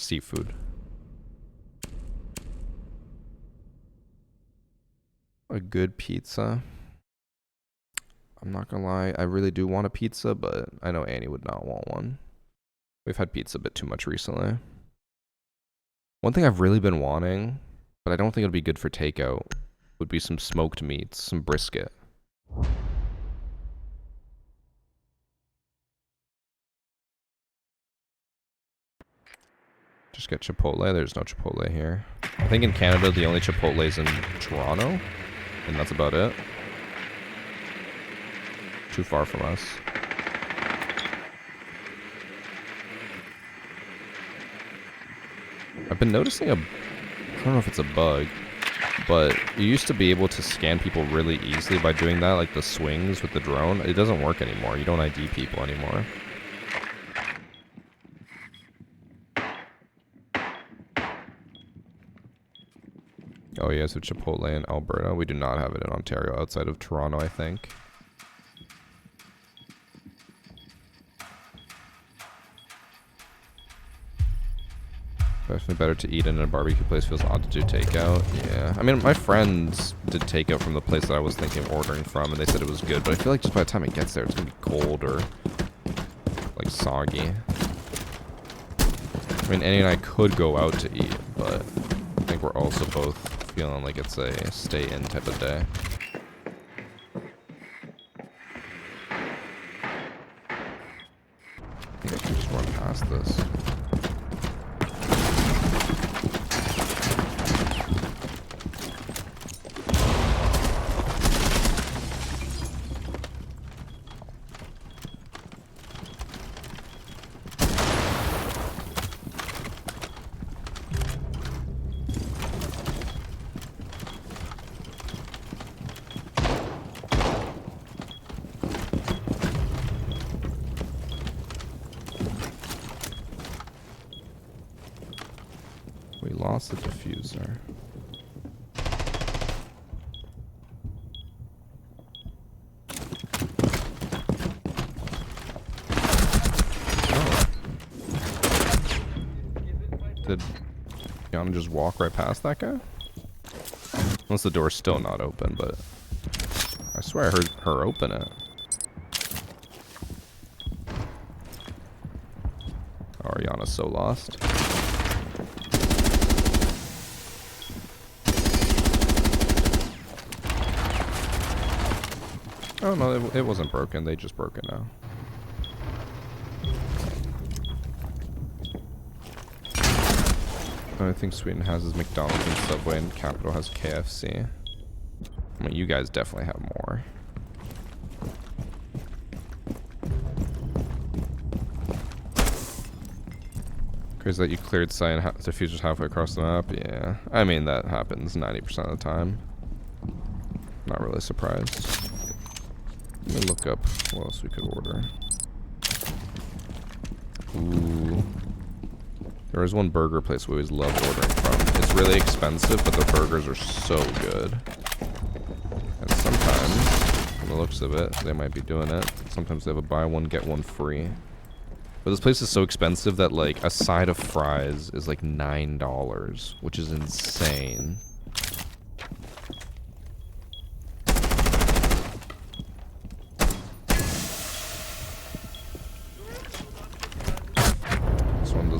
Seafood. A good pizza. I'm not gonna lie, I really do want a pizza, but I know Annie would not want one. We've had pizza a bit too much recently. One thing I've really been wanting, but I don't think it'll be good for takeout, would be some smoked meats, some brisket. Just get Chipotle. There's no Chipotle here. I think in Canada the only Chipotle is in Toronto, and that's about it. Too far from us. I've been noticing I don't know if it's a bug, but you used to be able to scan people really easily by doing that, like the swings with the drone. It doesn't work anymore. You don't ID people anymore. Oh yeah, so Chipotle in Alberta. We do not have it in Ontario, outside of Toronto, I think. Definitely better to eat in a barbecue place. Feels odd to do takeout. Yeah. I mean, my friends did takeout from the place that I was thinking of ordering from, and they said it was good, but I feel like just by the time it gets there, it's going to be cold or, like, soggy. I mean, Annie and I could go out to eat, but I think we're also both feeling like it's a stay-in type of day. I think I can just run past this. We lost the diffuser. Oh. Did Yana just walk right past that guy? Unless the door's still not open, but I swear I heard her open it. Oh, Yana's so lost. Oh no, it wasn't broken. They just broke it now. The only thing Sweden has is McDonald's and Subway, and Capital has KFC. I mean, you guys definitely have more. Crazy that you cleared sight and diffusers halfway across the map. Yeah, I mean that happens 90% of the time. Not really surprised. Let me look up what else we could order. Ooh. There is one burger place we always love ordering from. It's really expensive, but their burgers are so good. And sometimes, from the looks of it, they might be doing it. Sometimes they have a buy one, get one free. But this place is so expensive that, like, a side of fries is like $9, which is insane.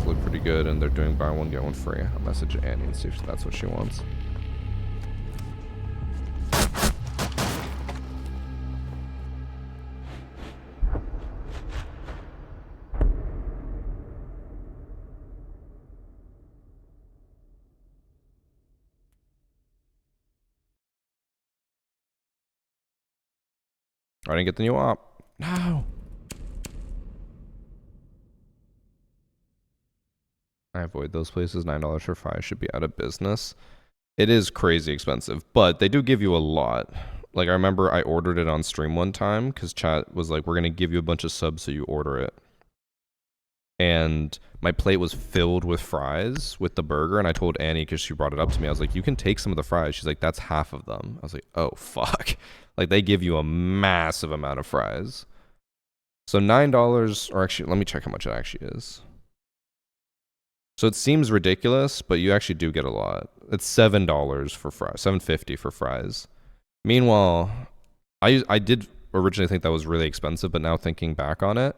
Look pretty good, and they're doing buy one get one free. I'll message Annie and see if that's what she wants. I didn't get the new op. No. I avoid those places. $9 for fries should be out of business. It is crazy expensive, but they do give you a lot. Like, I remember I ordered it on stream one time because chat was like, we're going to give you a bunch of subs so you order it. And my plate was filled with fries with the burger, and I told Annie because she brought it up to me. I was like, you can take some of the fries. She's like, that's half of them. I was like, oh, fuck. Like, they give you a massive amount of fries. So $9, or actually, let me check how much it actually is. So it seems ridiculous, but you actually do get a lot. It's $7 for fries, $7.50 for fries. Meanwhile, I did originally think that was really expensive, but now thinking back on it,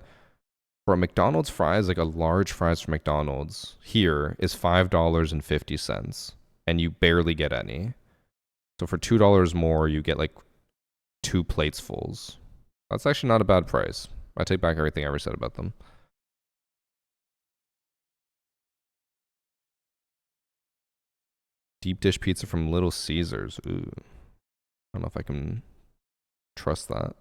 for a McDonald's fries, like a large fries from McDonald's here is $5.50, and you barely get any. So for $2 more, you get like 2 plates fulls. That's actually not a bad price. I take back everything I ever said about them. Deep dish pizza from Little Caesars. Ooh. I don't know if I can trust that.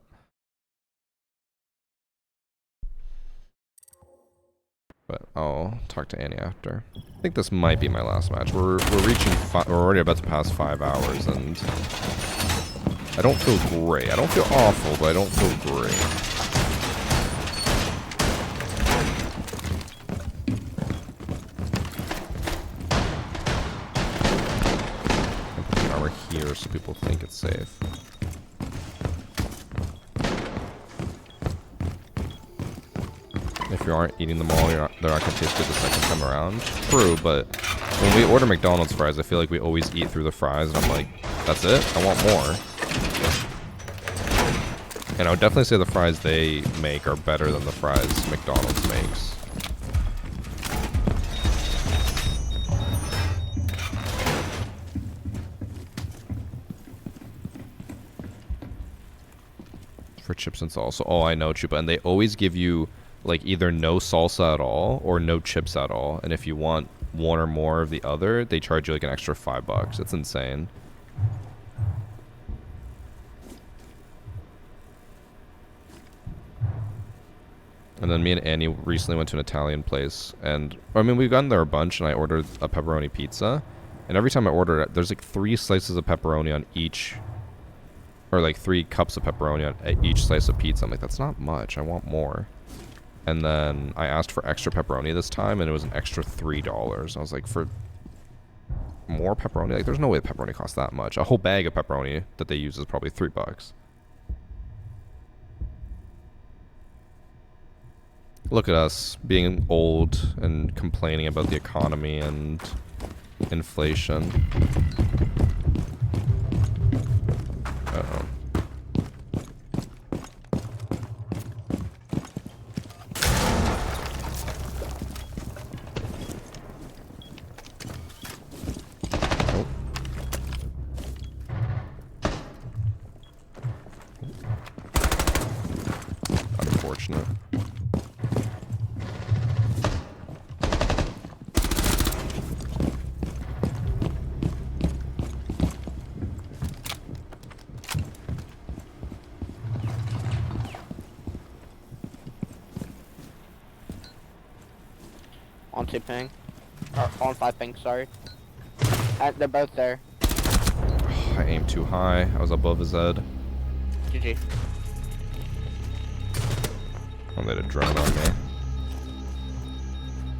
But I'll talk to Annie after. I think this might be my last match. We're reaching we're already about to pass 5 hours, and I don't feel great. I don't feel awful, but I don't feel great. Armor here so people think it's safe. If you aren't eating them all, they're not going to taste good the second time around. True, but when we order McDonald's fries, I feel like we always eat through the fries, and I'm like, that's it? I want more. And I would definitely say the fries they make are better than the fries McDonald's makes. For chips and salsa. Oh, I know, Chupa. And they always give you like either no salsa at all or no chips at all. And if you want one or more of the other, they charge you like an extra $5. It's insane. And then me and Annie recently went to an Italian place, and I mean we've gotten there a bunch, and I ordered a pepperoni pizza, and every time I order it, there's like 3 slices of pepperoni on each, or like 3 cups of pepperoni on each slice of pizza. I'm like, that's not much. I want more. And then I asked for extra pepperoni this time, and it was an extra $3. I was like, for more pepperoni? Like, there's no way pepperoni costs that much. A whole bag of pepperoni that they use is probably $3. Look at us being old and complaining about the economy and inflation. Uh-oh. Unfortunate. On 2 ping. Or on 5 ping, sorry. They're both there. I aimed too high. I was above his head. GG. Oh, they had a drone on me.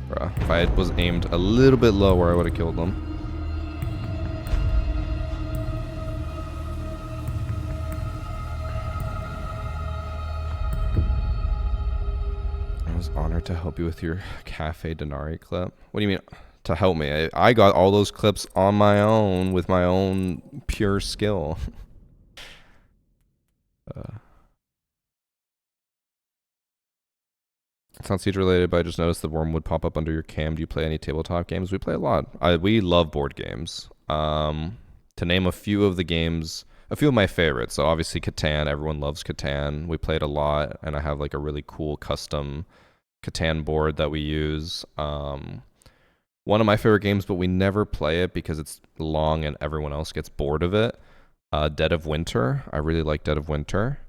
Bruh, if I was aimed a little bit lower, I would have killed them. I was honored to help you with your Cafe DENARI clip. What do you mean, to help me? I got all those clips on my own with my own pure skill. It's not Siege related, but I just noticed the worm would pop up under your cam. Do you play any tabletop games? We play a lot. We love board games. To name a few of the games, a few of my favorites. So obviously Catan. Everyone loves Catan. We played a lot, and I have like a really cool custom Catan board that we use. One of my favorite games, but we never play it because it's long and everyone else gets bored of it. Dead of Winter. I really like Dead of Winter.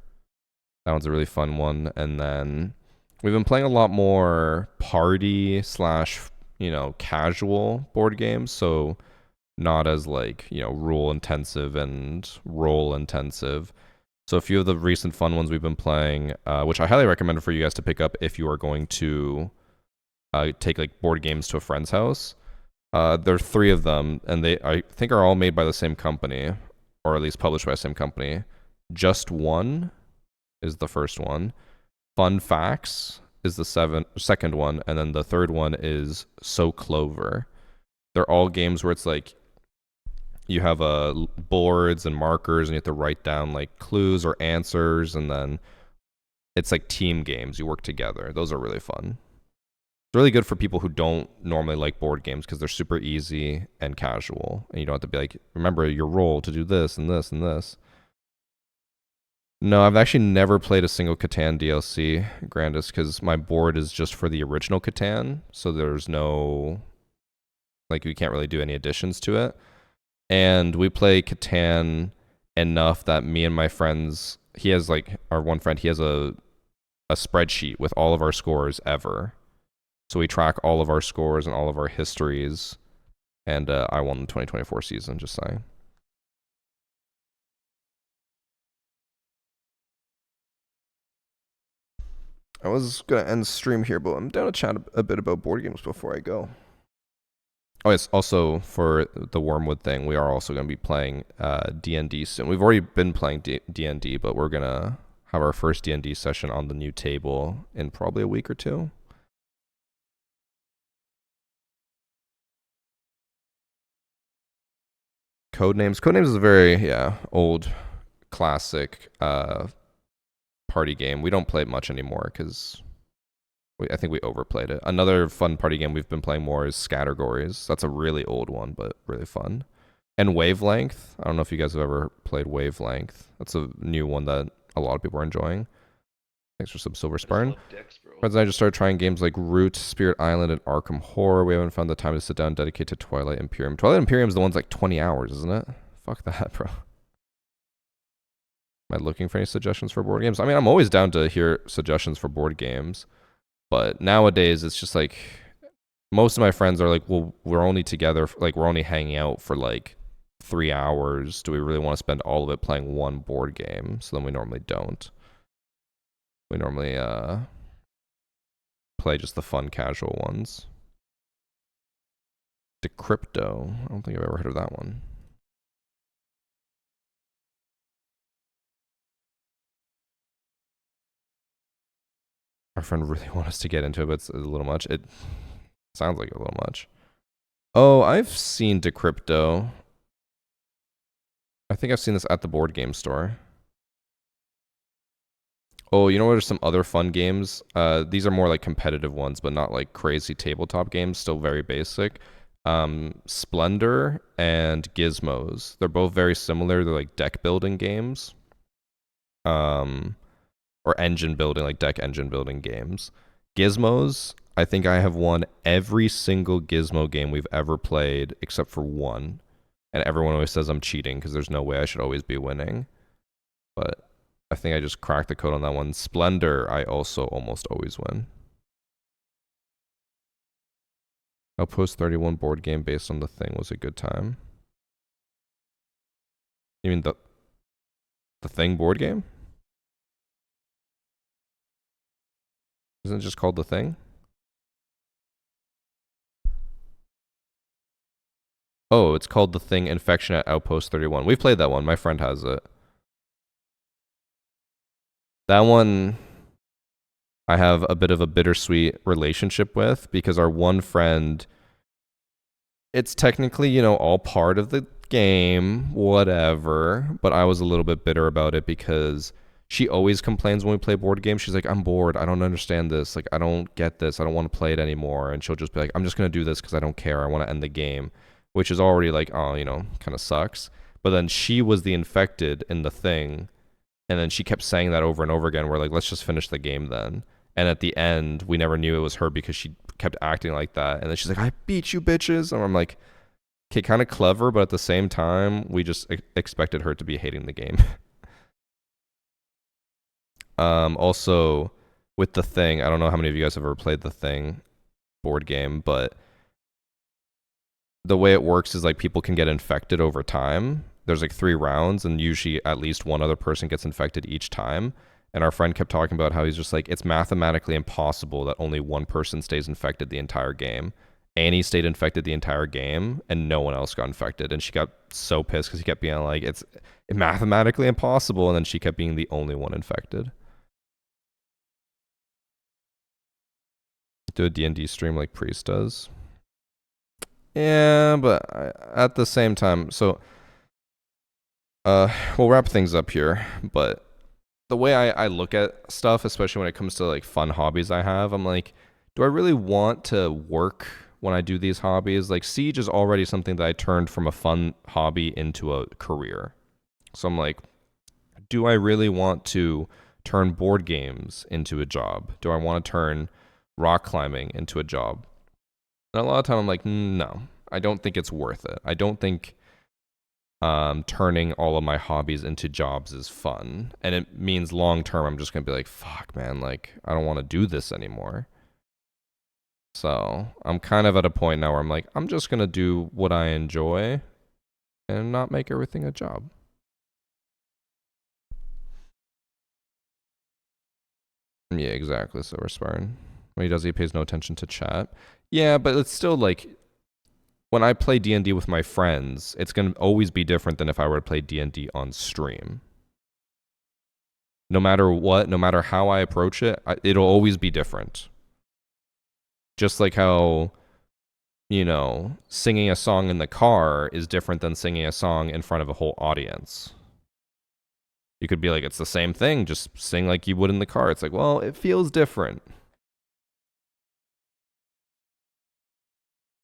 That one's a really fun one. And then we've been playing a lot more party / casual board games. So not as like, rule intensive and role intensive. So a few of the recent fun ones we've been playing, which I highly recommend for you guys to pick up if you are going to take like board games to a friend's house. There are 3 of them, and they I think are all made by the same company, or at least published by the same company. Just One is the first one. Fun Facts is the second one, and then the third one is So Clover. They're all games where it's like you have boards and markers, and you have to write down like clues or answers, and then it's like team games. You work together. Those are really fun. It's really good for people who don't normally like board games because they're super easy and casual, and you don't have to be like, remember your role to do this and this and this. No, I've actually never played a single Catan DLC, Grandis, because my board is just for the original Catan, so there's no, like, we can't really do any additions to it. And we play Catan enough that me and my friends, he has like, our one friend, he has a spreadsheet with all of our scores ever. So we track all of our scores and all of our histories, and I won the 2024 season, just saying. I was going to end the stream here, but I'm down to chat a bit about board games before I go. Oh, yes, also for the Wormwood thing, we are also going to be playing D&D soon. We've already been playing D&D, but we're going to have our first D&D session on the new table in probably a week or two. Codenames. Codenames is a very, old, classic party game. We don't play it much anymore because I think we overplayed it. Another fun party game we've been playing more is Scattergories. That's a really old one, but really fun. And Wavelength. I don't know if you guys have ever played Wavelength. That's a new one that a lot of people are enjoying. Thanks for some Silver Spartan. Friends and I just started trying games like Root, Spirit Island, and Arkham Horror. We haven't found the time to sit down and dedicate to Twilight Imperium. Twilight Imperium is the one's like 20 hours, isn't it? Fuck that, bro. Am I looking for any suggestions for board games? I mean, I'm always down to hear suggestions for board games. But nowadays, it's just like, most of my friends are like, well, we're only together, like, we're only hanging out for like 3 hours. Do we really want to spend all of it playing one board game? So then we normally don't. We normally play just the fun, casual ones. Decrypto. I don't think I've ever heard of that one. Our friend really wants us to get into it, but it's a little much. It sounds like a little much. Oh, I've seen Decrypto. I think I've seen this at the board game store. Oh, you know what are some other fun games? These are more like competitive ones, but not like crazy tabletop games. Still very basic. Splendor and Gizmos. They're both very similar. They're like deck building games. Or engine building, like deck engine building games. Gizmos, I think I have won every single Gizmo game we've ever played except for one. And everyone always says I'm cheating because there's no way I should always be winning. But I think I just cracked the code on that one. Splendor, I also almost always win. Outpost 31 board game based on The Thing was a good time. You mean the Thing board game? Isn't it just called The Thing? Oh, it's called The Thing Infection at Outpost 31. We've played that one. My friend has it. That one I have a bit of a bittersweet relationship with because our one friend, it's technically, you know, all part of the game, whatever, but I was a little bit bitter about it because she always complains when we play board games. She's like, I'm bored. I don't understand this. Like, I don't get this. I don't want to play it anymore. And she'll just be like, I'm just going to do this because I don't care. I want to end the game, which is already like, oh, you know, kind of sucks. But then she was the infected in The Thing. And then she kept saying that over and over again. We're like, let's just finish the game then. And at the end, we never knew it was her because she kept acting like that. And then she's like, I beat you bitches. And I'm like, okay, kind of clever. But at the same time, we just expected her to be hating the game. Also, with The Thing, I don't know how many of you guys have ever played The Thing board game, but the way it works is like people can get infected over time. There's like 3 rounds, and usually at least one other person gets infected each time. And our friend kept talking about how he's just like, it's mathematically impossible that only one person stays infected the entire game. Annie stayed infected the entire game, and no one else got infected. And she got so pissed because he kept being like, it's mathematically impossible. And then she kept being the only one infected. Do a D&D stream like Priest does. Yeah, but at the same time, so we'll wrap things up here, but the way I look at stuff, especially when it comes to like fun hobbies I have, I'm like, do I really want to work when I do these hobbies? Like Siege is already something that I turned from a fun hobby into a career. So I'm like, do I really want to turn board games into a job? Do I want to turn rock climbing into a job? And a lot of time I'm like, no, I don't think it's worth it. I don't think turning all of my hobbies into jobs is fun. And it means long term I'm just going to be like, fuck, man, like, I don't want to do this anymore. So I'm kind of at a point now where I'm like, I'm just going to do what I enjoy and not make everything a job. Yeah, exactly. So Spartan. When he does, he pays no attention to chat. Yeah, but it's still like, when I play D&D with my friends, it's going to always be different than if I were to play D&D on stream. No matter what, no matter how I approach it, it'll always be different. Just like how, you know, singing a song in the car is different than singing a song in front of a whole audience. You could be like, it's the same thing, just sing like you would in the car. It's like, well, it feels different.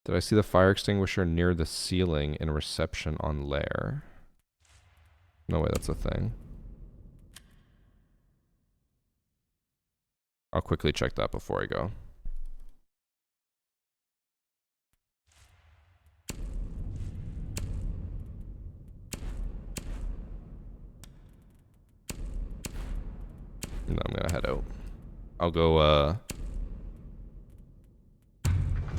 Did I see the fire extinguisher near the ceiling in reception on Lair? No way, that's a thing. I'll quickly check that before I go. And then I'm gonna head out. I'll go,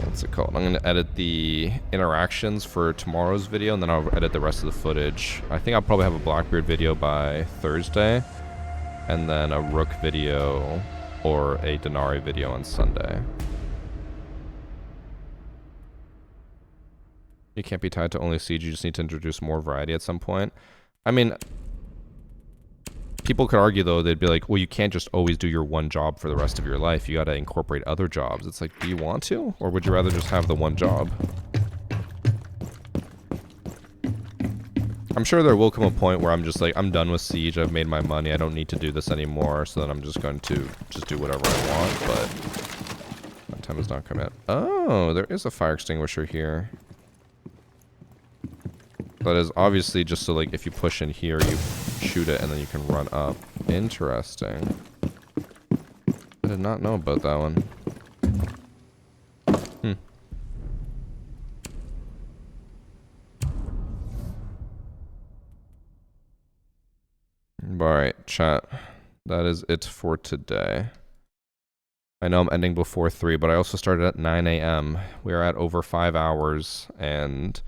what's it called? I'm gonna edit the interactions for tomorrow's video, and then I'll edit the rest of the footage. I think I'll probably have a Blackbeard video by Thursday, and then a Rook video or a Denari video on Sunday. You can't be tied to only Siege, you just need to introduce more variety at some point. I mean, people could argue though, they'd be like, well, you can't just always do your one job for the rest of your life. You gotta incorporate other jobs. It's like, do you want to? Or would you rather just have the one job? I'm sure there will come a point where I'm just like, I'm done with Siege, I've made my money, I don't need to do this anymore, so then I'm just going to just do whatever I want, but that time has not come yet. Oh, there is a fire extinguisher here. That is obviously just so like if you push in here, you shoot it and then you can run up. Interesting. I did not know about that one. Alright, chat. That is it for today. I know I'm ending before 3, but I also started at 9 a.m. We are at over 5 hours, and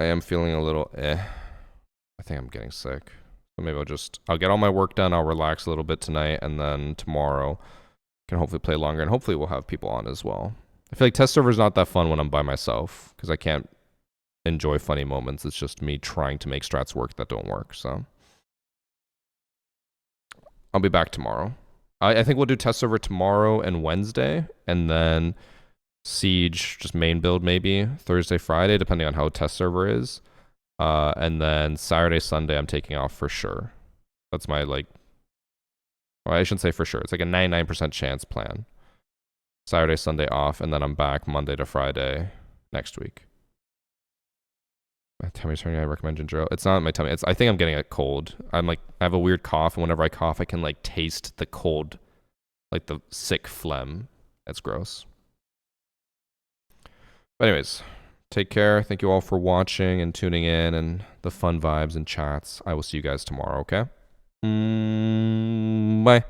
I am feeling a little I think I'm getting sick. So maybe I'll get all my work done, I'll relax a little bit tonight, and then tomorrow can hopefully play longer, and hopefully we'll have people on as well. I feel like test server's not that fun when I'm by myself, because I can't enjoy funny moments. It's just me trying to make strats work that don't work, so. I'll be back tomorrow. I think we'll do test server tomorrow and Wednesday, and then Siege, just main build maybe, Thursday, Friday, depending on how test server is. And then Saturday, Sunday, I'm taking off for sure. That's my, like, well, I shouldn't say for sure. It's like a 99% chance plan. Saturday, Sunday off, and then I'm back Monday to Friday next week. My tummy's hurting, I recommend ginger ale. It's not my tummy. I think I'm getting a cold. I have a weird cough, and whenever I cough, I can, like, taste the cold, like, the sick phlegm. That's gross. But anyways, take care. Thank you all for watching and tuning in and the fun vibes and chats. I will see you guys tomorrow, okay? Bye.